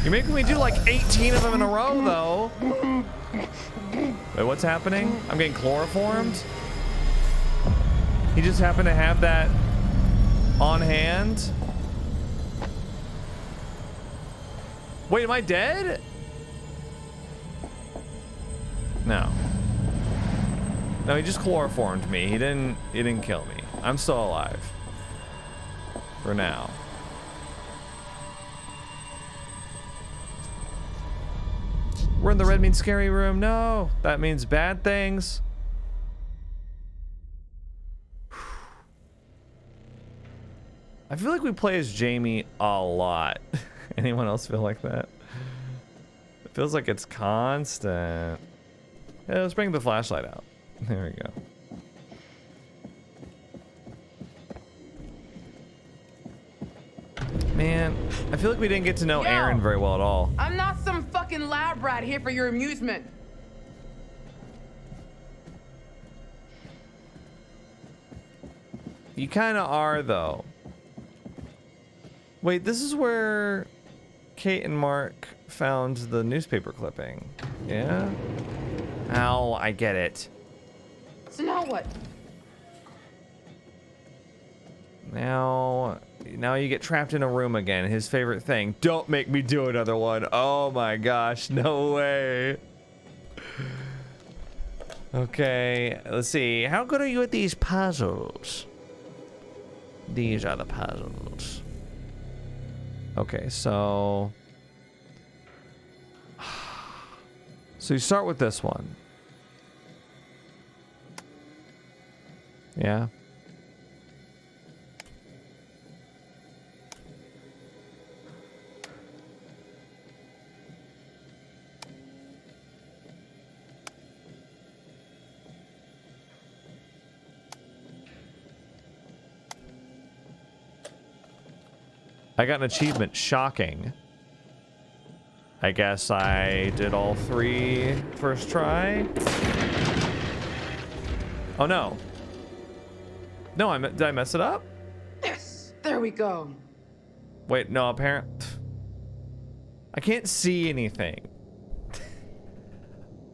You're making me do like 18 of them in a row, though. Wait, what's happening? I'm getting chloroformed? He just happened to have that on hand? Wait, am I dead? No. No, he just chloroformed me. He didn't kill me. I'm still alive. For now. We're in the red means scary room. No, that means bad things. I feel like we play as Jamie a lot. Anyone else feel like that? It feels like it's constant. Yeah, let's bring the flashlight out. There we go. Man, I feel like we didn't get to know Erin very well at all. I'm not some fucking lab rat here for your amusement. You kind of are, though. Wait, this is where Kate and Mark found the newspaper clipping. Yeah? Ow, I get it. So now what? Now you get trapped in a room again. His favorite thing. Don't make me do another one. Oh my gosh, no way. Okay, let's see. How good are you at these puzzles? These are the puzzles. Okay, so you start with this one. Yeah. I got an achievement. Shocking. I guess I did all 3 first try. Oh no. No, did I mess it up? Yes, there we go. Wait, no, I can't see anything.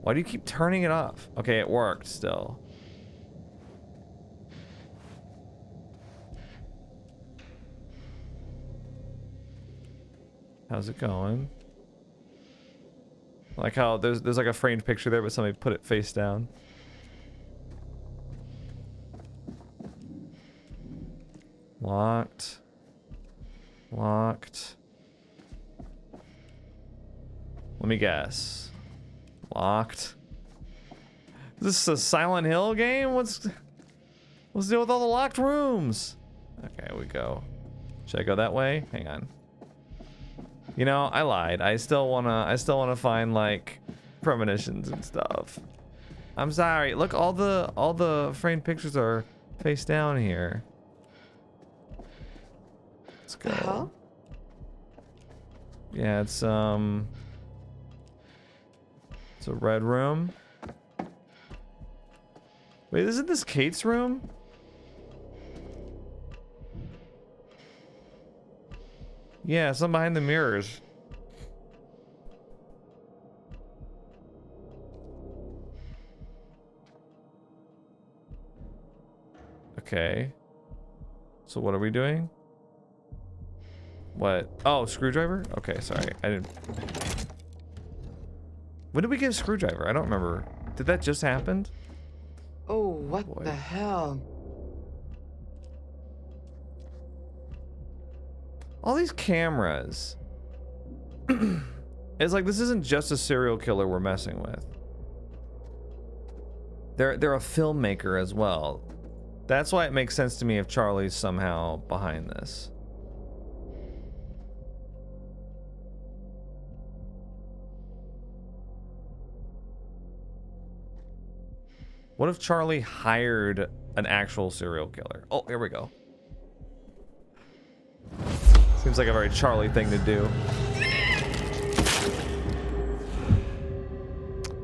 Why do you keep turning it off? Okay, it worked still. How's it going? Like how there's like a framed picture there, but somebody put it face down. Locked. Locked. Let me guess. Locked. Is this a Silent Hill game? What's the deal with all the locked rooms? Okay, we go. Should I go that way? Hang on. You know, I lied. I still wanna find like premonitions and stuff. I'm sorry. Look, all the framed pictures are face down here. Let's go. Huh? Yeah, it's a red room. Wait, isn't this Kate's room? Yeah, some behind the mirrors. Okay. So what are we doing? What? Oh, screwdriver? Okay, sorry. I didn't... When did we get a screwdriver? I don't remember. Did that just happen? Oh, what the hell? All these cameras. It's like this isn't just a serial killer we're messing with. They're a filmmaker as well. That's why it makes sense to me if Charlie's somehow behind this. What if Charlie hired an actual serial killer? Oh, here we go. Seems like a very Charlie thing to do.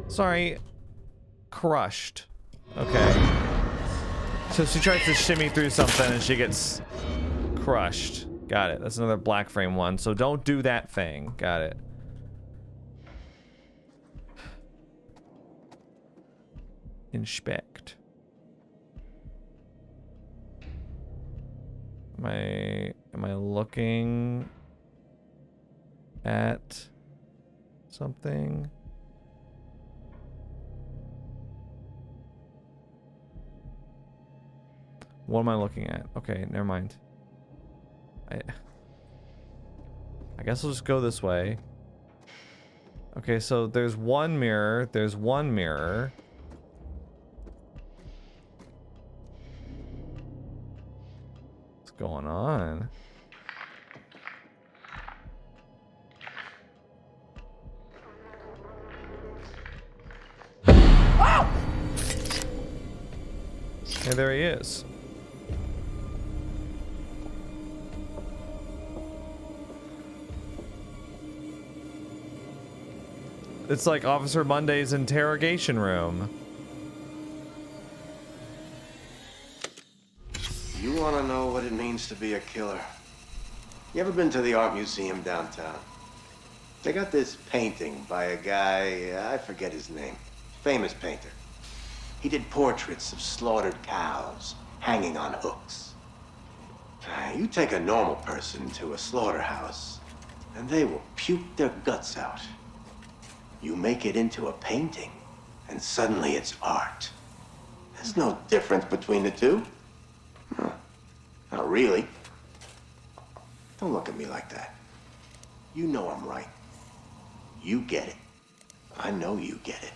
Sorry. Crushed. Okay. So she tries to shimmy through something and she gets crushed. Got it. That's another black frame one. So don't do that thing. Got it. Inspect. Am I looking at something? What am I looking at? Okay, never mind. I guess I'll just go this way. Okay, so there's one mirror. There's one mirror. What's going on? Hey, there he is. It's like Officer Monday's interrogation room. You want to know what it means to be a killer? You ever been to the art museum downtown? They got this painting by a guy, I forget his name. Famous painter. He did portraits of slaughtered cows hanging on hooks. You take a normal person to a slaughterhouse, and they will puke their guts out. You make it into a painting, and suddenly it's art. There's no difference between the two. No, not really. Don't look at me like that. You know I'm right. You get it. I know you get it.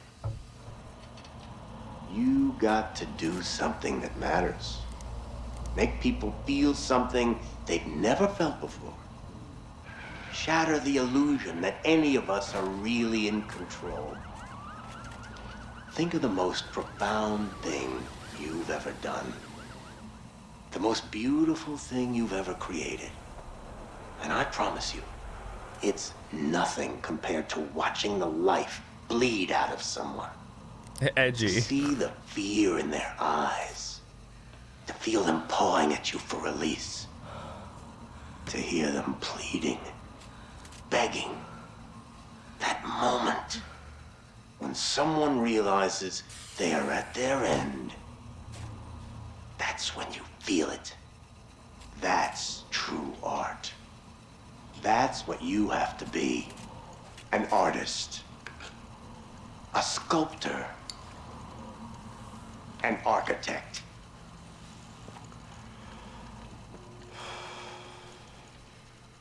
You got to do something that matters. Make people feel something they've never felt before. Shatter the illusion that any of us are really in control. Think of the most profound thing you've ever done. The most beautiful thing you've ever created. And I promise you, it's nothing compared to watching the life bleed out of someone. Edgy. To see the fear in their eyes. To feel them pawing at you for release. To hear them pleading. Begging. That moment when when someone realizes they are at their end. That's when you feel it. That's true art. That's what you have to be. An artist. A sculptor. An architect.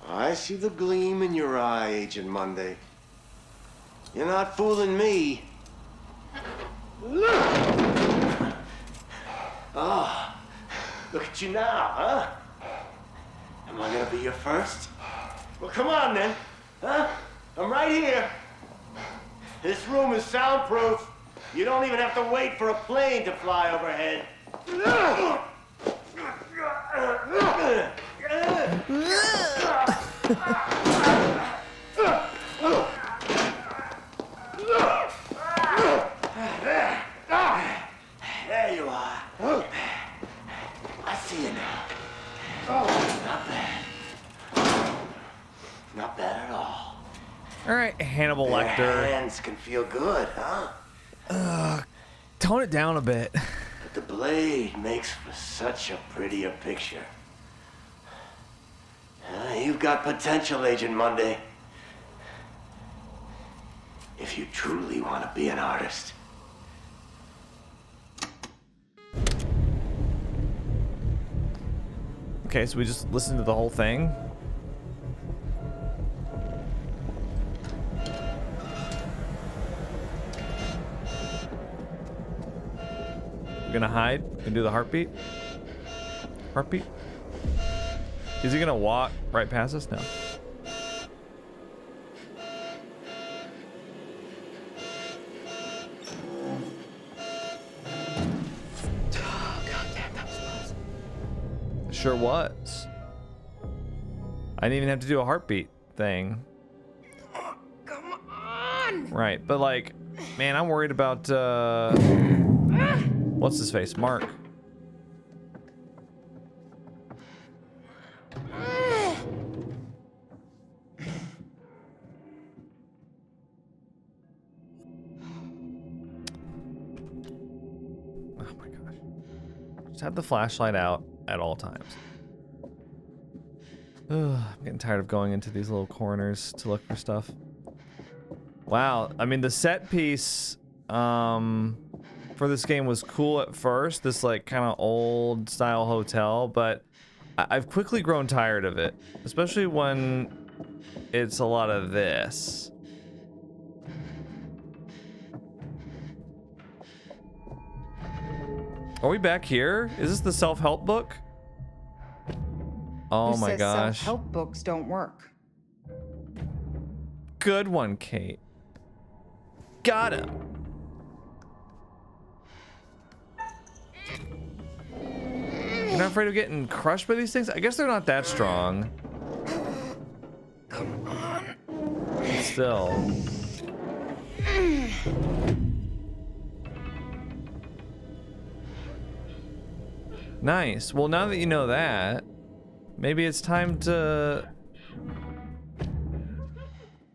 I see the gleam in your eye, Agent Monday. You're not fooling me. Ah, look at you now, huh? Am I gonna be your first? Well, come on then, huh? I'm right here. This room is soundproof. You don't even have to wait for a plane to fly overhead. There you are. I see you now. Oh, not bad. Not bad at all. All right, Hannibal Lecter. Their hands can feel good, huh? Tone it down a bit. But the blade makes for such a prettier picture. You've got potential, Agent Monday. If you truly want to be an artist. Okay, so we just listened to the whole thing. We're gonna hide and do the heartbeat. Heartbeat. Is he gonna walk right past us? No. Sure was. I didn't even have to do a heartbeat thing. Come on! Right, but like, man, I'm worried about what's his face? Mark. Oh my gosh. Just have the flashlight out at all times. Ugh, I'm getting tired of going into these little corners to look for stuff. Wow, I mean the set piece for this game was cool at first, this like kind of old style hotel, but I've quickly grown tired of it, especially when it's a lot of this. Are we back here? Is this the self-help book? Oh my gosh. Self-help books don't work. Good one, Kate. Got him. You're not afraid of getting crushed by these things? I guess they're not that strong. Come on. But still. Nice. Well, now that you know that, maybe it's time to,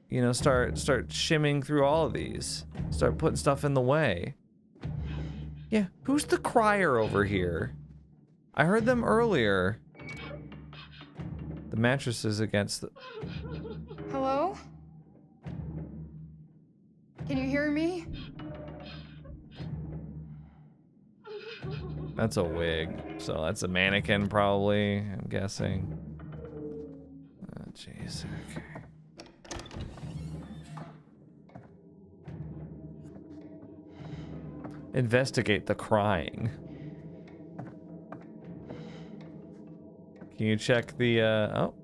you know, start shimming through all of these. Start putting stuff in the way. Yeah, who's the crier over here? I heard them earlier. The mattress is against the... Hello? Can you hear me? That's a wig, so that's a mannequin probably, I'm guessing. Oh, jeez, okay. Investigate the crying. Can you check the, oh.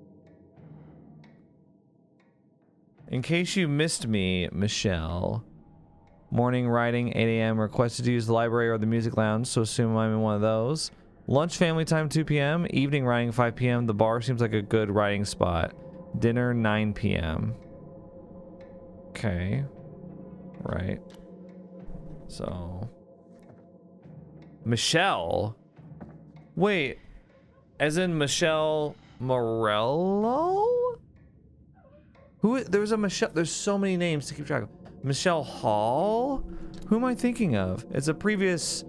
In case you missed me, Michelle. Morning writing, 8 a.m. Requested to use the library or the music lounge, so assume I'm in one of those. Lunch family time, 2 p.m. Evening writing, 5 p.m. The bar seems like a good writing spot. Dinner, 9 p.m. Okay. Right. So. Michelle? Wait. As in Michelle Morello? Who? There's a Michelle. There's so many names to keep track of. Michelle Hall? Who am I thinking of? It's a previous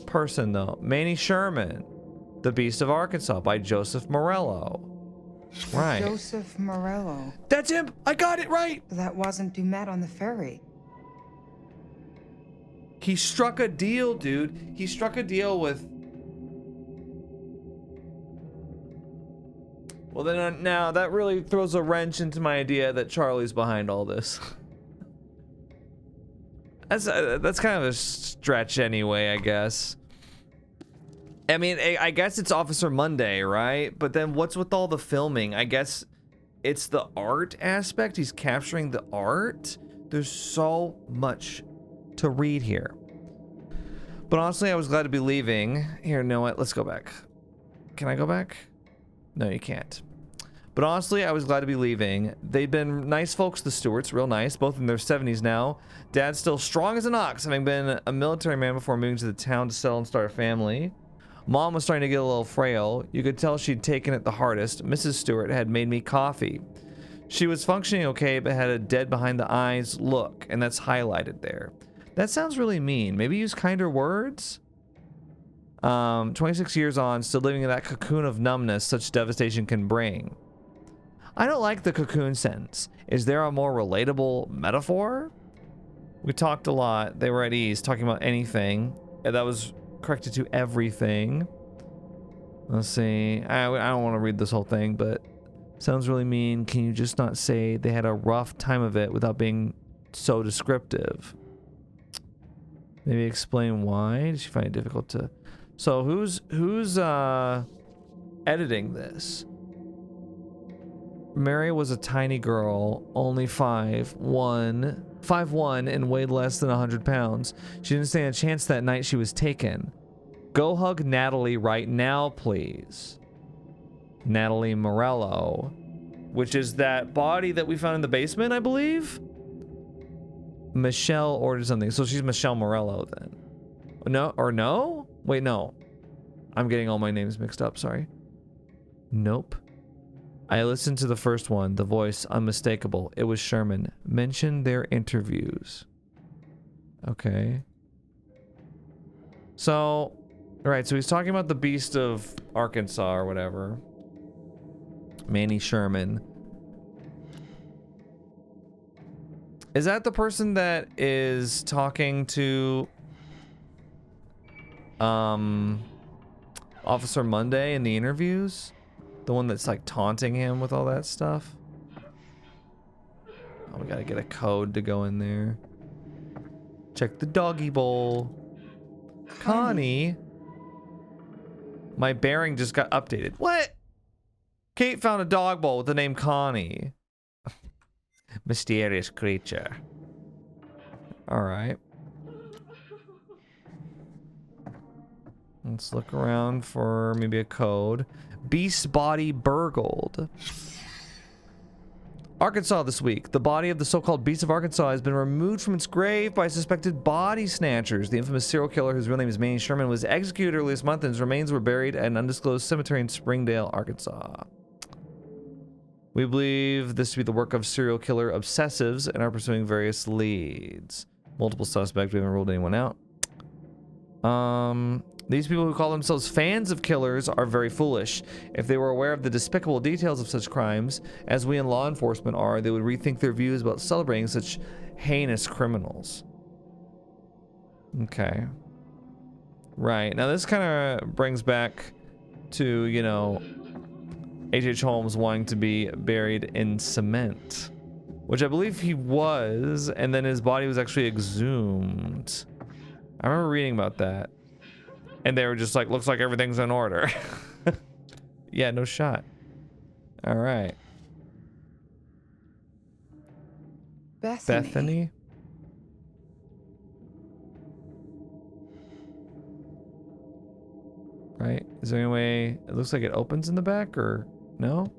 person, though. Manny Sherman, The Beast of Arkansas by Joseph Morello. Right. Joseph Morello. That's him! I got it right! That wasn't Dumet on the ferry. He struck a deal, dude. He struck a deal with... Well, then now that really throws a wrench into my idea that Charlie's behind all this. That's kind of a stretch anyway, I guess. I mean, I guess it's Officer Monday, right? But then what's with all the filming? I guess it's the art aspect. He's capturing the art. There's so much to read here. But honestly, I was glad to be leaving. Here, know what? Let's go back. Can I go back? No, you can't. But honestly, I was glad to be leaving. They've been nice folks, the Stewarts, real nice, both in their 70s now. Dad's still strong as an ox, having been a military man before moving to the town to settle and start a family. Mom was starting to get a little frail. You could tell she'd taken it the hardest. Mrs. Stewart had made me coffee. She was functioning okay, but had a dead behind the eyes look, and that's highlighted there. That sounds really mean. Maybe use kinder words? 26 years on, still living in that cocoon of numbness such devastation can bring. I don't like the cocoon sentence. Is there a more relatable metaphor? We talked a lot. They were at ease, talking about anything. That was corrected to everything. Let's see. I don't want to read this whole thing, but sounds really mean. Can you just not say they had a rough time of it without being so descriptive? Maybe explain why. Did she find it difficult to... So who's editing this? Mary was a tiny girl, only 5'1", and weighed less than 100 pounds. She didn't stand a chance that night she was taken. Go hug Natalie right now, please. Natalie Morello, which is that body that we found in the basement, I believe? Michelle ordered something, so she's Michelle Morello then. No, or no? Wait, no. I'm getting all my names mixed up, sorry. Nope. I listened to the first one, the voice unmistakable. It was Sherman. Mention their interviews. Okay. So, right, so he's talking about the Beast of Arkansas or whatever. Manny Sherman. Is that the person that is talking to Officer Monday in the interviews? The one that's like taunting him with all that stuff? Oh, we gotta get a code to go in there. Check the doggy bowl. Connie. My bearing just got updated. What? Kate found a dog bowl with the name Connie. Mysterious creature. Alright. Let's look around for maybe a code. Beast body burgled. Arkansas this week. The body of the so-called Beast of Arkansas has been removed from its grave by suspected body snatchers. The infamous serial killer, whose real name is Manny Sherman, was executed earlier this month and his remains were buried at an undisclosed cemetery in Springdale, Arkansas. We believe this to be the work of serial killer obsessives and are pursuing various leads. Multiple suspects. We haven't ruled anyone out. These people who call themselves fans of killers are very foolish. If they were aware of the despicable details of such crimes, as we in law enforcement are, they would rethink their views about celebrating such heinous criminals. Okay. Right. Now this kind of brings back to, you know, H.H. Holmes wanting to be buried in cement, which I believe he was, and then his body was actually exhumed. I remember reading about that. And they were just like, looks like everything's in order. Yeah, no shot. All right. Bethany? Right? Is there any way... It looks like it opens in the back, or... No?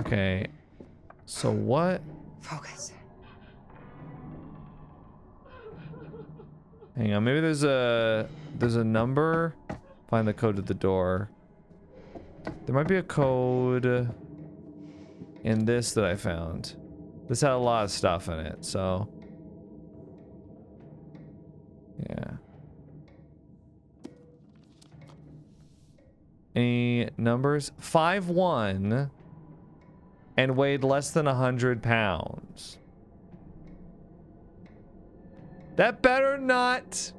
Okay. So what... Focus. Hang on, maybe there's a number. Find the code to the door. There might be a code. in this that I found. This had a lot of stuff in it, so yeah. Any numbers? 5'1" and weighed less than 100 pounds. That better not.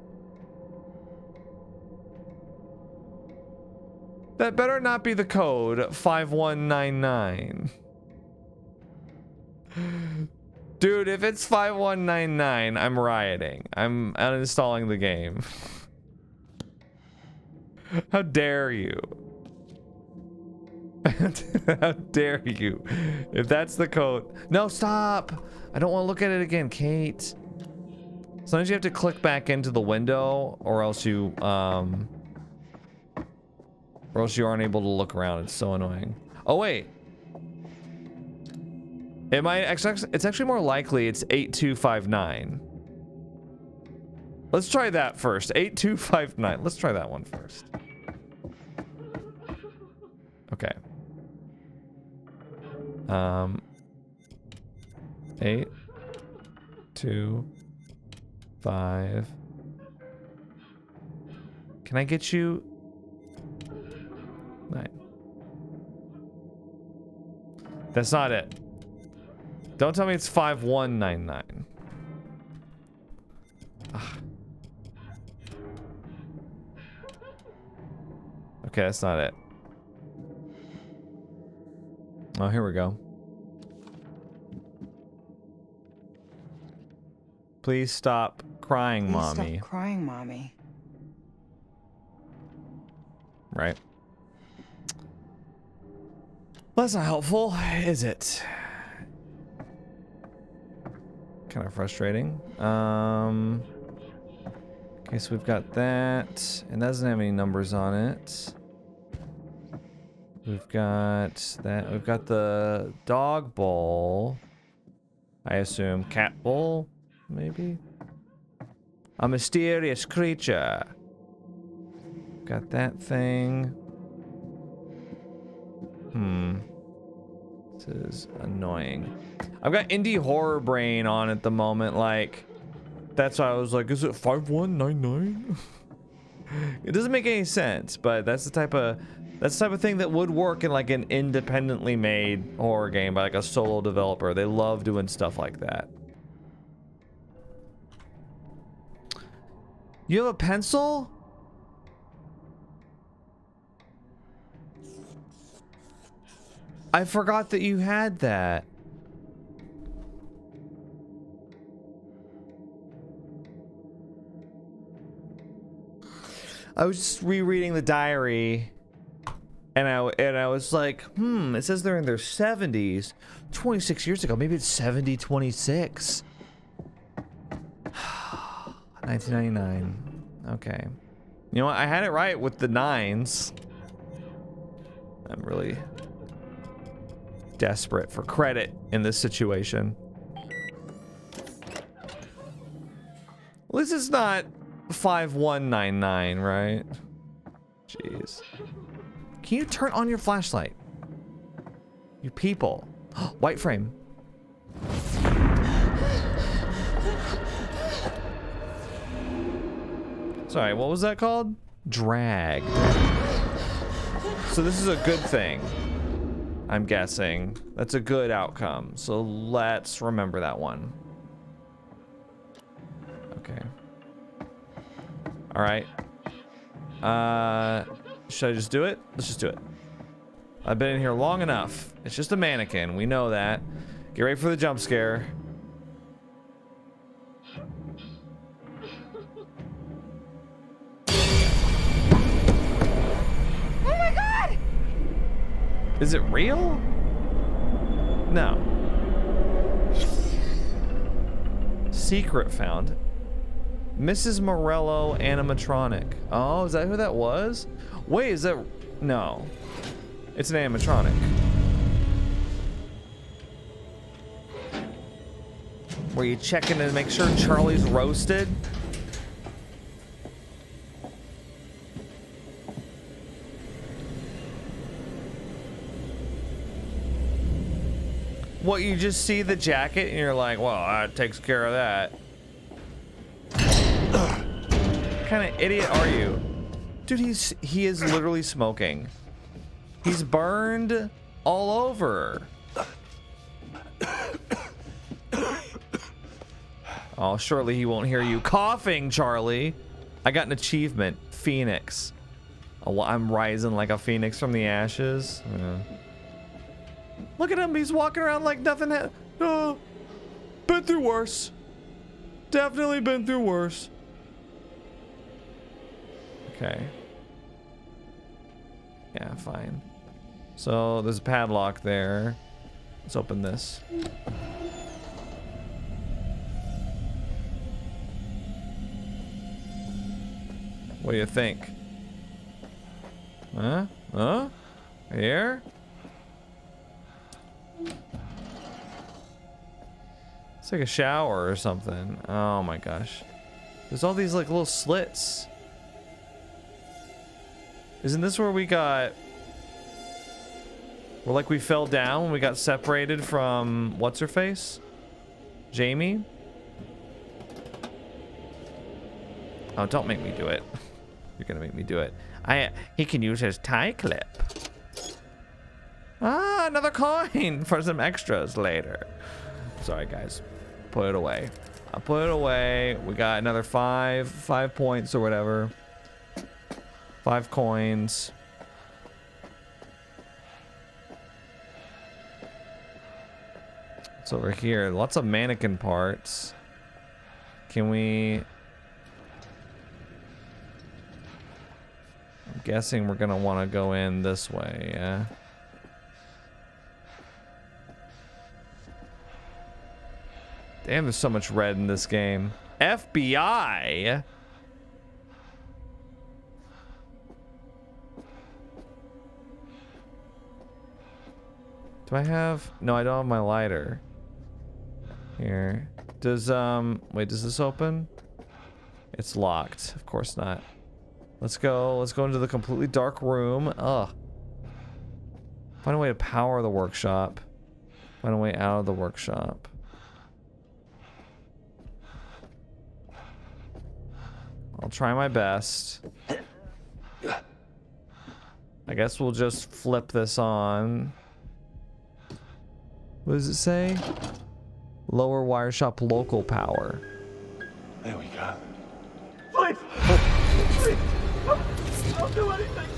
That better not be the code 5199. Dude, if it's 5199, I'm rioting. I'm uninstalling the game. How dare you? How dare you? If that's the code. No, stop. I don't want to look at it again, Kate. Sometimes you have to click back into the window or else you aren't able to look around. It's so annoying. Oh wait. It might it's actually more likely it's 8259. Let's try that first. 8259. Let's try that one first. Okay. 8 2 5. Can I get you 9? That's not it. Don't tell me it's 5199. Ugh. Okay, that's not it. Oh, here we go. Please stop crying, Mommy. Stop crying, Mommy. Right. Well, that's not helpful, is it? Kind of frustrating. Okay, so we've got that, and that doesn't have any numbers on it. We've got that. We've got the dog bowl. I assume cat bowl, maybe. A mysterious creature. Got that thing. This is annoying. I've got indie horror brain on at the moment. Like, that's why I was like, is it 5199? It doesn't make any sense, but that's the type of thing that would work in like an independently made horror game by like a solo developer. They love doing stuff like that. You have a pencil? I forgot that you had that. I was just rereading the diary, and I was like, it says they're in their 70s. 26 years ago, maybe it's 7026. 1999. Okay. You know what? I had it right with the 9s. I'm really desperate for credit in this situation. At least it's not 5199, right? Jeez. Can you turn on your flashlight? You people. White frame. Sorry, what was that called? Dragged. So this is a good thing, I'm guessing. That's a good outcome. So let's remember that one. Okay. All right. Should I just do it? Let's just do it. I've been in here long enough. It's just a mannequin. We know that. Get ready for the jump scare. Oh my God! Is it real? No. Secret found. Mrs. Morello animatronic. Oh, is that who that was? Wait, is that... No. It's an animatronic. Were you checking to make sure Charlie's roasted? What, you just see the jacket and you're like, well, that takes care of that. What kind of idiot are you? Dude, he is literally smoking. He's burned all over. Oh, surely he won't hear you coughing, Charlie. I got an achievement, Phoenix. Oh, I'm rising like a phoenix from the ashes. Yeah. Look at him, he's walking around like nothing had. Oh, been through worse. Definitely been through worse. Okay. Yeah, fine. So there's a padlock there. Let's open this. What do you think? Huh? Huh? Here? It's like a shower or something. Oh my gosh. There's all these like little slits. Isn't this where we got... Where like we fell down when we got separated from... What's her face? Jamie? Oh, don't make me do it. You're gonna make me do it. He can use his tie clip. Ah, another coin for some extras later. Sorry, guys. Put it away. I'll put it away. We got another 5 points or whatever. 5 coins. It's over here. Lots of mannequin parts. Can we... I'm guessing we're gonna want to go in this way, yeah? Damn, there's so much red in this game. FBI? Do I have... No, I don't have my lighter. Here. Does, wait, does this open? It's locked. Of course not. Let's go into the completely dark room. Ugh. Find a way to power the workshop. Find a way out of the workshop. I'll try my best. I guess we'll just flip this on. What does it say? Lower wire shop local power. There we go. Please! Please! Don't do anything!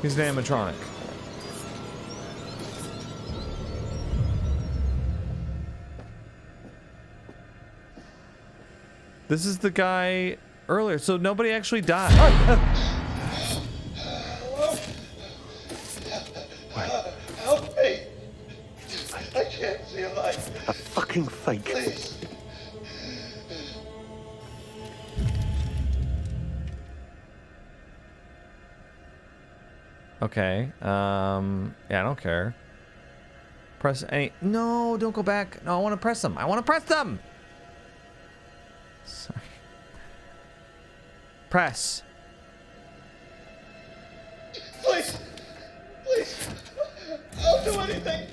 He's an animatronic. This is the guy earlier, so nobody actually died. Help me! I can't see a light. A fucking fake. Please. Okay. Yeah, I don't care. Press any... No, don't go back. No, I want to press them. I want to press them! Sorry. Press. Please! Please! I'll do anything!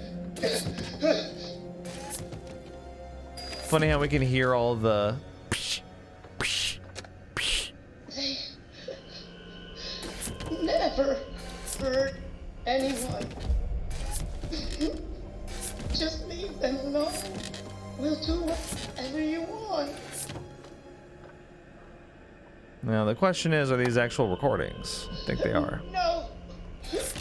Funny how we can hear all the... They never hurt anyone. Just leave them alone. We'll do whatever you want. Now, the question is, are these actual recordings? I think they are. No! Please!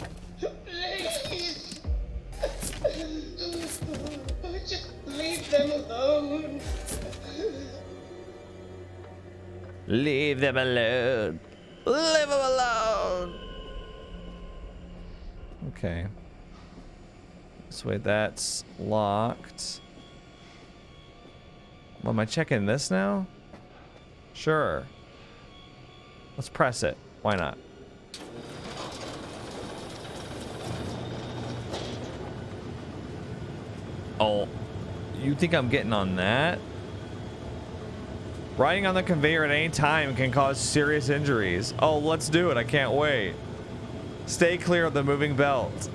Just leave them alone. Leave them alone. Leave them alone. Okay. So wait, that's locked. Well, am I checking this now? Sure. Let's press it. Why not? Oh, you think I'm getting on that? Riding on the conveyor at any time can cause serious injuries. Oh, let's do it. I can't wait. Stay clear of the moving belt.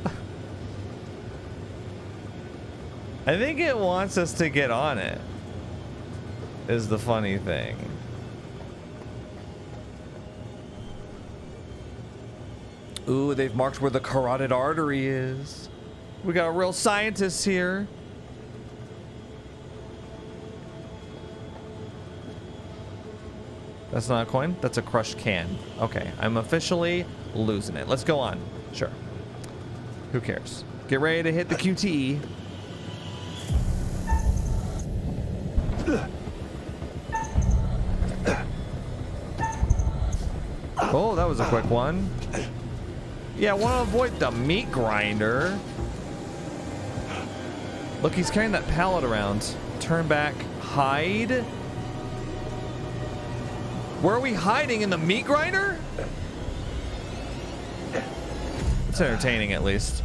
I think it wants us to get on it, is the funny thing. Ooh, they've marked where the carotid artery is. We got a real scientist here. That's not a coin, that's a crushed can. Okay, I'm officially losing it. Let's go on. Sure. Who cares? Get ready to hit the QTE. Oh, that was a quick one. Yeah, I want to avoid the meat grinder. Look, he's carrying that pallet around. Turn back, hide. Where are we hiding? In the meat grinder? It's entertaining, at least.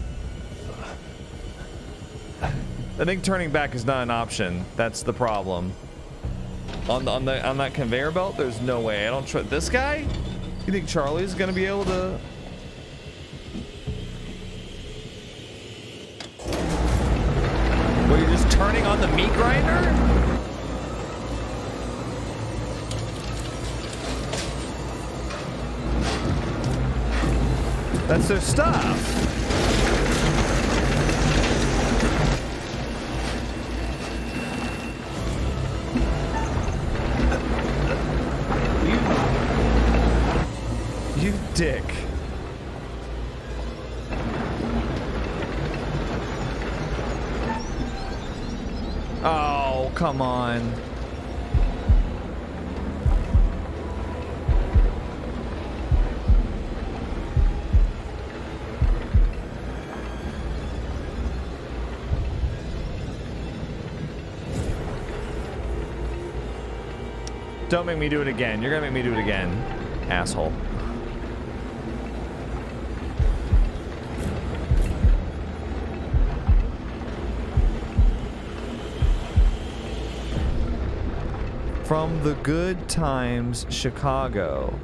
I think turning back is not an option. That's the problem. On that conveyor belt, there's no way. I don't trust this guy. You think Charlie's gonna be able to? Well, you're just turning on the meat grinder? That's their stuff. You dick. Oh, come on. Don't make me do it again. You're gonna make me do it again, asshole. From the Good Times, Chicago.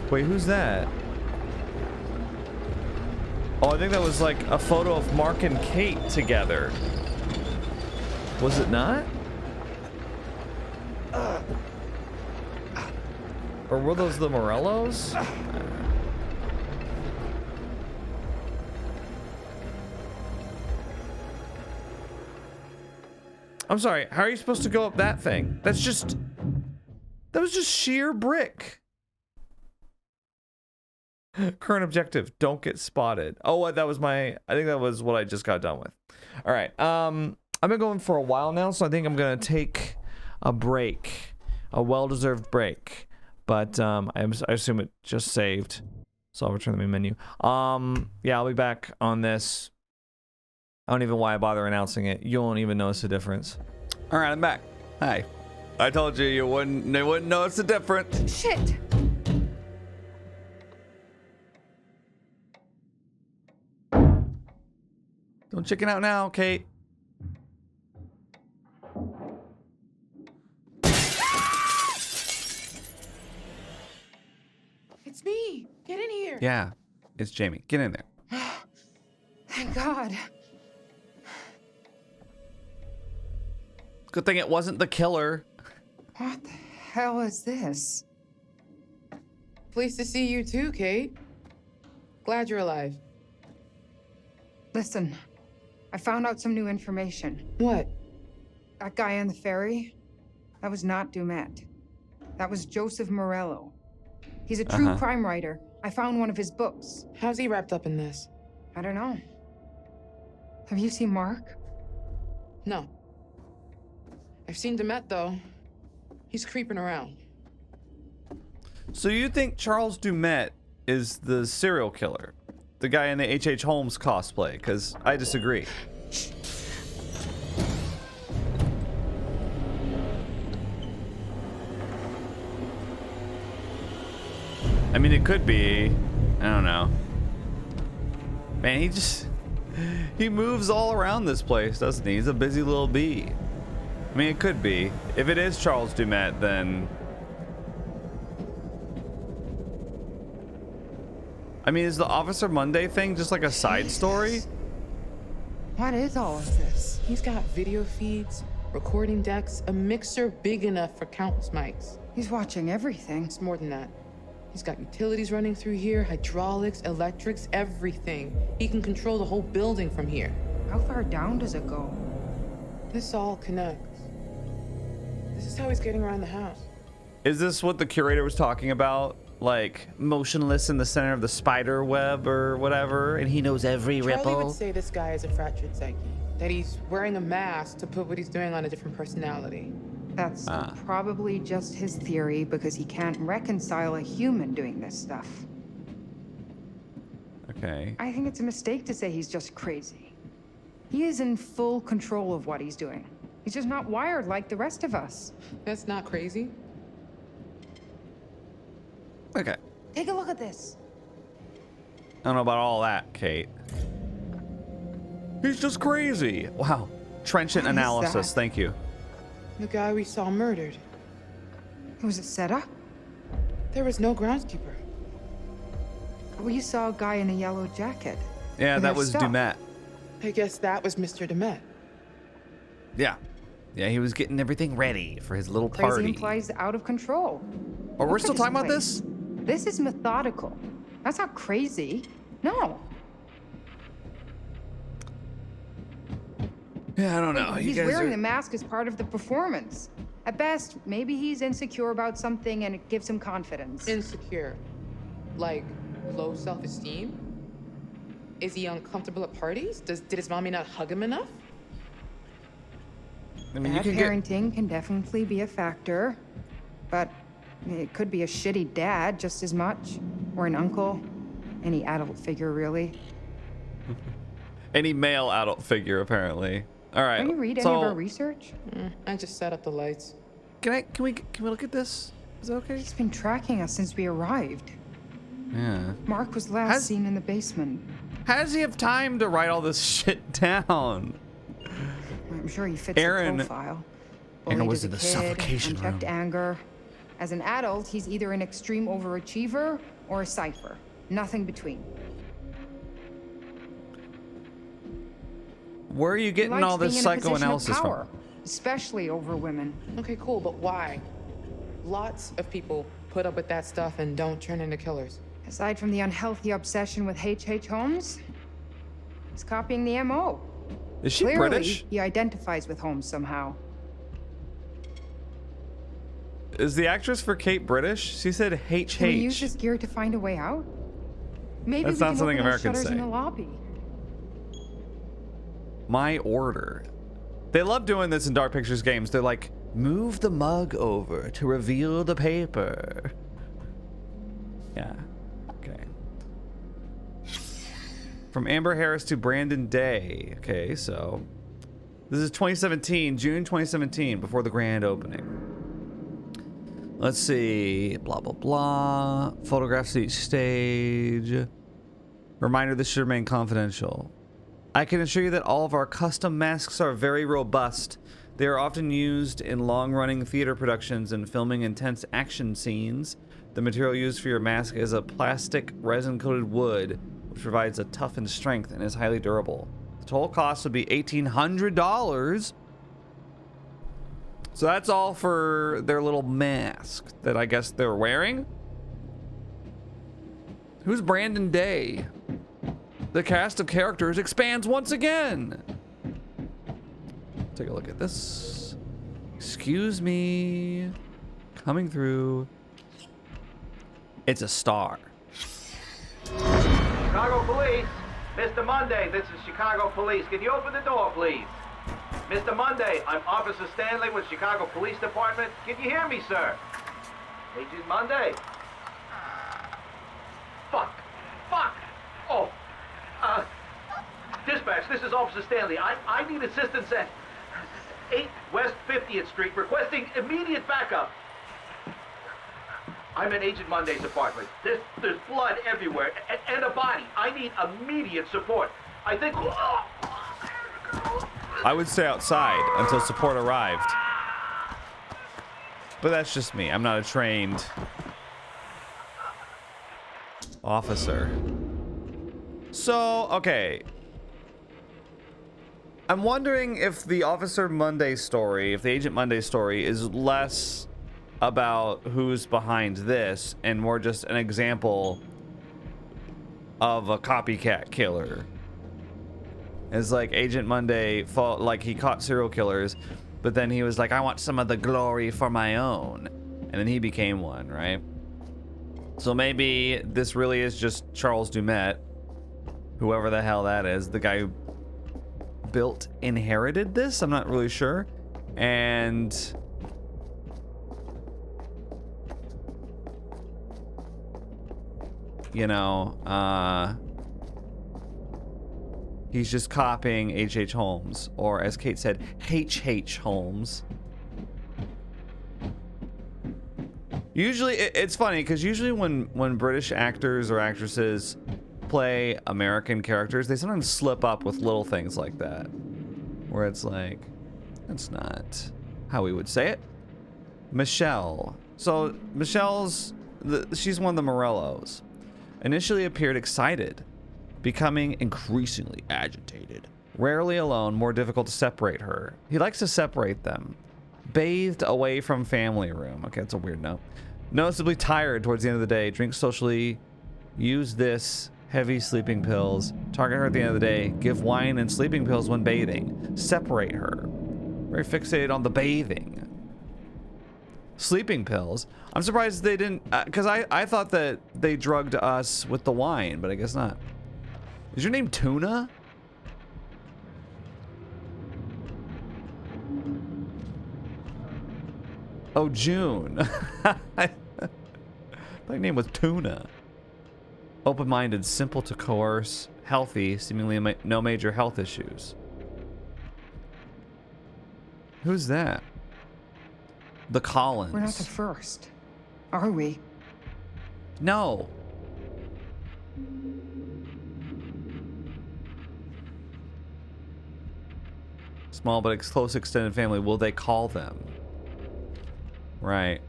Wait, who's that? Oh, I think that was like a photo of Mark and Kate together. Was it not? Or were those the Morellos? I'm sorry, how are you supposed to go up that thing? That was just sheer brick. Current objective, don't get spotted. Oh, what, I think that was what I just got done with. All right, I've been going for a while now, so I think I'm gonna take a break, a well-deserved break. But I assume it just saved, so I'll return the main menu. Yeah, I'll be back on this. I don't even know why I bother announcing it. You won't even notice the difference. All right, I'm back. Hi. I told you you wouldn't notice the difference. Shit. Don't chicken out now, Kate. It's me. Get in here. Yeah, it's Jamie. Get in there. Thank God. Good thing it wasn't the killer. What the hell is this? Pleased to see you too, Kate. Glad you're alive. Listen, I found out some new information. What? That guy on the ferry, that was not Dumet. That was Joseph Morello. He's a true crime writer. I found one of his books. How's he wrapped up in this? I don't know. Have you seen Mark? No. I've seen Demet, though. He's creeping around. So you think Charles Dumet is the serial killer? The guy in the H.H. Holmes cosplay? Because I disagree. I mean, it could be. I don't know. Man, he moves all around this place, doesn't he? He's a busy little bee. I mean, it could be. If it is Charles Dumet, then... I mean, is the Officer Monday thing just like a side story? What is all of this? He's got video feeds, recording decks, a mixer big enough for countless mics. He's watching everything. It's more than that. He's got utilities running through here, hydraulics, electrics, everything. He can control the whole building from here. How far down does it go? This all connects. This is how he's getting around the house. Is this what the curator was talking about? Like motionless in the center of the spider web or whatever, and he knows every Charlie ripple? would say this guy is a fractured psyche. That he's wearing a mask to put what he's doing on a different personality. That's probably just his theory because he can't reconcile a human doing this stuff. Okay. I think it's a mistake to say he's just crazy. He is in full control of what he's doing. He's just not wired like the rest of us. That's not crazy. Okay. Take a look at this. I don't know about all that, Kate. He's just crazy. Wow. Trenchant What is analysis. that? Thank you. The guy we saw murdered. It was a setup? There was no groundskeeper. We saw a guy in a yellow jacket. Yeah, with that our was stuff. Dumet. I guess that was Mr. Demet. Yeah. Yeah, he was getting everything ready for his little Crazy party. implies out of control. Oh, we're Look still at talking his about place. this? This is methodical. That's not crazy. No. Yeah, I don't know. He's wearing the mask as part of the performance. At best, maybe he's insecure about something and it gives him confidence. Insecure. Like low self-esteem? Is he uncomfortable at parties? Did his mommy not hug him enough? I mean, Bad you can parenting can definitely be a factor, but it could be a shitty dad just as much, or an uncle, any adult figure really. Any male adult figure, apparently. All right. Can you read any of our research? I just set up the lights. Can we look at this? Is that okay? He's been tracking us since we arrived. Yeah. Mark was last seen in the basement. How does he have time to write all this shit down? I'm sure he fits Aaron- the profile. Aaron Bullied was as a in the kid, suffocation unchecked room. anger. As an adult, he's either an extreme overachiever or a cipher. Nothing between. Where are you He getting likes all this being in a position of psychoanalysis power, from? especially over women. Okay, cool, but why? Lots of people put up with that stuff and don't turn into killers. Aside from the unhealthy obsession with H.H. Holmes, he's copying the M.O. Is she Clearly, British? he identifies with Holmes somehow. Is the actress for Kate British? She said HH. Can we use this gear to find a way out? Maybe That's we not can something open our Americans shutters in say. the lobby. My order. They love doing this in Dark Pictures games. They're like, move the mug over to reveal the paper. Yeah. Okay. From Amber Harris to Brandon Day. Okay, so this is 2017, June 2017, before the grand opening. Let's see. Blah, blah, blah. Photographs each stage. Reminder, this should remain confidential. I can assure you that all of our custom masks are very robust. They are often used in long-running theater productions and filming intense action scenes. The material used for your mask is a plastic resin-coated wood, which provides a toughened strength and is highly durable. The total cost would be $1,800. So that's all for their little mask that I guess they're wearing. Who's Brandon Day? The cast of characters expands once again. Take a look at this. Excuse me. Coming through. It's a star. Chicago Police, Mr. Monday, this is Chicago Police. Can you open the door, please? Mr. Monday, I'm Officer Stanley with Chicago Police Department. Can you hear me, sir? Agent Monday? Fuck. Oh. Dispatch, this is Officer Stanley. I need assistance at 8 West 50th Street, requesting immediate backup. I'm in Agent Monday's apartment. There's blood everywhere and a body. I need immediate support. I think... I would stay outside until support arrived. But that's just me. I'm not a trained officer. So, okay. I'm wondering if the Officer Monday story, if the Agent Monday story is less about who's behind this and more just an example of a copycat killer. It's like Agent Monday fought, like he caught serial killers, but then he was like, I want some of the glory for my own. And then he became one, right? So maybe this really is just Charles Dumet, whoever the hell that is, the guy who inherited this. I'm not really sure. And you know, he's just copying H.H. Holmes, or as Kate said, H.H. Holmes. Usually, it's funny because usually when British actors or actresses play American characters, they sometimes slip up with little things like that, where it's like, that's not how we would say it. Michelle. So Michelle's, she's one of the Morellos. Initially appeared excited, becoming increasingly agitated. Rarely alone, more difficult to separate her. He likes to separate them. Bathed away from family room. Okay, that's a weird note. Noticeably tired towards the end of the day. Drinks socially. Use this. Heavy sleeping pills. Target her at the end of the day. Give wine and sleeping pills when bathing. Separate her. Very fixated on the bathing. Sleeping pills. I'm surprised they didn't, because I thought that they drugged us with the wine, but I guess not. Is your name Tuna? Oh, June. My name was Tuna. Open-minded, simple to coerce, healthy, seemingly no major health issues. Who's that? The Collins. We're not the first, are we? No. Small but close extended family. Will they call them? Right.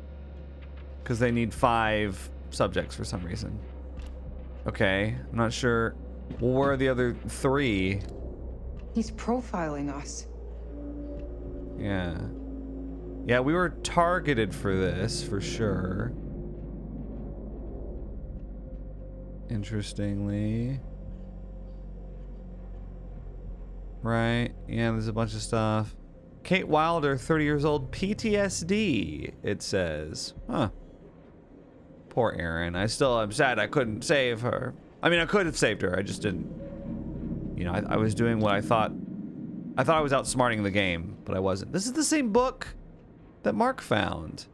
Because they need 5 subjects for some reason. Okay. I'm not sure. Well, where are the other 3? He's profiling us. Yeah. Yeah, we were targeted for this, for sure. Interestingly. Right, yeah, there's a bunch of stuff. Kate Wilder, 30 years old, PTSD, it says. Huh. Poor Erin. I'm sad I couldn't save her. I mean, I could have saved her, I just didn't. You know, I was doing what I thought I was outsmarting the game, but I wasn't. This is the same book that Mark found.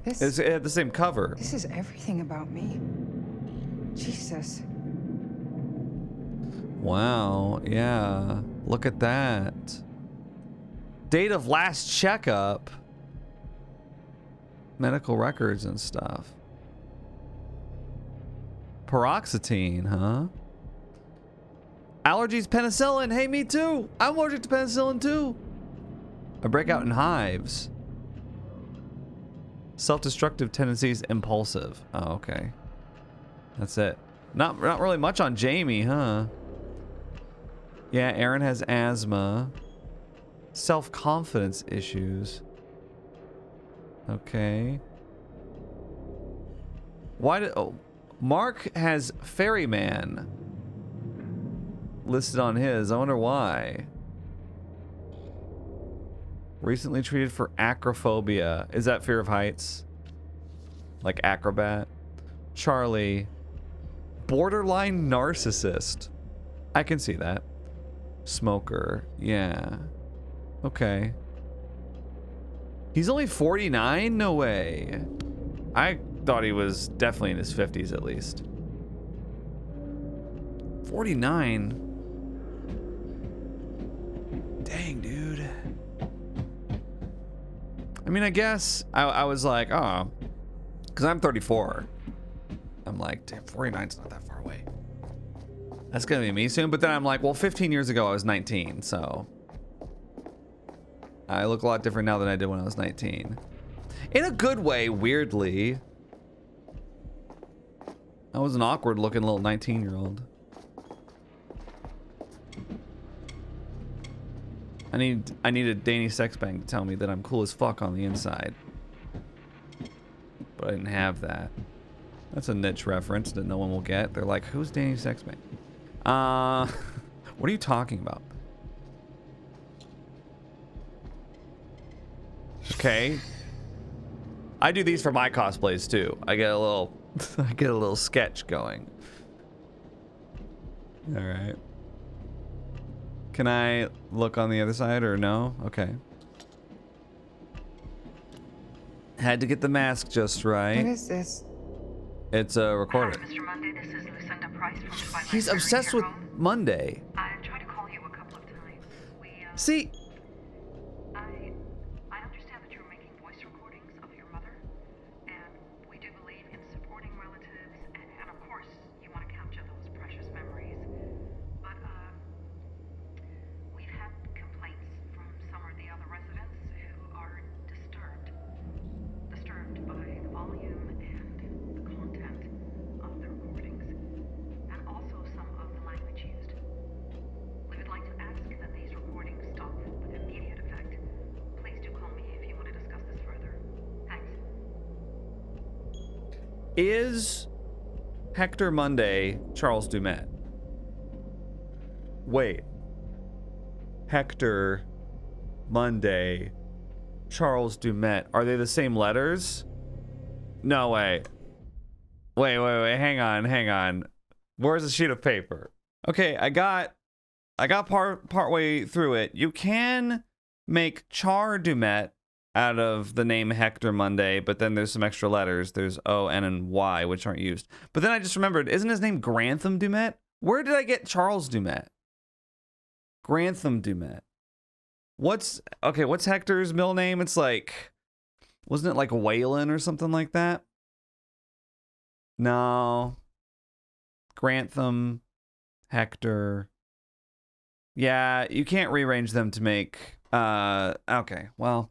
It had the same cover. This is everything about me. Jesus. Wow, yeah. Look at that. Date of last checkup. Medical records and stuff. Paroxetine, huh? Allergies, penicillin. Hey, me too. I'm allergic to penicillin too. I break out in hives. Self-destructive tendencies, impulsive. Oh, okay. That's it. Not really much on Jamie, huh? Yeah, Erin has asthma. Self-confidence issues. Okay. Why did... Oh, Mark has Ferryman listed on his. I wonder why. Recently treated for acrophobia. Is that fear of heights? Like acrobat? Charlie. Borderline narcissist. I can see that. Smoker. Yeah. Okay. He's only 49? No way. I thought he was definitely in his 50s at least. 49? Dang, dude. I mean, I guess I was like, oh, because I'm 34. I'm like, damn, 49's not that far away. That's gonna be me soon. But then I'm like, well, 15 years ago I was 19, so I look a lot different now than I did when I was 19. In a good way, weirdly. I was an awkward looking little 19-year-old. I need a Danny Sexbang to tell me that I'm cool as fuck on the inside. But I didn't have that. That's a niche reference that no one will get. They're like, who's Danny Sexbang? What are you talking about? Okay. I do these for my cosplays too. I get a little sketch going. All right. Can I look on the other side or no? Okay. Had to get the mask just right. What is this? It's a recorder. Mr. Monday, this is Lucinda Price from Twilight. He's obsessed with Monday. I tried to call you a couple of times. See, I understand that you're making voice recordings of your mother, and we do believe in supporting relatives, and of course, you want to capture those precious memories. But we've had complaints from some of the other residents who are disturbed by the volume and the content of the recordings, and also some of the language used. We would like to ask that these recordings stop with immediate effect. Please do call me if you want to discuss this further. Thanks. is Hector Monday Charles Dumet? Wait. Hector Monday Charles Dumet. Are they the same letters? No way. Wait. Hang on. Where's the sheet of paper? Okay, I got part way through it. You can make Char Dumet out of the name Hector Monday, but then there's some extra letters. There's O, N, and Y, which aren't used. But then I just remembered, isn't his name Grantham Dumet? Where did I get Charles Dumet? Grantham Dumet. What's Hector's middle name? It's like, wasn't it like Waylon or something like that? No. Grantham, Hector. Yeah, you can't rearrange them to make, okay, well,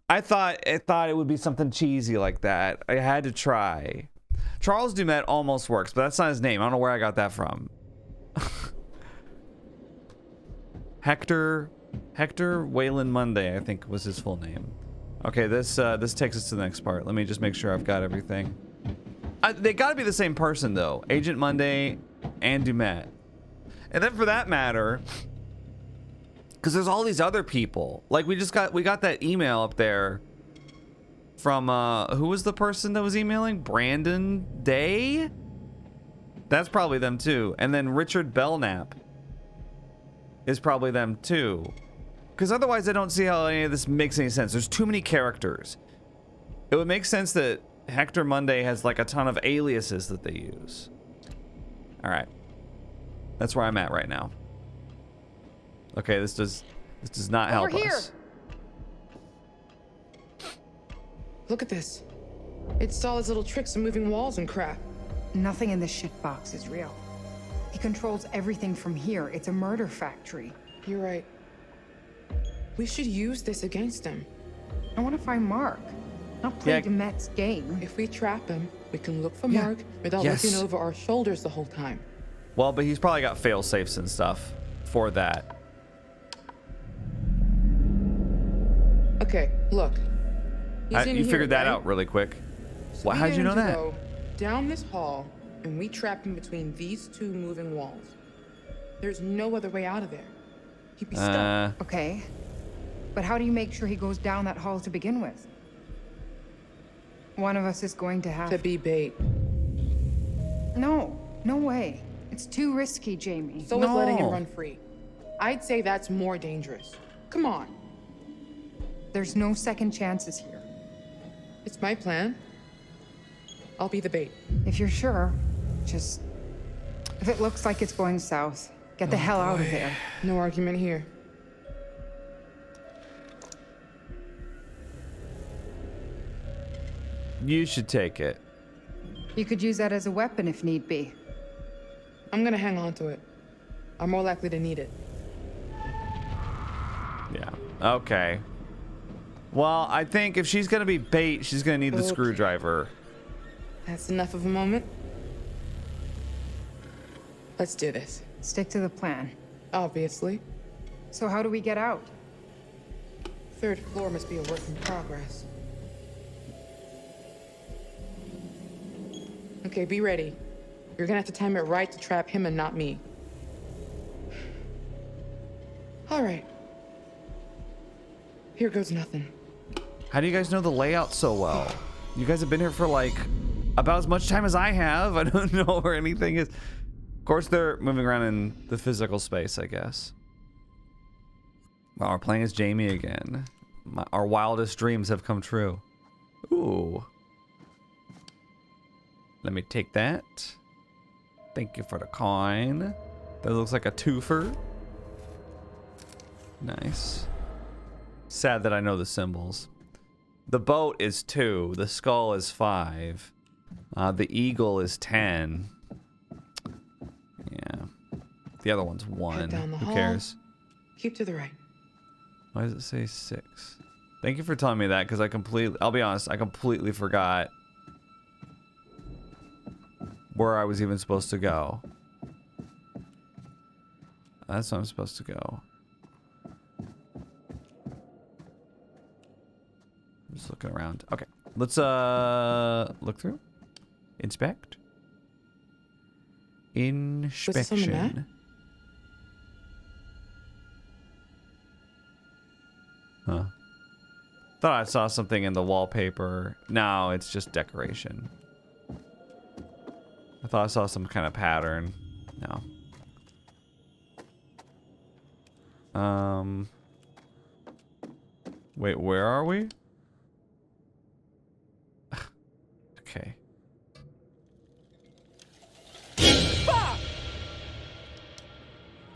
I thought it would be something cheesy like that. I had to try. Charles Dumet almost works, but that's not his name. I don't know where I got that from. Hector Waylon Monday, I think was his full name. Okay, this takes us to the next part. Let me just make sure I've got everything. They gotta be the same person though. Agent Monday and Dumet. And then for that matter, because there's all these other people. Like we got that email up there from who was the person that was emailing? Brandon Day? That's probably them too. And then Richard Belknap is probably them too. Because otherwise I don't see how any of this makes any sense. There's too many characters. It would make sense that Hector Monday has like a ton of aliases that they use. All right. That's where I'm at right now. Okay, this does not help us. Look at this. It's all his little tricks of moving walls and crap. Nothing in this shit box is real. He controls everything from here. It's a murder factory. You're right. We should use this against him. I want to find Mark, not play Dumet's game. If we trap him, we can look for Mark without looking over our shoulders the whole time. Well, but he's probably got fail safes and stuff for that. Okay, look. You figured that out really quick. So how'd you know that? Go down this hall, and we trap him between these two moving walls. There's no other way out of there. He'd be stuck. Okay. But how do you make sure he goes down that hall to begin with? One of us is going to have to be bait. No way. It's too risky, Jamie. So is letting him run free. I'd say that's more dangerous. Come on. There's no second chances here. It's my plan. I'll be the bait. If you're sure, just... If it looks like it's going south, get the hell out of there. No argument here. You should take it. You could use that as a weapon if need be. I'm gonna hang on to it. I'm more likely to need it. Yeah. Okay. Well, I think if she's gonna be bait, she's gonna need the screwdriver. That's enough of a moment. Let's do this. Stick to the plan. Obviously. So how do we get out? Third floor must be a work in progress. Okay, be ready. You're gonna have to time it right to trap him and not me. All right. Here goes nothing. How do you guys know the layout so well? You guys have been here for like about as much time as I have. I don't know where anything is. Of course, they're moving around in the physical space, I guess. Wow, we're playing as Jamie again. Our wildest dreams have come true. Ooh. Let me take that. Thank you for the coin. That looks like a twofer. Nice. Sad that I know the symbols. The boat is 2. The skull is 5. The eagle is 10. Yeah. The other one's 1. Head down the Who hall. cares? Keep to the right. Why does it say 6? Thank you for telling me that, because I'll be honest, I completely forgot where I was even supposed to go. That's where I'm supposed to go. I'm just looking around. Okay, let's look through. Inspect. this on the map? Inspection. Huh. Thought I saw something in the wallpaper. No, it's just decoration. I thought I saw some kind of pattern. No. Wait, where are we? Okay.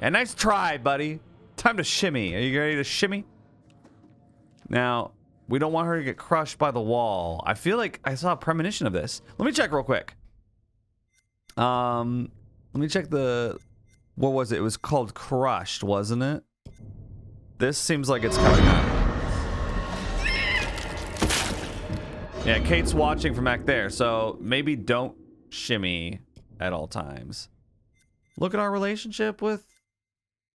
Yeah, nice try, buddy. Time to shimmy. Are you ready to shimmy? Now, we don't want her to get crushed by the wall. I feel like I saw a premonition of this. Let me check real quick. Let me check the... What was it? It was called Crushed, wasn't it? This seems like it's coming up. Yeah, Kate's watching from back there, so maybe don't shimmy at all times. Look at our relationship with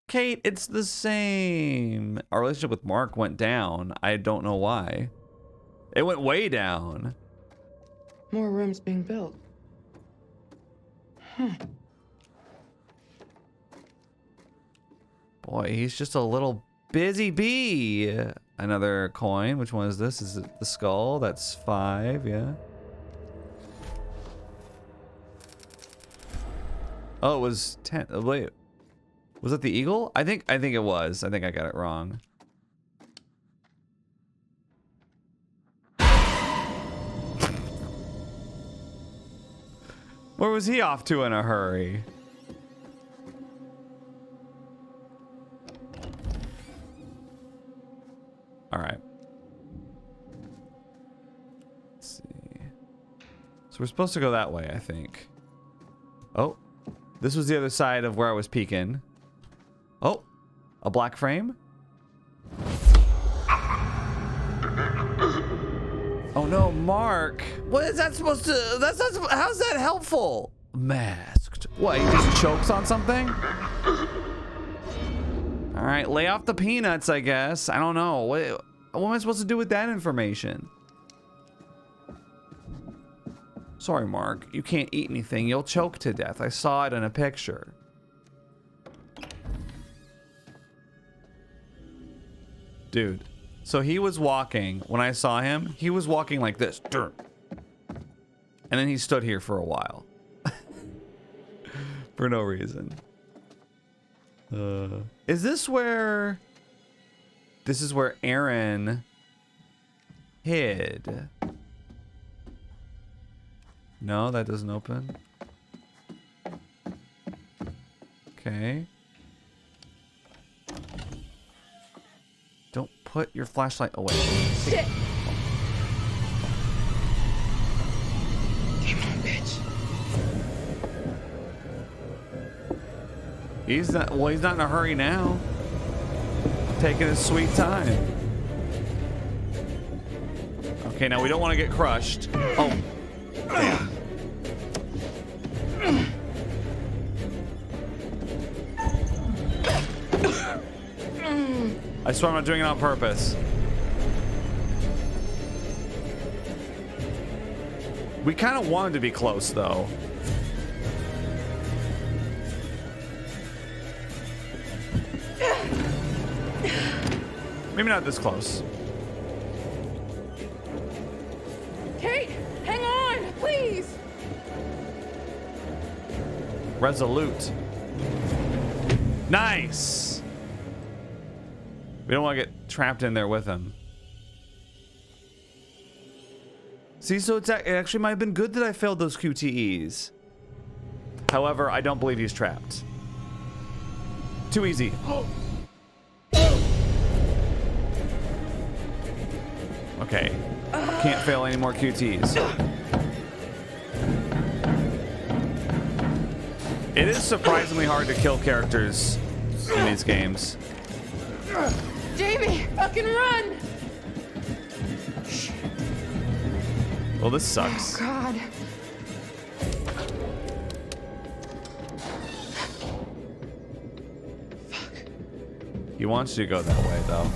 Kate. It's the same. Our relationship with Mark went down. I don't know why. It went way down. More rooms being built. Huh. Boy, he's just a little busy bee. Another coin. Which one is this? Is it the skull? That's 5, yeah. Oh, it was 10. Oh, wait. Was it the eagle? I think it was. I think I got it wrong. Where was he off to in a hurry? All right. Let's see. So we're supposed to go that way, I think. Oh, this was the other side of where I was peeking. Oh, a black frame. Oh no, Mark. What is that supposed to... That's not... How's that helpful? Masked. What, he just chokes on something? All right, lay off the peanuts, I guess. I don't know. What am I supposed to do with that information? Sorry, Mark. You can't eat anything. You'll choke to death. I saw it in a picture. Dude. So he was walking, when I saw him, he was walking like this. And then he stood here for a while. For no reason. Is this where... This is where Erin hid. No, that doesn't open. Okay. Don't put your flashlight away. Shit! Come on, bitch. He's not, well, he's not in a hurry now. Taking his sweet time. Okay, now we don't want to get crushed. Oh. Damn. I swear I'm not doing it on purpose. We kind of wanted to be close, though. Maybe not this close. Kate, hang on, please. Resolute. Nice. We don't want to get trapped in there with him. See, so it actually might have been good that I failed those QTEs. However, I don't believe he's trapped. Too easy. Okay. Can't fail any more QTs. It is surprisingly hard to kill characters in these games. Jamie, fucking run! Well, this sucks. Oh, God. He wants you to go that way, though.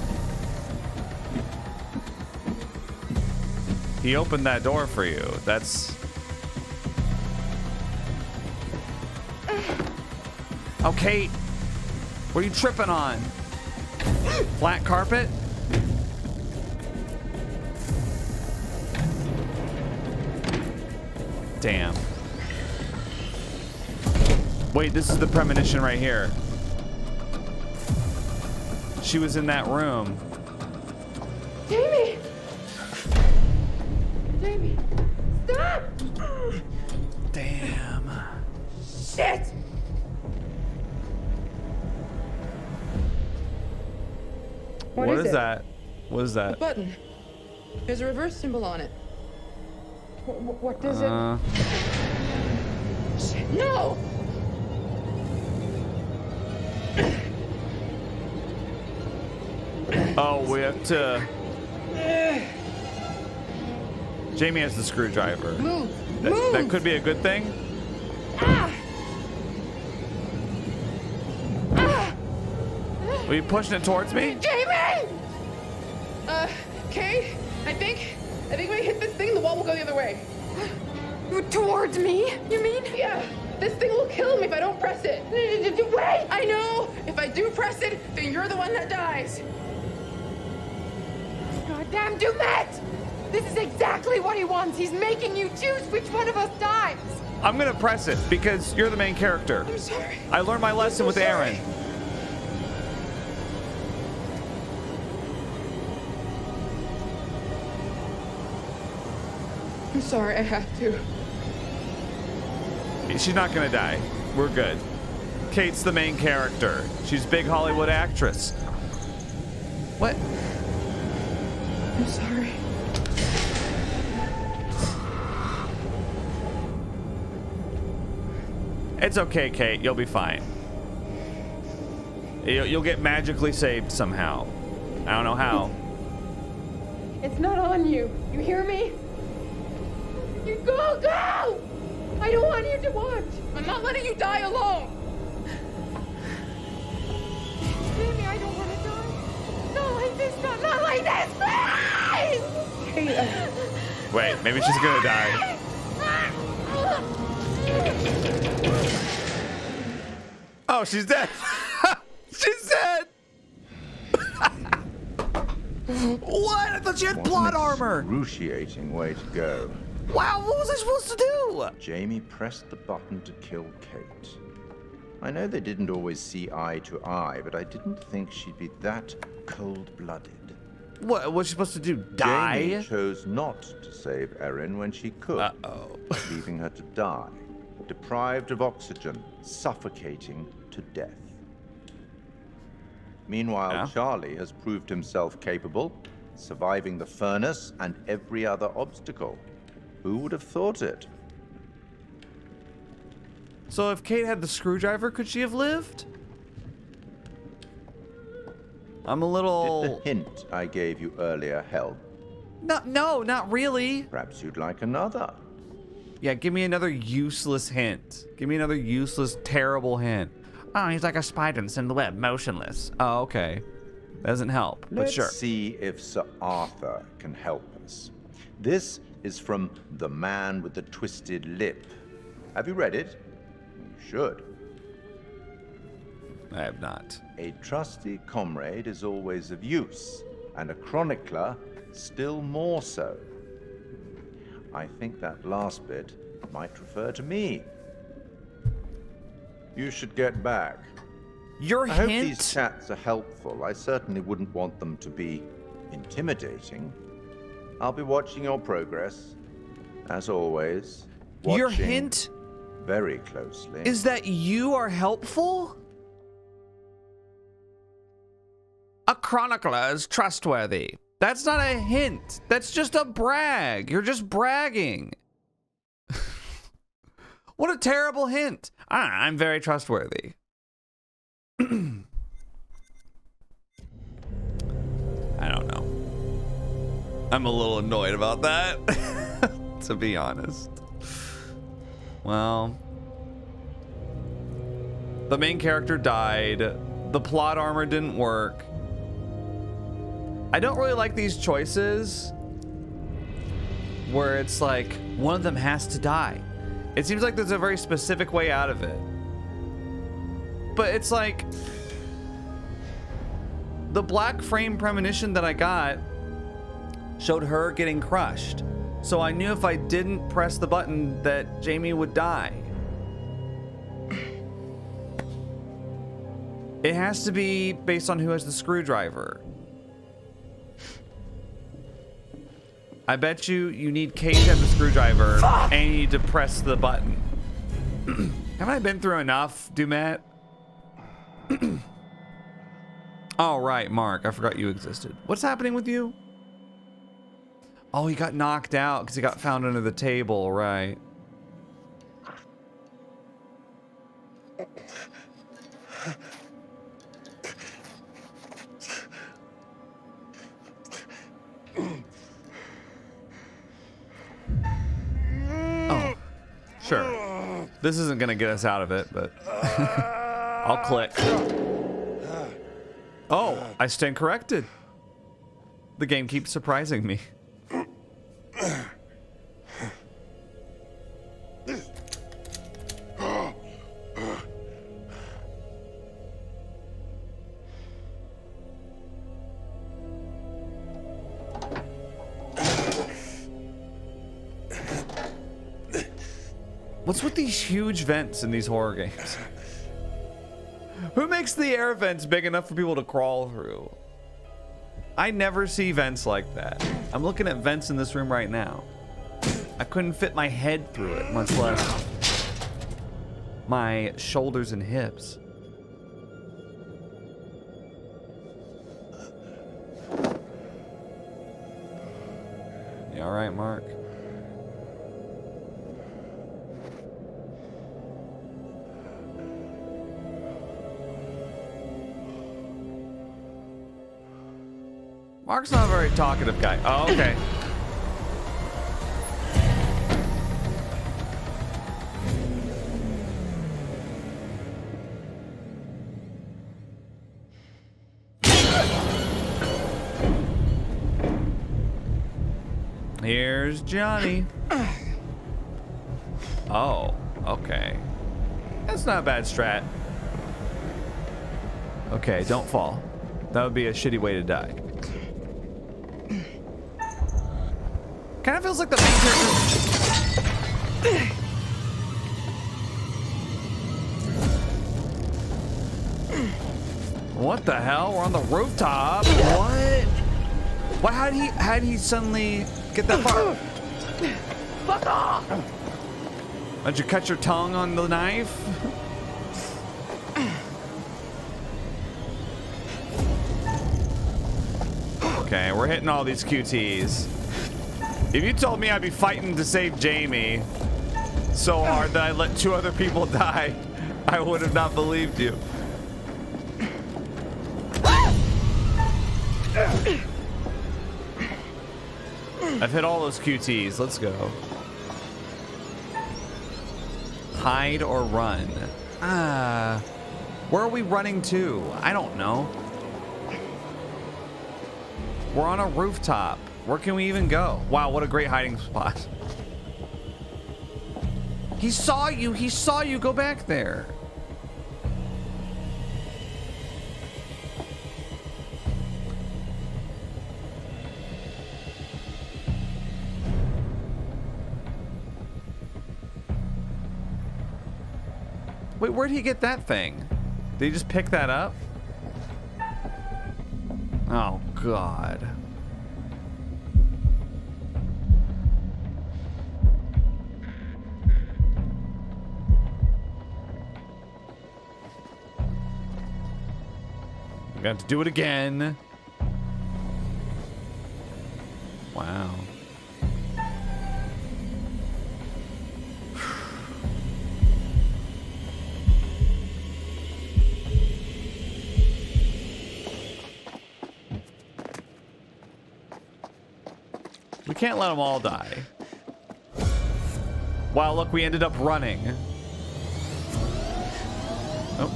He opened that door for you. That's... Oh, Kate! What are you tripping on? Flat carpet? Damn. Wait, this is the premonition right here. She was in that room. Jamie! Jamie, stop! Damn. Shit! What is it? that? What is A that? button. There's a reverse symbol on it. What does it? Shit, no! Oh, we have to... Jamie has the screwdriver. Move! That could be a good thing. Are you pushing it towards me? Jamie! Kate, I think when we hit this thing, the wall will go the other way. Towards me, you mean? Yeah. This thing will kill him if I don't press it. Wait! I know! If I do press it, then you're the one that dies. Goddamn Dumet! This is exactly what he wants. He's making you choose which one of us dies. I'm gonna press it because you're the main character. I'm sorry. I learned my lesson with Erin. I'm sorry, I have to. She's not gonna die. We're good. Kate's the main character. She's a big Hollywood actress. What? I'm sorry. It's okay, Kate. You'll be fine. You'll get magically saved somehow. I don't know how. It's not on you. You hear me? You go! I don't want you to watch. I'm not letting you die alone. Jamie, I don't want to die. Not like this. Not like this, please! Wait, maybe she's gonna die. Oh, she's dead. She's dead. What? I thought she had plot armor. Excruciating way to go. Wow, what was I supposed to do? Jamie pressed the button to kill Kate. I know they didn't always see eye to eye, but I didn't think she'd be that cold-blooded. What was she supposed to do? Die? Jamie chose not to save Erin when she could, leaving her to die, deprived of oxygen, suffocating to death. Meanwhile, Charlie has proved himself capable, surviving the furnace and every other obstacle. Who would have thought it? So if Kate had the screwdriver, could she have lived? I'm a little... Did the hint I gave you earlier help? No, not really. Perhaps you'd like another. Yeah, give me another useless hint. Give me another useless, terrible hint. Oh, he's like a spider in the web, motionless. Oh, okay. Doesn't help, but Let's sure. see if Sir Arthur can help us. This is from The Man with the Twisted Lip. Have you read it? You should. I have not. A trusty comrade is always of use, and a chronicler still more so. I think that last bit might refer to me. You should get back. Your I hope hint? these chats are helpful. I certainly wouldn't want them to be intimidating. I'll be watching your progress, as always. Your watching hint very closely. is that you are helpful? A chronicler is trustworthy. That's not a hint. That's just a brag. You're just bragging. What a terrible hint. I'm very trustworthy. I don't know. I'm a little annoyed about that, to be honest. Well, the main character died. The plot armor didn't work. I don't really like these choices where it's like one of them has to die. It seems like there's a very specific way out of it. But it's like the black frame premonition that I got showed her getting crushed. So I knew if I didn't press the button that Jamie would die. It has to be based on who has the screwdriver. I bet you need Kate to have the screwdriver and you need to press the button. Haven't I been through enough, Dumet? Oh, right, Mark. I forgot you existed. What's happening with you? Oh, he got knocked out because he got found under the table, right? Oh, sure. This isn't gonna get us out of it, but I'll click. Oh, I stand corrected. The game keeps surprising me. What's with these huge vents in these horror games? Who makes the air vents big enough for people to crawl through? I never see vents like that. I'm looking at vents in this room right now. I couldn't fit my head through it, much less my shoulders and hips. You all right, Mark? Mark's not a very talkative guy. Oh, okay. Here's Johnny. Oh, okay. That's not a bad strat. Okay, don't fall. That would be a shitty way to die. Kind of feels like the main character. What the hell? We're on the rooftop. What? What? How'd he suddenly get that far? Fuck off! Did you cut your tongue on the knife? Okay, we're hitting all these QTs. If you told me I'd be fighting to save Jamie so hard that I let 2 other people die, I would have not believed you. I've hit all those QTs. Let's go. Hide or run? Where are we running to? I don't know. We're on a rooftop. Where can we even go? Wow, what a great hiding spot. He saw you. He saw you. Go back there. Wait, where'd he get that thing? Did he just pick that up? Oh, God. We got to do it again. Wow. We can't let them all die. Wow, look, we ended up running. Oh.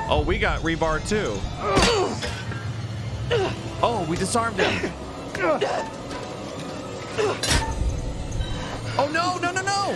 Oh, we got rebar too. Oh, we disarmed him. Oh no, no, no, no!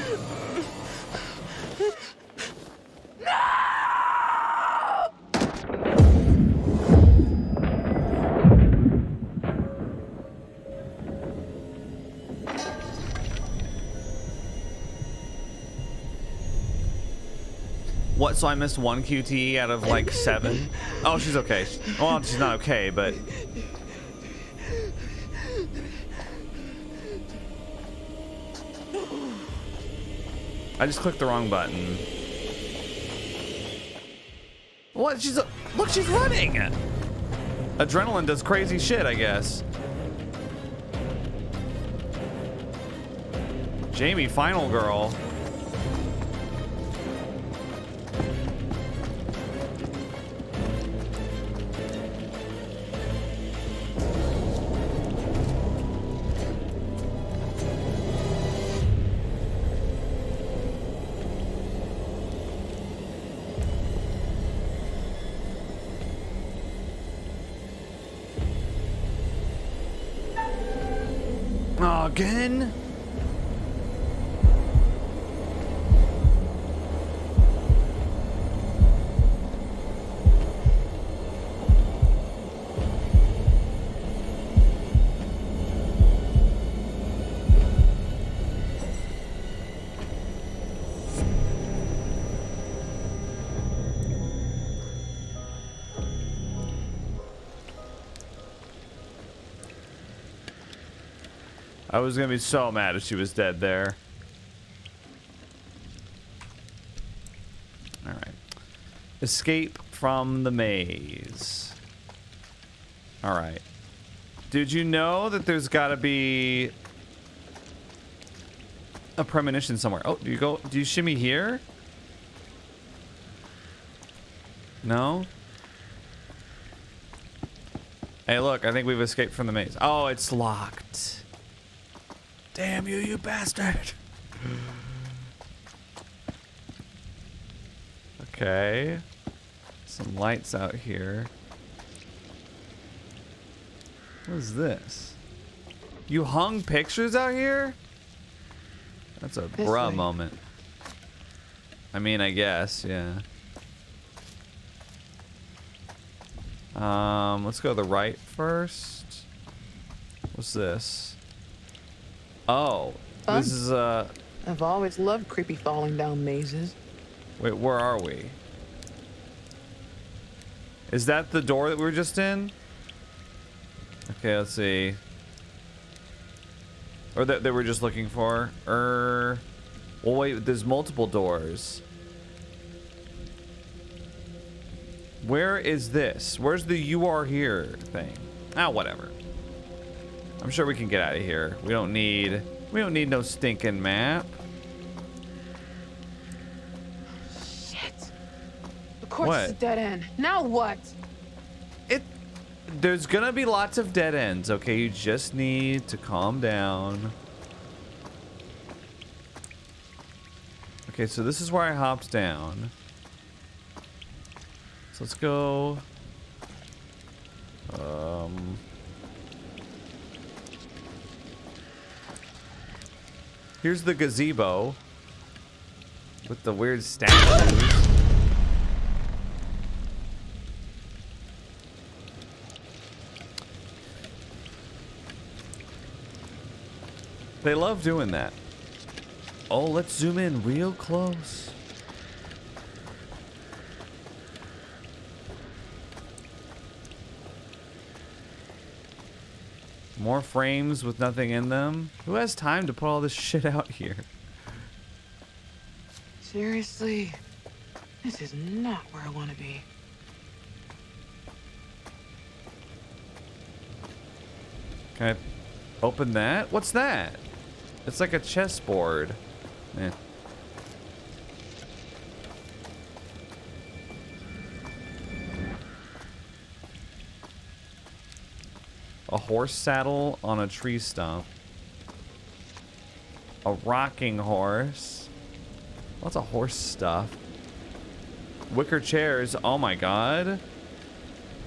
What, so I missed one QTE out of like 7? Oh, she's okay. Well, she's not okay, but... I just clicked the wrong button. What? Look, she's running! Adrenaline does crazy shit, I guess. Jamie, final girl. Again? I was gonna be so mad if she was dead there. All right. Escape from the maze. All right. Did you know that there's gotta be a premonition somewhere? Oh, do you shimmy here? No? Hey, look, I think we've escaped from the maze. Oh, it's locked. Damn you, you bastard. Okay. Some lights out here. What is this? You hung pictures out here? That's a bruh moment. I mean, I guess, yeah. Let's go to the right first. What's this? Oh, Fun. This is I've always loved creepy falling down mazes. Wait, where are we? Is that the door that we were just in? Okay, let's see. Or that they were just looking for? Well, wait, there's multiple doors. Where is this? Where's the "you are here" thing? Ah, whatever. I'm sure we can get out of here. We don't need no stinking map. Shit. Of course What? it's a dead end. Now what? There's gonna be lots of dead ends, okay? You just need to calm down. Okay, so this is where I hopped down. So let's go. Here's the gazebo with the weird statues. They love doing that. Oh, let's zoom in real close. More frames with nothing in them. Who has time to put all this shit out here? Seriously? This is not where I want to be. Can I open that? What's that? It's like a chessboard. Eh. A horse saddle on a tree stump. A rocking horse. Lots of horse stuff. Wicker chairs. Oh my god.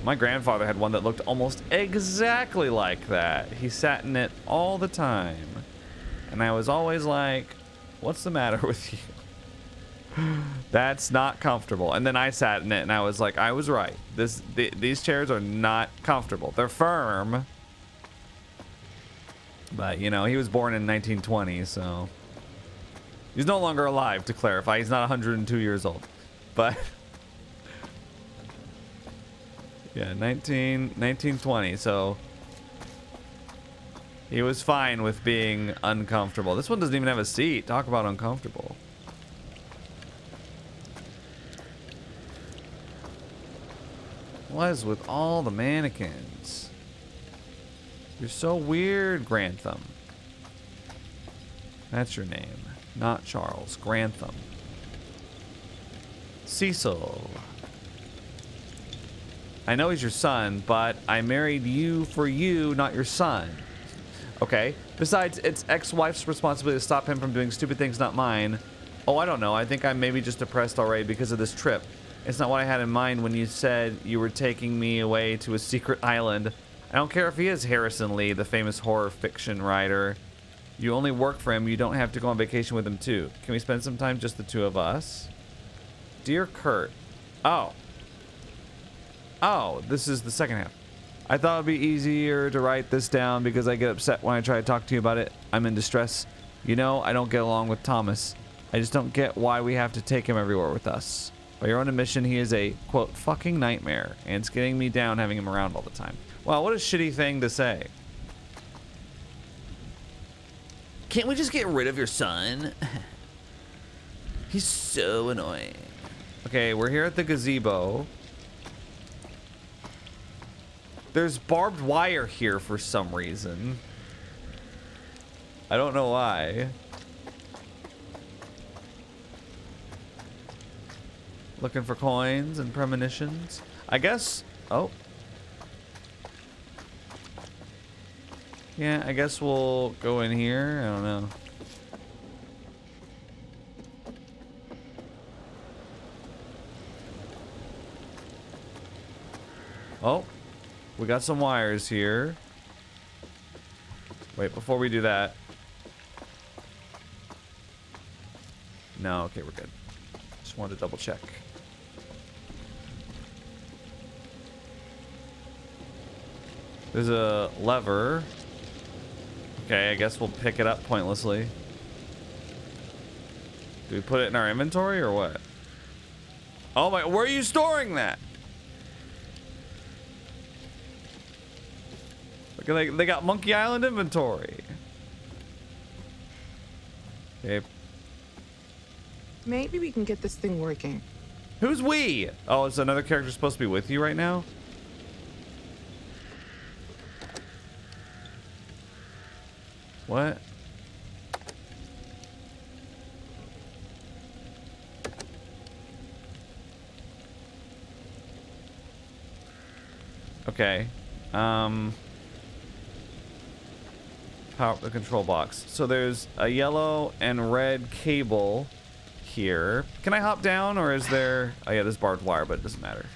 My grandfather had one that looked almost exactly like that. He sat in it all the time. And I was always like, what's the matter with you? That's not comfortable. And then I sat in it and I was like, I was right. These chairs are not comfortable. They're firm. But, you know, he was born in 1920, so... He's no longer alive, to clarify. He's not 102 years old. But... yeah, 1920, so... He was fine with being uncomfortable. This one doesn't even have a seat. Talk about uncomfortable. What is with all the mannequins? You're so weird, Grantham. That's your name. Not Charles. Grantham. Cecil. I know he's your son, but I married you for you, not your son. Okay. Besides, it's ex-wife's responsibility to stop him from doing stupid things, not mine. Oh, I don't know. I think I'm maybe just depressed already because of this trip. It's not what I had in mind when you said you were taking me away to a secret island. I don't care if he is Harrison Lee, the famous horror fiction writer. You only work for him. You don't have to go on vacation with him, too. Can we spend some time, just the two of us? Dear Kurt. Oh. Oh, this is the second half. I thought it would be easier to write this down because I get upset when I try to talk to you about it. I'm in distress. You know, I don't get along with Thomas. I just don't get why we have to take him everywhere with us. By your own admission, he is a, quote, fucking nightmare, and it's getting me down having him around all the time. Wow, what a shitty thing to say. Can't we just get rid of your son? He's so annoying. Okay, we're here at the gazebo. There's barbed wire here for some reason. I don't know why. Looking for coins and premonitions. I guess... Oh. Yeah, I guess we'll go in here. I don't know. Oh. We got some wires here. Wait, before we do that. No, okay, we're good. Just wanted to double check. There's a lever. Okay, I guess we'll pick it up pointlessly. Do we put it in our inventory or what? Oh my, where are you storing that? Look, they got Monkey Island inventory. Okay. Maybe we can get this thing working. Who's we? Oh, is another character supposed to be with you right now? What? Okay. Power up the control box. So there's a yellow and red cable here. Can I hop down or is there... Oh yeah, there's barbed wire, but it doesn't matter.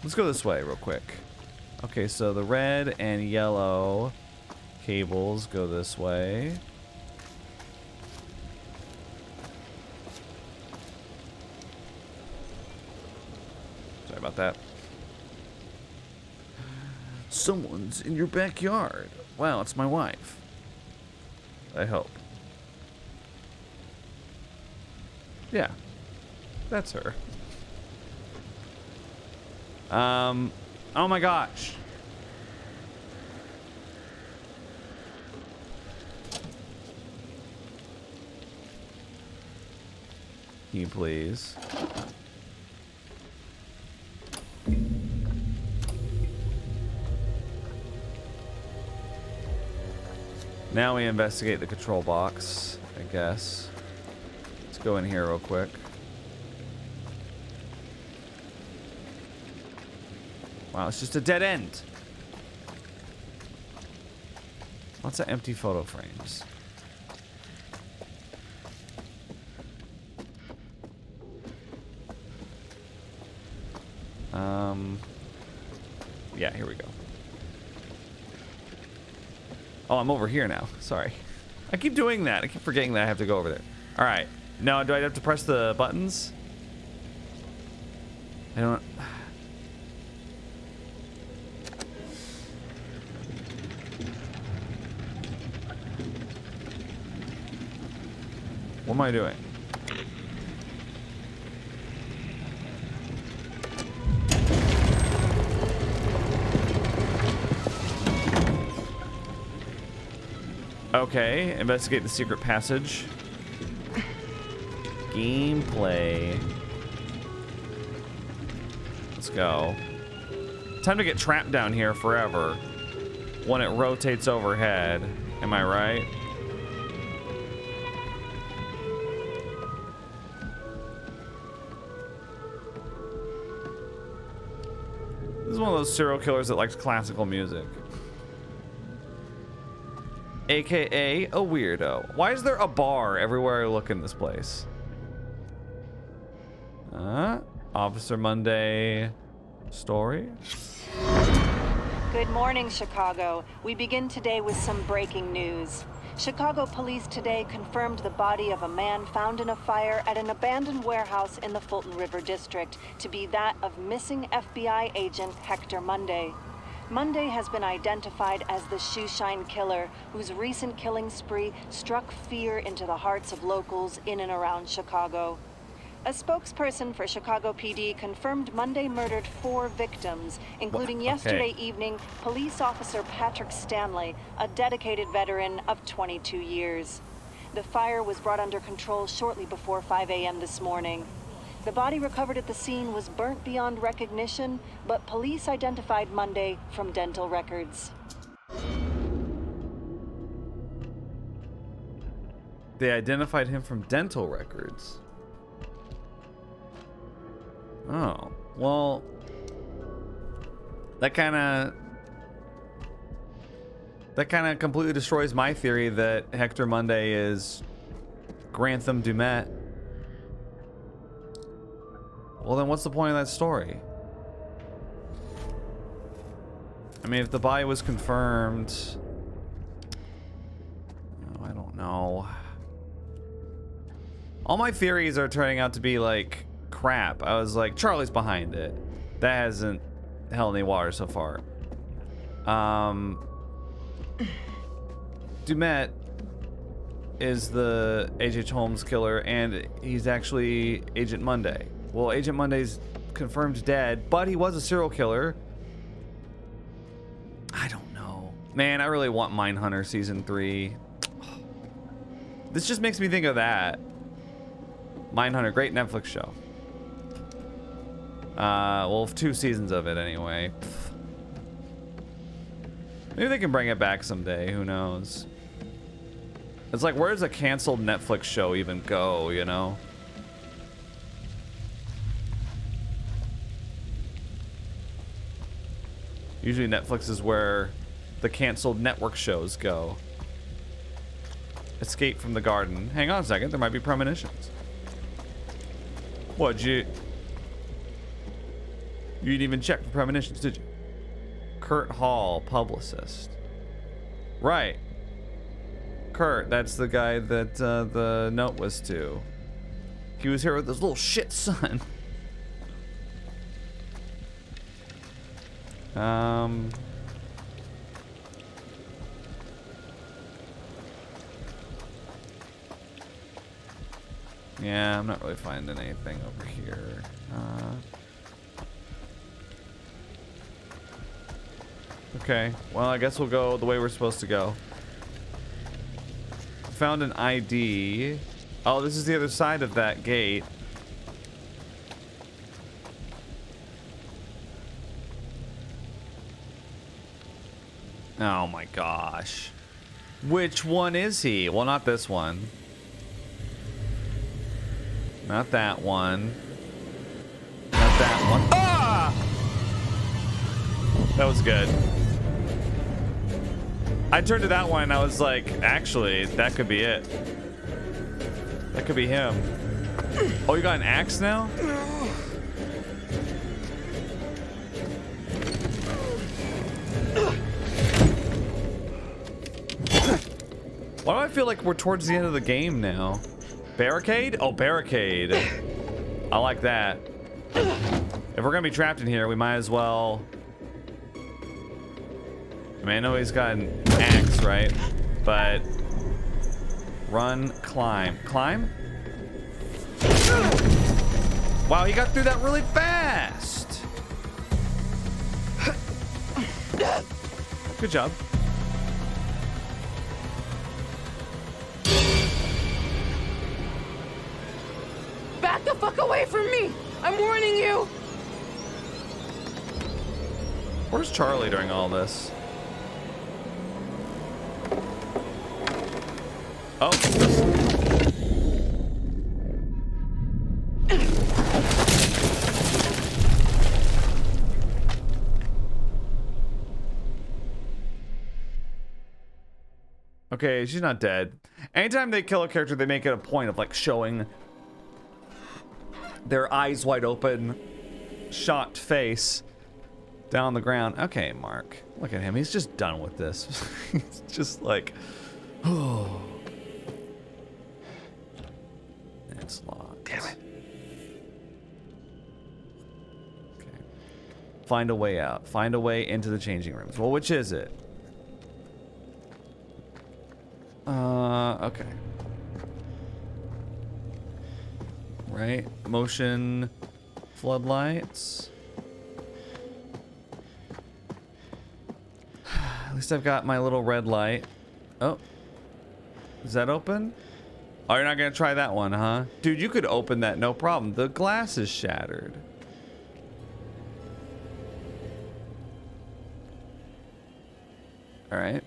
Let's go this way real quick. Okay, so the red and yellow cables go this way. Sorry about that. Someone's in your backyard. Wow, it's my wife. I hope. Yeah, that's her. Oh my gosh. Can you please? Now we investigate the control box, I guess. Let's go in here real quick. Wow, it's just a dead end. Lots of empty photo frames. Yeah, here we go. Oh, I'm over here now. Sorry. I keep doing that. I keep forgetting that I have to go over there. All right. Now, do I have to press the buttons? I don't... What am I doing? Okay, investigate the secret passage. Gameplay. Let's go. Time to get trapped down here forever when it rotates overhead. Am I right? This is one of those serial killers that likes classical music. AKA a weirdo. Why is there a bar everywhere I look in this place? Officer Monday story. Good morning, Chicago. We begin today with some breaking news. Chicago police today confirmed the body of a man found in a fire at an abandoned warehouse in the Fulton River District to be that of missing FBI agent Hector Monday. Monday has been identified as the shoeshine killer, whose recent killing spree struck fear into the hearts of locals in and around Chicago. A spokesperson for Chicago PD confirmed Monday murdered 4 victims, including yesterday evening police officer Patrick Stanley, a dedicated veteran of 22 years. The fire was brought under control shortly before 5 a.m. this morning. The body recovered at the scene was burnt beyond recognition, but police identified Monday from dental records. They identified him from dental records. Oh, well, that kind of completely destroys my theory that Hector Monday is Grantham Dumet. Well, then what's the point of that story? I mean, if the body was confirmed... Oh, I don't know. All my theories are turning out to be, like, crap. I was like, Charlie's behind it. That hasn't held any water so far. Dumet is the H.H. Holmes killer, and he's actually Agent Monday. Well, Agent Monday's confirmed dead, but he was a serial killer. I don't know. Man, I really want Mindhunter Season 3. This just makes me think of that. Mindhunter, great Netflix show. Well, 2 seasons of it anyway. Maybe they can bring it back someday, who knows? It's like, where does a canceled Netflix show even go, you know? Usually Netflix is where the canceled network shows go. Escape from the Garden. Hang on a second, there might be premonitions. What'd you... You didn't even check for premonitions, did you? Kurt Hall, publicist. Right. Kurt, that's the guy that the note was to. He was here with his little shit son. Yeah, I'm not really finding anything over here. Okay, well, I guess we'll go the way we're supposed to go. Found an ID. Oh, this is the other side of that gate. Oh my gosh. Which one is he? Well, not this one. Not that one. Not that one. Ah! That was good. I turned to that one and I was like, actually, that could be it. That could be him. Oh, you got an axe now? Why do I feel like we're towards the end of the game now? Barricade? Oh, barricade. I like that. If we're gonna be trapped in here, we might as well... I mean, I know he's got an axe, right? But... Run, climb. Climb? Wow, he got through that really fast! Good job. Back the fuck away from me! I'm warning you! Where's Charlie during all this? Oh. Okay, she's not dead. Anytime they kill a character, they make it a point of like showing their eyes wide open, shocked face down on the ground. Okay, Mark. Look at him. He's just done with this. He's just like, oh. It's locked. Damn it. Okay. Find a way out. Find a way into the changing rooms. Well, which is it? Okay. Right. Motion floodlights. At least I've got my little red light. Oh. Is that open? Oh, you're not gonna try that one, huh? Dude, you could open that, no problem. The glass is shattered. All right.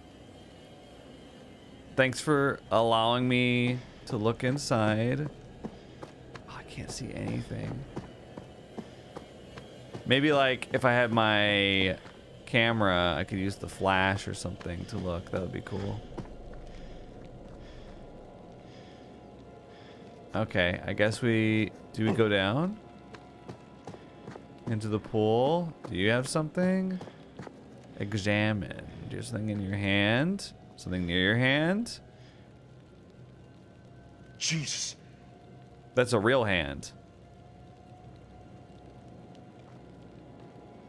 Thanks for allowing me to look inside. Oh, I can't see anything. Maybe like if I had my camera, I could use the flash or something to look. That would be cool. Okay, I guess do we go down? Into the pool? Do you have something? Examine. Do you have something in your hand? Something near your hand? Jesus. That's a real hand.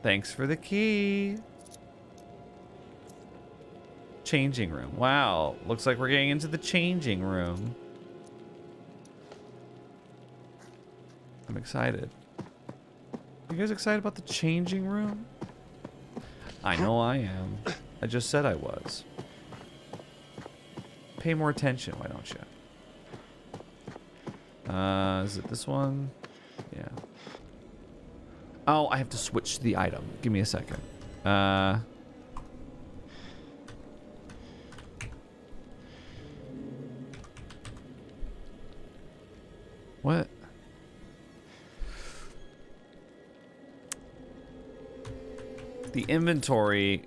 Thanks for the key. Changing room. Wow. Looks like we're getting into the changing room. I'm excited. You guys excited about the changing room? I know I am. I just said I was. Pay more attention, why don't you? Is it this one? Yeah. Oh, I have to switch the item. Give me a second. What? The inventory.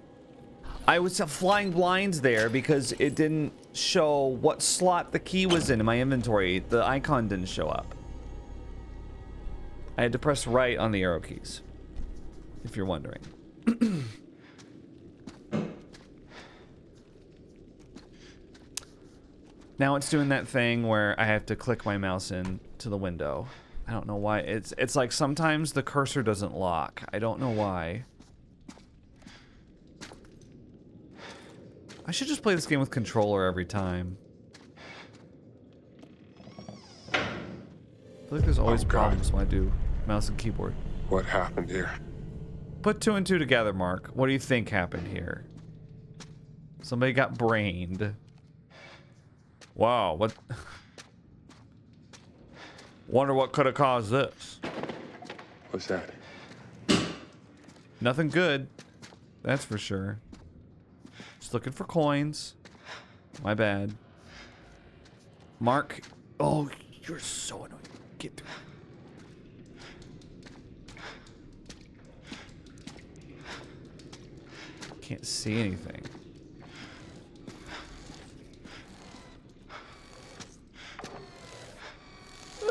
I was flying blinds there because it didn't show what slot the key was in my inventory. The icon didn't show up. I had to press right on the arrow keys. if you're wondering. Now it's doing that thing where I have to click my mouse into the window. I don't know why. It's like sometimes the cursor doesn't lock. I don't know why. I should just play this game with controller every time. I feel like there's always problems when I do mouse and keyboard. What happened here? Put 2 and 2 together, Mark. What do you think happened here? Somebody got brained. Wow, what? Wonder what could have caused this. What's that? Nothing good. That's for sure. Just looking for coins. My bad. Mark. Oh, you're so annoying. Get through. Can't see anything.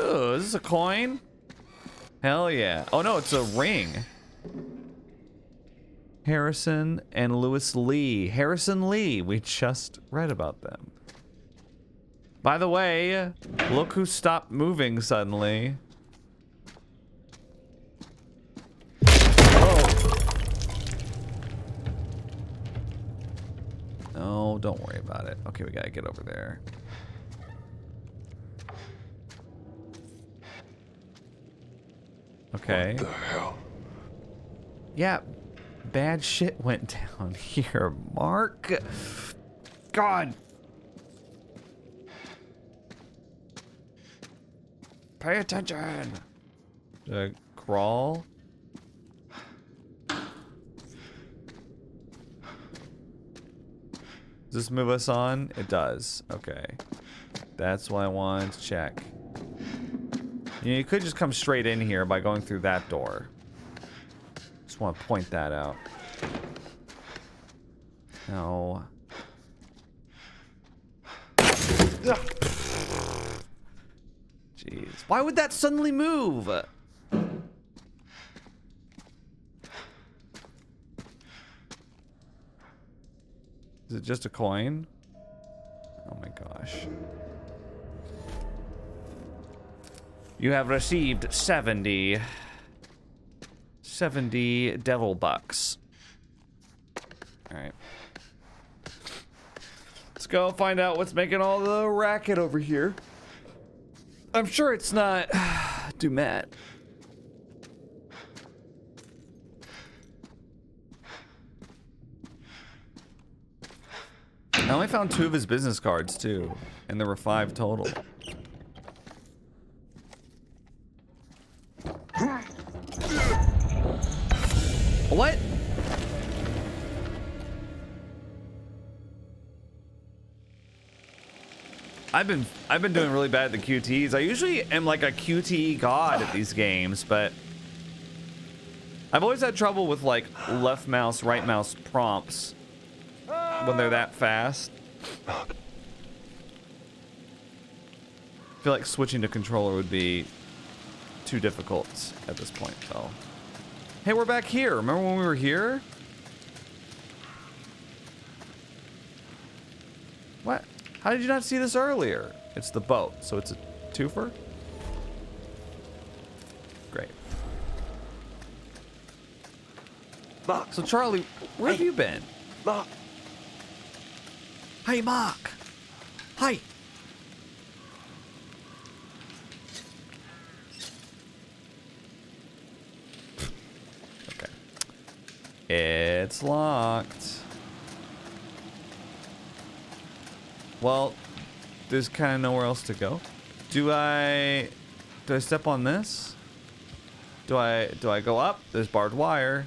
Oh, is this a coin? Hell yeah. Oh no, it's a ring. Harrison and Lewis Lee. Harrison Lee. We just read about them. By the way, look who stopped moving suddenly. Oh. No, don't worry about it. Okay, we gotta get over there. Okay. What the hell? Yeah, bad shit went down here, Mark. God. Pay attention. Crawl. Does this move us on? It does. Okay. That's what I wanted to check. You know, you could just come straight in here by going through that door. Just want to point that out. No. Jeez. Why would that suddenly move? Is it just a coin? Oh my gosh. You have received 70 devil bucks. Alright. Let's go find out what's making all the racket over here. I'm sure it's not Dumet. I only found 2 of his business cards too, and there were 5 total. What? I've been doing really bad at the QTs. I usually am like a QTE god at these games, but I've always had trouble with like left mouse, right mouse prompts when they're that fast. I feel like switching to controller would be too difficult at this point, though. Hey, we're back here. Remember when we were here? What? How did you not see this earlier? It's the boat, so it's a twofer? Great. Mark. So Charlie, where have you been? Mark. Hey, Mark. Hi. Okay. It's locked. Well, there's kind of nowhere else to go. Do I step on this? Do I go up? There's barbed wire.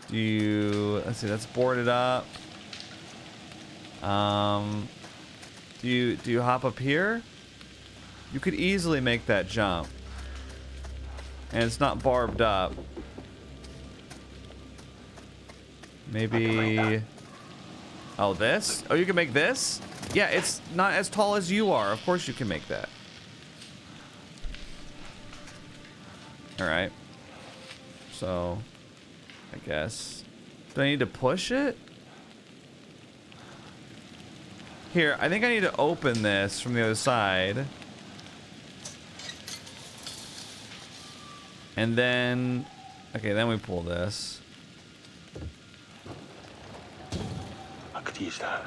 Let's see, that's boarded up. Do you hop up here? You could easily make that jump. And it's not barbed up. Maybe. Oh, this? Oh, you can make this? Yeah, it's not as tall as you are. Of course you can make that. All right. so I guess. Do I need to push it? Here, I think I need to open this from the other side. And then, okay, then we pull this. I could use that.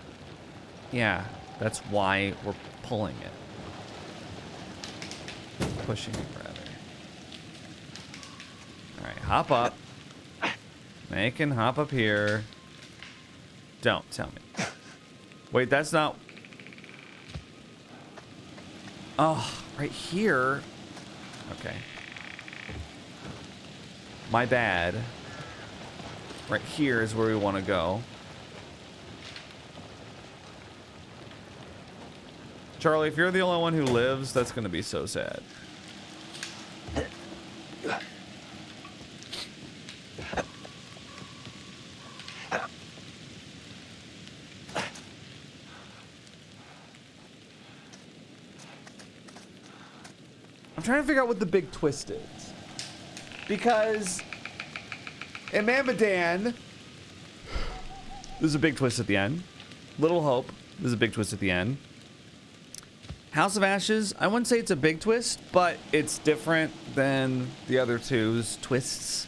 Yeah, that's why we're pulling it. Pushing it, rather. Alright, hop up. They can hop up here. Don't tell me. Wait, that's not... Oh, right here. Okay. My bad. Right here is where we want to go. Charlie, if you're the only one who lives, that's going to be so sad. I'm trying to figure out what the big twist is. Because in Medan, there's a big twist at the end. Little Hope, there's a big twist at the end. House of Ashes, I wouldn't say it's a big twist, but it's different than the other two's twists.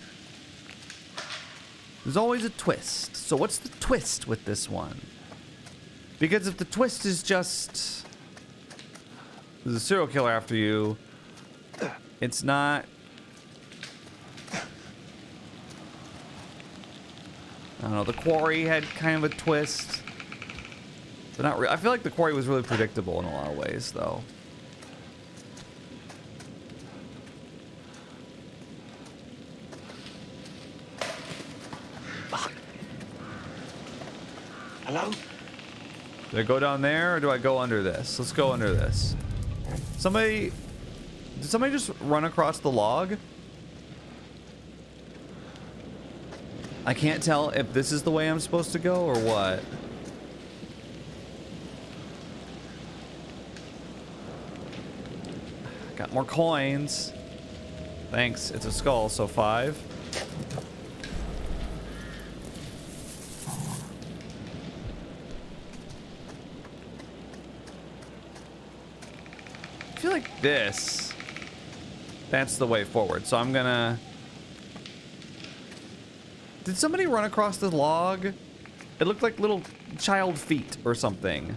There's always a twist. So what's the twist with this one? Because if the twist is just there's a serial killer after you, it's not... I don't know, The Quarry had kind of a twist. But not I feel like The Quarry was really predictable in a lot of ways, though. Hello? Do I go down there or do I go under this? Let's go under this. Somebody... Did somebody just run across the log? I can't tell if this is the way I'm supposed to go or what. Got more coins. Thanks. It's a skull, so 5. I feel like this. That's the way forward. So I'm gonna... Did somebody run across the log? It looked like little child feet or something.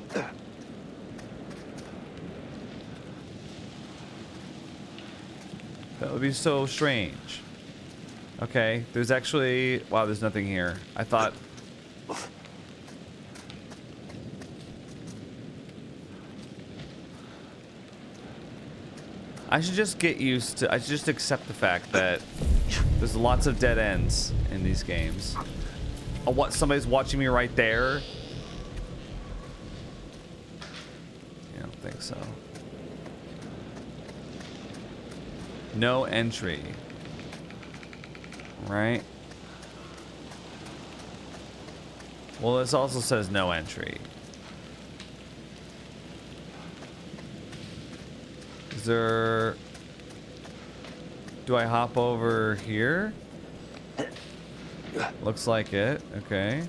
That would be so strange. Okay, there's actually... Wow, there's nothing here. I thought... I should just get used to... I should just accept the fact that there's lots of dead ends in these games. Oh, what? Somebody's watching me right there? I don't think so. No entry. Right? Well, this also says no entry. Is there... Do I hop over here? Looks like it. Okay.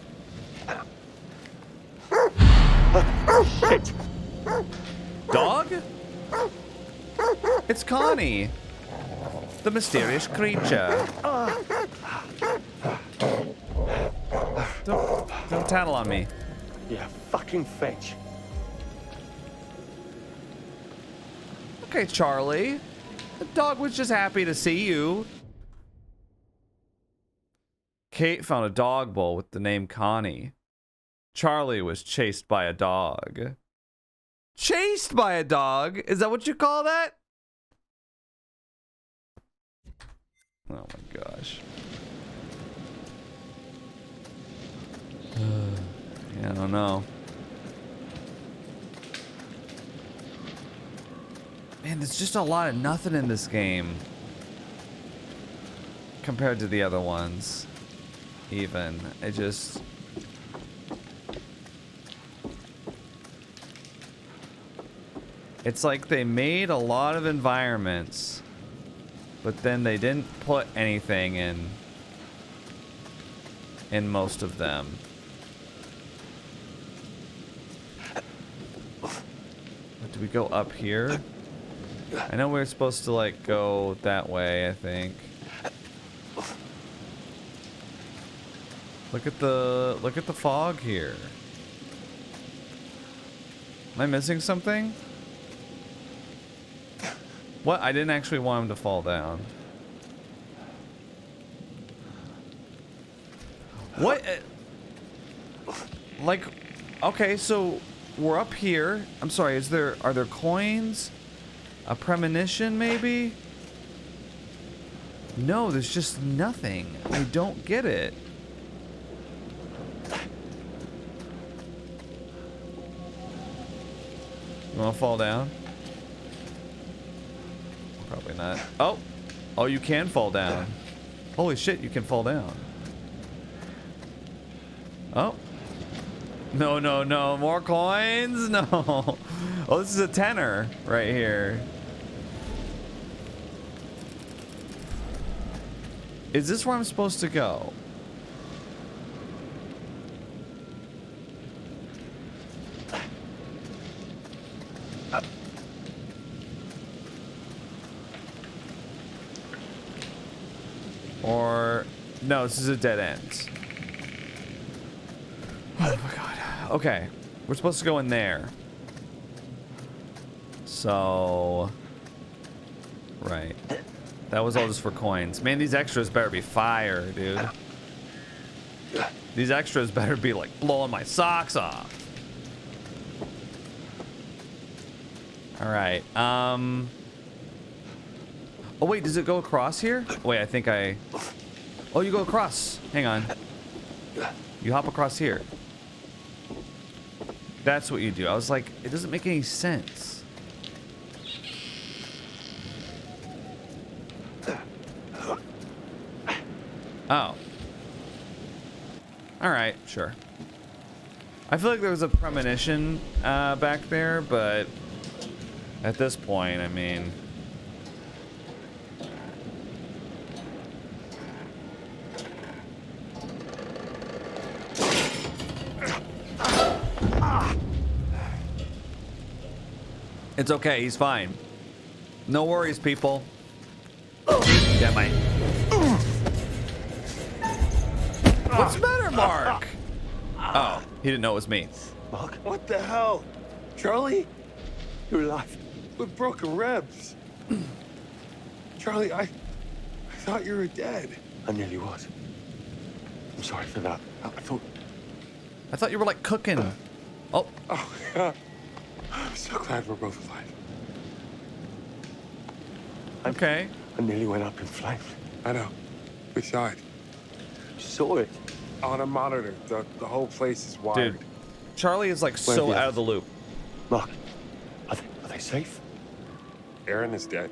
Shit. Dog? It's Connie. The mysterious creature. Don't tattle on me. Yeah, fucking fetch. Okay, Charlie. The dog was just happy to see you. Kate found a dog bowl with the name Connie. Charlie was chased by a dog. Chased by a dog? Is that what you call that? Oh my gosh. Yeah, I don't know. Man, there's just a lot of nothing in this game. Compared to the other ones. Even. It just... It's like they made a lot of environments, but then they didn't put anything in in most of them. Do we go up here? I know we're supposed to like go that way, I think. Look at the fog here. Am I missing something? What? I didn't actually want him to fall down. What? Like, okay, so we're up here. I'm sorry, are there coins? A premonition, maybe? No, there's just nothing. I don't get it. You wanna fall down? Probably not. Oh! Oh, you can fall down. Holy shit, you can fall down. Oh. No, no, no. More coins? No. Oh, this is a tenner right here. Is this where I'm supposed to go? Or no, this is a dead end. Oh my god. Okay. We're supposed to go in there. So right. That was all just for coins. Man, these extras better be fire, dude. These extras better be like blowing my socks off. Alright. Oh wait, does it go across here? Wait, I think I... Oh, you go across. Hang on. You hop across here. That's what you do. I was like, it doesn't make any sense. Oh. Alright, sure. I feel like there was a premonition back there, but at this point, I mean... It's okay, he's fine. No worries, people. Yeah, mate. What's the matter, Mark? Oh, he didn't know it was me. Mark? What the hell? Charlie? You're alive. With broken ribs. Charlie, I thought you were dead. I nearly was. I'm sorry for that. I thought you were like cooking. Oh. Oh, yeah. I'm so glad we're both alive. Okay. I nearly went up in flames. I know. We saw it. You saw it? On a monitor. The whole place is wired. Dude, Charlie is like so out of the loop. Mark, are they safe? Erin is dead.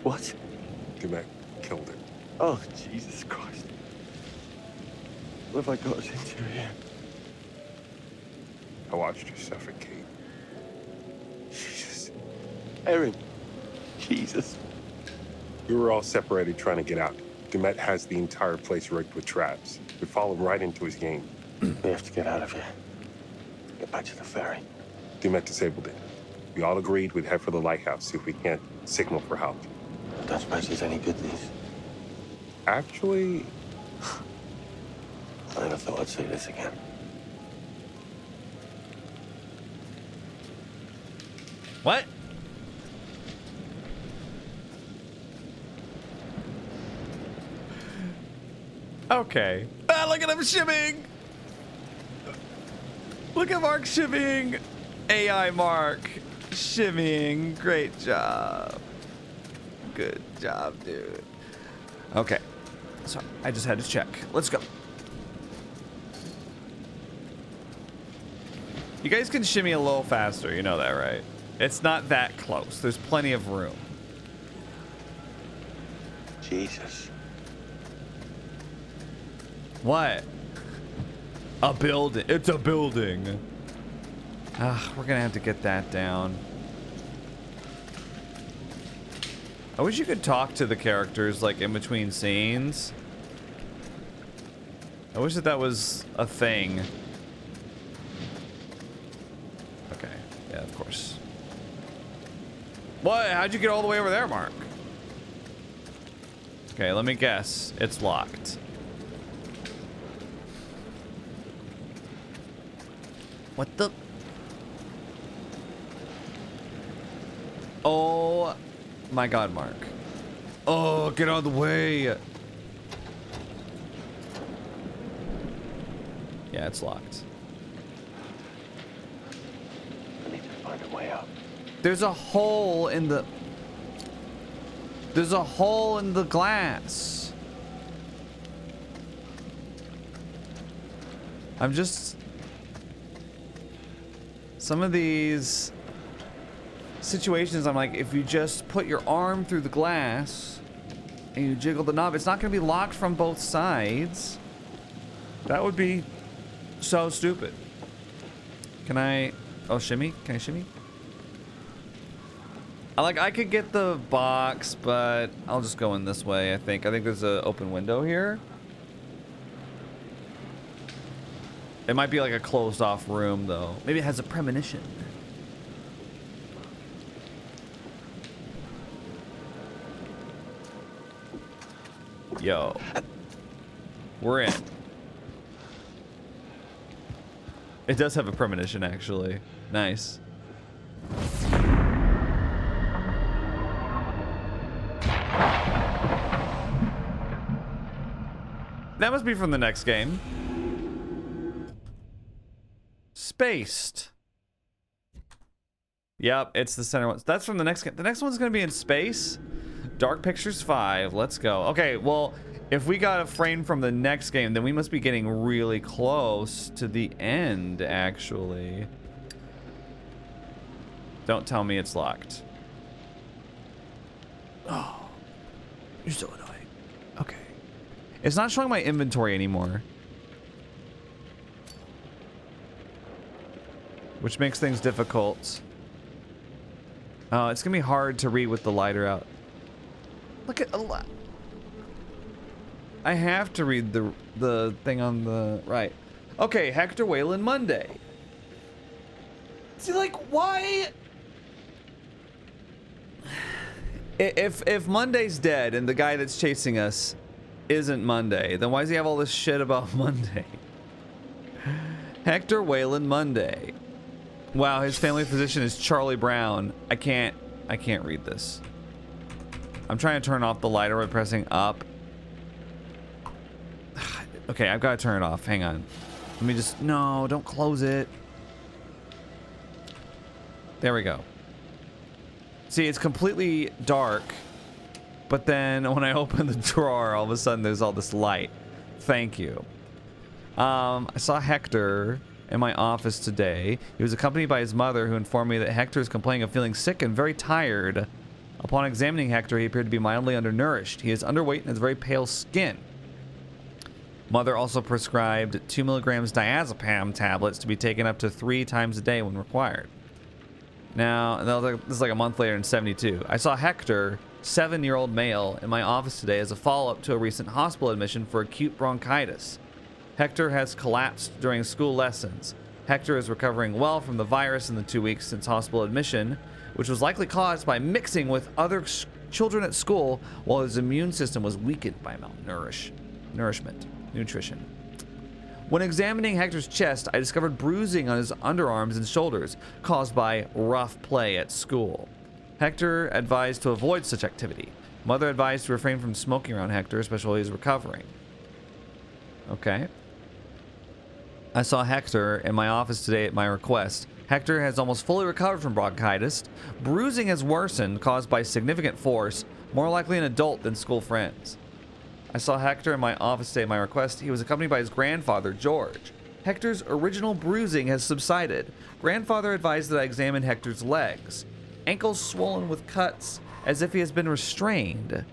What? Dumet killed her. Oh, Jesus Christ. What have I got us into here? I watched her suffocate. Jesus. Erin. Jesus. We were all separated trying to get out. Dumet has the entire place rigged with traps. We followed right into his game. We have to get out of here. Get back to the ferry. Dumet disabled it. We all agreed we'd head for the lighthouse, see if we can't signal for help. I don't suppose there's any good news. Actually... I never thought I'd say this again. What? Okay. Ah, look at him shimmying! Look at Mark shimmying! AI Mark shimmying. Great job. Good job, dude. Okay. So I just had to check. Let's go. You guys can shimmy a little faster, you know that, right? It's not that close. There's plenty of room. Jesus. What? A building. It's a building. We're gonna have to get that down. I wish you could talk to the characters like in between scenes. I wish that was a thing. Okay. Yeah, of course. What? How'd you get all the way over there, Mark? Okay, let me guess. It's locked. What the? Oh my God, Mark. Oh, get out of the way. Yeah, it's locked. I need to find a way up. There's a hole in the... There's a hole in the glass. I'm just... Some of these situations, I'm like, if you just put your arm through the glass and you jiggle the knob, it's not going to be locked from both sides. That would be so stupid. Can I... Oh, shimmy? Can I shimmy? I could get the box, but I'll just go in this way, I think. I think there's an open window here. It might be like a closed off room, though. Maybe it has a premonition. Yo. We're in. It does have a premonition, actually. Nice. That must be from the next game. Spaced. Yep, it's the center one. That's from the next game. The next one's gonna be in space. Dark Pictures 5. Let's go. Okay, well, if we got a frame from the next game, then we must be getting really close to the end, actually. Don't tell me it's locked. Oh, you're so annoying. Okay. It's not showing my inventory anymore, which makes things difficult. Oh, it's gonna be hard to read with the lighter out. Look at a lot. I have to read the thing on the right. Okay, Hector Wayland Monday. See, like, why? If Monday's dead and the guy that's chasing us isn't Monday, then why does he have all this shit about Monday? Hector Wayland Monday. Wow, his family physician is Charlie Brown. I can't read this. I'm trying to turn off the lighter by pressing up. Okay, I've got to turn it off. Hang on. Let me just... No, don't close it. There we go. See, it's completely dark. But then when I open the drawer, all of a sudden there's all this light. Thank you. I saw Hector in my office today. He was accompanied by his mother, who informed me that Hector is complaining of feeling sick and very tired. Upon examining Hector, he appeared to be mildly undernourished. He is underweight and has very pale skin. Mother also prescribed 2 milligrams diazepam tablets to be taken up to 3 times a day when required. Now, this is like a month later in 72. I saw Hector, 7-year-old male, in my office today as a follow-up to a recent hospital admission for acute bronchitis. Hector has collapsed during school lessons. Hector is recovering well from the virus in the 2 weeks since hospital admission, which was likely caused by mixing with other children at school while his immune system was weakened by nutrition. When examining Hector's chest, I discovered bruising on his underarms and shoulders caused by rough play at school. Hector advised to avoid such activity. Mother advised to refrain from smoking around Hector, especially while he's recovering. Okay. I saw Hector in my office today at my request. Hector has almost fully recovered from bronchitis. Bruising has worsened, caused by significant force, more likely an adult than school friends. I saw Hector in my office today at my request. He was accompanied by his grandfather, George. Hector's original bruising has subsided. Grandfather advised that I examine Hector's legs. Ankles swollen with cuts, as if he has been restrained.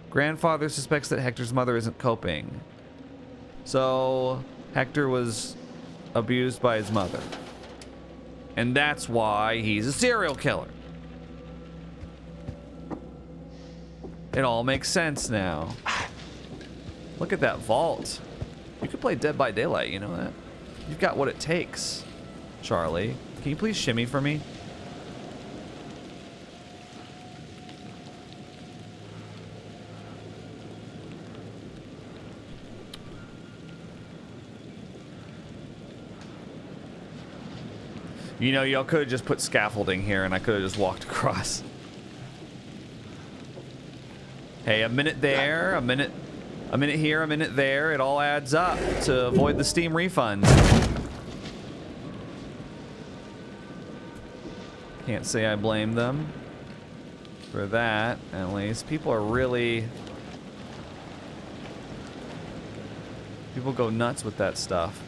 Grandfather suspects that Hector's mother isn't coping. So, Hector was abused by his mother. And that's why he's a serial killer. It all makes sense now. Look at that vault. You could play Dead by Daylight, you know that? You've got what it takes, Charlie. Can you please shimmy for me? You know, y'all could have just put scaffolding here and I could have just walked across. Hey, a minute there, a minute here, a minute there. It all adds up to avoid the Steam refund. Can't say I blame them for that, at least. People go nuts with that stuff.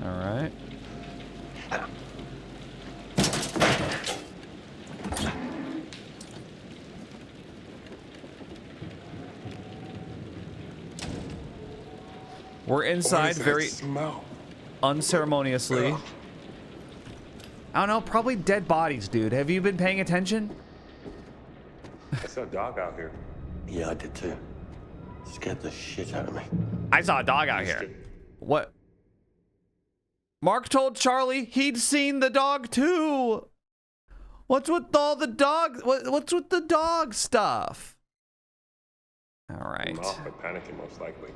Alright. We're inside very unceremoniously. I don't know, probably dead bodies, dude. Have you been paying attention? I saw a dog out here. Yeah, I did too. Scared the shit out of me. I saw a dog out here. What? Mark told Charlie he'd seen the dog too. What's with all the dog? What's with the dog stuff? All right. I'm off, but panicking most likely.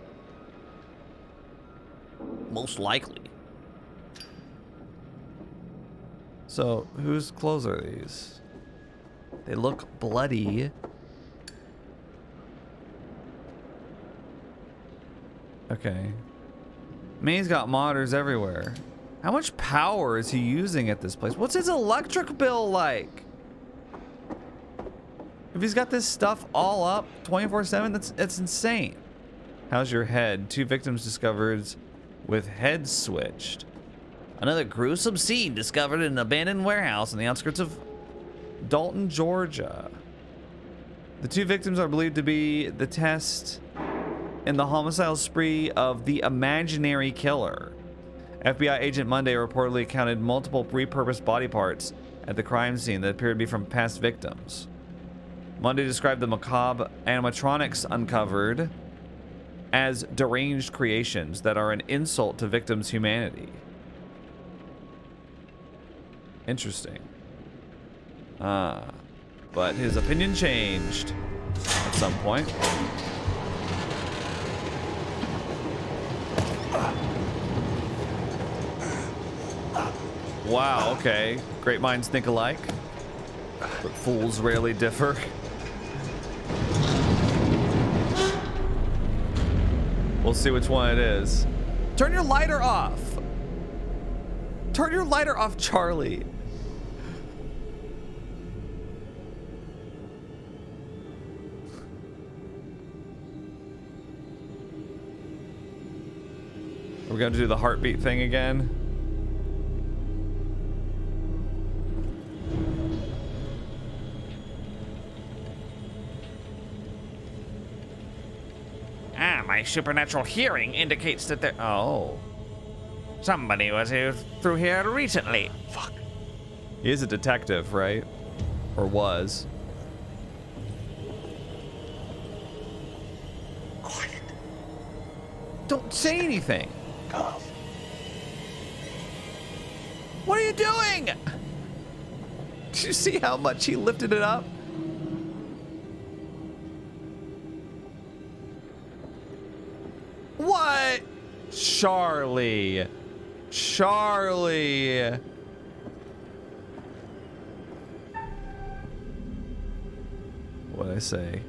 Most likely. So, whose clothes are these? They look bloody. Okay. I mean, he's got modders everywhere. How much power is he using at this place? What's his electric bill like? If he's got this stuff all up 24/7, that's insane. How's your head? 2 victims discovered with heads switched. Another gruesome scene discovered in an abandoned warehouse on the outskirts of Dalton, Georgia. The 2 victims are believed to be the test in the homicidal spree of the imaginary killer. FBI agent Monday reportedly counted multiple repurposed body parts at the crime scene that appeared to be from past victims. Monday described the macabre animatronics uncovered as deranged creations that are an insult to victims' humanity. Interesting. But his opinion changed at some point. Wow, okay. Great minds think alike, but fools rarely differ. We'll see which one it is. Turn your lighter off. Turn your lighter off, Charlie. Are we going to do the heartbeat thing again? My supernatural hearing indicates that there... Oh. Somebody was here through here recently. Fuck. He is a detective, right? Or was. Quiet. Don't say anything. Calm. What are you doing? Did you see how much he lifted it up? What? Charlie. Charlie. What'd I say?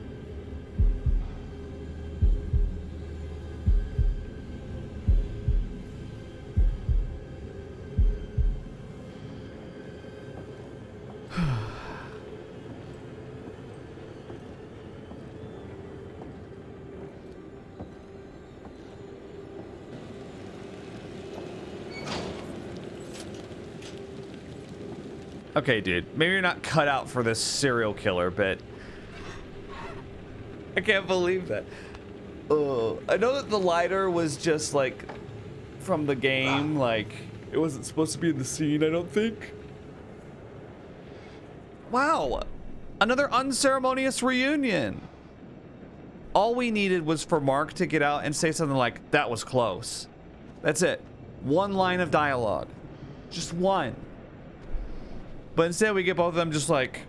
Okay, dude, maybe you're not cut out for this serial killer, but I can't believe that. I know that the lighter was just like from the game, like it wasn't supposed to be in the scene, I don't think. Wow. Another unceremonious reunion. All we needed was for Mark to get out and say something like, that was close. That's it. One line of dialogue. Just one. But instead we get both of them just like...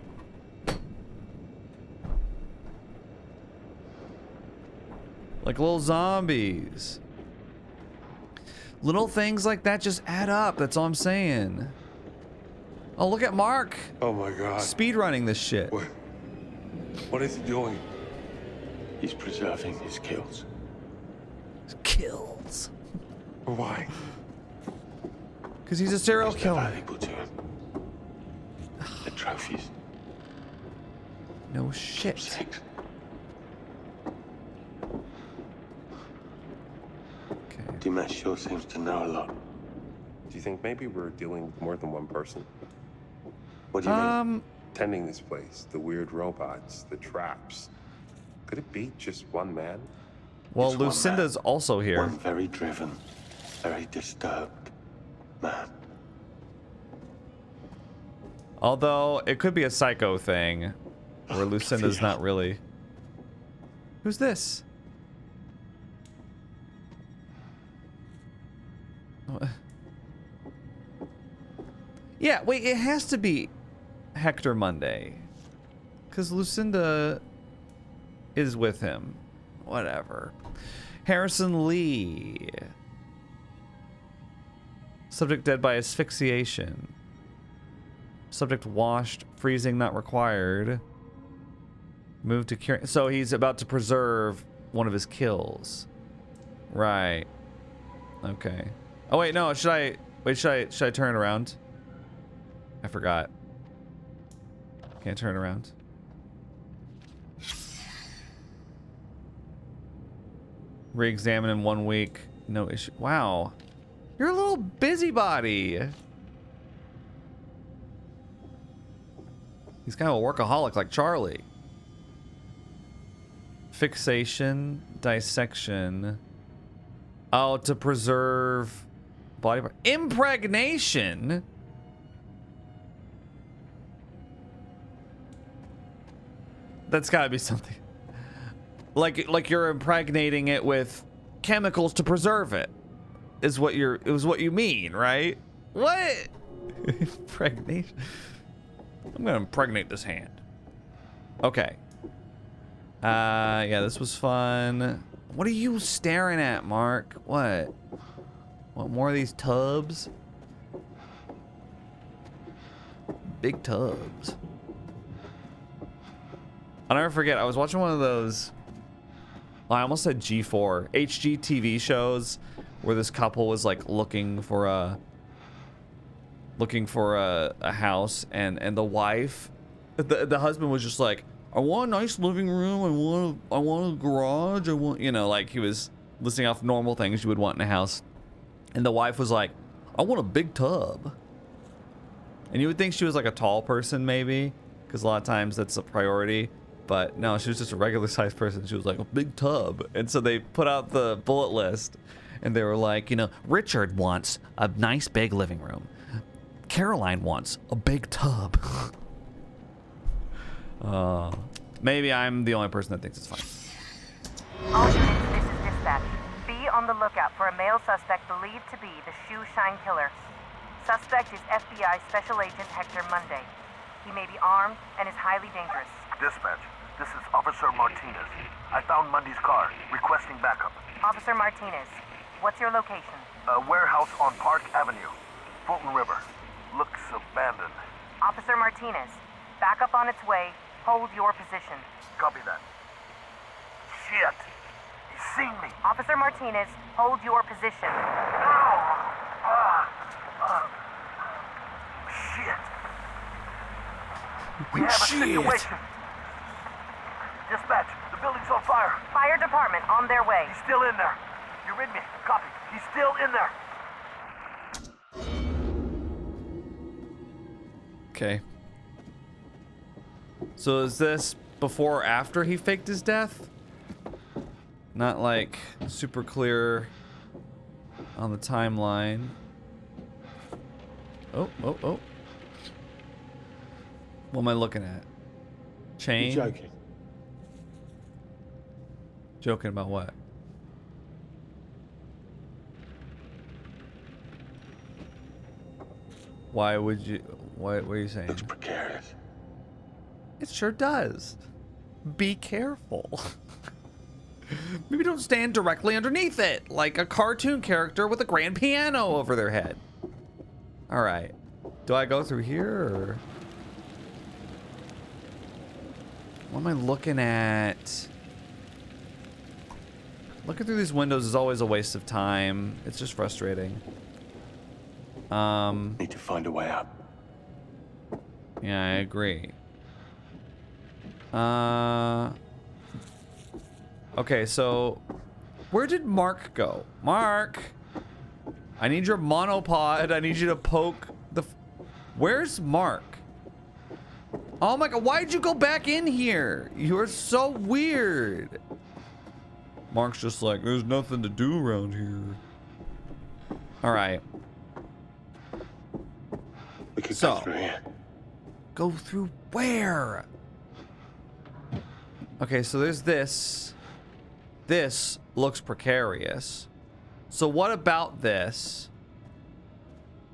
like little zombies. Little things like that just add up. That's all I'm saying. Oh, look at Mark. Oh my God. Speed running this shit. What is he doing? He's preserving his kills. Kills? Why? Because he's a serial killer. Valuable to him. The trophies. No shit. Keepsakes. Dimash sure seems to know a lot. Do you think maybe we're dealing with more than one person? What do you mean? Tending this place, the weird robots, the traps. Could it be just one man? Well, It's one Lucinda's man. also here. One very driven, very disturbed man. Although, it could be a psycho thing. Where Lucinda's not really... Who's this? Yeah, wait, it has to be Hector Monday. Because Lucinda is with him. Whatever. Harrison Lee. Subject dead by asphyxiation. Subject washed, freezing not required. Moved to cure. So he's about to preserve one of his kills. Right. Okay. Oh wait, no, should I turn it around? I forgot. Can't turn it around. Re-examine in 1 week. No issue. Wow. You're a little busybody. He's kind of a workaholic like Charlie. Fixation, dissection. Oh, to preserve body part. Impregnation? That's gotta be something. Like you're impregnating it with chemicals to preserve it. Is what you mean, right? What? Impregnation. I'm gonna impregnate this hand. Okay. Yeah, this was fun. What are you staring at, Mark? What? Want more of these tubs? Big tubs. I'll never forget, I was watching one of those, I almost said G4, HGTV shows where this couple was like looking for a house, and the wife, the husband was just like, I want a nice living room, I want a garage, I want, you know, like he was listing off normal things you would want in a house. And the wife was like, I want a big tub. And you would think she was like a tall person maybe, because a lot of times that's a priority. But no, she was just a regular sized person. She was like, a big tub. And so they put out the bullet list and they were like, you know, Richard wants a nice big living room. Caroline wants a big tub. Maybe I'm the only person that thinks it's funny. All units, this is dispatch. Be on the lookout for a male suspect believed to be the shoe shine killer. Suspect is FBI Special Agent Hector Monday. He may be armed and is highly dangerous. Dispatch, this is Officer Martinez. I found Monday's car, requesting backup. Officer Martinez, what's your location? A warehouse on Park Avenue, Fulton River. Looks abandoned. Officer Martinez, backup on its way. Hold your position. Copy that. Shit! He's seen me! Officer Martinez, hold your position. Shit! We have a situation. Dispatch, the building's on fire. Fire department on their way. He's still in there. You read me? Copy. He's still in there. Okay. So is this before or after he faked his death? Not like super clear on the timeline. Oh. What am I looking at? Chain? You're joking. Joking about what? Why would you... What are you saying? Looks precarious. It sure does. Be careful. Maybe don't stand directly underneath it, like a cartoon character with a grand piano over their head. All right. Do I go through here, or... What am I looking at? Looking through these windows is always a waste of time. It's just frustrating. Need to find a way up. Yeah, I agree. Okay, so where did Mark go? Mark, I need your monopod. I need you to poke the... Where's Mark? Oh my god, why'd you go back in here? You're so weird. Mark's just like, there's nothing to do around here. All right. We could So, go through here. Go through where? Okay, so there's this. This looks precarious. So what about this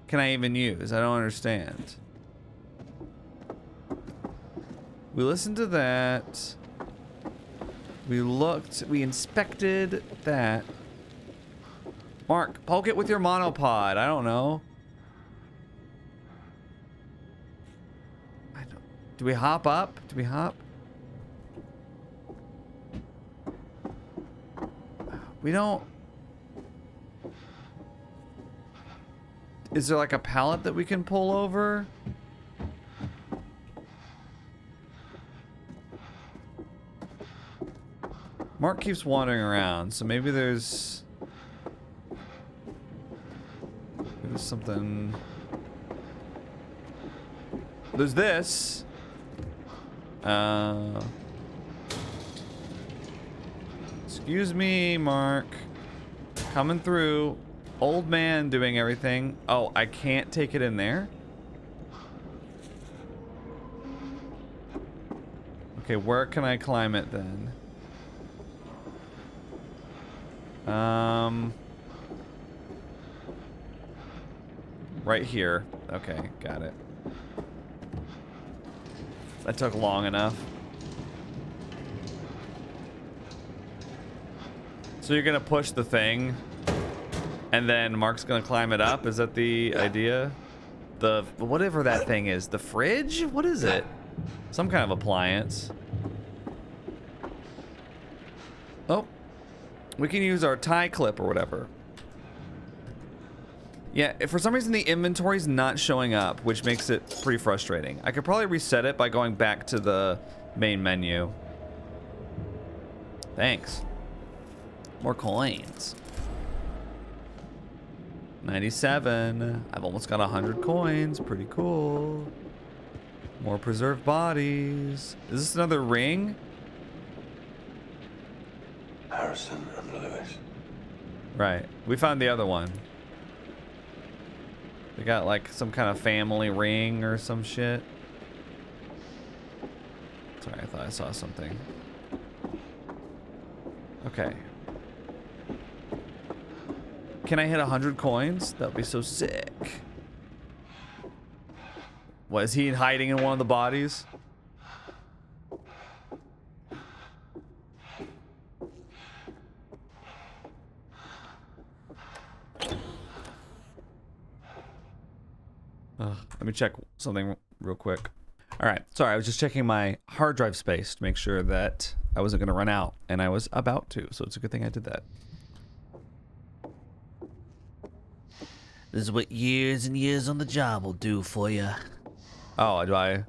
can I even use? I don't understand. We listened to that. We looked, we inspected that. Mark, poke it with your monopod. I don't know. Do we hop up? Do we hop? We don't... Is there like a pallet that we can pull over? Mark keeps wandering around, so maybe there's something... There's this. Excuse me, Mark. Coming through. Old man doing everything. Oh, I can't take it in there? Okay, where can I climb it then? Right here. Okay, got it. That took long enough. So you're gonna push the thing, and then Mark's gonna climb it up? Is that the idea? The whatever that thing is. The fridge? What is it? Some kind of appliance. Oh, we can use our tie clip or whatever. Yeah, if for some reason the inventory's not showing up, which makes it pretty frustrating. I could probably reset it by going back to the main menu. Thanks. More coins. 97. I've almost got 100 coins. Pretty cool. More preserved bodies. Is this another ring? Harrison and Lewis. Right. We found the other one. We got like some kind of family ring or some shit. Sorry, I thought I saw something. Okay. Can I hit 100 coins? That would be so sick. Was he hiding in one of the bodies? Let me check something real quick. All right, sorry, I was just checking my hard drive space to make sure that I wasn't going to run out, and I was about to, so it's a good thing I did that. This is what years and years on the job will do for you. Oh, do I?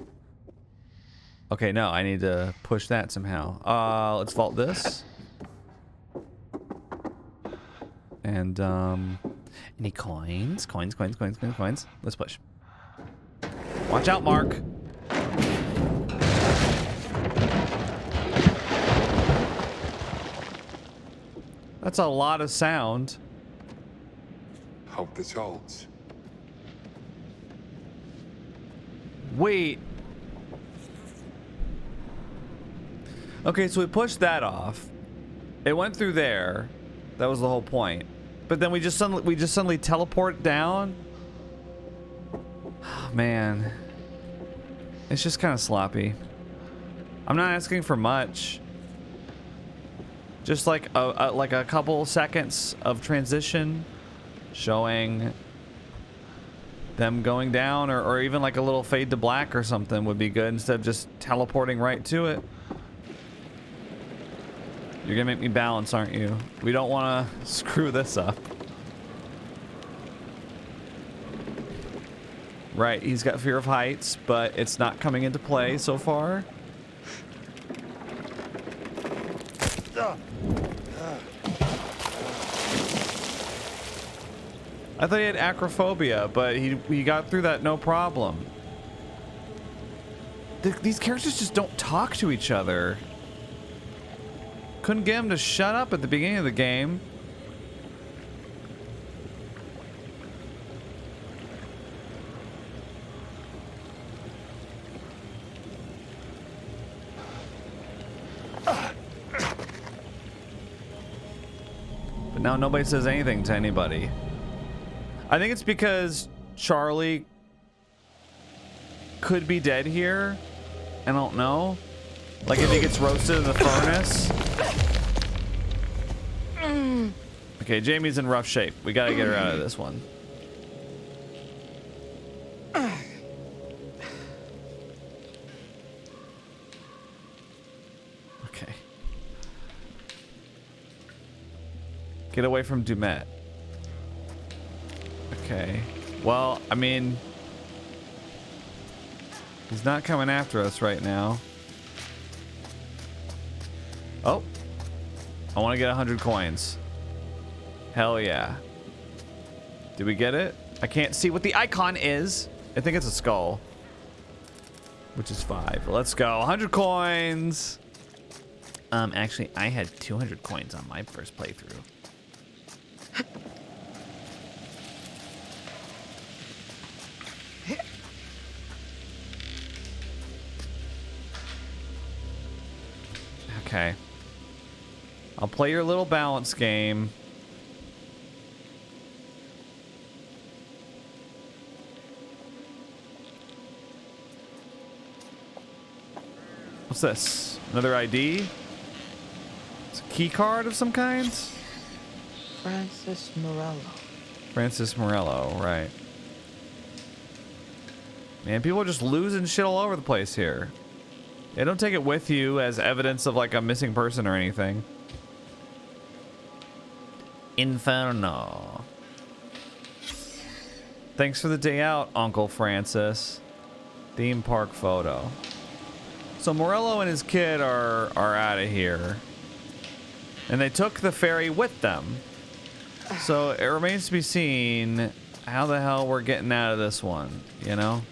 Okay, no, I need to push that somehow. Let's vault this. And, any coins? Coins. Let's push. Watch out, Mark. That's a lot of sound. Hope this holds. Wait. Okay, so we pushed that off. It went through there. That was the whole point. But then we just suddenly teleport down. Oh, man. It's just kind of sloppy. I'm not asking for much. Just like a couple seconds of transition showing them going down, or even like a little fade to black or something would be good instead of just teleporting right to it. You're gonna make me balance, aren't you? We don't want to screw this up. Right, he's got fear of heights, but it's not coming into play so far. I thought he had acrophobia, but he got through that no problem. These characters just don't talk to each other. Couldn't get him to shut up at the beginning of the game. But now nobody says anything to anybody. I think it's because Charlie could be dead here. I don't know. Like if he gets roasted in the furnace. Okay, Jamie's in rough shape. We gotta get her out of this one. Okay. Get away from Dumet. Okay. Well, I mean, he's not coming after us right now. Oh. I want to get 100 coins. Hell yeah. Did we get it? I can't see what the icon is. I think it's a skull. Which is 5. Let's go. 100 coins. Actually, I had 200 coins on my first playthrough. Okay. I'll play your little balance game. What's this? Another ID? It's a key card of some kind? Francis Morello. Francis Morello, right. Man, people are just losing shit all over the place here. Yeah, don't take it with you as evidence of like a missing person or anything. Inferno. Thanks for the day out, Uncle Francis. Theme park photo. So Morello and his kid are out of here. And they took the ferry with them. So it remains to be seen how the hell we're getting out of this one, you know?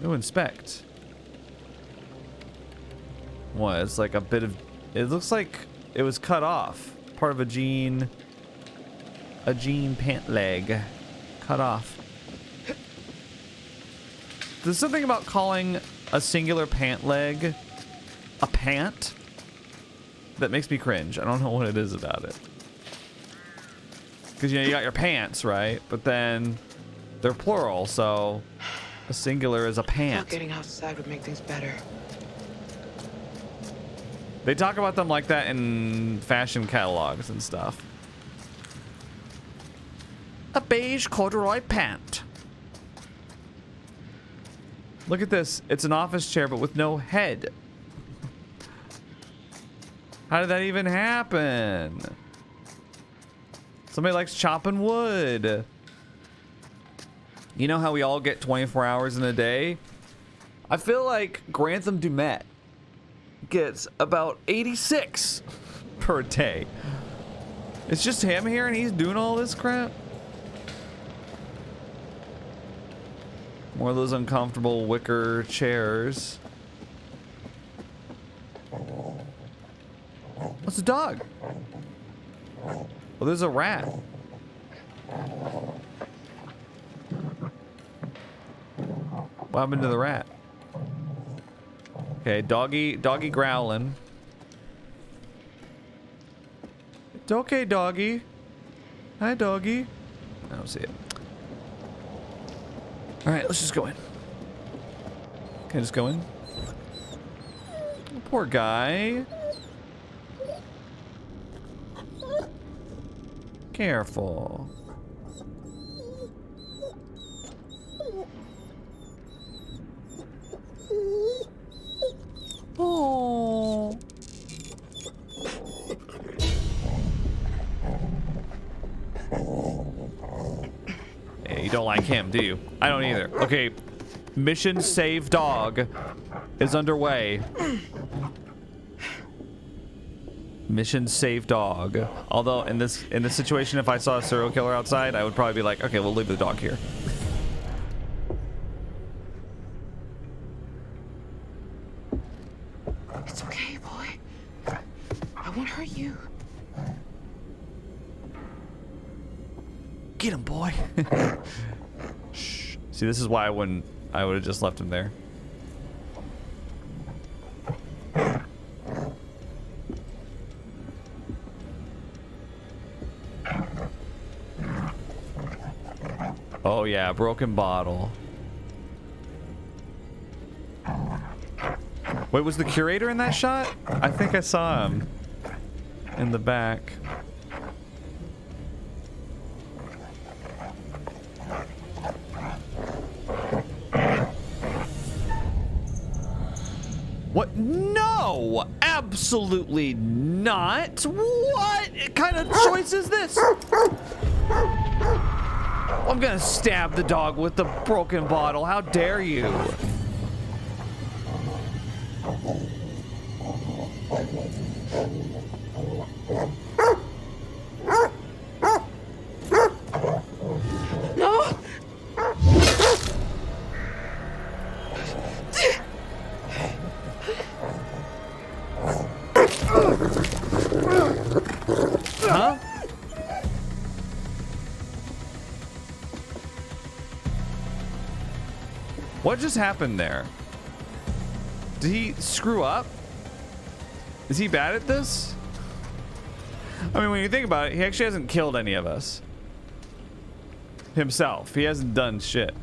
Ooh, inspect. What? It's like a bit of... It looks like it was cut off. Part of a jean pant leg. Cut off. There's something about calling a singular pant leg a pant that makes me cringe. I don't know what it is about it. Because, you know, you got your pants, right? But then they're plural, so... A singular is a pant. Getting outside would make things better. They talk about them like that in fashion catalogs and stuff. A beige corduroy pant. Look at this. It's an office chair, but with no head. How did that even happen? Somebody likes chopping wood. You know how we all get 24 hours in a day? I feel like Grantham Dumet gets about 86 per day. It's just him here and he's doing all this crap? More of those uncomfortable wicker chairs. What's a dog? Oh, there's a rat. What happened to the rat? Okay, doggy growling. It's okay, doggy. Hi, doggy. I don't see it. All right, let's just go in. Can I just go in? Poor guy. Careful. Oh. Hey, you don't like him, do you? I don't either. Okay. Mission Save Dog is underway. Mission Save Dog. Although in this situation, if I saw a serial killer outside, I would probably be like, okay, we'll leave the dog here. It's okay, boy. I won't hurt you. Get him, boy. Shh. See, this is why I would have just left him there. Oh yeah, broken bottle. Wait, was the curator in that shot? I think I saw him in the back. What? No! Absolutely not! What kind of choice is this? I'm gonna stab the dog with the broken bottle. How dare you? No! Huh? What just happened there? Did he screw up? Is he bad at this? I mean, when you think about it, he actually hasn't killed any of us. Himself. He hasn't done shit.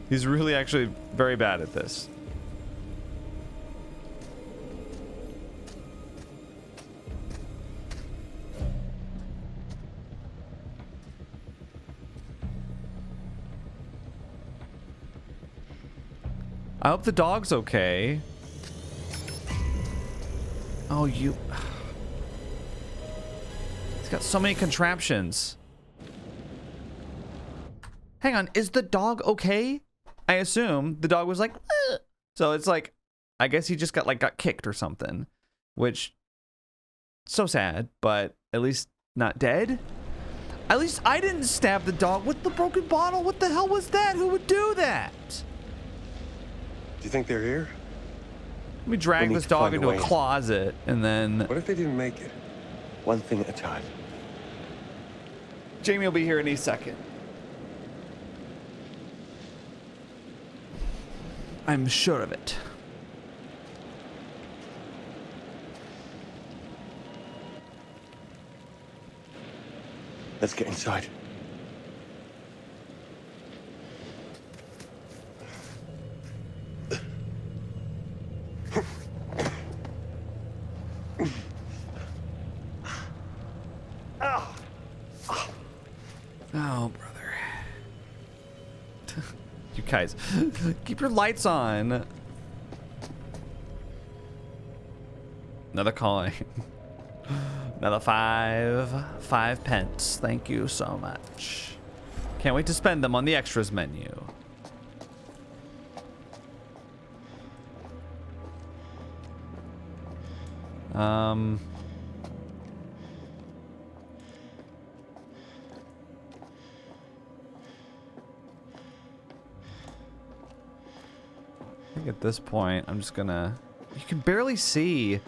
He's really actually very bad at this. I hope the dog's okay. Oh, you... He's got so many contraptions. Hang on, is the dog okay? I assume the dog was like... "Ugh." So it's like... I guess he just got kicked or something. Which... So sad, but at least not dead? At least I didn't stab the dog with the broken bottle. What the hell was that? Who would do that? Do you think they're here? Let me drag this dog into a closet and then... What if they didn't make it? One thing at a time. Jamie will be here any second. I'm sure of it. Let's get inside. Oh, brother. You guys, keep your lights on. Another coin. Another 5 pence. Thank you so much. Can't wait to spend them on the extras menu. I think at this point, I'm just gonna... You can barely see.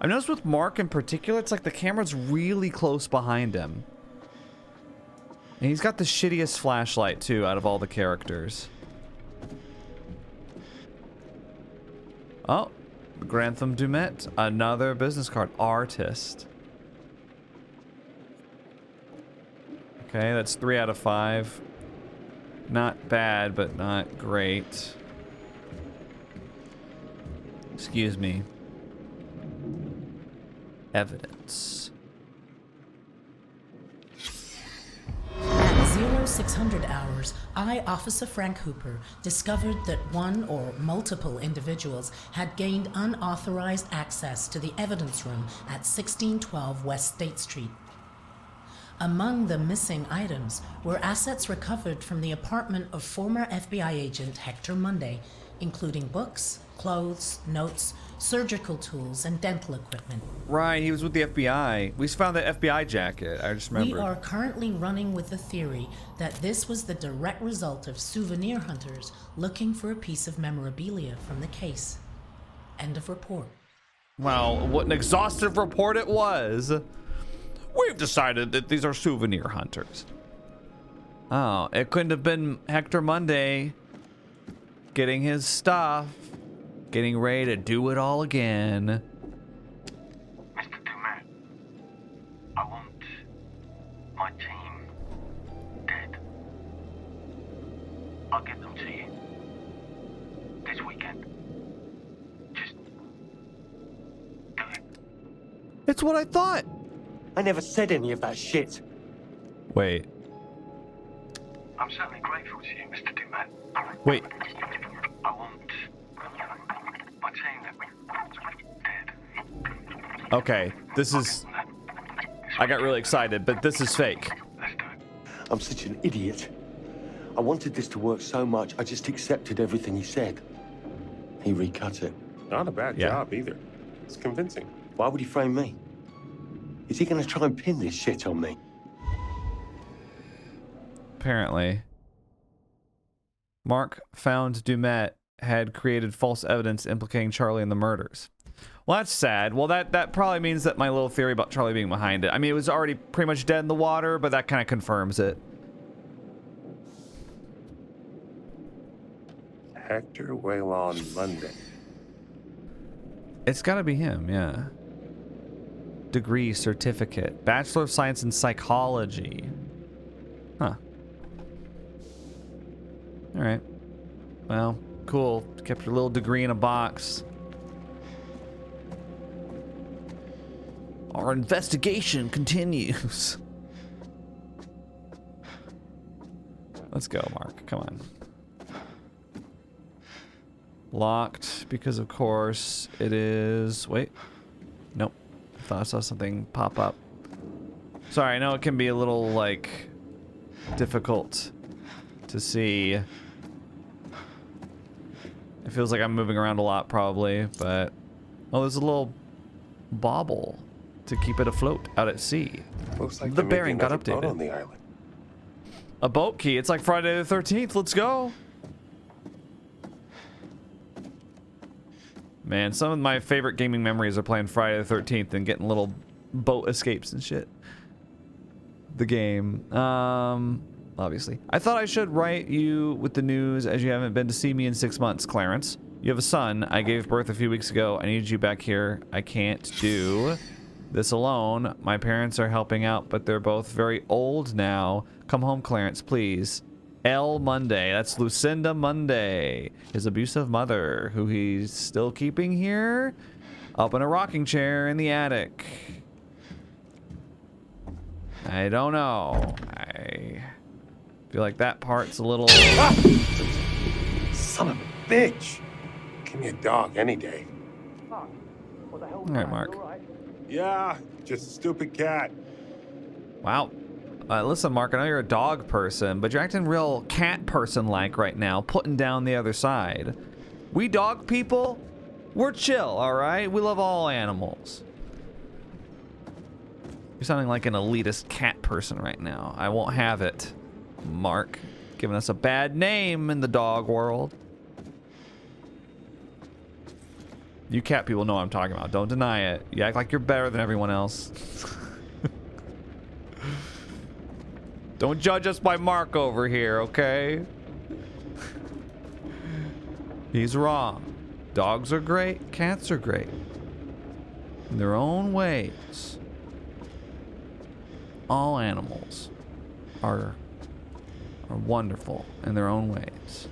I've noticed with Mark in particular, it's like the camera's really close behind him. And he's got the shittiest flashlight, too, out of all the characters. Oh, Grantham Dumet, another business card. Artist. Okay, that's 3 out of 5. Not bad, but not great. Excuse me. Evidence. At 0600 hours, I, Officer Frank Hooper, discovered that one or multiple individuals had gained unauthorized access to the evidence room at 1612 West State Street. Among the missing items were assets recovered from the apartment of former FBI agent Hector Monday, including books, clothes, notes, surgical tools, and dental equipment. Right, he was with the FBI. We found that FBI jacket. I just remembered. We are currently running with the theory that this was the direct result of souvenir hunters looking for a piece of memorabilia from the case. End of report. Wow, what an exhaustive report it was. We've decided that these are souvenir hunters. Oh, it couldn't have been Hector Monday getting his stuff, getting ready to do it all again. Mr. Dumet, I want my team dead. I'll get them to you this weekend. Just do it. It's what I thought. I never said any of that shit. Wait. I'm certainly grateful to you, Mr. Dumet. Wait. I want my team dead. Okay, this is... I got really excited, but this is fake. I'm such an idiot. I wanted this to work so much, I just accepted everything he said. He recut it. Not a bad job either. It's convincing. Why would he frame me? Is he going to try and pin this shit on me? Apparently. Mark found Dumet had created false evidence implicating Charlie in the murders. Well, that's sad. Well, that probably means that my little theory about Charlie being behind it. I mean, it was already pretty much dead in the water, but that kind of confirms it. Hector Waylon Monday. It's got to be him, yeah. Degree, certificate, Bachelor of Science in Psychology. Huh. All right. Well, cool. Kept your little degree in a box. Our investigation continues. Let's go, Mark. Come on. Locked, because of course it is... Wait. Nope. I thought I saw something pop up. Sorry, I know it can be a little, like, difficult to see. It feels like I'm moving around a lot, probably, but... Oh, there's a little bauble to keep it afloat out at sea. Looks like the bearing got updated. Boat on the island. A boat key. It's like Friday the 13th. Let's go. Man, some of my favorite gaming memories are playing Friday the 13th and getting little boat escapes and shit. The game. Obviously. I thought I should write you with the news as you haven't been to see me in 6 months, Clarence. You have a son. I gave birth a few weeks ago. I need you back here. I can't do this alone. My parents are helping out, but they're both very old now. Come home, Clarence, please. L. Monday. That's Lucinda Monday. His abusive mother, who he's still keeping here. Up in a rocking chair in the attic. I don't know. I feel like that part's a little... Ah! Son of a bitch! Give me a dog any day. All right, Mark. Yeah, just a stupid cat. Wow. Listen, Mark, I know you're a dog person, but you're acting real cat person-like right now, putting down the other side. We dog people, we're chill, all right? We love all animals. You're sounding like an elitist cat person right now. I won't have it, Mark. Giving us a bad name in the dog world. You cat people know what I'm talking about. Don't deny it. You act like you're better than everyone else. Don't judge us by Mark over here, okay? He's wrong. Dogs are great. Cats are great. In their own ways. All animals are wonderful in their own ways.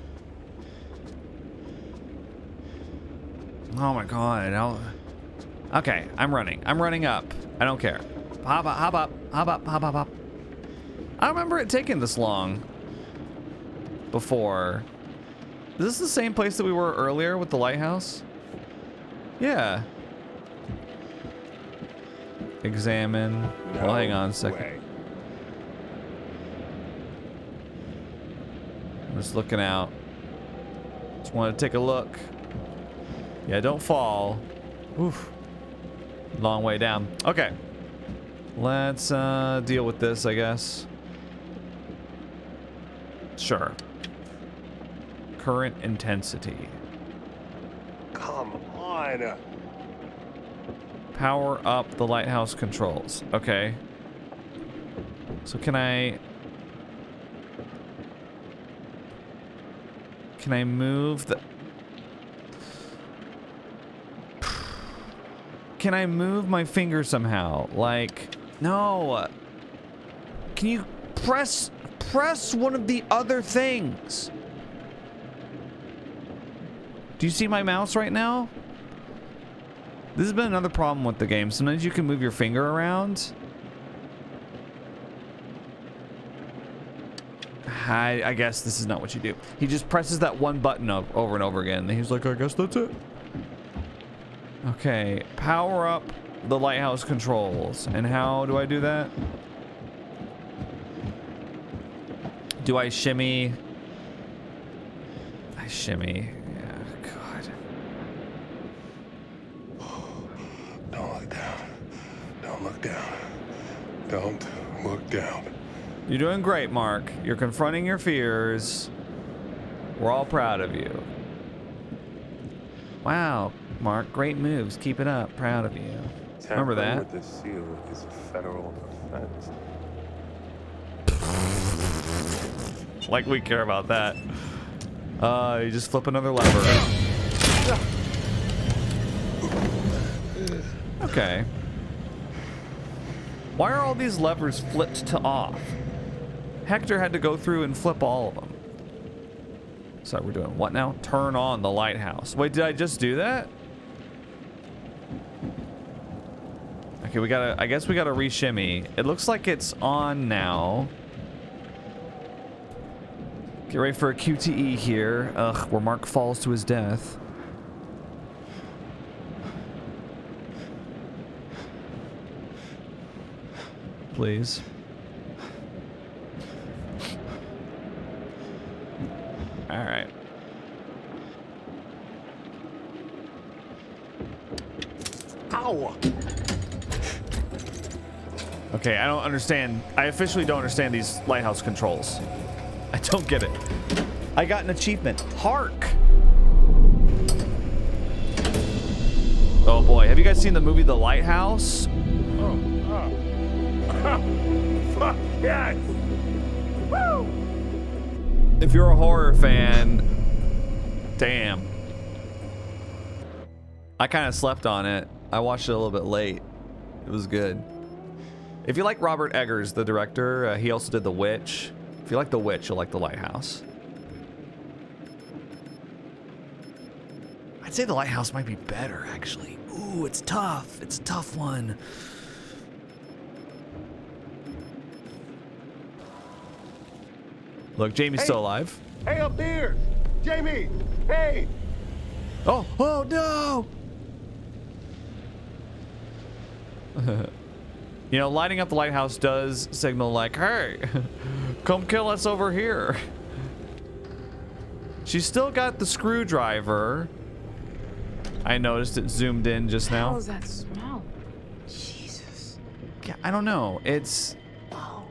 Oh my god. Okay, I'm running. I'm running up. I don't care. Hop up, hop up, hop up, hop up, hop. I don't remember it taking this long before. Is this the same place that we were earlier with the lighthouse? Yeah. Examine. Well, hang on a second. I'm just looking out. Just want to take a look. Yeah, don't fall. Oof. Long way down. Okay. Let's deal with this, I guess. Sure. Current intensity. Come on. Power up the lighthouse controls. Okay. So can I move the... Can I move my finger somehow? Like, no. Can you press one of the other things? Do you see my mouse right now? This has been another problem with the game. Sometimes you can move your finger around. I guess this is not what you do. He just presses that one button over and over again. And he's like, I guess that's it. Okay, power up the lighthouse controls. And how do I do that? Do I shimmy? I shimmy. Yeah, God. Don't look down. Don't look down. Don't look down. You're doing great, Mark. You're confronting your fears. We're all proud of you. Wow, Mark, great moves. Keep it up. Proud of you. Remember that? With the seal is a federal offense. Like we care about that. You just flip another lever. Okay. Why are all these levers flipped to off? Hector had to go through and flip all of them. So we're doing what now? Turn on the lighthouse. Wait, did I just do that? Okay, we gotta, I guess we gotta re-shimmy. It looks like it's on now. Get ready for a QTE here. Ugh, where Mark falls to his death. Please. All right. Ow! Okay, I don't understand. I officially don't understand these lighthouse controls. I don't get it. I got an achievement. Hark! Oh boy, have you guys seen the movie The Lighthouse? Fuck yes! Woo! If you're a horror fan, damn. I kind of slept on it. I watched it a little bit late. It was good. If you like Robert Eggers, the director, he also did The Witch. If you like The Witch, you'll like The Lighthouse. I'd say The Lighthouse might be better, actually. Ooh, it's tough. It's a tough one. Look, Jamie's still alive. Hey, up there! Jamie! Hey! Oh no! You know, lighting up the lighthouse does signal like, hey, come kill us over here. She's still got the screwdriver. I noticed it zoomed in just now. How does that smell? Jesus. Yeah, I don't know. It's... Oh.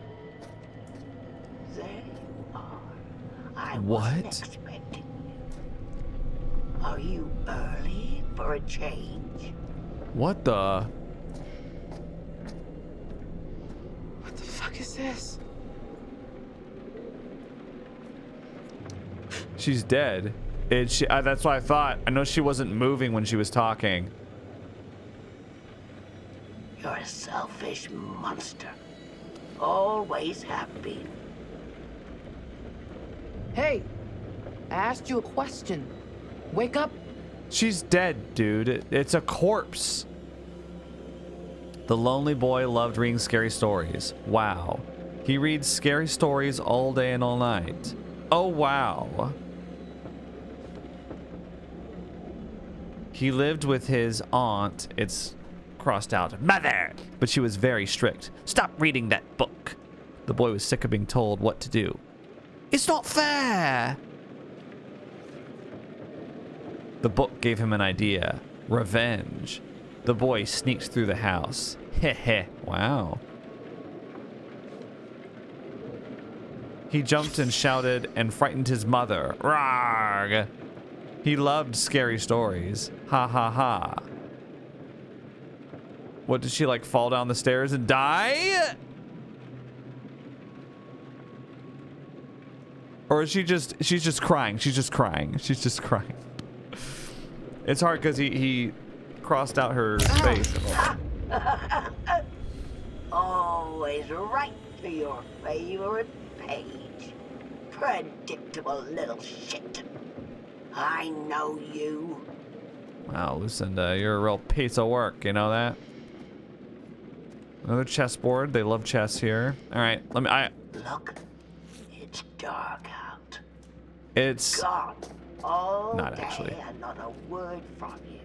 There you are. I what? wasn't expecting you. Are you early for a change? What the... What the fuck is this? She's dead. That's what I thought. I know she wasn't moving when she was talking. You're a selfish monster. Always have been. Hey, I asked you a question. Wake up. She's dead, dude. It's a corpse. The lonely boy loved reading scary stories. Wow. He reads scary stories all day and all night. Oh, wow. He lived with his aunt. It's crossed out, mother, but she was very strict. Stop reading that book. The boy was sick of being told what to do. It's not fair. The book gave him an idea. Revenge. The boy sneaked through the house. Heh heh. Wow. He jumped and shouted and frightened his mother. Rawr! He loved scary stories. Ha ha ha. What, did she like fall down the stairs and die? Or is she's just crying. She's just crying. She's just crying. It's hard because he crossed out her face. Always right to your favorite page. Predictable little shit. I know you. Wow, Lucinda, you're a real piece of work, you know that? Another chessboard. They love chess here. All right, Look, it's dark out. It's gone all not day actually. and not a word from you.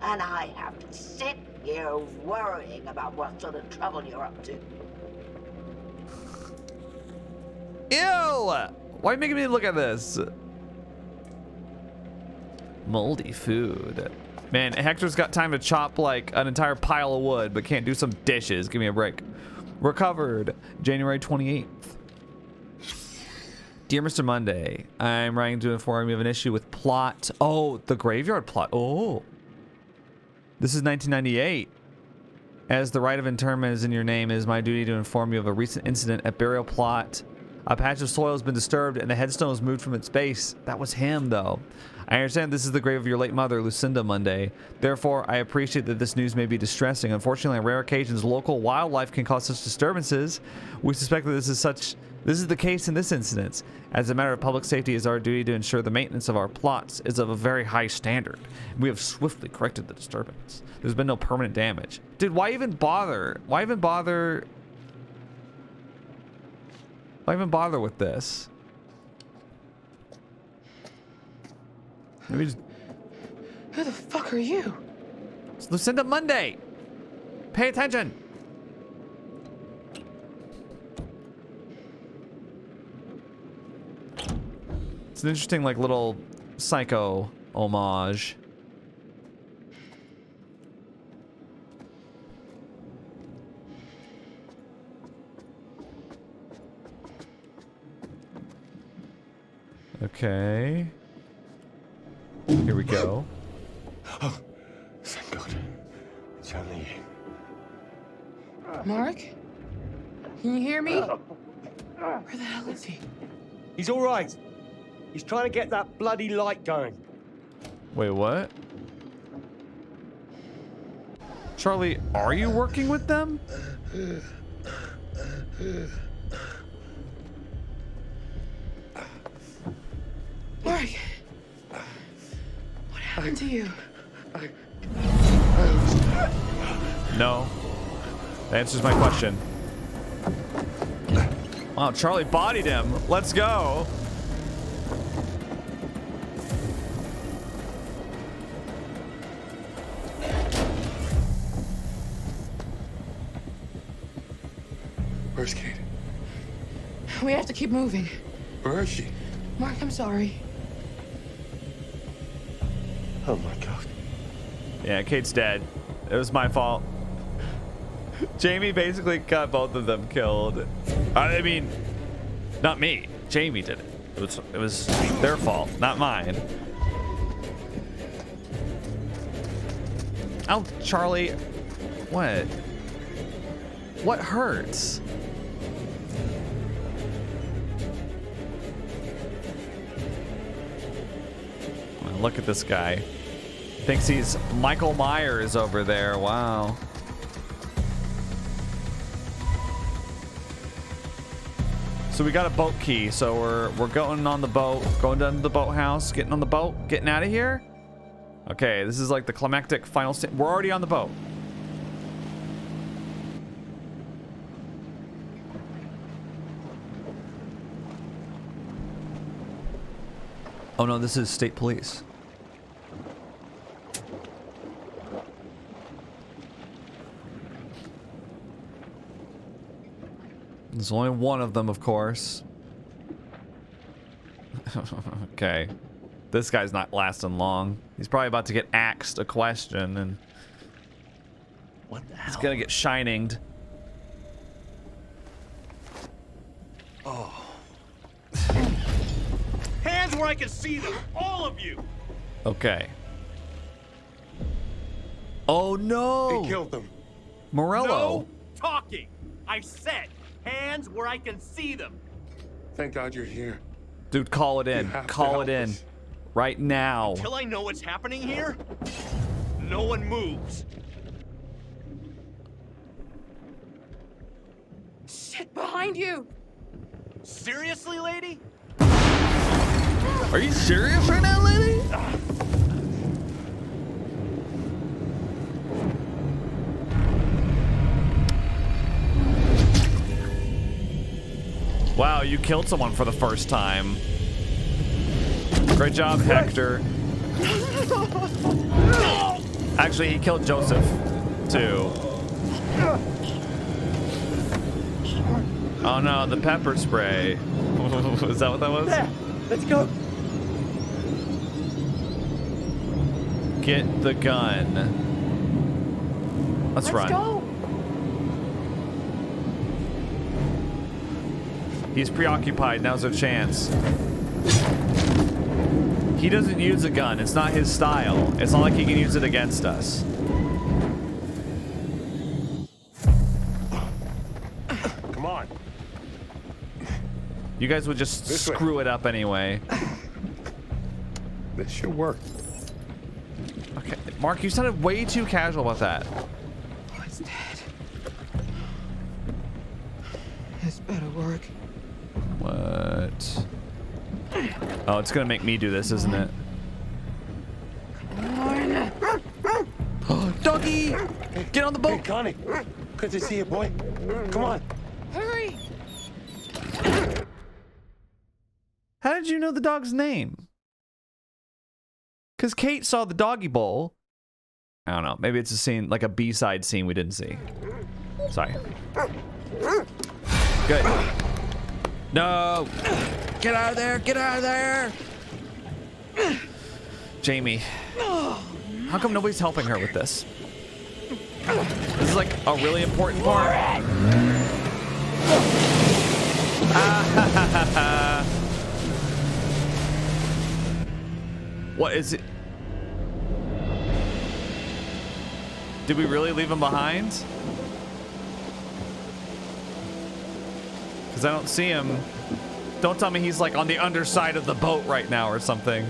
And I have to sit here worrying about what sort of trouble you're up to. Ew! Why are you making me look at this? Moldy food. Man, Hector's got time to chop like an entire pile of wood, but can't do some dishes. Give me a break. Recovered, January 28th. Dear Mr. Monday, I'm writing to inform you of an issue with plot. Oh, the graveyard plot. Oh. This is 1998. As the right of interment is in your name, it is my duty to inform you of a recent incident at burial plot. A patch of soil has been disturbed and the headstone was moved from its base. That was him, though. I understand this is the grave of your late mother, Lucinda Monday. Therefore, I appreciate that this news may be distressing. Unfortunately, on rare occasions, local wildlife can cause such disturbances. We suspect that this is the case in this incident. As a matter of public safety, it is our duty to ensure the maintenance of our plots is of a very high standard. We have swiftly corrected the disturbance. There's been no permanent damage. Dude, why even bother? Why even bother with this? Maybe just... Who the fuck are you? It's Lucinda Monday. Pay attention. It's an interesting, like, little Psycho homage. Okay. Here we go. Oh, thank God. It's only you. Mark? Can you hear me? Where the hell is he? He's all right. He's trying to get that bloody light going. Wait, what? Charlie, are you working with them? Mark! What happened to you? No. That answers my question. Wow, Charlie bodied him. Let's go. Where's Kate? We have to keep moving. Where is she? Mark, I'm sorry. Oh my God. Yeah, Kate's dead. It was my fault. Jamie basically got both of them killed. I mean, not me. Jamie did it. It was their fault, not mine. Oh, Charlie. What? What hurts? Look at this guy. Thinks he's Michael Myers over there. Wow. So we got a boat key. So we're going on the boat, going down to the boathouse, getting on the boat, getting out of here. Okay, this is like the climactic final scene. We're already on the boat. Oh no, this is state police. There's only one of them, of course. Okay. This guy's not lasting long. He's probably about to get axed a question and what the hell? He's gonna get shininged. Oh. Hands where I can see them, all of you. Okay. Oh no! He killed them. Morello. No talking. I said hands where I can see them. Thank God you're here. Dude, call it in. Call it in. Right now. Until I know what's happening here, no one moves. Shit, behind you! Seriously, lady? Are you serious right now, lady? Wow, you killed someone for the first time. Great job, Hector. Actually, he killed Joseph, too. Oh no, the pepper spray. Is that what that was? There, let's go. Get the gun. Let's run. Go. He's preoccupied. Now's our chance. He doesn't use a gun. It's not his style. It's not like he can use it against us. Come on. You guys would just This way. screw it up anyway. This should work. Okay, Mark, you sounded way too casual about that. Oh, it's dead. This better work. What? Oh, it's gonna make me do this, isn't it? Doggy! Get on the boat! Hey, Connie. Good to see you, boy. Come on. Hurry! How did you know the dog's name? Because Kate saw the doggy bowl. I don't know. Maybe it's a scene, like a B-side scene we didn't see. Sorry. Good. No! Get out of there! Get out of there! Jamie. How come nobody's helping her with this? This is like a really important part. What is it? Did we really leave him behind? Because I don't see him. Don't tell me he's like on the underside of the boat right now or something.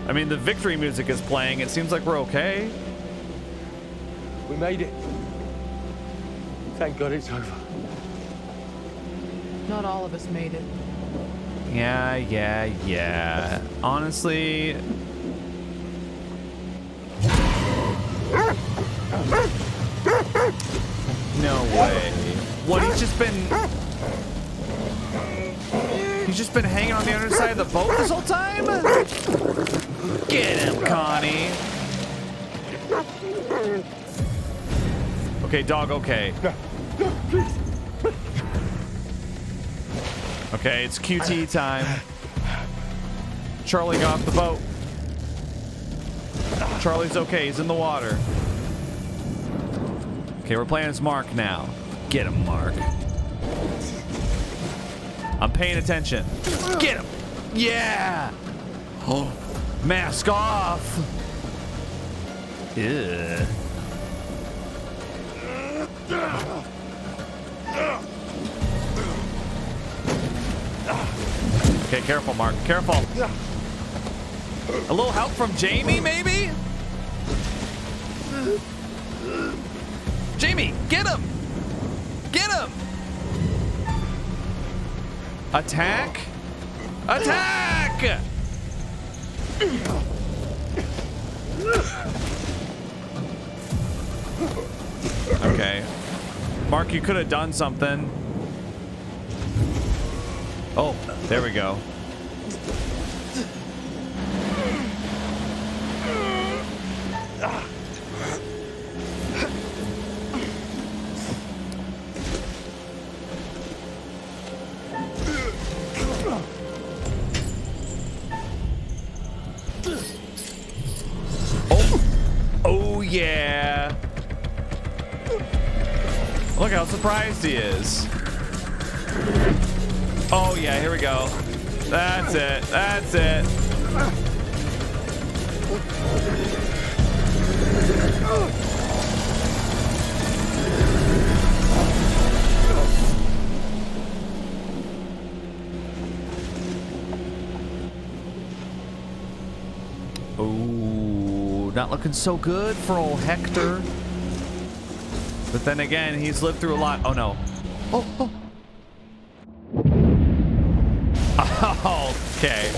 I mean, the victory music is playing. It seems like we're okay. We made it. Thank God it's over. Not all of us made it. Yeah. Honestly... No way. What, he's just been hanging on the underside of the boat this whole time? Get him, Connie. Okay, dog, okay. Okay, it's QT time. Charlie got off the boat. Charlie's okay, he's in the water. Okay, we're playing as Mark now. Get him, Mark. I'm paying attention. Get him! Yeah! Oh, Mask off. Ew. Okay, careful, Mark. Careful. A little help from Jamie, maybe? Jamie, get him! Get him! Attack! Attack! Okay. Mark, you could have done something. Oh, there we go. Oh yeah. Look how surprised he is. Oh yeah, here we go. That's it. That's it. Oh, not looking so good for old Hector. But then again, he's lived through a lot. Oh no. Oh, oh. Okay.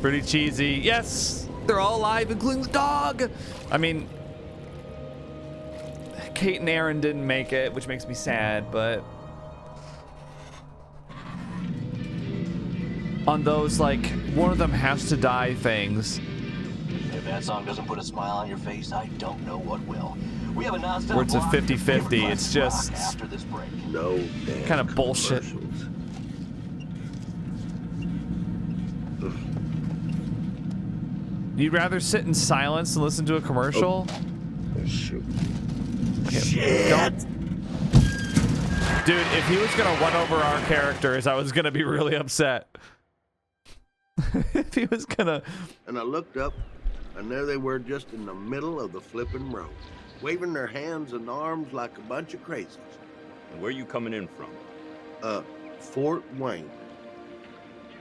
Pretty cheesy. Yes, they're all alive, including the dog. I mean, Kate and Erin didn't make it, which makes me sad, but on those, like, one of them has to die things. If that song doesn't put a smile on your face, I don't know what will. We have a nonstop Where it's a 50-50. It's just after this break. No kind of bullshit. You'd rather sit in silence and listen to a commercial? Oh, shoot. Okay, don't. Dude, if he was gonna run over our characters, I was gonna be really upset. If he was gonna. And I looked up, and there they were, just in the middle of the flipping road, waving their hands and arms like a bunch of crazies. And where are you coming in from? Fort Wayne.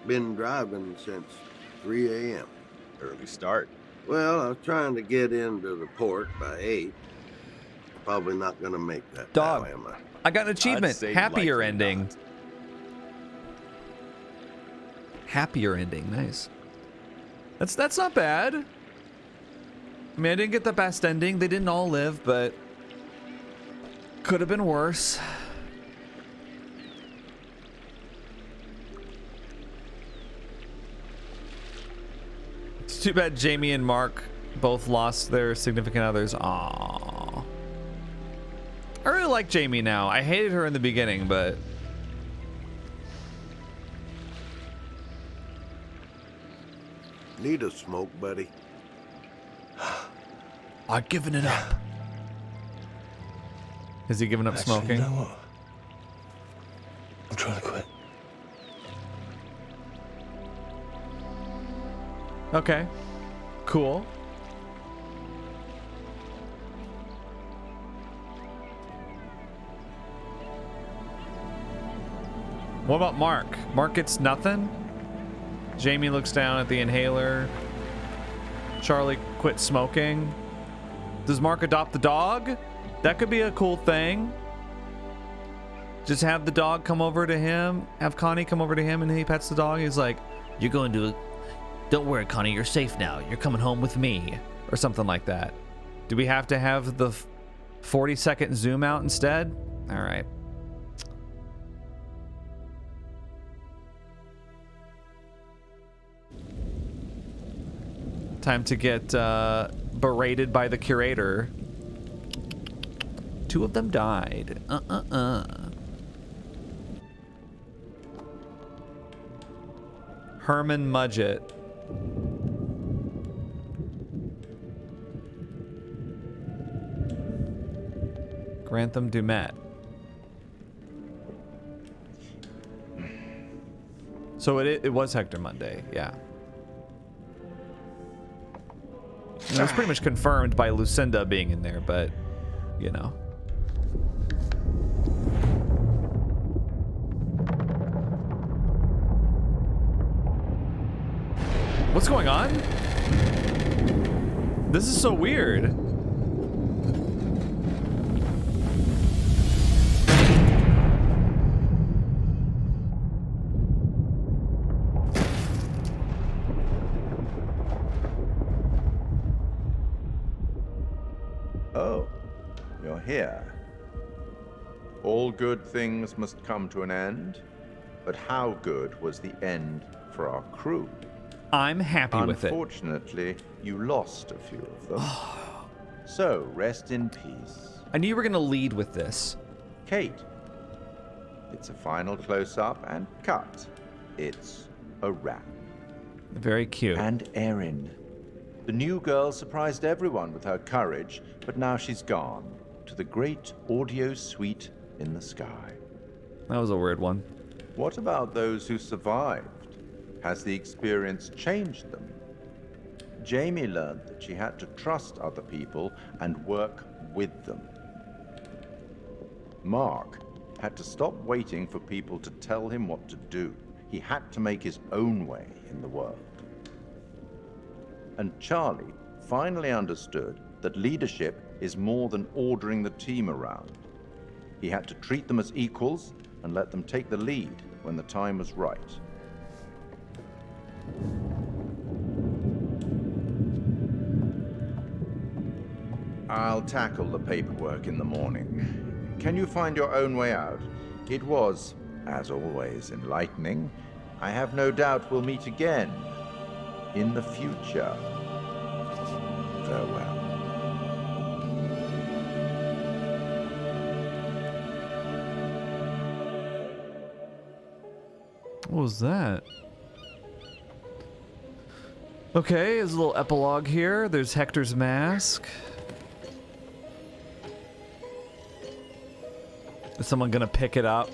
Been driving since 3 a.m. Early start. Well, I was trying to get into the port by 8. Probably not gonna make that. Dog. Now, am I? I got an achievement. Happier ending. Not. Happier ending. Nice. That's not bad. I mean, I didn't get the best ending. They didn't all live, but could have been worse. It's too bad Jamie and Mark both lost their significant others. Aww. I really like Jamie now. I hated her in the beginning, but Need a smoke, buddy? I've given it up. Has he given up smoking? You know what? I'm trying to quit. Okay. Cool. What about Mark? Mark gets nothing? Jamie looks down at the inhaler. Charlie quit smoking. Does Mark adopt the dog? That could be a cool thing. Just have the dog come over to him. Have Connie come over to him and he pets the dog. He's like, You're going to... Don't worry, Connie, you're safe now. You're coming home with me. or something like that. Do we have to have the 40-second zoom out instead? All right. Time to get berated by the curator. 2 of them died. Herman Mudgett. Grantham Dumet. So it was Hector Monday, yeah. And it was pretty much confirmed by Lucinda being in there, but, you know. What's going on? This is so weird. Oh, you're here. All good things must come to an end, but how good was the end for our crew? I'm happy with it. Unfortunately, you lost a few of them. So, rest in peace. I knew you were going to lead with this. Kate. It's a final close-up and cut. It's a wrap. Very cute. And Erin. The new girl surprised everyone with her courage, but now she's gone to the great audio suite in the sky. That was a weird one. What about those who survived? Has the experience changed them? Jamie learned that she had to trust other people and work with them. Mark had to stop waiting for people to tell him what to do. He had to make his own way in the world. And Charlie finally understood that leadership is more than ordering the team around. He had to treat them as equals and let them take the lead when the time was right. I'll tackle the paperwork in the morning. Can you find your own way out? It was, as always, enlightening. I have no doubt we'll meet again in the future. Farewell. What was that? Okay, there's a little epilogue here. There's Hector's mask. Is someone gonna pick it up?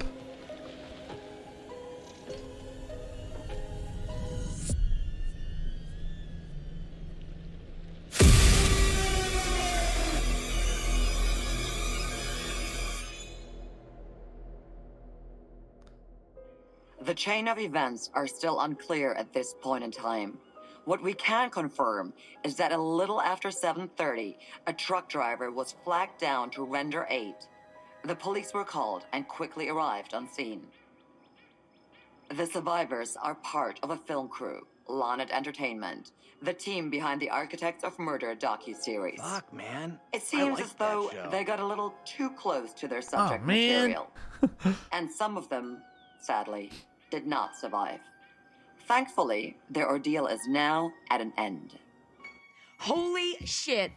The chain of events are still unclear at this point in time. What we can confirm is that a little after 7:30, a truck driver was flagged down to render aid. The police were called and quickly arrived on scene. The survivors are part of a film crew, Reunited Entertainment, the team behind the Architects of Murder docuseries. Fuck, man. It seems as though they got a little too close to their subject material. And some of them, sadly, did not survive. Thankfully, their ordeal is now at an end. Holy shit.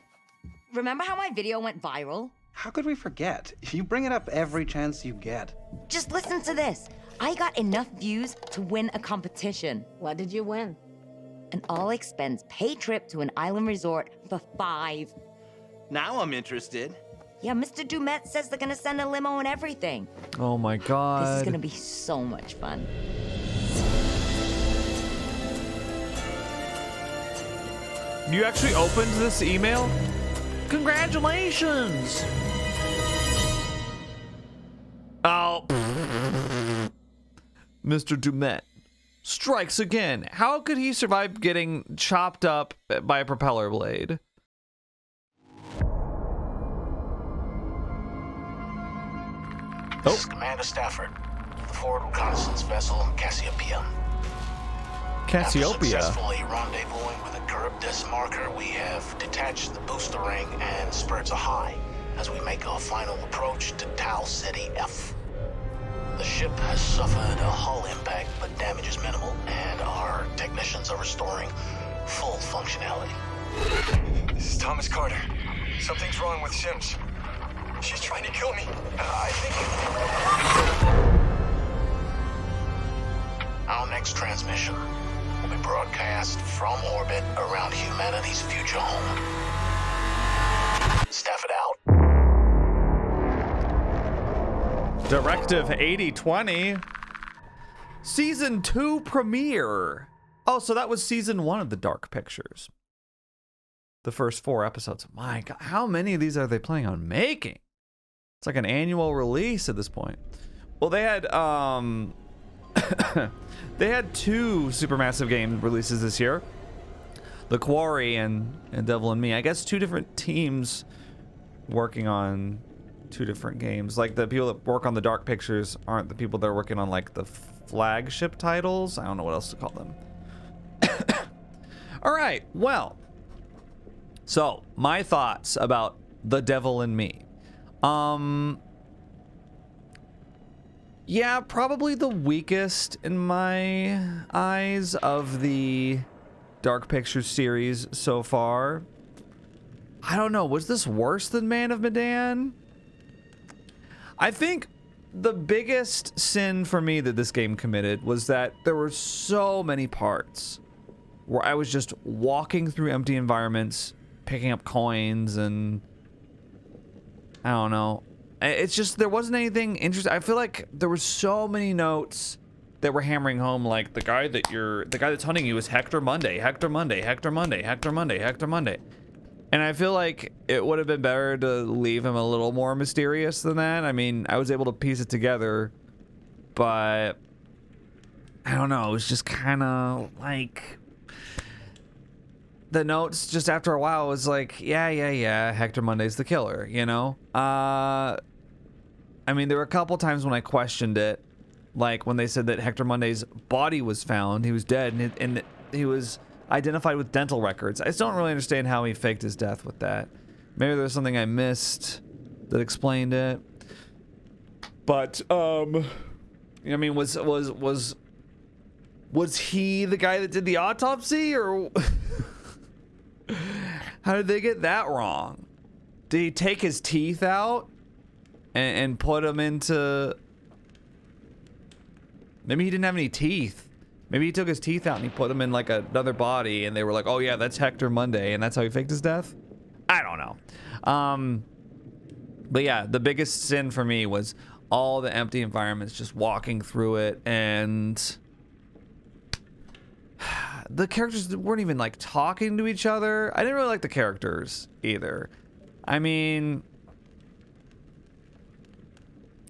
Remember how my video went viral? How could we forget? You bring it up every chance you get. Just listen to this. I got enough views to win a competition. What did you win? An all-expense paid trip to an island resort for 5. Now I'm interested. Yeah, Mr. Dumet says they're gonna send a limo and everything. Oh my god. This is gonna be so much fun. You actually opened this email? Congratulations! Oh. Mr. Dumet strikes again. How could he survive getting chopped up by a propeller blade? This is Commander Stafford, the forward reconnaissance vessel Cassiopeia. After successfully rendezvousing with a Charybdis marker, we have detached the booster ring and spirits are high as we make our final approach to Tau Ceti F. The ship has suffered a hull impact, but damage is minimal, and our technicians are restoring full functionality. This is Thomas Carter. Something's wrong with Sims. She's trying to kill me. I think... Our next transmission will be broadcast from orbit around humanity's future home. Stafford out. Directive 8020. Season 2 premiere. Oh, so that was season 1 of the Dark Pictures. The first 4 episodes. My God, how many of these are they planning on making? It's like an annual release at this point. Well, they had they had 2 supermassive game releases this year. The Quarry and Devil in Me. I guess 2 different teams working on 2 different games. Like the people that work on the Dark Pictures aren't the people that are working on like the flagship titles. I don't know what else to call them. All right, well, so my thoughts about The Devil in Me. Yeah, probably the weakest in my eyes of the Dark Pictures series so far. I don't know, was this worse than Man of Medan? I think the biggest sin for me that this game committed was that there were so many parts where I was just walking through empty environments, picking up coins, and I don't know. It's just, there wasn't anything interesting. I feel like there were so many notes that were hammering home, like the guy that's hunting you is Hector Monday, Hector Monday, Hector Monday, Hector Monday, Hector Monday. And I feel like it would have been better to leave him a little more mysterious than that. I mean, I was able to piece it together, but I don't know. It was just kind of like the notes just after a while was like, yeah, Hector Monday's the killer, you know? I mean, there were a couple times when I questioned it, like when they said that Hector Monday's body was found, he was dead, and he was identified with dental records. I just don't really understand how he faked his death with that. Maybe there was something I missed that explained it. But I mean, was he the guy that did the autopsy, or how did they get that wrong? Did he take his teeth out and put them into? Maybe he didn't have any teeth. Maybe he took his teeth out and he put them in like another body, and they were like, oh yeah, that's Hector Monday, and that's how he faked his death? I don't know. But yeah, the biggest sin for me was all the empty environments, just walking through it, and the characters weren't even like talking to each other. I didn't really like the characters either. I mean,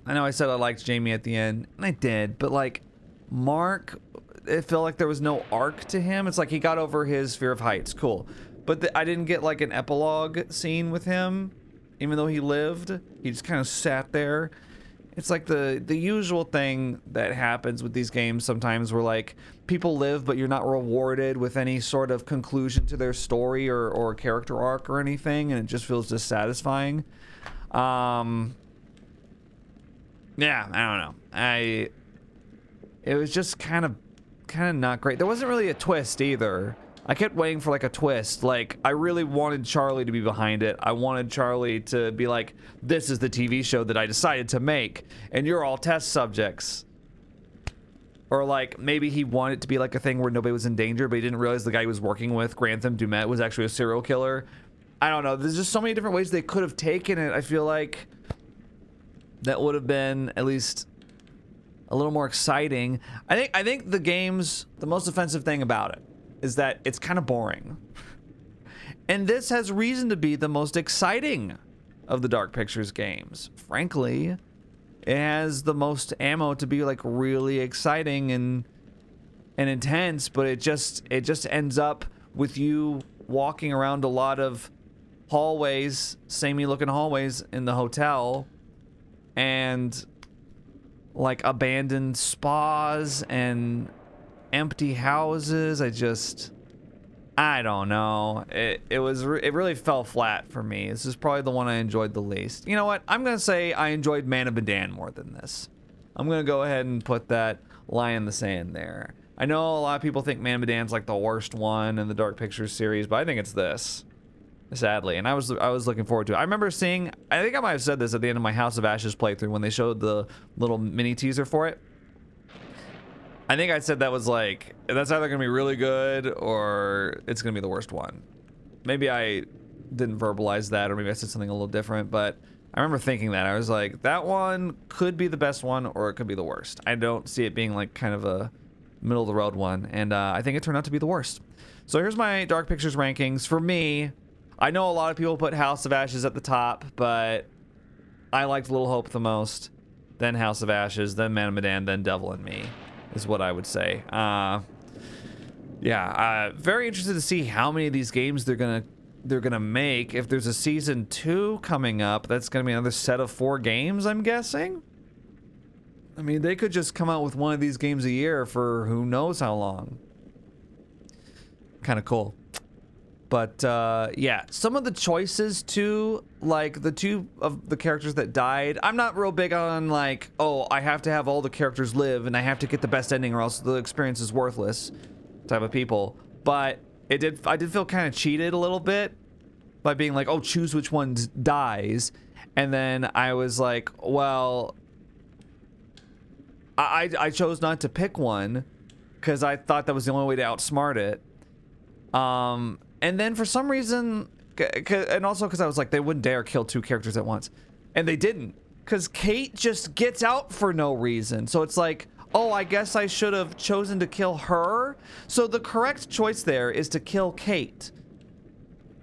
I know I said I liked Jamie at the end, and I did, but like Mark, it felt like there was no arc to him. It's like he got over his fear of heights, cool, but I didn't get like an epilogue scene with him. Even though he lived, he just kind of sat there. It's like the usual thing that happens with these games sometimes, where like people live but you're not rewarded with any sort of conclusion to their story or character arc or anything, and it just feels dissatisfying. Yeah, I don't know. It was just kind of not great. There wasn't really a twist either. I kept waiting for like a twist. Like, I really wanted Charlie to be behind it. I wanted Charlie to be like, this is the TV show that I decided to make, and you're all test subjects. Or like, maybe he wanted it to be like a thing where nobody was in danger, but he didn't realize the guy he was working with, Grantham Dumet, was actually a serial killer. I don't know. There's just so many different ways they could have taken it. I feel like that would have been at least a little more exciting. I think the game's, the most offensive thing about it is that it's kind of boring. And this has reason to be the most exciting of the Dark Pictures games. Frankly, it has the most ammo to be like really exciting and intense, but it just ends up with you walking around a lot of hallways, samey looking hallways in the hotel, and like abandoned spas and empty houses. I don't know. It really fell flat for me. This is probably the one I enjoyed the least. You know what? I'm gonna say I enjoyed Man of Medan more than this. I'm gonna go ahead and put that line in the sand there. I know a lot of people think Man of Medan's like the worst one in the Dark Pictures series, but I think it's this, sadly. And I was looking forward to it. I remember seeing, I think I might have said this at the end of my House of Ashes playthrough when they showed the little mini teaser for it. I think I said that was like, that's either gonna be really good or it's gonna be the worst one. Maybe I didn't verbalize that, or maybe I said something a little different, but I remember thinking that. I was like, that one could be the best one or it could be the worst. I don't see it being like kind of a middle of the road one, and I think it turned out to be the worst. So here's my Dark Pictures rankings. For me, I know a lot of people put House of Ashes at the top, but I liked Little Hope the most, then House of Ashes, then Man of Medan, then Devil in Me, is what I would say. Yeah, very interested to see how many of these games they're gonna make. If there's a season 2 coming up, that's gonna be another set of 4 games, I'm guessing. I mean, they could just come out with one of these games a year for who knows how long. Kind of cool. But yeah, some of the choices too, like the 2 of the characters that died, I'm not real big on like, oh, I have to have all the characters live and I have to get the best ending or else the experience is worthless type of people. But I did feel kind of cheated a little bit by being like, oh, choose which one dies. And then I was like, well, I chose not to pick one because I thought that was the only way to outsmart it. And then for some reason, and also because I was like, they wouldn't dare kill 2 characters at once. And they didn't, because Kate just gets out for no reason. So it's like, oh, I guess I should have chosen to kill her. So the correct choice there is to kill Kate.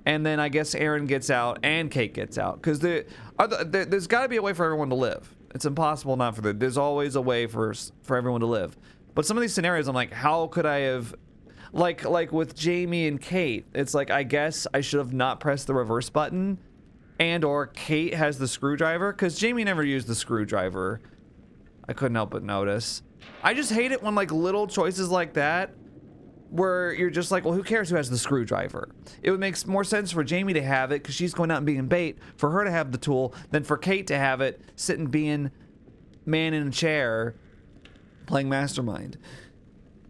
And then I guess Erin gets out and Kate gets out. Because there's got to be a way for everyone to live. It's impossible not for there's always a way for everyone to live. But some of these scenarios, I'm like, how could I have... Like with Jamie and Kate, it's like, I guess I should have not pressed the reverse button, and or Kate has the screwdriver, because Jamie never used the screwdriver. I couldn't help but notice. I just hate it when like little choices like that, where you're just like, well, who cares who has the screwdriver? It would make more sense for Jamie to have it, because she's going out and being bait, for her to have the tool, than for Kate to have it, sitting being man in a chair, playing mastermind.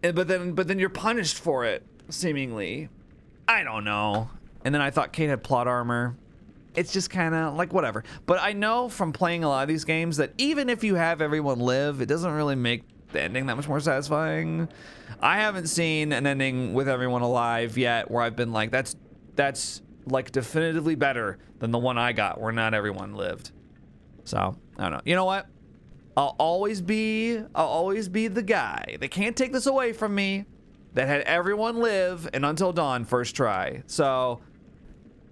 But then you're punished for it, seemingly. I don't know. And then I thought Kate had plot armor. It's just kind of like whatever. But I know from playing a lot of these games that even if you have everyone live, it doesn't really make the ending that much more satisfying. I haven't seen an ending with everyone alive yet where I've been like, that's like definitively better than the one I got where not everyone lived. So, I don't know. You know what? I'll always be the guy that can't take this away from me, that had everyone live and Until Dawn first try. So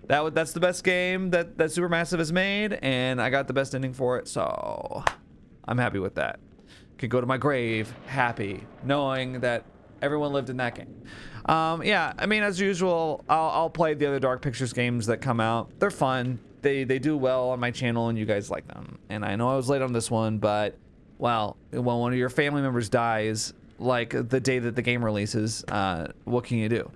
that's the best game that Supermassive has made, and I got the best ending for it, so I'm happy with that. Could go to my grave happy knowing that everyone lived in that game. Yeah, I mean, as usual, I'll play the other Dark Pictures games that come out. They're fun. They do well on my channel, and you guys like them. And I know I was late on this one, but, well, when one of your family members dies, like the day that the game releases, what can you do?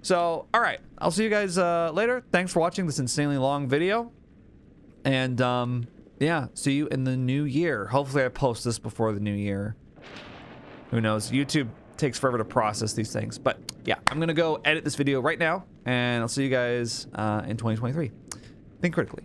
So, all right. I'll see you guys later. Thanks for watching this insanely long video. And, yeah, see you in the new year. Hopefully I post this before the new year. Who knows? YouTube takes forever to process these things. But, yeah, I'm going to go edit this video right now, and I'll see you guys in 2023. Think critically.